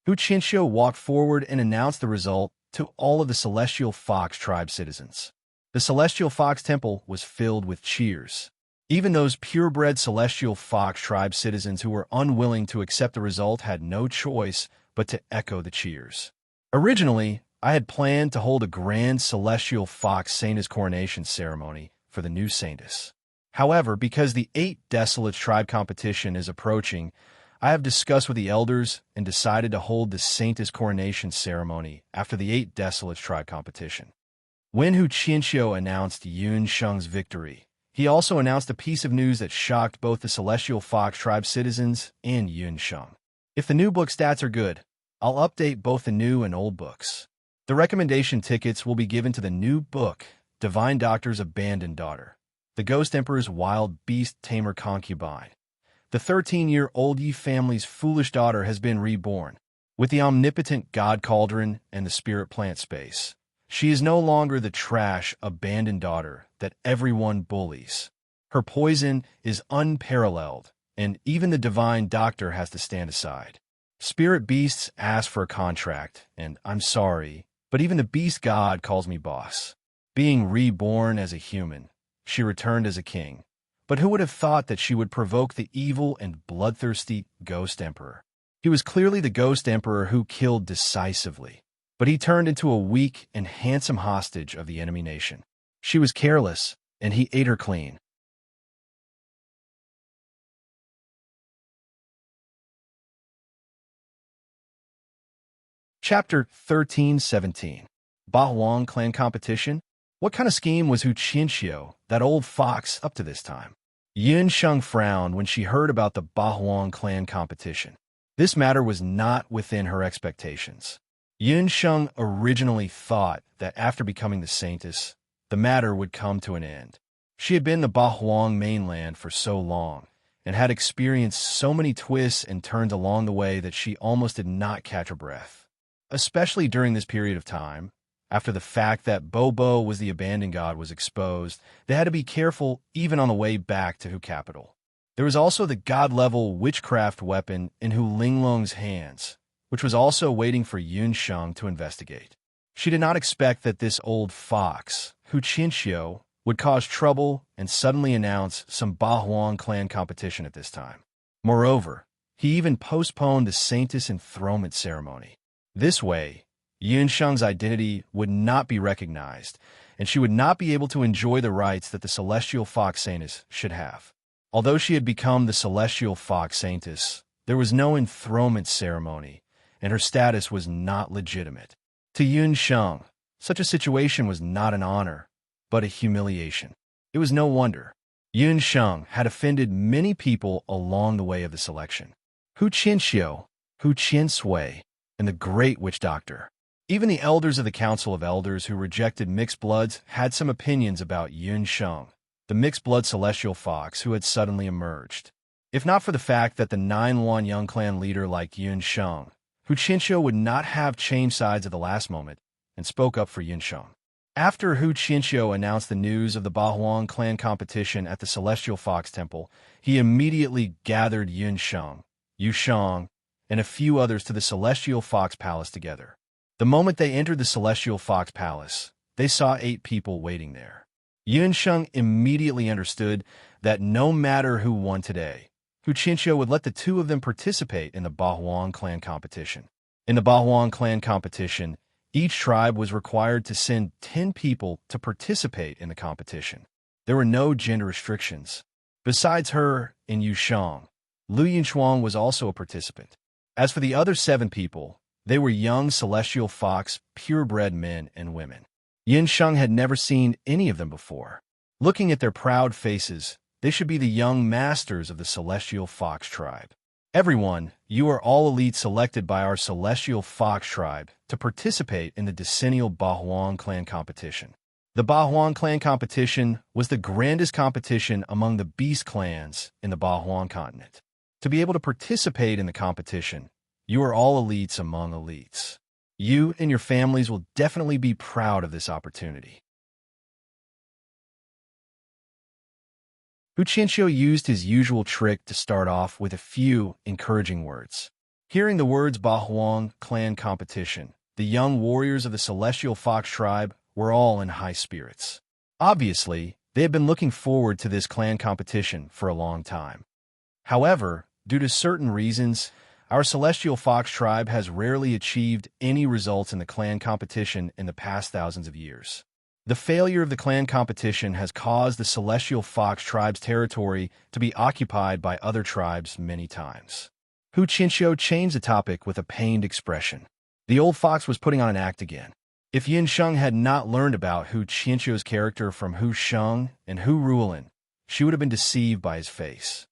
Hu Qinqiu walked forward and announced the result to all of the Celestial Fox tribe citizens. The Celestial Fox Temple was filled with cheers. Even those purebred Celestial Fox tribe citizens who were unwilling to accept the result had no choice but to echo the cheers. Originally, I had planned to hold a grand Celestial Fox Saintess coronation ceremony for the new Saintess. However, because the 8 Desolates tribe competition is approaching, I have discussed with the elders and decided to hold the Saintess coronation ceremony after the 8 Desolates tribe competition. When Hu Qinqiu announced Yun Sheng's victory, he also announced a piece of news that shocked both the Celestial Fox tribe citizens and Yun Sheng. If the new book stats are good, I'll update both the new and old books. The recommendation tickets will be given to the new book, Divine Doctor's Abandoned Daughter, the Ghost Emperor's Wild Beast Tamer Concubine. The 13-year-old Yi family's foolish daughter has been reborn. With the omnipotent God Cauldron and the Spirit Plant Space, she is no longer the trash, abandoned daughter that everyone bullies. Her poison is unparalleled, and even the Divine Doctor has to stand aside. Spirit beasts ask for a contract, and I'm sorry, but even the beast god calls me boss. Being reborn as a human, she returned as a king. But who would have thought that she would provoke the evil and bloodthirsty Ghost Emperor? He was clearly the Ghost Emperor who killed decisively, but he turned into a weak and handsome hostage of the enemy nation. She was careless, and he ate her clean. Chapter 13-17. Ba Huang Clan Competition? What kind of scheme was Hu Qinqiu, that old fox, up to this time? Yun Sheng frowned when she heard about the Ba Huang Clan competition. This matter was not within her expectations. Yun Sheng originally thought that after becoming the saintess, the matter would come to an end. She had been in the Bahuang mainland for so long, and had experienced so many twists and turns along the way that she almost did not catch her breath. Especially during this period of time, after the fact that Bobo was the abandoned god was exposed, they had to be careful even on the way back to Hu capital. There was also the god-level witchcraft weapon in Hu Linglong's hands, which was also waiting for Yun Sheng to investigate. She did not expect that this old fox, Hu Qinxiu, would cause trouble and suddenly announce some Bahuang clan competition at this time. Moreover, he even postponed the saintess enthronement ceremony. This way, Yun Sheng's identity would not be recognized, and she would not be able to enjoy the rights that the celestial fox saintess should have. Although she had become the celestial fox saintess, there was no enthronement ceremony, and her status was not legitimate. To Yun Sheng, such a situation was not an honor, but a humiliation. It was no wonder. Yun Sheng had offended many people along the way of the selection. Hu Qinxiu, Hu Qinsui, and the great witch doctor. Even the elders of the Council of Elders who rejected mixed bloods had some opinions about Yun Sheng, the mixed-blood celestial fox who had suddenly emerged. If not for the fact that the 9-1 young clan leader like Yun Sheng, Hu Qinxiu would not have changed sides at the last moment and spoke up for Yun Sheng. After Hu Qinxiu announced the news of the Bahuang clan competition at the Celestial Fox Temple, he immediately gathered Yun Sheng, Yu Sheng, and a few others to the Celestial Fox Palace together. The moment they entered the Celestial Fox Palace, they saw 8 people waiting there. Yun Sheng immediately understood that no matter who won today, Hu Qinxiu would let the 2 of them participate in the Bahuang clan competition. In the Bahuang clan competition, each tribe was required to send 10 people to participate in the competition. There were no gender restrictions. Besides her and Yu Sheng, Lu Yinchuang was also a participant. As for the other 7 people, they were young celestial fox, purebred men and women. Yun Sheng had never seen any of them before. Looking at their proud faces, they should be the young masters of the Celestial Fox tribe. Everyone, you are all elite selected by our Celestial Fox tribe to participate in the decennial Bahuang clan competition. The Bahuang clan competition was the grandest competition among the beast clans in the Bahuang continent. To be able to participate in the competition, you are all elites among elites. You and your families will definitely be proud of this opportunity. Hu Qinxiu used his usual trick to start off with a few encouraging words. Hearing the words Bahuang clan competition, the young warriors of the Celestial Fox tribe were all in high spirits. Obviously, they had been looking forward to this clan competition for a long time. However, due to certain reasons, our Celestial Fox tribe has rarely achieved any results in the clan competition in the past thousands of years. The failure of the clan competition has caused the Celestial Fox tribe's territory to be occupied by other tribes many times. Hu Qinxiu changed the topic with a pained expression. The old fox was putting on an act again. If Yun Sheng had not learned about Hu Qinxiu's character from Hu Sheng and Hu Ruolin, she would have been deceived by his face.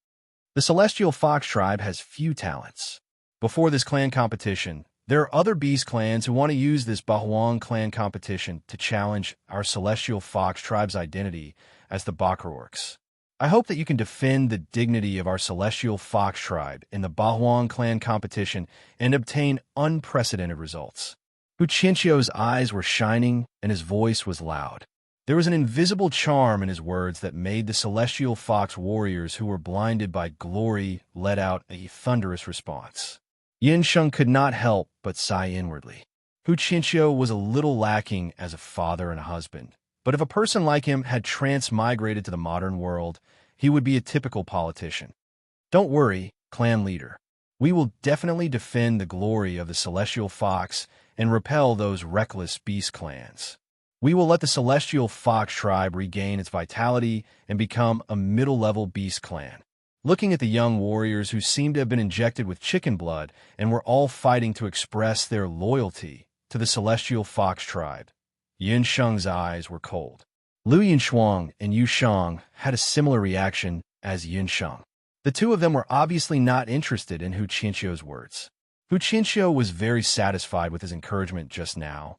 The Celestial Fox tribe has few talents. Before this clan competition, there are other beast clans who want to use this Bahuang clan competition to challenge our Celestial Fox tribe's identity as the Bakra-orcs. I hope that you can defend the dignity of our Celestial Fox tribe in the Bahuang clan competition and obtain unprecedented results. Hu Qinxiu's eyes were shining and his voice was loud. There was an invisible charm in his words that made the Celestial Fox warriors who were blinded by glory let out a thunderous response. Yun Sheng could not help but sigh inwardly. Hu Qinxiu was a little lacking as a father and a husband, but if a person like him had transmigrated to the modern world, he would be a typical politician. Don't worry, clan leader. We will definitely defend the glory of the Celestial Fox and repel those reckless beast clans. We will let the Celestial Fox tribe regain its vitality and become a middle-level beast clan. Looking at the young warriors who seemed to have been injected with chicken blood and were all fighting to express their loyalty to the Celestial Fox tribe, Yun Sheng's eyes were cold. Lu Yinchuang and Yu Sheng had a similar reaction as Yun Sheng. The two of them were obviously not interested in Hu Qianqiu's words. Hu Qianqiu was very satisfied with his encouragement just now,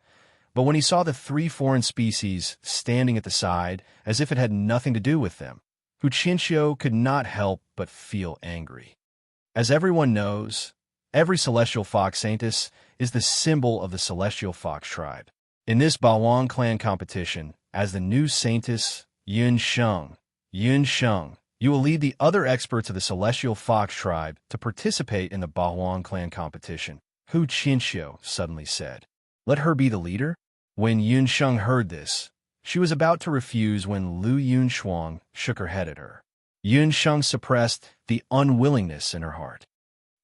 but when he saw the three foreign species standing at the side as if it had nothing to do with them, Hu Qianqiu could not help but feel angry. As everyone knows, every celestial fox saintess is the symbol of the celestial fox tribe. In this Baoang clan competition, as the new saintess Yun Sheng, you will lead the other experts of the celestial fox tribe to participate in the Baoang clan competition, Hu Qianqiu suddenly said. Let her be the leader? When Yun Sheng heard this, she was about to refuse when Lu Yunshuang shook her head at her. Yun Sheng suppressed the unwillingness in her heart.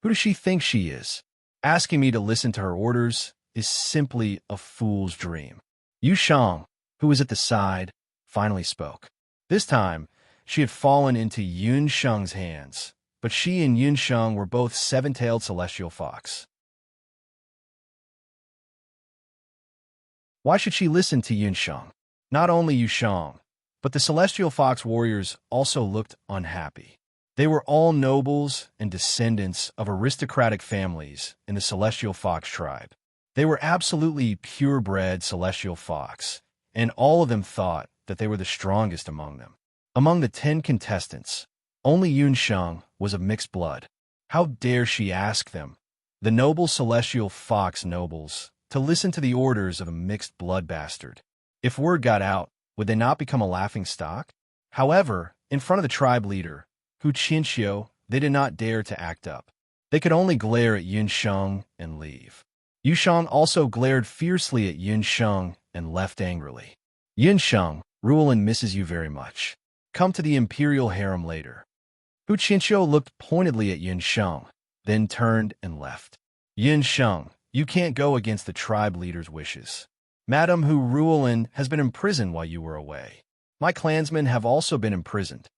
Who does she think she is? Asking me to listen to her orders is simply a fool's dream. Yu Sheng, who was at the side, finally spoke. This time, she had fallen into Yun Sheng's hands, but she and Yun Sheng were both seven-tailed celestial fox. Why should she listen to Yun Sheng? Not only Yu Sheng, but the celestial fox warriors also looked unhappy. They were all nobles and descendants of aristocratic families in the celestial fox tribe. They were absolutely purebred celestial fox, and all of them thought that they were the strongest among them. Among the 10 contestants, only Yun Sheng was of mixed blood. How dare she ask them, the noble celestial fox nobles, to listen to the orders of a mixed blood bastard? If word got out, would they not become a laughing stock? However, in front of the tribe leader, Hu Qianqiu, they did not dare to act up. They could only glare at Yun Sheng and leave. Yu Sheng also glared fiercely at Yun Sheng and left angrily. Yun Sheng, Ruolin misses you very much. Come to the imperial harem later. Hu Qianqiu looked pointedly at Yun Sheng, then turned and left. Yun Sheng, you can't go against the tribe leader's wishes. Madame Hu Ruolin has been imprisoned while you were away. My clansmen have also been imprisoned.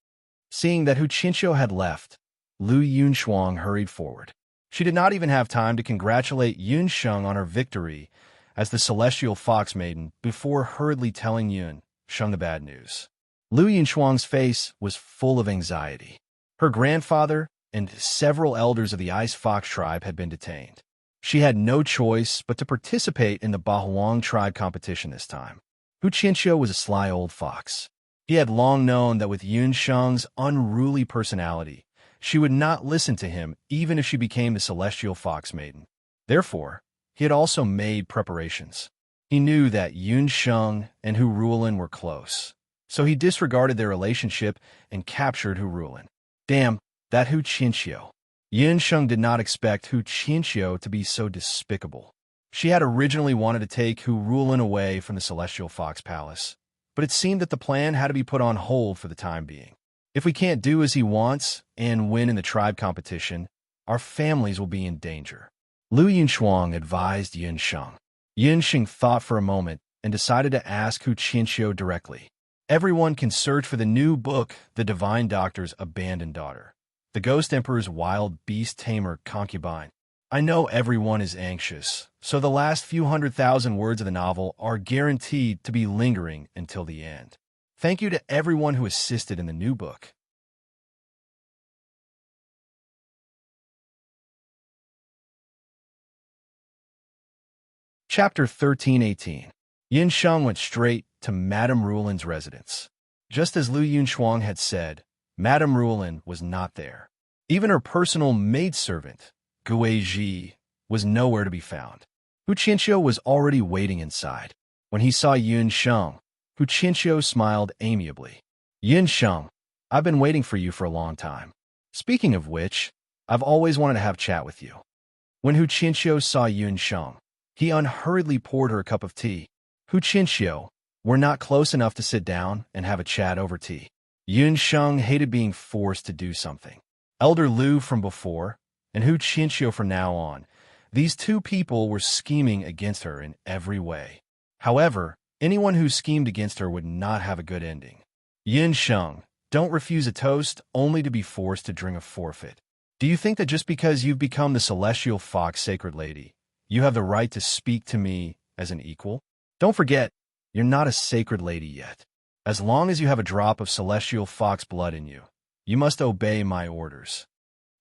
Seeing that Hu Qianqiu had left, Lu Yunshuang hurried forward. She did not even have time to congratulate Yun Sheng on her victory as the celestial fox maiden before hurriedly telling Yun Sheng the bad news. Lu Yunshuang's face was full of anxiety. Her grandfather and several elders of the Ice Fox tribe had been detained. She had no choice but to participate in the Baoang tribe competition this time. Hu Qianqiu was a sly old fox. He had long known that with Yun Sheng's unruly personality, she would not listen to him even if she became the celestial fox maiden. Therefore, he had also made preparations. He knew that Yun Sheng and Hu Ruolin were close, so he disregarded their relationship and captured Hu Ruolin. Damn, that Hu Qianqiu. Yun Sheng did not expect Hu Qianqiu to be so despicable. She had originally wanted to take Hu Ruolin away from the Celestial Fox Palace, but it seemed that the plan had to be put on hold for the time being. If we can't do as he wants and win in the tribe competition, our families will be in danger. Lu Yunshuang advised Yun Sheng. Yun Sheng thought for a moment and decided to ask Hu Qianqiu directly. Everyone can search for the new book, The Divine Doctor's Abandoned Daughter, the Ghost Emperor's Wild Beast Tamer Concubine. I know everyone is anxious, so the last few 100,000 words of the novel are guaranteed to be lingering until the end. Thank you to everyone who assisted in the new book. Chapter 1318. Yin Sheng went straight to Madame Ruolin's residence. Just as Lu Yunshuang had said, Madame Ruolin was not there. Even her personal maidservant, Gui Ji, was nowhere to be found. Hu Qianqiu was already waiting inside. When he saw Yun Sheng, Hu Qianqiu smiled amiably. Yun Sheng, I've been waiting for you for a long time. Speaking of which, I've always wanted to have chat with you. When Hu Qianqiu saw Yun Sheng, he unhurriedly poured her a cup of tea. Hu Qianqiu, we're not close enough to sit down and have a chat over tea. Yun Sheng hated being forced to do something. Elder Lu from before, and Hu Qianqiu from now on, these two people were scheming against her in every way. However, anyone who schemed against her would not have a good ending. Yin Sheng, don't refuse a toast only to be forced to drink a forfeit. Do you think that just because you've become the Celestial Fox Sacred Lady, you have the right to speak to me as an equal? Don't forget, you're not a sacred lady yet. As long as you have a drop of Celestial Fox blood in you, You must obey my orders."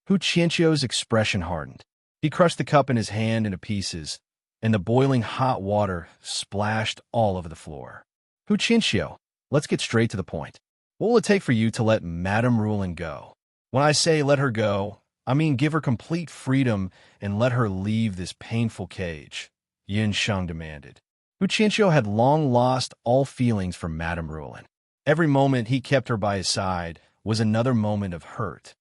Hu Qianqiu's expression hardened. He crushed the cup in his hand into pieces, and the boiling hot water splashed all over the floor. "Hu Qianqiu, let's get straight to the point. What will it take for you to let Madame Rulin go? When I say let her go, I mean give her complete freedom and let her leave this painful cage," Yin Sheng demanded. Hu Qianqiu had long lost all feelings for Madame Rulin. Every moment he kept her by his side was another moment of hurt.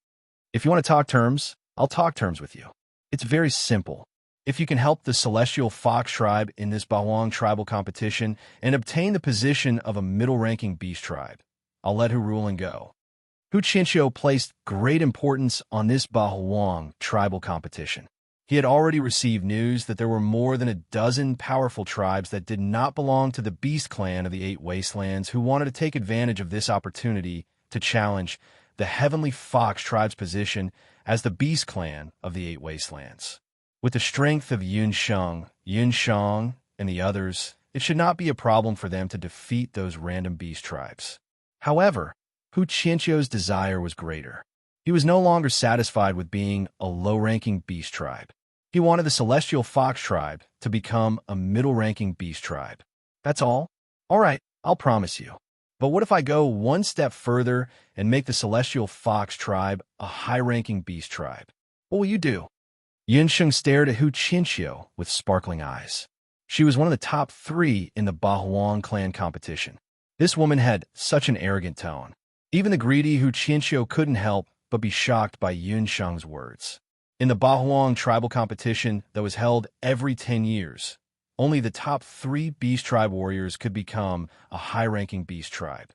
"If you want to talk terms, I'll talk terms with you. It's very simple. If you can help the Celestial Fox tribe in this Bahuang tribal competition and obtain the position of a middle-ranking beast tribe, I'll let Hu Rulin go." Hu Qianqiu placed great importance on this Bahuang tribal competition. He had already received news that there were more than a dozen powerful tribes that did not belong to the Beast Clan of the Eight Wastelands who wanted to take advantage of this opportunity to challenge the Heavenly Fox tribe's position as the Beast Clan of the Eight Wastelands. With the strength of Yun Sheng, and the others, it should not be a problem for them to defeat those random beast tribes. However, Hu Qianqiu's desire was greater. He was no longer satisfied with being a low-ranking beast tribe. He wanted the Celestial Fox tribe to become a middle-ranking beast tribe. "That's all? All right, I'll promise you. But what if I go one step further and make the Celestial Fox tribe a high-ranking beast tribe? What will you do?" Yin Sheng stared at Hu Qianqiu with sparkling eyes. She was one of the top 3 in the Bahuang clan competition. This woman had such an arrogant tone. Even the greedy Hu Qianqiu couldn't help but be shocked by Yun Sheng's words. In the Bahuang tribal competition that was held every 10 years, only the top 3 beast tribe warriors could become a high-ranking beast tribe.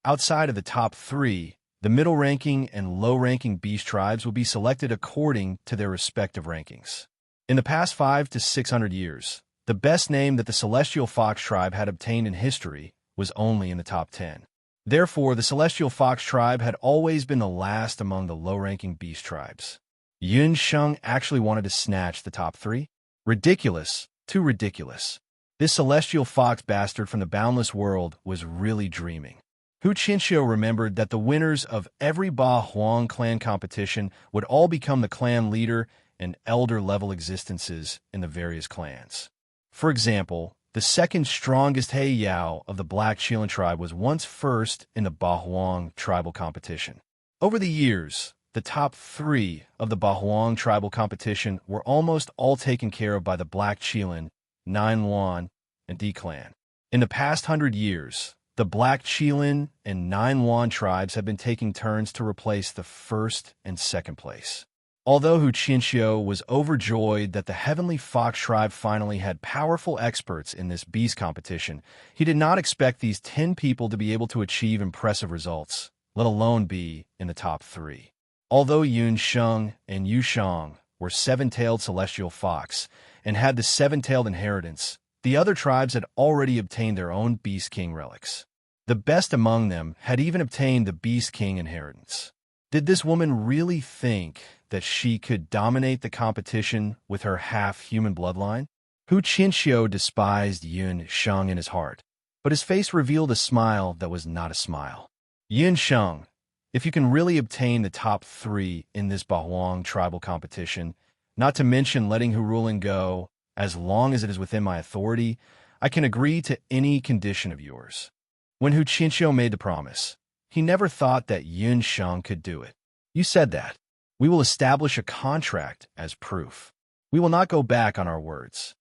Outside of the top 3, the middle-ranking and low-ranking beast tribes will be selected according to their respective rankings. In the past 500 to 600 years, the best name that the Celestial Fox tribe had obtained in history was only in the top 10. Therefore, the Celestial Fox tribe had always been the last among the low-ranking beast tribes. Yun Sheng actually wanted to snatch the top 3? Ridiculous, too ridiculous. This Celestial Fox bastard from the boundless world was really dreaming. Hu Qianqiu remembered that the winners of every Ba Huang clan competition would all become the clan leader and elder-level existences in the various clans. For example, the second strongest He Yao of the Black Qilin tribe was once first in the Bahuang tribal competition. Over the years, the top 3 of the Bahuang tribal competition were almost all taken care of by the Black Qilin, Nine Luan, and D clan. In the past 100 years, the Black Qilin and Nine Luan tribes have been taking turns to replace the first and second place. Although Hu Qianqiu was overjoyed that the Heavenly Fox tribe finally had powerful experts in this beast competition, he did not expect these 10 people to be able to achieve impressive results, let alone be in the top 3. Although Yun Sheng and Yu Shang were 7-tailed celestial fox and had the 7-tailed inheritance, the other tribes had already obtained their own Beast King relics. The best among them had even obtained the Beast King inheritance. Did this woman really think that she could dominate the competition with her half-human bloodline? Hu Qianqiu despised Yun Sheng in his heart, but his face revealed a smile that was not a smile. Yun Sheng, if you can really obtain the top 3 in this Bahuang tribal competition, not to mention letting Hu Rulin go, as long as it is within my authority, I can agree to any condition of yours. When Hu Qianqiu made the promise, he never thought that Yun Sheng could do it. You said that. We will establish a contract as proof. We will not go back on our words.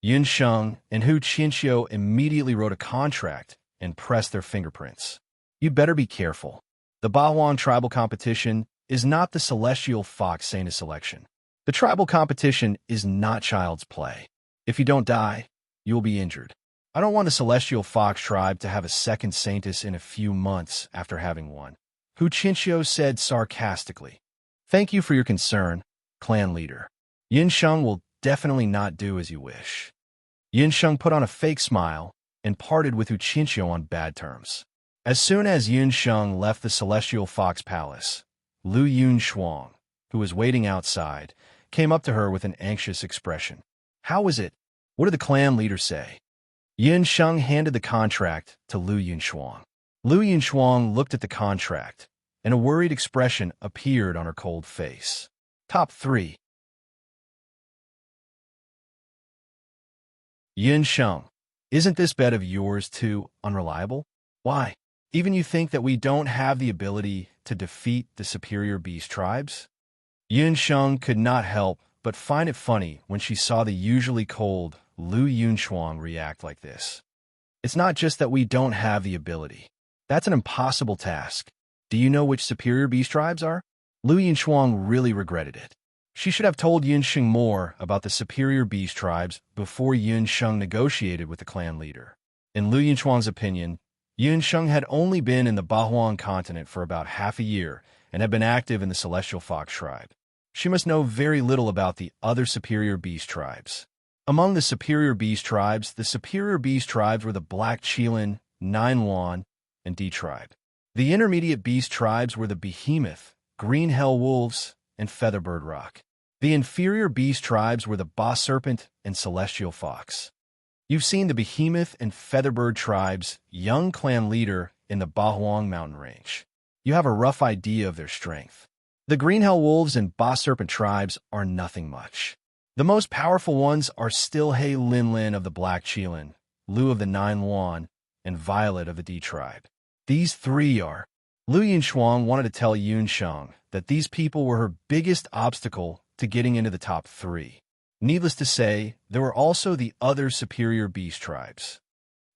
Yun Sheng and Hu Qianqiu immediately wrote a contract and pressed their fingerprints. You'd better be careful. The Bahuang tribal competition is not the Celestial Fox Saintess selection. The tribal competition is not child's play. If you don't die, you will be injured. I don't want the Celestial Fox tribe to have a second Saintess in a few months after having one. Hu Qianqiu said sarcastically. Thank you for your concern, clan leader. Yin Sheng will definitely not do as you wish. Yin Sheng put on a fake smile and parted with Hu Qianqiu on bad terms. As soon as Yin Sheng left the Celestial Fox Palace, Lu Yun Shuang, who was waiting outside, came up to her with an anxious expression. How is it? What did the clan leader say? Yun Sheng handed the contract to Lu Yunshuang. Lu Yunshuang looked at the contract, and a worried expression appeared on her cold face. Top 3. Yun Sheng, isn't this bet of yours too unreliable? Why? Even you think that we don't have the ability to defeat the superior beast tribes? Yun Sheng could not help but find it funny when she saw the usually cold Lu Yunshuang react like this. It's not just that we don't have the ability. That's an impossible task. Do you know which superior beast tribes are? Lu Yunshuang really regretted it. She should have told Yun Sheng more about the superior beast tribes before Yun Sheng negotiated with the clan leader. In Lu Yunshuang's opinion, Yun Sheng had only been in the Bahuang continent for about half a year and had been active in the Celestial Fox tribe. She must know very little about the other superior beast tribes. Among the superior beast tribes were the Black Qilin, Nine Luan, and D tribe. The intermediate beast tribes were the Behemoth, Green Hell Wolves, and Featherbird Rock. The inferior beast tribes were the Boss Serpent and Celestial Fox. You've seen the Behemoth and Featherbird tribes' young clan leader in the Bahuang mountain range. You have a rough idea of their strength. The Green Hell Wolves and Boss Serpent tribes are nothing much. The most powerful ones are still He Linlin of the Black Qilin, Lu of the Nine Luan, and Violet of the D tribe. These three are. Lu Yunshuang wanted to tell Yun Sheng that these people were her biggest obstacle to getting into the top 3. Needless to say, there were also the other superior beast tribes.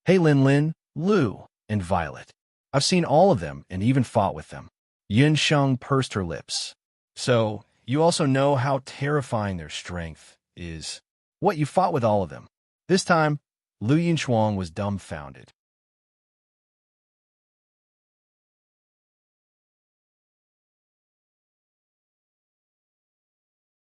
He Linlin, Lu, and Violet. I've seen all of them and even fought with them. Yun Sheng pursed her lips. So, you also know how terrifying their strength is. What, you fought with all of them? This time, Lu Yunshuang was dumbfounded.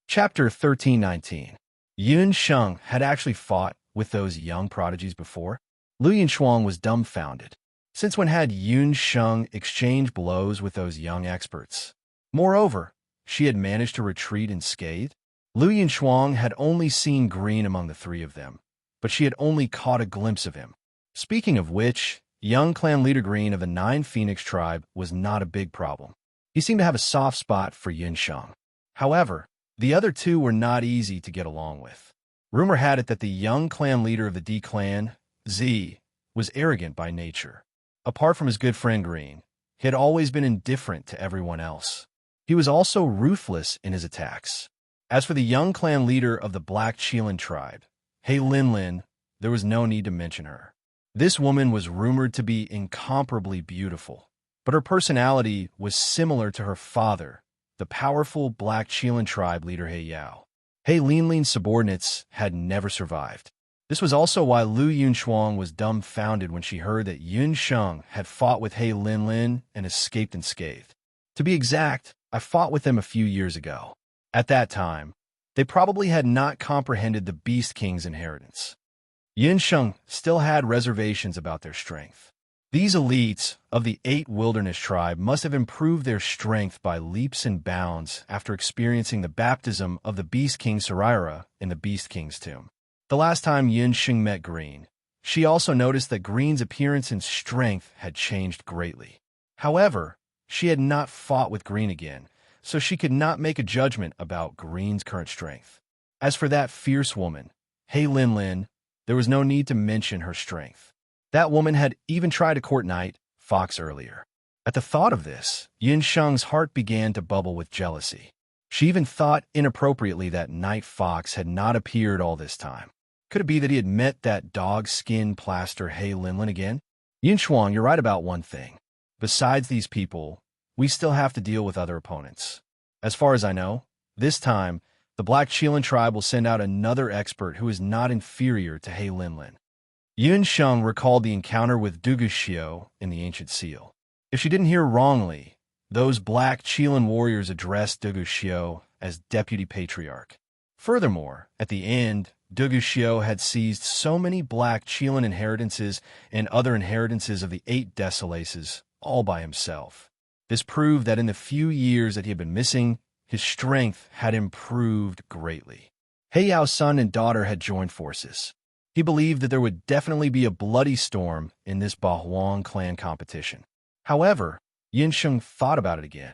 Chapter 1319. Yun Sheng had actually fought with those young prodigies before. Lu Yunshuang was dumbfounded. Since when had Yun Sheng exchanged blows with those young experts? Moreover, she had managed to retreat unscathed. Lu Yunshuang had only seen Green among the three of them, but she had only caught a glimpse of him. Speaking of which, young clan leader Green of the Nine Phoenix tribe was not a big problem. He seemed to have a soft spot for Yun Sheng. However, the other two were not easy to get along with. Rumor had it that the young clan leader of the D clan, Z, was arrogant by nature. Apart from his good friend Green, he had always been indifferent to everyone else. He was also ruthless in his attacks. As for the young clan leader of the Black Qilin tribe, He Linlin, there was no need to mention her. This woman was rumored to be incomparably beautiful, but her personality was similar to her father, the powerful Black Qilin tribe leader He Yao. He Linlin's subordinates had never survived. This was also why Lu Yunshuang was dumbfounded when she heard that Yun Sheng had fought with He Linlin and escaped unscathed. To be exact, I fought with them a few years ago. At that time, they probably had not comprehended the Beast King's inheritance. Yun Sheng still had reservations about their strength. These elites of the 8 Wilderness tribe must have improved their strength by leaps and bounds after experiencing the baptism of the Beast King Saraira in the Beast King's tomb. The last time Yun Sheng met Green, she also noticed that Green's appearance and strength had changed greatly. However, she had not fought with Green again, so she could not make a judgment about Green's current strength. As for that fierce woman, He Linlin, there was no need to mention her strength. That woman had even tried to court Night Fox earlier. At the thought of this, Yun Sheng's heart began to bubble with jealousy. She even thought inappropriately that Night Fox had not appeared all this time. Could it be that he had met that dog skin plaster He Linlin again? Yunshuang, you're right about one thing. Besides these people, we still have to deal with other opponents. As far as I know, this time, the Black Qilin tribe will send out another expert who is not inferior to He Linlin. Yun Sheng recalled the encounter with Dugu Xiao in the Ancient Seal. If she didn't hear wrongly, those Black Qilin warriors addressed Dugu Xiao as Deputy Patriarch. Furthermore, at the end, Dugu Xiao had seized so many Black Qilin inheritances and other inheritances of the 8 Desolaces, all by himself. This proved that in the few years that he had been missing, his strength had improved greatly. He Yao's son and daughter had joined forces. He believed that there would definitely be a bloody storm in this Bahuang clan competition. However, Yinsheng thought about it again.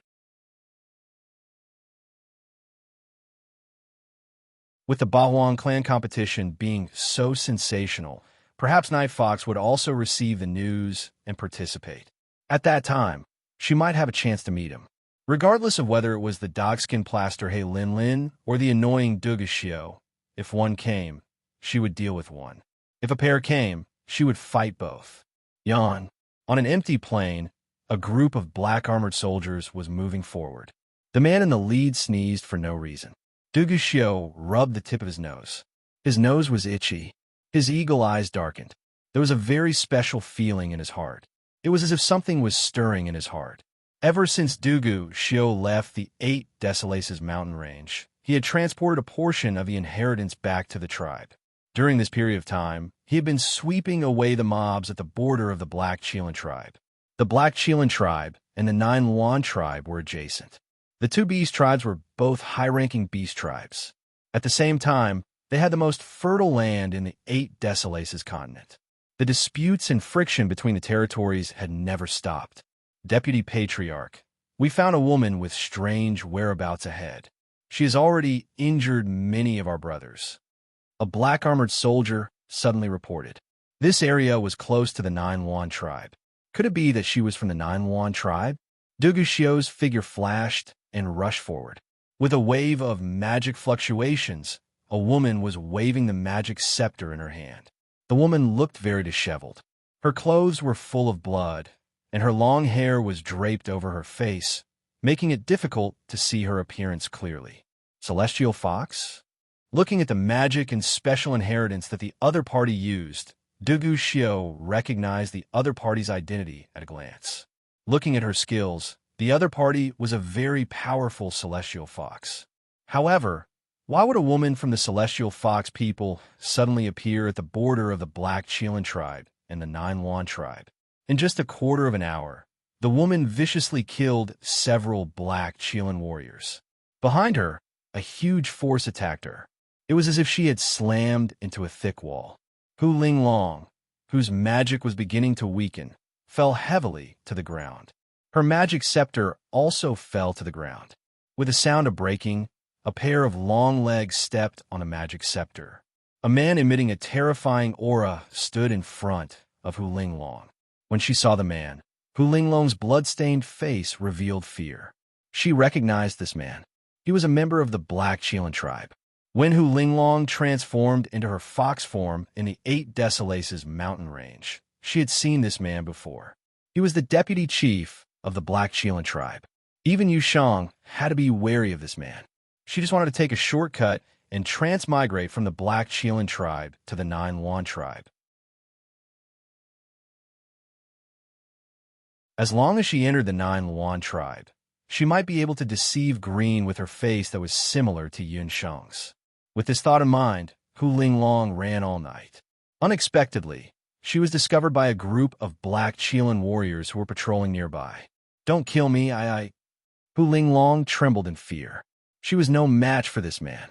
With the Bahuang clan competition being so sensational, perhaps Night Fox would also receive the news and participate. At that time, she might have a chance to meet him. Regardless of whether it was the dogskin plaster He Lin Lin or the annoying Dugushio, if one came, she would deal with one. If a pair came, she would fight both. Yan. On an empty plain, a group of black-armored soldiers was moving forward. The man in the lead sneezed for no reason. Dugushio rubbed the tip of his nose. His nose was itchy. His eagle eyes darkened. There was a very special feeling in his heart. It was as if something was stirring in his heart. Ever since Dugushio left the 8 Desolaces mountain range, he had transported a portion of the inheritance back to the tribe. During this period of time, he had been sweeping away the mobs at the border of the Black Chilan tribe. The Black Chilan tribe and the Nine Luan tribe were adjacent. The 2 beast tribes were both high-ranking beast tribes. At the same time, they had the most fertile land in the 8 Desolaces continent. The disputes and friction between the territories had never stopped. Deputy Patriarch, we found a woman with strange whereabouts ahead. She has already injured many of our brothers. A black-armored soldier suddenly reported. This area was close to the Nine Luan tribe. Could it be that she was from the Nine Luan tribe? Dugushio's figure flashed and rushed forward. With a wave of magic fluctuations, a woman was waving the magic scepter in her hand. The woman looked very disheveled. Her clothes were full of blood, and her long hair was draped over her face, making it difficult to see her appearance clearly. Celestial Fox? Looking at the magic and special inheritance that the other party used, Dugushio recognized the other party's identity at a glance. Looking at her skills, the other party was a very powerful Celestial Fox. However, why would a woman from the Celestial Fox people suddenly appear at the border of the Black Chilan tribe and the Nine Luan tribe? In just a quarter of an hour, the woman viciously killed several Black Chilan warriors. Behind her, a huge force attacked her. It was as if she had slammed into a thick wall. Hu Linglong, whose magic was beginning to weaken, fell heavily to the ground. Her magic scepter also fell to the ground. With a sound of breaking, a pair of long legs stepped on a magic scepter. A man emitting a terrifying aura stood in front of Hu Linglong. When she saw the man, Hu Linglong's blood-stained face revealed fear. She recognized this man. He was a member of the Black Chilan tribe. When Hu Linglong transformed into her fox form in the 8 Desolaces mountain range, she had seen this man before. He was the deputy chief of the Black Chilan tribe. Even Yu Shang had to be wary of this man. She just wanted to take a shortcut and transmigrate from the Black Chilan tribe to the Nine Luan tribe. As long as she entered the Nine Luan tribe, she might be able to deceive Green with her face that was similar to Yun Shang's. With this thought in mind, Hu Linglong ran all night. Unexpectedly, she was discovered by a group of Black Chilan warriors who were patrolling nearby. "Don't kill me, Hu Linglong trembled in fear. She was no match for this man.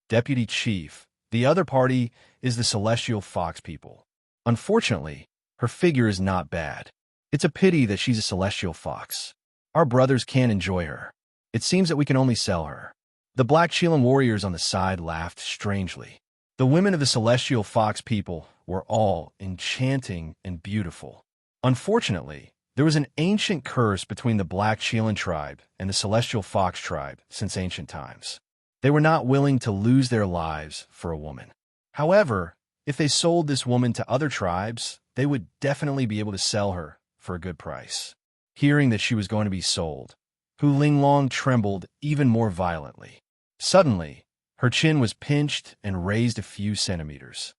Deputy Chief, the other party is the Celestial Fox people. Unfortunately, her figure is not bad. It's a pity that she's a Celestial Fox. Our brothers can't enjoy her. It seems that we can only sell her." The Black Chilan warriors on the side laughed strangely. The women of the Celestial Fox people were all enchanting and beautiful. Unfortunately, there was an ancient curse between the Black Chilan tribe and the Celestial Fox tribe since ancient times. They were not willing to lose their lives for a woman. However, if they sold this woman to other tribes, they would definitely be able to sell her for a good price. Hearing that she was going to be sold, Hu Linglong trembled even more violently. Suddenly, her chin was pinched and raised a few centimeters.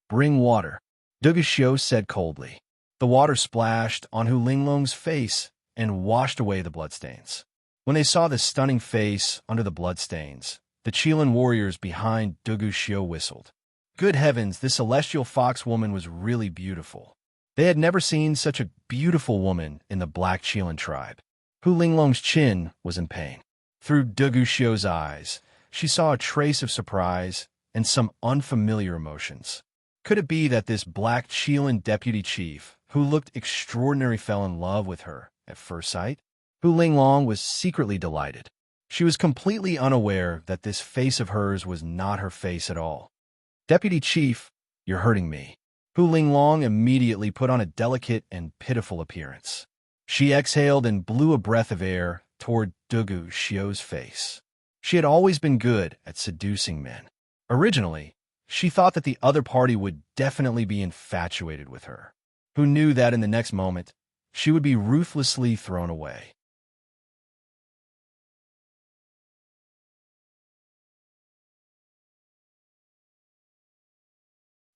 "Bring water," Dugushio said coldly. The water splashed on Hu Linglong's face and washed away the bloodstains. When they saw the stunning face under the bloodstains, the Chilan warriors behind Dugushio whistled. Good heavens, this Celestial Fox woman was really beautiful. They had never seen such a beautiful woman in the Black Chilan tribe. Hu Linglong's chin was in pain. Through Dugushio's eyes, she saw a trace of surprise and some unfamiliar emotions. Could it be that this black Chilean deputy chief, who looked extraordinary, fell in love with her at first sight? Hu Linglong was secretly delighted. She was completely unaware that this face of hers was not her face at all. Deputy Chief, you're hurting me. Hu Linglong immediately put on a delicate and pitiful appearance. She exhaled and blew a breath of air toward Dugu Xiu's face. She had always been good at seducing men. Originally, she thought that the other party would definitely be infatuated with her. Who knew that in the next moment, she would be ruthlessly thrown away.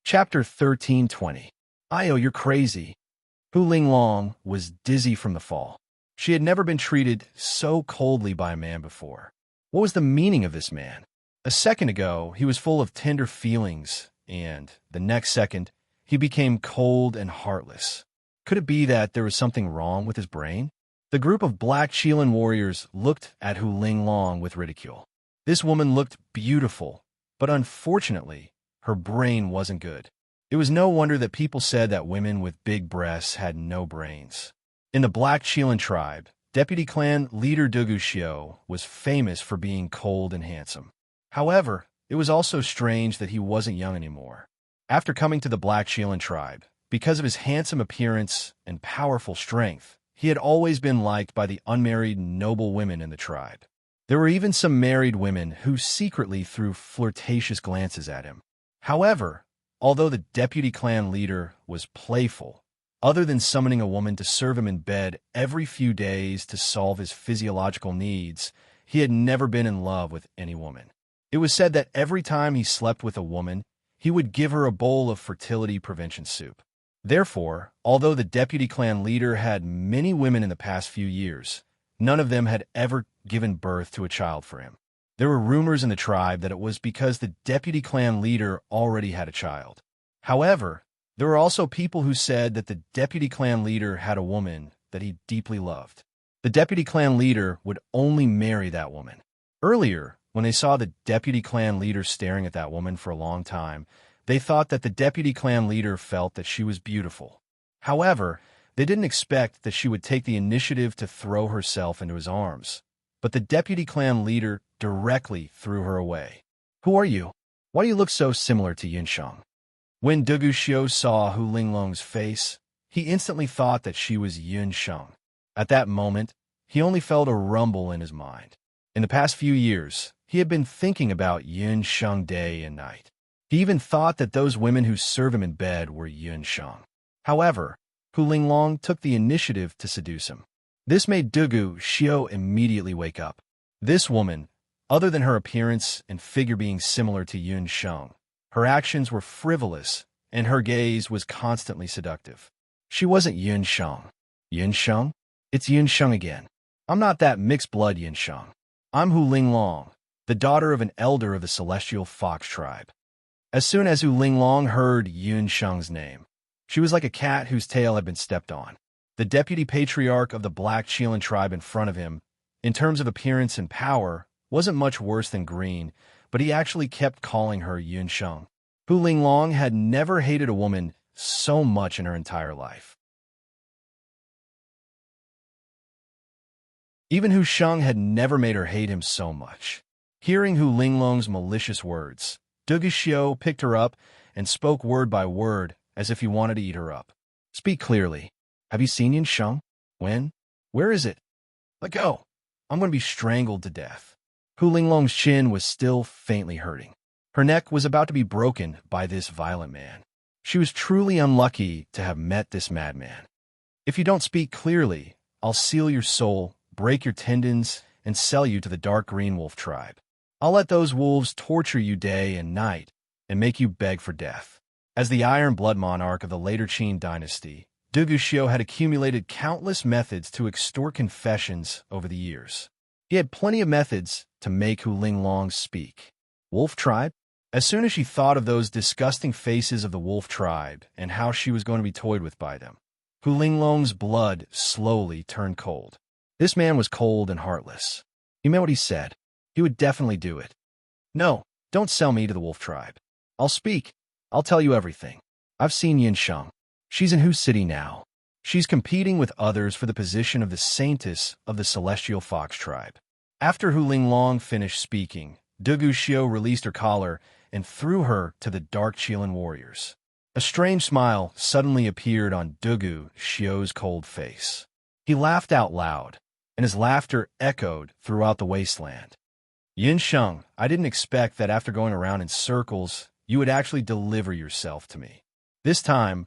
Chapter 1320. Io, you're crazy. Hu Linglong was dizzy from the fall. She had never been treated so coldly by a man before. What was the meaning of this man? A second ago, he was full of tender feelings, and the next second, he became cold and heartless. Could it be that there was something wrong with his brain? The group of black Chilean warriors looked at Hu Linglong with ridicule. This woman looked beautiful, but unfortunately, her brain wasn't good. It was no wonder that people said that women with big breasts had no brains. In the black Chilean tribe, deputy clan leader Dugu Xiu was famous for being cold and handsome. However, it was also strange that he wasn't young anymore. After coming to the black Chilean tribe, because of his handsome appearance and powerful strength, he had always been liked by the unmarried noble women in the tribe. There were even some married women who secretly threw flirtatious glances at him. However, although the deputy clan leader was playful, other than summoning a woman to serve him in bed every few days to solve his physiological needs, he had never been in love with any woman. It was said that every time he slept with a woman, he would give her a bowl of fertility prevention soup. Therefore, although the deputy clan leader had many women in the past few years, none of them had ever given birth to a child for him. There were rumors in the tribe that it was because the deputy clan leader already had a child. However, there were also people who said that the deputy clan leader had a woman that he deeply loved. The deputy clan leader would only marry that woman. Earlier, when they saw the deputy clan leader staring at that woman for a long time, they thought that the deputy clan leader felt that she was beautiful. However, they didn't expect that she would take the initiative to throw herself into his arms. But the deputy clan leader directly threw her away. Who are you? Why do you look so similar to Yunsheng? When Dugu Xiu saw Hu Linglong's face, he instantly thought that she was Yunsheng. At that moment, he only felt a rumble in his mind. In the past few years, he had been thinking about Yunsheng day and night. He even thought that those women who serve him in bed were Yunsheng. However, Hu Linglong took the initiative to seduce him. This made Dugu Xiu immediately wake up. This woman, other than her appearance and figure being similar to Yunsheng, her actions were frivolous, and her gaze was constantly seductive. She wasn't Yunsheng. Yunsheng? It's Yunsheng again. I'm not that mixed-blood Yunsheng. I'm Hu Linglong, the daughter of an elder of the Celestial Fox tribe. As soon as Hu Linglong heard Yunsheng's name, she was like a cat whose tail had been stepped on. The deputy patriarch of the black Chilean tribe in front of him, in terms of appearance and power, wasn't much worse than green, but he actually kept calling her Yunsheng. Hu Linglong had never hated a woman so much in her entire life. Even Hu Sheng had never made her hate him so much. Hearing Hu Linglong's malicious words, Dugu Xiu picked her up and spoke word by word as if he wanted to eat her up. Speak clearly. Have you seen Yunsheng? When? Where is it? Let go. I'm going to be strangled to death. Hu Linglong's chin was still faintly hurting. Her neck was about to be broken by this violent man. She was truly unlucky to have met this madman. If you don't speak clearly, I'll seal your soul, break your tendons, and sell you to the dark green wolf tribe. I'll let those wolves torture you day and night and make you beg for death. As the Iron Blood monarch of the later Qin dynasty, Dugu Xiu had accumulated countless methods to extort confessions over the years. He had plenty of methods to make Hu Linglong speak. Wolf tribe? As soon as she thought of those disgusting faces of the wolf tribe and how she was going to be toyed with by them, Hu Linglong's blood slowly turned cold. This man was cold and heartless. He meant what he said. He would definitely do it. No, don't sell me to the wolf tribe. I'll speak. I'll tell you everything. I've seen Yin Sheng. She's in whose city now? She's competing with others for the position of the saintess of the celestial fox tribe. After Hu Linglong finished speaking, Dugu Xiu released her collar and threw her to the dark Qilin warriors. A strange smile suddenly appeared on Dugu Xiu's cold face. He laughed out loud, and his laughter echoed throughout the wasteland. Yin Sheng, I didn't expect that after going around in circles, you would actually deliver yourself to me. This time,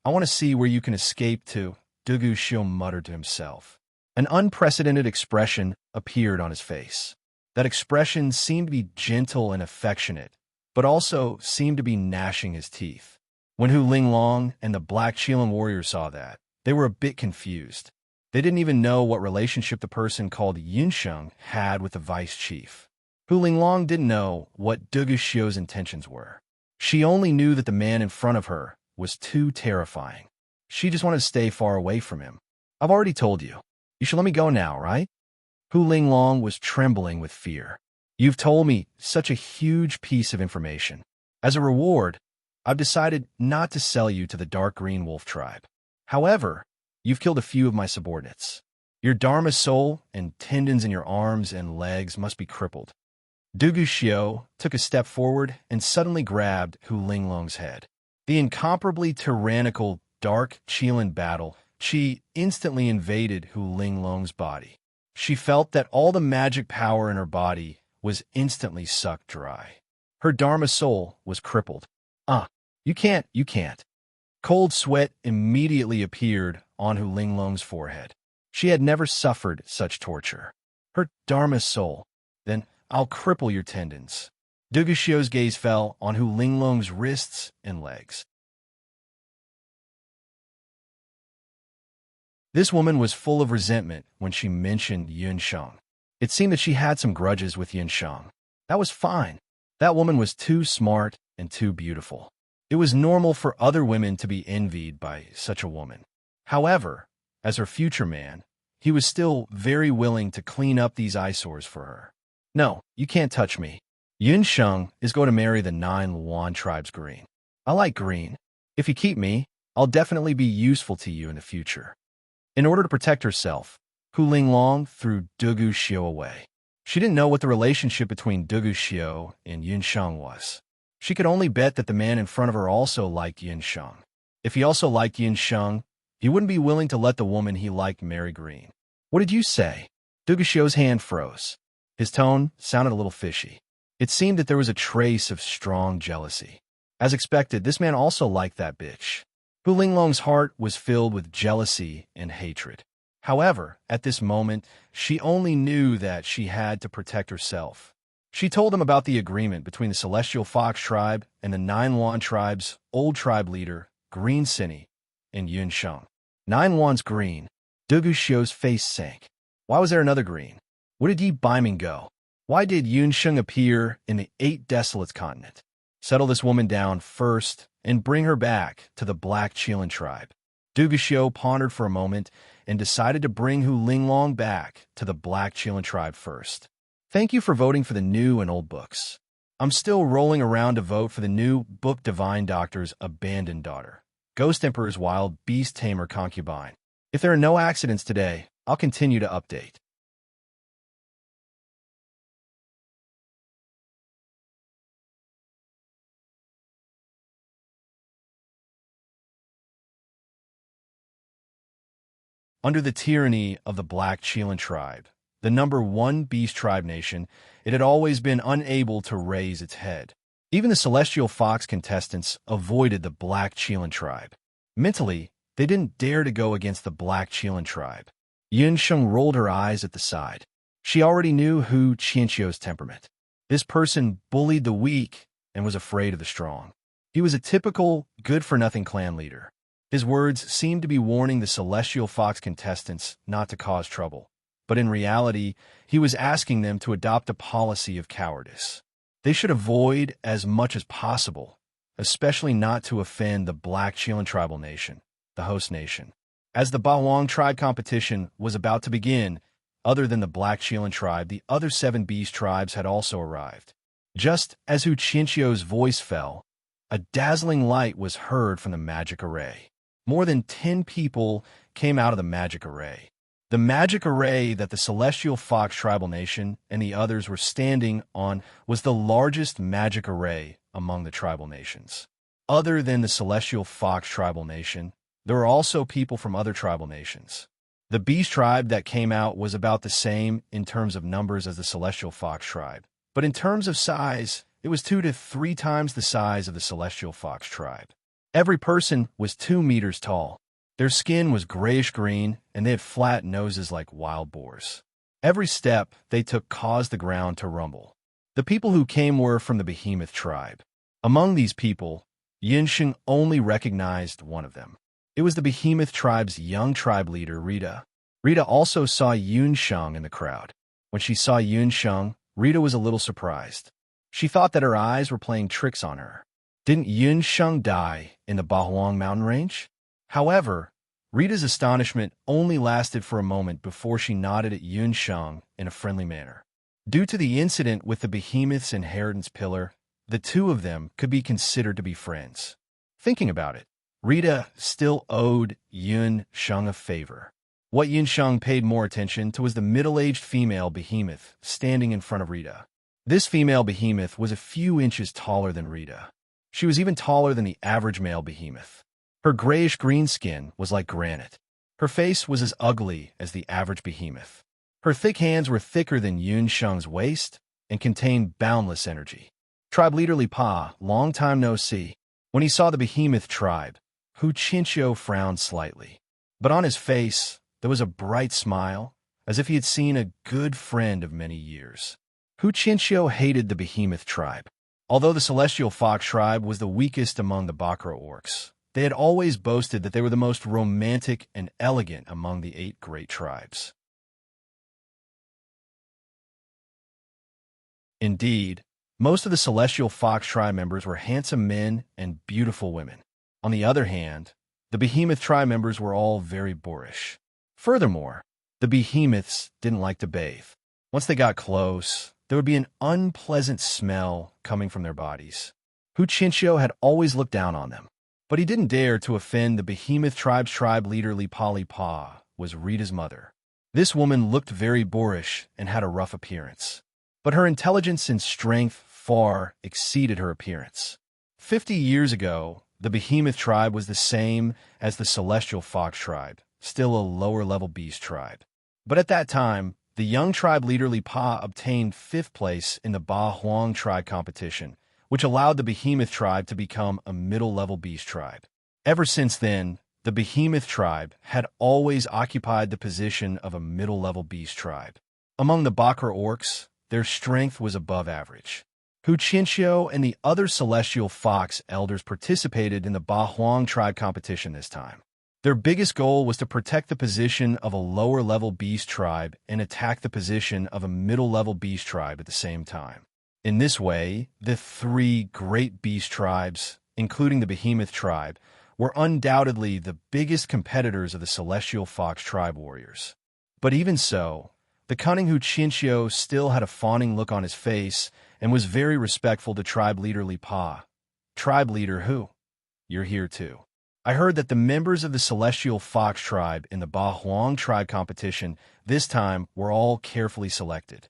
I want to see where you can escape to, Dugu Xiu muttered to himself. An unprecedented expression appeared on his face. That expression seemed to be gentle and affectionate, but also seemed to be gnashing his teeth. When Hu Linglong and the Black Qilin warriors saw that, they were a bit confused. They didn't even know what relationship the person called Yin Sheng had with the vice chief. Hu Linglong didn't know what Dugu Xiu's intentions were. She only knew that the man in front of her was too terrifying. She just wanted to stay far away from him. I've already told you. You should let me go now, right? Hu Linglong was trembling with fear. You've told me such a huge piece of information. As a reward, I've decided not to sell you to the dark green wolf tribe. However, you've killed a few of my subordinates. Your Dharma soul and tendons in your arms and legs must be crippled. Dugu Xiu took a step forward and suddenly grabbed Hu Linglong's head. The incomparably tyrannical dark Qilin battle qi instantly invaded Hu Linglong's body. She felt that all the magic power in her body was instantly sucked dry. Her Dharma soul was crippled. You can't. Cold sweat immediately appeared on Hu Linglong's forehead. She had never suffered such torture. Her Dharma soul. Then I'll cripple your tendons. Dugu Xiu's gaze fell on Hu Linglong's wrists and legs. This woman was full of resentment when she mentioned Yin Sheng. It seemed that she had some grudges with Yin Sheng. That was fine. That woman was too smart and too beautiful. It was normal for other women to be envied by such a woman. However, as her future man, he was still very willing to clean up these eyesores for her. No, you can't touch me. Yin Sheng is going to marry the 9 Luan tribe's green. I like green. If you keep me, I'll definitely be useful to you in the future. In order to protect herself, Hu Linglong threw Dugu Xiu away. She didn't know what the relationship between Dugu Xiu and Yin Sheng was. She could only bet that the man in front of her also liked Yin Sheng. If he also liked Yin Sheng, he wouldn't be willing to let the woman he liked marry green. What did you say? Dugu Xiu's hand froze. His tone sounded a little fishy. It seemed that there was a trace of strong jealousy. As expected, this man also liked that bitch. Hu Linglong's heart was filled with jealousy and hatred. However, at this moment, she only knew that she had to protect herself. She told him about the agreement between the Celestial Fox tribe and the 9 Luan tribe's old tribe leader, Green Cine, and Yin Sheng. 9 Luan's green. Dugu Xiu's face sank. Why was there another green? Where did Yi Baiming go? Why did Yin Sheng appear in the 8 Desolates continent? Settle this woman down first and bring her back to the Black Qilin tribe. Dugu Xiu pondered for a moment and decided to bring Hu Linglong back to the Black Qilin tribe first. Thank you for voting for the new and old books. I'm still rolling around to vote for the new book Divine Doctor's Abandoned Daughter, Ghost Emperor's Wild Beast Tamer Concubine. If there are no accidents today, I'll continue to update. Under the tyranny of the Black Qilin tribe, the number 1 beast tribe nation, it had always been unable to raise its head. Even the Celestial Fox contestants avoided the Black Qilin tribe. Mentally, they didn't dare to go against the Black Qilin tribe. Yin Sheng rolled her eyes at the side. She already knew Hu Qianqiu's temperament. This person bullied the weak and was afraid of the strong. He was a typical good-for-nothing clan leader. His words seemed to be warning the Celestial Fox contestants not to cause trouble, but in reality, he was asking them to adopt a policy of cowardice. They should avoid as much as possible, especially not to offend the Black Qilin tribal nation, the host nation. As the Bawang tribe competition was about to begin, other than the Black Qilin tribe, the other 7 beast tribes had also arrived. Just as Hu Qianqiu's voice fell, A dazzling light was heard from the magic array. More than 10 people came out of the magic array. The magic array that the Celestial Fox tribal nation and the others were standing on was the largest magic array among the tribal nations. Other than the Celestial Fox tribal nation, there were also people from other tribal nations. The Beast tribe that came out was about the same in terms of numbers as the Celestial Fox tribe, but in terms of size, it was 2 to 3 times the size of the Celestial Fox tribe. Every person was 2 meters tall. Their skin was grayish-green, and they had flat noses like wild boars. Every step they took caused the ground to rumble. The people who came were from the Behemoth tribe. Among these people, Yunsheng only recognized one of them. It was the Behemoth tribe's young tribe leader, Rita. Rita also saw Yunsheng in the crowd. When she saw Yunsheng, Rita was a little surprised. She thought that her eyes were playing tricks on her. Didn't Yunsheng die in the Bahuang mountain range? However, Rita's astonishment only lasted for a moment before she nodded at Yunsheng in a friendly manner. Due to the incident with the Behemoth's inheritance pillar, the two of them could be considered to be friends. Thinking about it, Rita still owed Yunsheng a favor. What Yunsheng paid more attention to was the middle-aged female behemoth standing in front of Rita. This female behemoth was a few inches taller than Rita. She was even taller than the average male behemoth. Her grayish-green skin was like granite. Her face was as ugly as the average behemoth. Her thick hands were thicker than Yunsheng's waist and contained boundless energy. Tribe leader Li Pa, long time no see. When he saw the Behemoth tribe, Hu Qinqiu frowned slightly. But on his face, there was a bright smile, as if he had seen a good friend of many years. Hu Qinqiu hated the Behemoth tribe. Although the Celestial Fox tribe was the weakest among the Bakra orcs, they had always boasted that they were the most romantic and elegant among the 8 great tribes. Indeed, most of the Celestial Fox tribe members were handsome men and beautiful women. On the other hand, the Behemoth tribe members were all very boorish. Furthermore, the Behemoths didn't like to bathe. Once they got close, there would be an unpleasant smell coming from their bodies. Hu Qinqiu had always looked down on them, but he didn't dare to offend the Behemoth tribe's tribe leader Li Pa. Li Pa was Rita's mother. This woman looked very boorish and had a rough appearance, but her intelligence and strength far exceeded her appearance. 50 years ago, the Behemoth tribe was the same as the Celestial Fox tribe, still a lower-level beast tribe. But at that time, the young tribe leader Li Pa obtained 5th place in the Ba Huang tribe competition, which allowed the Behemoth tribe to become a middle-level beast tribe. Ever since then, the Behemoth tribe had always occupied the position of a middle-level beast tribe. Among the Bakra orcs, their strength was above average. Hu Qinqiu and the other Celestial Fox elders participated in the Ba Huang tribe competition this time. Their biggest goal was to protect the position of a lower-level beast tribe and attack the position of a middle-level beast tribe at the same time. In this way, the 3 great beast tribes, including the Behemoth tribe, were undoubtedly the biggest competitors of the Celestial Fox tribe warriors. But even so, the cunning Hu Qinqiu still had a fawning look on his face and was very respectful to tribe leader Li Pa. Tribe leader Hu, you're here too. I heard that the members of the Celestial Fox tribe in the Ba Huang tribe competition this time were all carefully selected.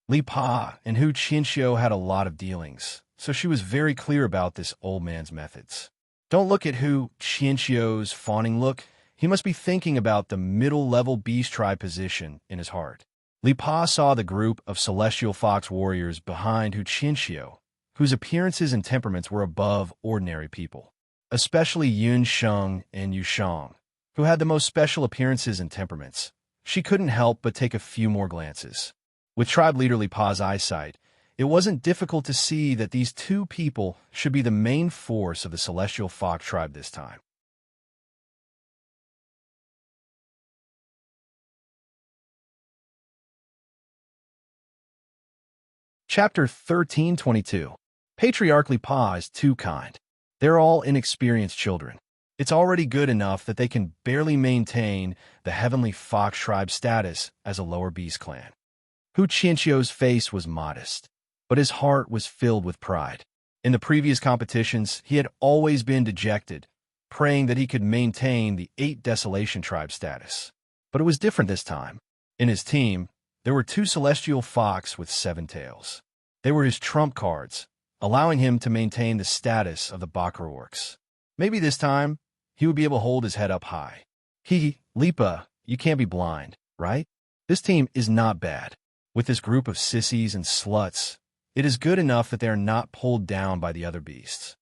Li Pa and Hu Qinqiu had a lot of dealings, so she was very clear about this old man's methods. Don't look at Hu Qinqiu's fawning look. He must be thinking about the middle-level beast tribe position in his heart. Li Pa saw the group of Celestial Fox warriors behind Hu Qinqiu, whose appearances and temperaments were above ordinary people, especially Yunsheng and Yushang, who had the most special appearances and temperaments. She couldn't help but take a few more glances. With tribe leader Li Pa's eyesight, it wasn't difficult to see that these 2 people should be the main force of the Celestial Fox tribe this time. Chapter 1322. Patriarch Li Pa is too kind. They're all inexperienced children. It's already good enough that they can barely maintain the Heavenly Fox tribe status as a lower beast clan. Hu Qinqiu's face was modest, but his heart was filled with pride. In the previous competitions, he had always been dejected, praying that he could maintain the 8 Desolation Tribe status. But it was different this time. In his team, there were 2 Celestial Fox with 7 tails. They were his trump cards, allowing him to maintain the status of the Bakra Orcs. Maybe this time, he would be able to hold his head up high. Lipa, you can't be blind, right? This team is not bad. With this group of sissies and sluts, it is good enough that they are not pulled down by the other beasts.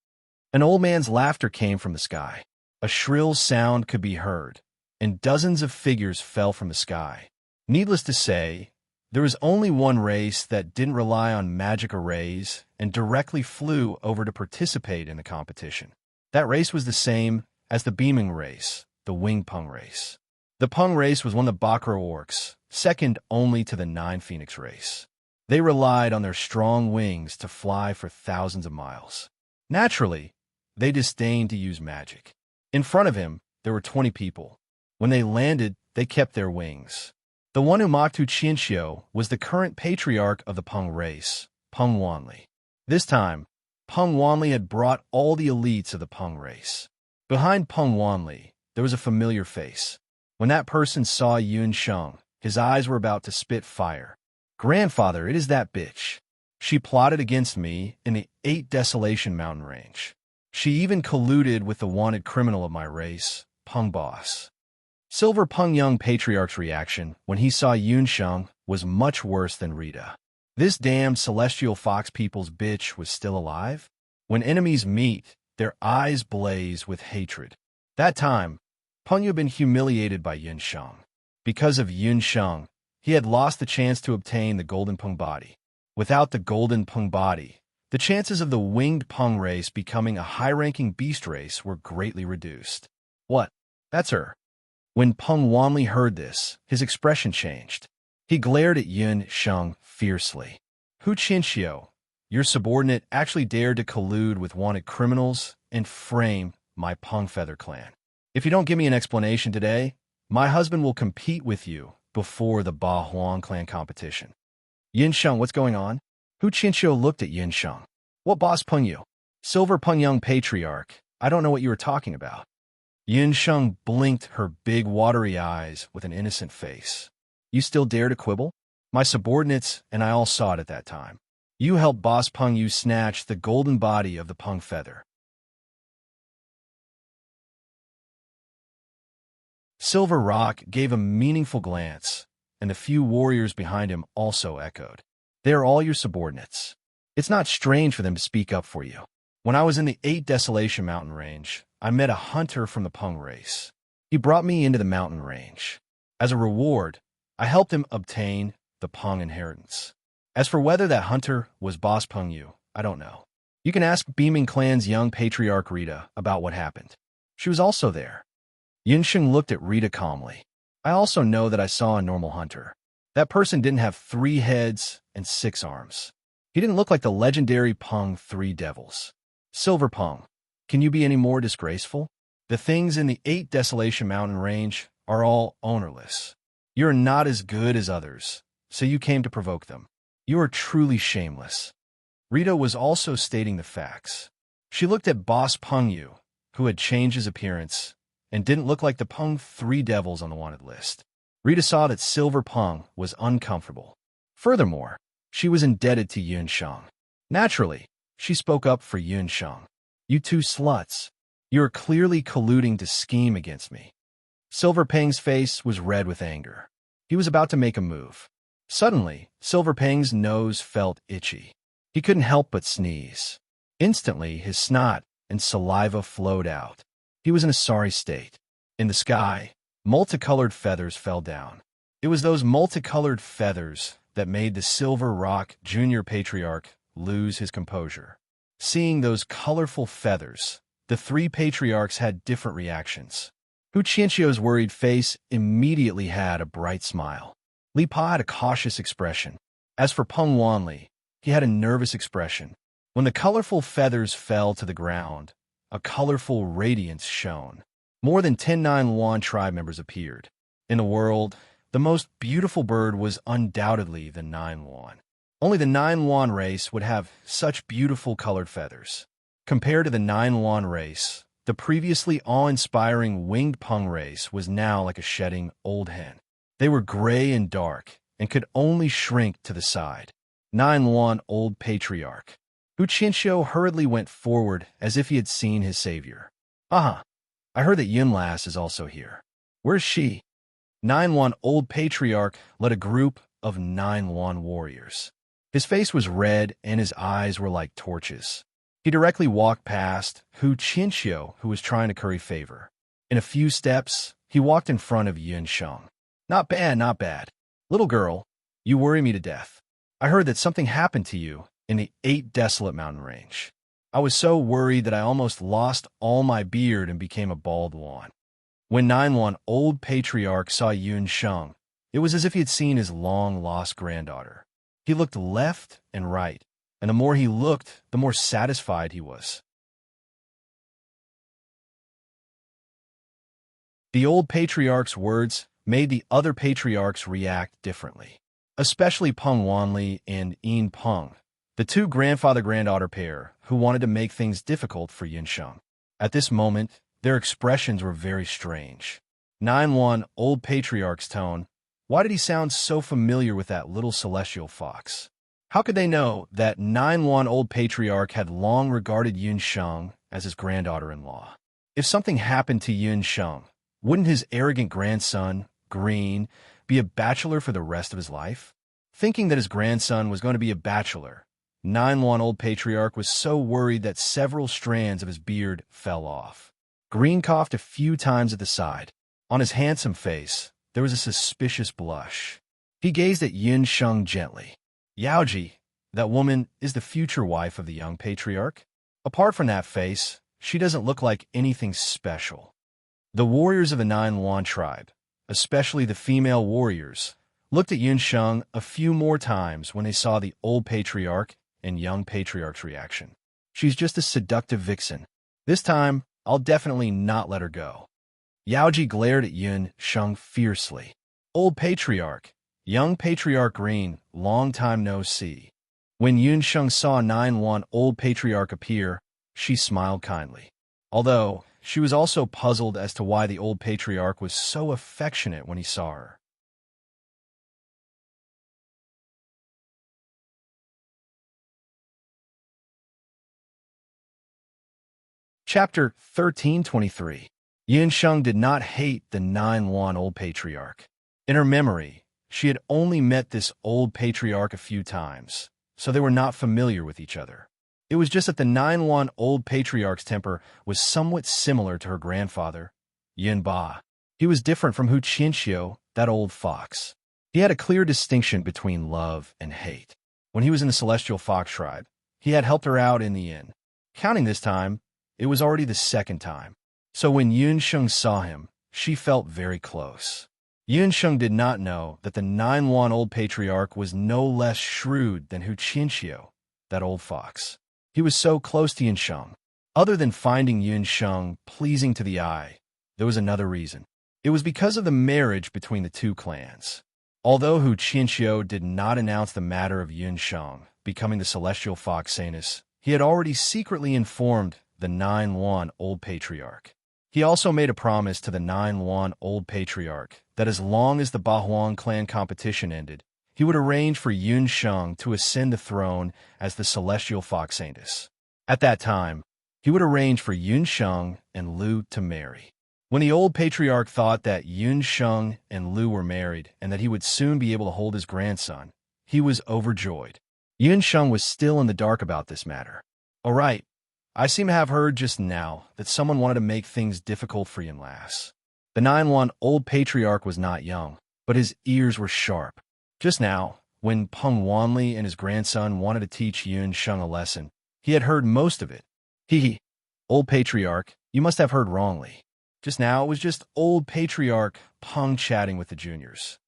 An old man's laughter came from the sky. A shrill sound could be heard, and dozens of figures fell from the sky. Needless to say, there was only one race that didn't rely on magic arrays and directly flew over to participate in the competition. That race was the same as the beaming race, the wing pung race. The pung race was one of the Bakra Orcs, second only to the 9 Phoenix race. They relied on their strong wings to fly for thousands of miles. Naturally, they disdained to use magic. In front of him, there were 20 people. When they landed, they kept their wings. The one who mocked Qianxiu was the current patriarch of the Peng race, Peng Wanli. This time, Peng Wanli had brought all the elites of the Peng race. Behind Peng Wanli, there was a familiar face. When that person saw Yun Sheng, his eyes were about to spit fire. "Grandfather, it is that bitch. She plotted against me in the 8 Desolation mountain range. She even colluded with the wanted criminal of my race, Peng Boss." Silver Peng Young Patriarch's reaction when he saw Yun Sheng was much worse than Rita. This damned Celestial Fox people's bitch was still alive? When enemies meet, their eyes blaze with hatred. That time, Peng Yu had been humiliated by Yun Sheng. Because of Yun Sheng, he had lost the chance to obtain the Golden Peng body. Without the Golden Peng body, the chances of the winged Peng race becoming a high-ranking beast race were greatly reduced. "What? That's her." When Peng Wanli heard this, his expression changed. He glared at Yun Sheng fiercely. "Hu Qianxiu, your subordinate actually dared to collude with wanted criminals and frame my Peng Feather clan. If you don't give me an explanation today, my husband will compete with you before the Ba Huang clan competition." "Yun Sheng, what's going on?" Hu Qianxiu looked at Yun Sheng. "What boss Peng Yu?" "Silver Peng Young Patriarch. I don't know what you were talking about." Yun Sheng blinked her big watery eyes with an innocent face. "You still dare to quibble? My subordinates and I all saw it at that time. You helped Boss Peng Yu snatch the golden body of the Peng Feather." Silver Rock gave a meaningful glance, and the few warriors behind him also echoed. "They are all your subordinates. It's not strange for them to speak up for you. When I was in the 8 Desolation mountain range, I met a hunter from the Peng race. He brought me into the mountain range. As a reward, I helped him obtain the Peng inheritance. As for whether that hunter was Boss Peng Yu, I don't know. You can ask Beaming Clan's young patriarch Rita about what happened. She was also there." Yun Sheng looked at Rita calmly. "I also know that I saw a normal hunter. That person didn't have 3 heads and 6 arms. He didn't look like the legendary Peng 3 devils. Silver Peng, can you be any more disgraceful? The things in the 8 Desolation mountain range are all ownerless. You're not as good as others, so you came to provoke them. You are truly shameless." Rita was also stating the facts. She looked at Boss Peng Yu, who had changed his appearance and didn't look like the Peng 3 devils on the wanted list. Rita saw that Silver Peng was uncomfortable. Furthermore, she was indebted to Yun Sheng. Naturally, she spoke up for Yun Sheng. "You 2 sluts. You are clearly colluding to scheme against me." Silver Peng's face was red with anger. He was about to make a move. Suddenly, Silver Peng's nose felt itchy. He couldn't help but sneeze. Instantly, his snot and saliva flowed out. He was in a sorry state. In the sky, multicolored feathers fell down. It was those multicolored feathers that made the Silver Rock Junior Patriarch lose his composure. Seeing those colorful feathers, the 3 patriarchs had different reactions. Hu Qianxiu's worried face immediately had a bright smile. Li Pa had a cautious expression. As for Peng Wanli, he had a nervous expression. When the colorful feathers fell to the ground, a colorful radiance shone. More than 10 Nine Yuan tribe members appeared. In the world, the most beautiful bird was undoubtedly the Nine Yuan. Only the Nine-Yuan race would have such beautiful colored feathers. Compared to the Nine-Yuan race, the previously awe-inspiring winged Peng race was now like a shedding old hen. They were gray and dark, and could only shrink to the side. Nine-Yuan Old Patriarch. Hu Qinxiu hurriedly went forward as if he had seen his savior. "Uh-huh. I heard that Yunlas is also here. Where's she?" Nine-Yuan Old Patriarch led a group of Nine-Yuan warriors. His face was red and his eyes were like torches. He directly walked past Hu Qinxiu, who was trying to curry favor. In a few steps, he walked in front of Yun Sheng. "Not bad, not bad. Little girl, you worry me to death. I heard that something happened to you in the 8 Desolate Mountain Range. I was so worried that I almost lost all my beard and became a bald one." When Nine-Yuan Old Patriarch saw Yun Sheng, it was as if he had seen his long-lost granddaughter. He looked left and right, and the more he looked, the more satisfied he was. The old patriarch's words made the other patriarchs react differently, especially Peng Wanli and Yin Peng, the two grandfather-granddaughter pair who wanted to make things difficult for Yun Sheng. At this moment, their expressions were very strange. Nine-Yuan Old Patriarch's tone. Why did he sound so familiar with that little celestial fox? How could they know that Nine-Yuan Old Patriarch had long regarded Yun Sheng as his granddaughter-in-law? If something happened to Yun Sheng, wouldn't his arrogant grandson, Green, be a bachelor for the rest of his life? Thinking that his grandson was going to be a bachelor, Nine-Yuan Old Patriarch was so worried that several strands of his beard fell off. Green coughed a few times at the side. On his handsome face, there was a suspicious blush. He gazed at Yun Sheng gently. "Yaoji, that woman is the future wife of the young patriarch. Apart from that face, she doesn't look like anything special." The warriors of the Nine-Yuan tribe, especially the female warriors, looked at Yun Sheng a few more times when they saw the old patriarch and young patriarch's reaction. "She's just a seductive vixen. This time, I'll definitely not let her go." Yaoji glared at Yun Sheng fiercely. "Old patriarch, young patriarch Green, long time no see." When Yun Sheng saw Nine-Yuan Old Patriarch appear, she smiled kindly. Although, she was also puzzled as to why the old patriarch was so affectionate when he saw her. Chapter 1323. Yun Sheng did not hate the Nine-Yuan Old Patriarch. In her memory, she had only met this old patriarch a few times, so they were not familiar with each other. It was just that the Nine-Yuan Old Patriarch's temper was somewhat similar to her grandfather, Yun Ba. He was different from Hu Qinxiu, that old fox. He had a clear distinction between love and hate. When he was in the Celestial Fox tribe, he had helped her out in the inn. Counting this time, it was already the second time. So when Yun Sheng saw him, she felt very close. Yun Sheng did not know that the Nine-Yuan Old Patriarch was no less shrewd than Hu Qinxiu, that old fox. He was so close to Yun Sheng. Other than finding Yun Sheng pleasing to the eye, there was another reason. It was because of the marriage between the two clans. Although Hu Qinxiu did not announce the matter of Yun Sheng becoming the Celestial Fox Sanus, he had already secretly informed the Nine-Yuan Old Patriarch. He also made a promise to the Nine-Yuan Old Patriarch that as long as the Bahuang clan competition ended, he would arrange for Yun Sheng to ascend the throne as the Celestial Fox Sanus. At that time, he would arrange for Yun Sheng and Lu to marry. When the old patriarch thought that Yun Sheng and Lu were married and that he would soon be able to hold his grandson, he was overjoyed. Yun Sheng was still in the dark about this matter. "All right, I seem to have heard just now that someone wanted to make things difficult for Yunlas." The Nine-Yuan Old Patriarch was not young, but his ears were sharp. Just now, when Peng Wanli and his grandson wanted to teach Yun Sheng a lesson, he had heard most of it. "He, Old Patriarch, you must have heard wrongly. Just now it was just Old Patriarch Peng chatting with the juniors."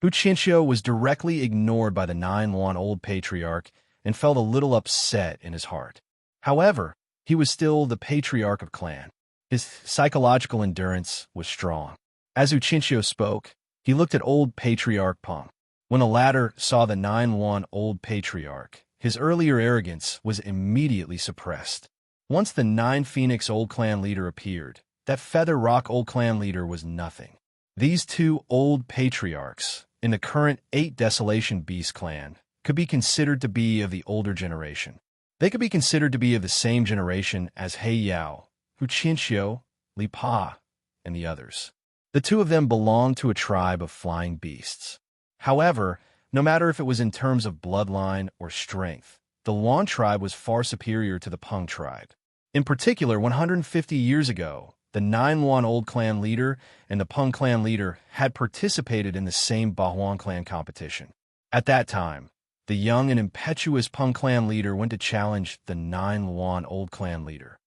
Hu Qinxiu was directly ignored by the Nine-Yuan Old Patriarch and felt a little upset in his heart. However, he was still the patriarch of clan. His psychological endurance was strong. As Hu Qinxiu spoke, he looked at Old Patriarch Peng. When the latter saw the 9-1 old patriarch, his earlier arrogance was immediately suppressed. Once the 9 Phoenix old clan leader appeared, that Feather Rock old clan leader was nothing. These 2 old patriarchs, in the current 8 Desolation Beast clan, could be considered to be of the older generation. They could be considered to be of the same generation as He Yao, Hu Qianxiu, Li Pa, and the others. The 2 of them belonged to a tribe of flying beasts. However, no matter if it was in terms of bloodline or strength, the Luan tribe was far superior to the Peng tribe. In particular, 150 years ago, the 9-1 old clan leader and the Peng clan leader had participated in the same Bahuan clan competition. At that time, the young and impetuous Peng clan leader went to challenge the 9-1 old clan leader.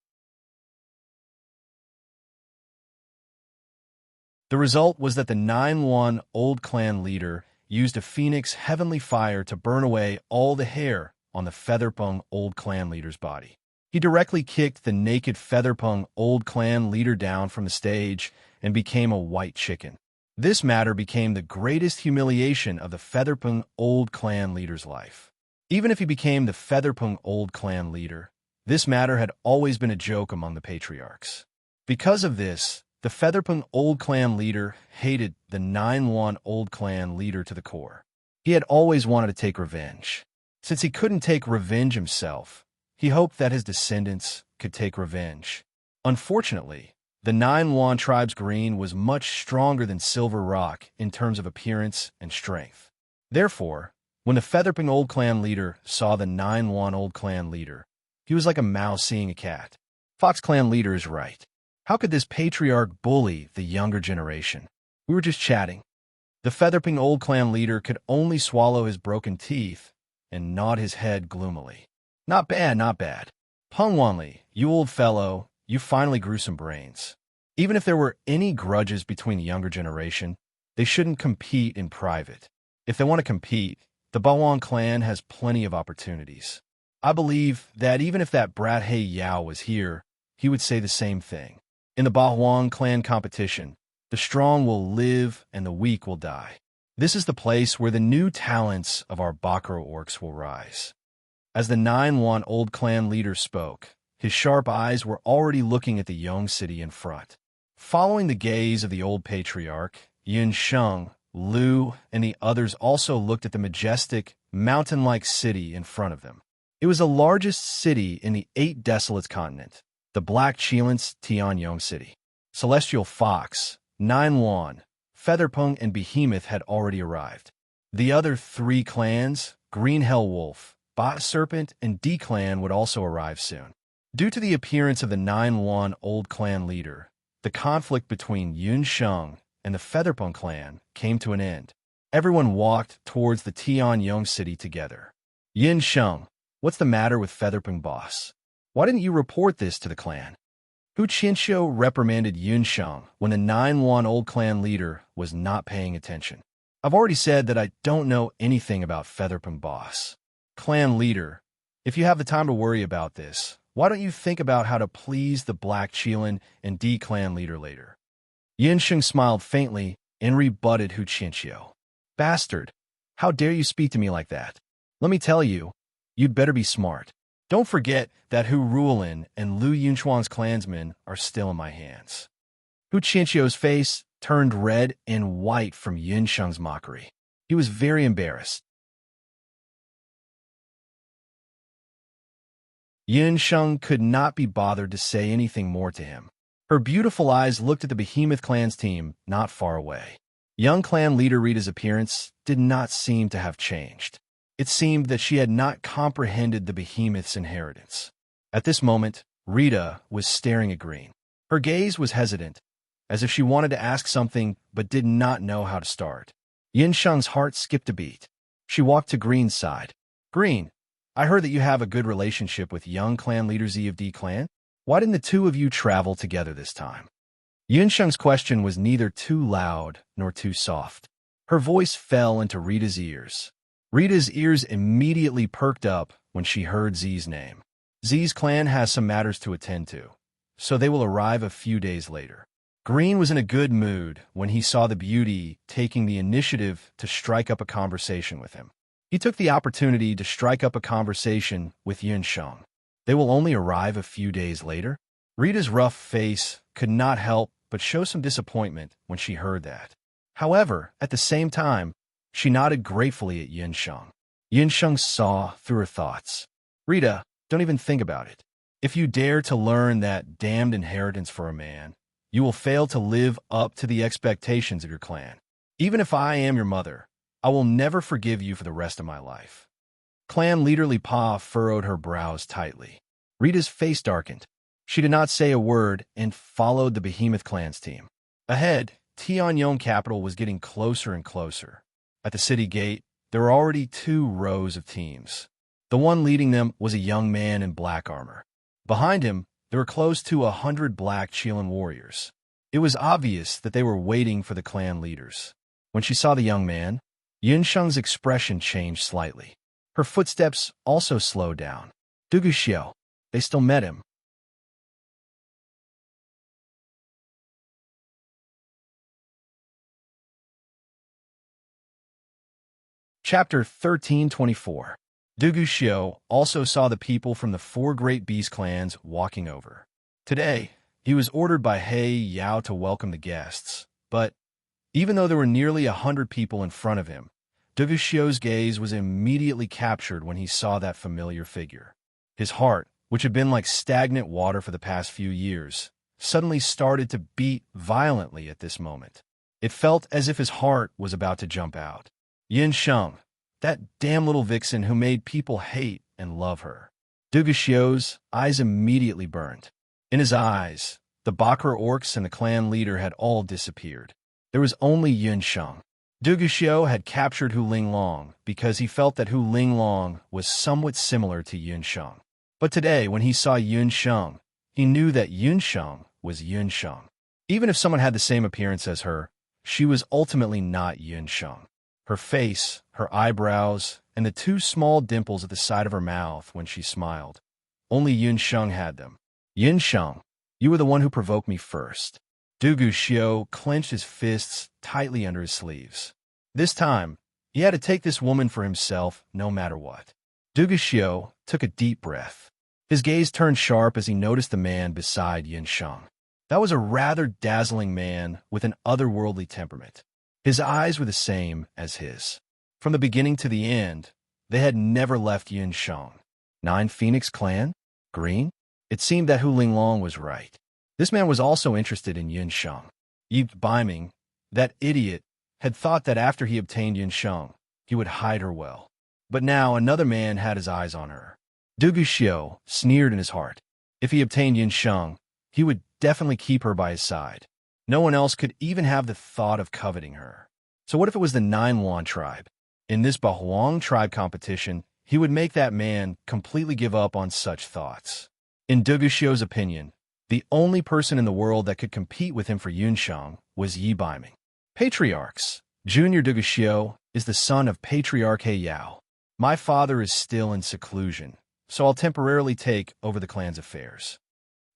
The result was that the 9-1 old clan leader used a phoenix heavenly fire to burn away all the hair on the Featherpeng old clan leader's body. He directly kicked the naked Featherpeng old clan leader down from the stage and became a white chicken. This matter became the greatest humiliation of the Featherpeng old clan leader's life. Even if he became the Featherpeng old clan leader, this matter had always been a joke among the patriarchs. Because of this, the Featherpeng old clan leader hated the 9-1 old clan leader to the core. He had always wanted to take revenge. Since he couldn't take revenge himself, he hoped that his descendants could take revenge. Unfortunately, the 9-1 tribe's green was much stronger than Silver Rock in terms of appearance and strength. Therefore, when the Featherpeng old clan leader saw the 9-1 old clan leader, he was like a mouse seeing a cat. Fox clan leader is right. How could this patriarch bully the younger generation? We were just chatting. The Featherpeng old clan leader could only swallow his broken teeth and nod his head gloomily. Not bad, not bad. Peng Wanli, you old fellow, you finally grew some brains. Even if there were any grudges between the younger generation, they shouldn't compete in private. If they want to compete, the Baoan clan has plenty of opportunities. I believe that even if that brat He Yao was here, he would say the same thing. In the Baoan clan competition, the strong will live and the weak will die. This is the place where the new talents of our Bakro orcs will rise. As the 9-1 old clan leader spoke, his sharp eyes were already looking at the young city in front. Following the gaze of the old patriarch, Yun Sheng, Lu, and the others also looked at the majestic, mountain-like city in front of them. It was the largest city in the 8 Desolates continent, the Black Chilance Tianyong City. Celestial Fox, 9-1, Featherpeng, and Behemoth had already arrived. The other 3 clans, Green Hell Wolf, Bot Serpent, and D clan would also arrive soon. Due to the appearance of the 9-1 old clan leader, the conflict between Yun Sheng and the Featherpeng clan came to an end. Everyone walked towards the Tianyong city together. Yin Sheng, what's the matter with Featherpeng boss? Why didn't you report this to the clan? Hu Qianxiu reprimanded Yun Sheng when the 9-1 old clan leader was not paying attention. I've already said that I don't know anything about Featherpeng boss. Clan leader, if you have the time to worry about this, why don't you think about how to please the Black Chilan and D clan leader later? Yin Sheng smiled faintly and rebutted Hu Qianxiu. Bastard, how dare you speak to me like that? Let me tell you, you'd better be smart. Don't forget that Hu Ruolin and Lu Yunchuan's clansmen are still in my hands. Hu Qianxiu's face turned red and white from Yin Sheng's mockery. He was very embarrassed. Yin Sheng could not be bothered to say anything more to him. Her beautiful eyes looked at the Behemoth clan's team not far away. Young clan leader Rita's appearance did not seem to have changed. It seemed that she had not comprehended the Behemoth's inheritance. At this moment, Rita was staring at Green. Her gaze was hesitant, as if she wanted to ask something but did not know how to start. Yin Sheng's heart skipped a beat. She walked to Green's side. Green, I heard that you have a good relationship with young clan leader Z of D clan. Why didn't the 2 of you travel together this time? Yin Sheng's question was neither too loud nor too soft. Her voice fell into Rita's ears. Rita's ears immediately perked up when she heard Z's name. Z's clan has some matters to attend to, so they will arrive a few days later. Green was in a good mood when he saw the beauty taking the initiative to strike up a conversation with him. He took the opportunity to strike up a conversation with Yunsheng. They will only arrive a few days later. Rita's rough face could not help but show some disappointment when she heard that. However, at the same time, she nodded gratefully at Yunsheng. Yunsheng saw through her thoughts. Rita, don't even think about it. If you dare to learn that damned inheritance for a man, you will fail to live up to the expectations of your clan. Even if I am your mother, I will never forgive you for the rest of my life. Clan leader Li Pa furrowed her brows tightly. Rita's face darkened. She did not say a word and followed the Behemoth clan's team. Ahead, Tianyong capital was getting closer and closer. At the city gate, there were already 2 rows of teams. The one leading them was a young man in black armor. Behind him, there were close to 100 black Chilean warriors. It was obvious that they were waiting for the clan leaders. When she saw the young man, Yunsheng's expression changed slightly. Her footsteps also slowed down. Dugu Xiao, they still met him. Chapter 1324. Dugu Xiao also saw the people from the 4 great beast clans walking over. Today, he was ordered by He Yao to welcome the guests, but even though there were nearly 100 people in front of him, Dugu Xiao's gaze was immediately captured when he saw that familiar figure. His heart, which had been like stagnant water for the past few years, suddenly started to beat violently at this moment. It felt as if his heart was about to jump out. Yunsheng, that damn little vixen who made people hate and love her. Dugu Xiao's eyes immediately burned. In his eyes, the Bakra orcs and the clan leader had all disappeared. There was only Yunsheng. Dugu Xiao had captured Hu Linglong because he felt that Hu Linglong was somewhat similar to Yunsheng. But today, when he saw Yunsheng, he knew that Yunsheng was Yunsheng. Even if someone had the same appearance as her, she was ultimately not Yunsheng. Her face, her eyebrows, and the 2 small dimples at the side of her mouth when she smiled. Only Yunsheng had them. Yunsheng, you were the one who provoked me first. Dugu Xiao clenched his fists tightly under his sleeves. This time, he had to take this woman for himself no matter what. Dugu Xiao took a deep breath. His gaze turned sharp as he noticed the man beside Yunsheng. That was a rather dazzling man with an otherworldly temperament. His eyes were the same as his. From the beginning to the end, they had never left Yunsheng. 9 Phoenix clan? Green? It seemed that Hu Linglong was right. This man was also interested in Yunsheng. Yi Baiming, that idiot, had thought that after he obtained Yunsheng, he would hide her well. But now another man had his eyes on her. Dugu Xiao sneered in his heart. If he obtained Yunsheng, he would definitely keep her by his side. No one else could even have the thought of coveting her. So what if it was the 9 Wan tribe? In this Bahuang tribe competition, he would make that man completely give up on such thoughts. In Dugu Xiao's opinion, the only person in the world that could compete with him for Yunsheng was Yi Baiming. Patriarchs. Junior Dugu Xiao is the son of Patriarch He Yao. My father is still in seclusion, so I'll temporarily take over the clan's affairs.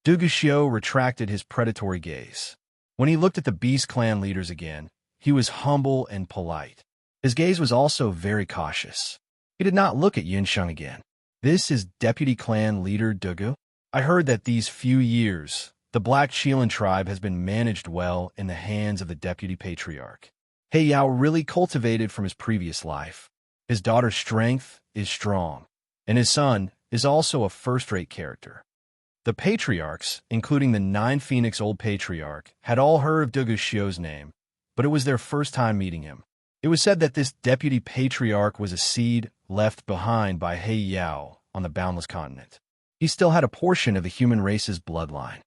Dugu Xiao retracted his predatory gaze. When he looked at the Beast clan leaders again, he was humble and polite. His gaze was also very cautious. He did not look at Yunsheng again. This is Deputy Clan Leader Dugu. I heard that these few years, the Black Chilean tribe has been managed well in the hands of the Deputy Patriarch. He Yao really cultivated from his previous life. His daughter's strength is strong, and his son is also a first-rate character. The patriarchs, including the 9 Phoenix Old Patriarch, had all heard of Dugu Xiao's name, but it was their first time meeting him. It was said that this Deputy Patriarch was a seed left behind by He Yao on the Boundless Continent. He still had a portion of the human race's bloodline.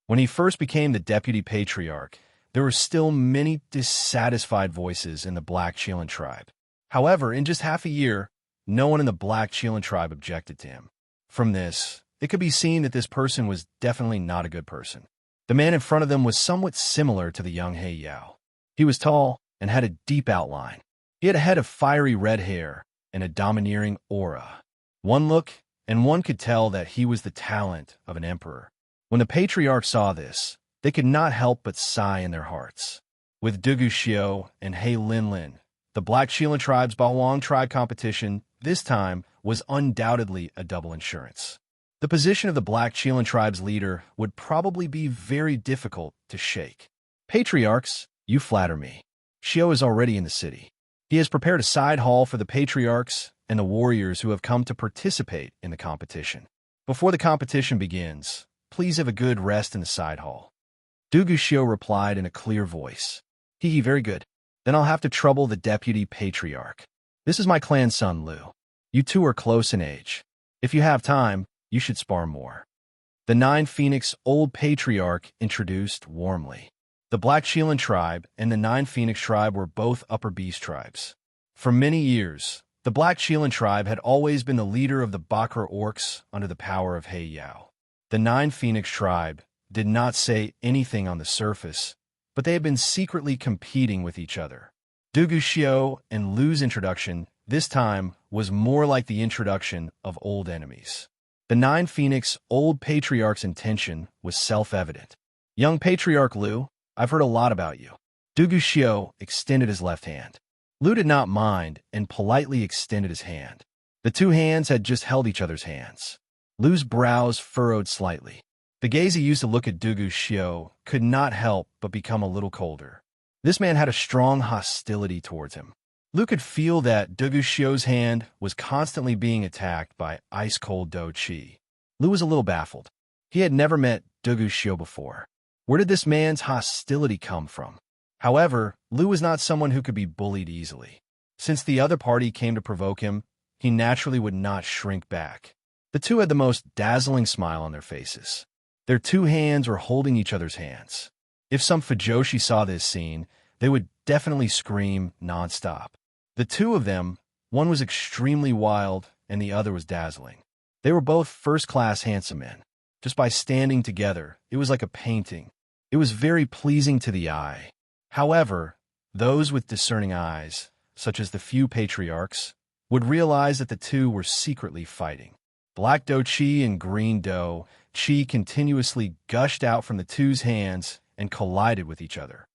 When he first became the Deputy Patriarch, there were still many dissatisfied voices in the Black Chilean tribe. However, in just half a year, no one in the Black Chilean tribe objected to him. From this, it could be seen that this person was definitely not a good person. The man in front of them was somewhat similar to the young He Yao. He was tall and had a deep outline. He had a head of fiery red hair and a domineering aura. One look, and one could tell that he was the talent of an emperor. When the patriarchs saw this, they could not help but sigh in their hearts. With Dugu Xiao and He Linlin, the Black Qilan tribe's Baoang tribe competition this time was undoubtedly a double insurance. The position of the Black Qilan tribe's leader would probably be very difficult to shake. Patriarchs, you flatter me. Xiao is already in the city. He has prepared a side hall for the patriarchs and the warriors who have come to participate in the competition. Before the competition begins, please have a good rest in the side hall. Dugu Xiao replied in a clear voice. Hee, very good. Then I'll have to trouble the deputy patriarch. This is my clan son, Lu. You two are close in age. If you have time, you should spar more. The Nine Phoenix Old Patriarch introduced warmly. The Black Qilan tribe and the Nine Phoenix tribe were both upper beast tribes. For many years, the Black Qilan tribe had always been the leader of the Bakra orcs under the power of He Yao. The Nine Phoenix tribe did not say anything on the surface, but they had been secretly competing with each other. Dugu Xiao and Lu's introduction this time was more like the introduction of old enemies. The Nine Phoenix Old Patriarch's intention was self-evident. Young Patriarch Lu, I've heard a lot about you. Dugu Xiao extended his left hand. Lu did not mind and politely extended his hand. The two hands had just held each other's hands. Lu's brows furrowed slightly. The gaze he used to look at Dugu Xiao could not help but become a little colder. This man had a strong hostility towards him. Lu could feel that Dugu Xiao's hand was constantly being attacked by ice-cold Do Qi. Lu was a little baffled. He had never met Dugu Xiao before. Where did this man's hostility come from? However, Lu was not someone who could be bullied easily. Since the other party came to provoke him, he naturally would not shrink back. The two had the most dazzling smile on their faces. Their two hands were holding each other's hands. If some Fujoshi saw this scene, they would definitely scream nonstop. The two of them, one was extremely wild and the other was dazzling. They were both first-class handsome men. Just by standing together, it was like a painting. It was very pleasing to the eye. However, those with discerning eyes, such as the few patriarchs, would realize that the two were secretly fighting. Black Do Qi and Green Do Qi continuously gushed out from the two's hands and collided with each other.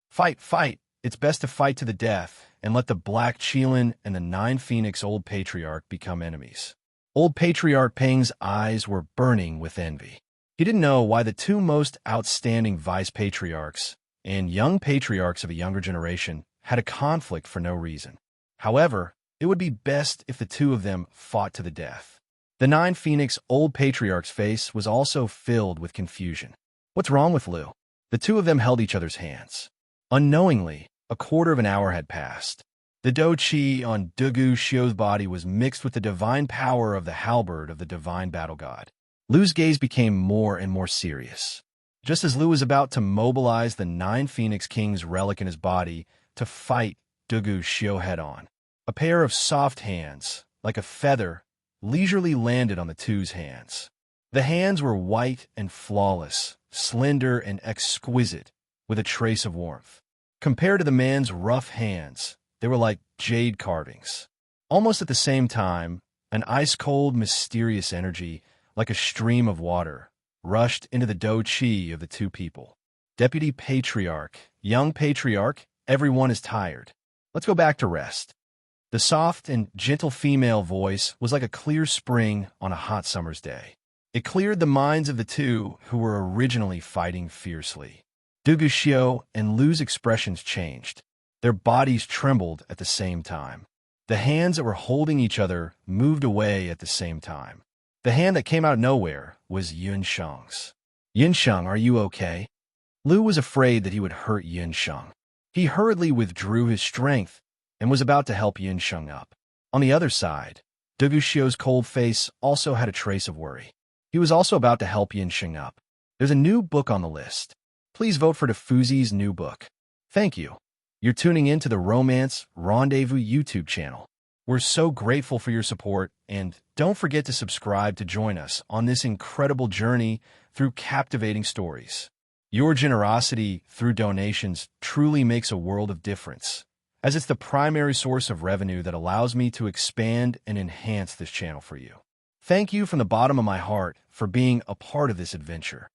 Fight, fight! It's best to fight to the death and let the Black Qilan and the Nine Phoenix Old Patriarch become enemies. Old Patriarch Peng's eyes were burning with envy. He didn't know why the two most outstanding vice patriarchs and young patriarchs of a younger generation had a conflict for no reason. However, it would be best if the two of them fought to the death. The Nine Phoenix Old Patriarch's face was also filled with confusion. What's wrong with Lu? The two of them held each other's hands. Unknowingly, a quarter of an hour had passed. The Do Qi on Dugu Xiao's body was mixed with the divine power of the halberd of the divine battle god. Lu's gaze became more and more serious. Just as Lu was about to mobilize the Nine Phoenix King's relic in his body to fight Dugu Xiao head-on, a pair of soft hands, like a feather, leisurely landed on the two's hands. The hands were white and flawless, slender and exquisite, with a trace of warmth. Compared to the man's rough hands, they were like jade carvings. Almost at the same time, an ice-cold, mysterious energy, like a stream of water, rushed into the Do Qi of the two people. Deputy Patriarch, young Patriarch, everyone is tired. Let's go back to rest. The soft and gentle female voice was like a clear spring on a hot summer's day. It cleared the minds of the two who were originally fighting fiercely. Dugu Xiao and Lu's expressions changed. Their bodies trembled at the same time. The hands that were holding each other moved away at the same time. The hand that came out of nowhere was Yun Sheng's. Yun Sheng, are you okay? Lu was afraid that he would hurt Yun Sheng. He hurriedly withdrew his strength and was about to help Yun Sheng up. On the other side, Dugu Xiao's cold face also had a trace of worry. He was also about to help Yun Sheng up. There's a new book on the list. Please vote for Defuzi's new book. Thank you. You're tuning in to the Romance Rendezvous YouTube channel. We're so grateful for your support, and don't forget to subscribe to join us on this incredible journey through captivating stories. Your generosity through donations truly makes a world of difference, as it's the primary source of revenue that allows me to expand and enhance this channel for you. Thank you from the bottom of my heart for being a part of this adventure.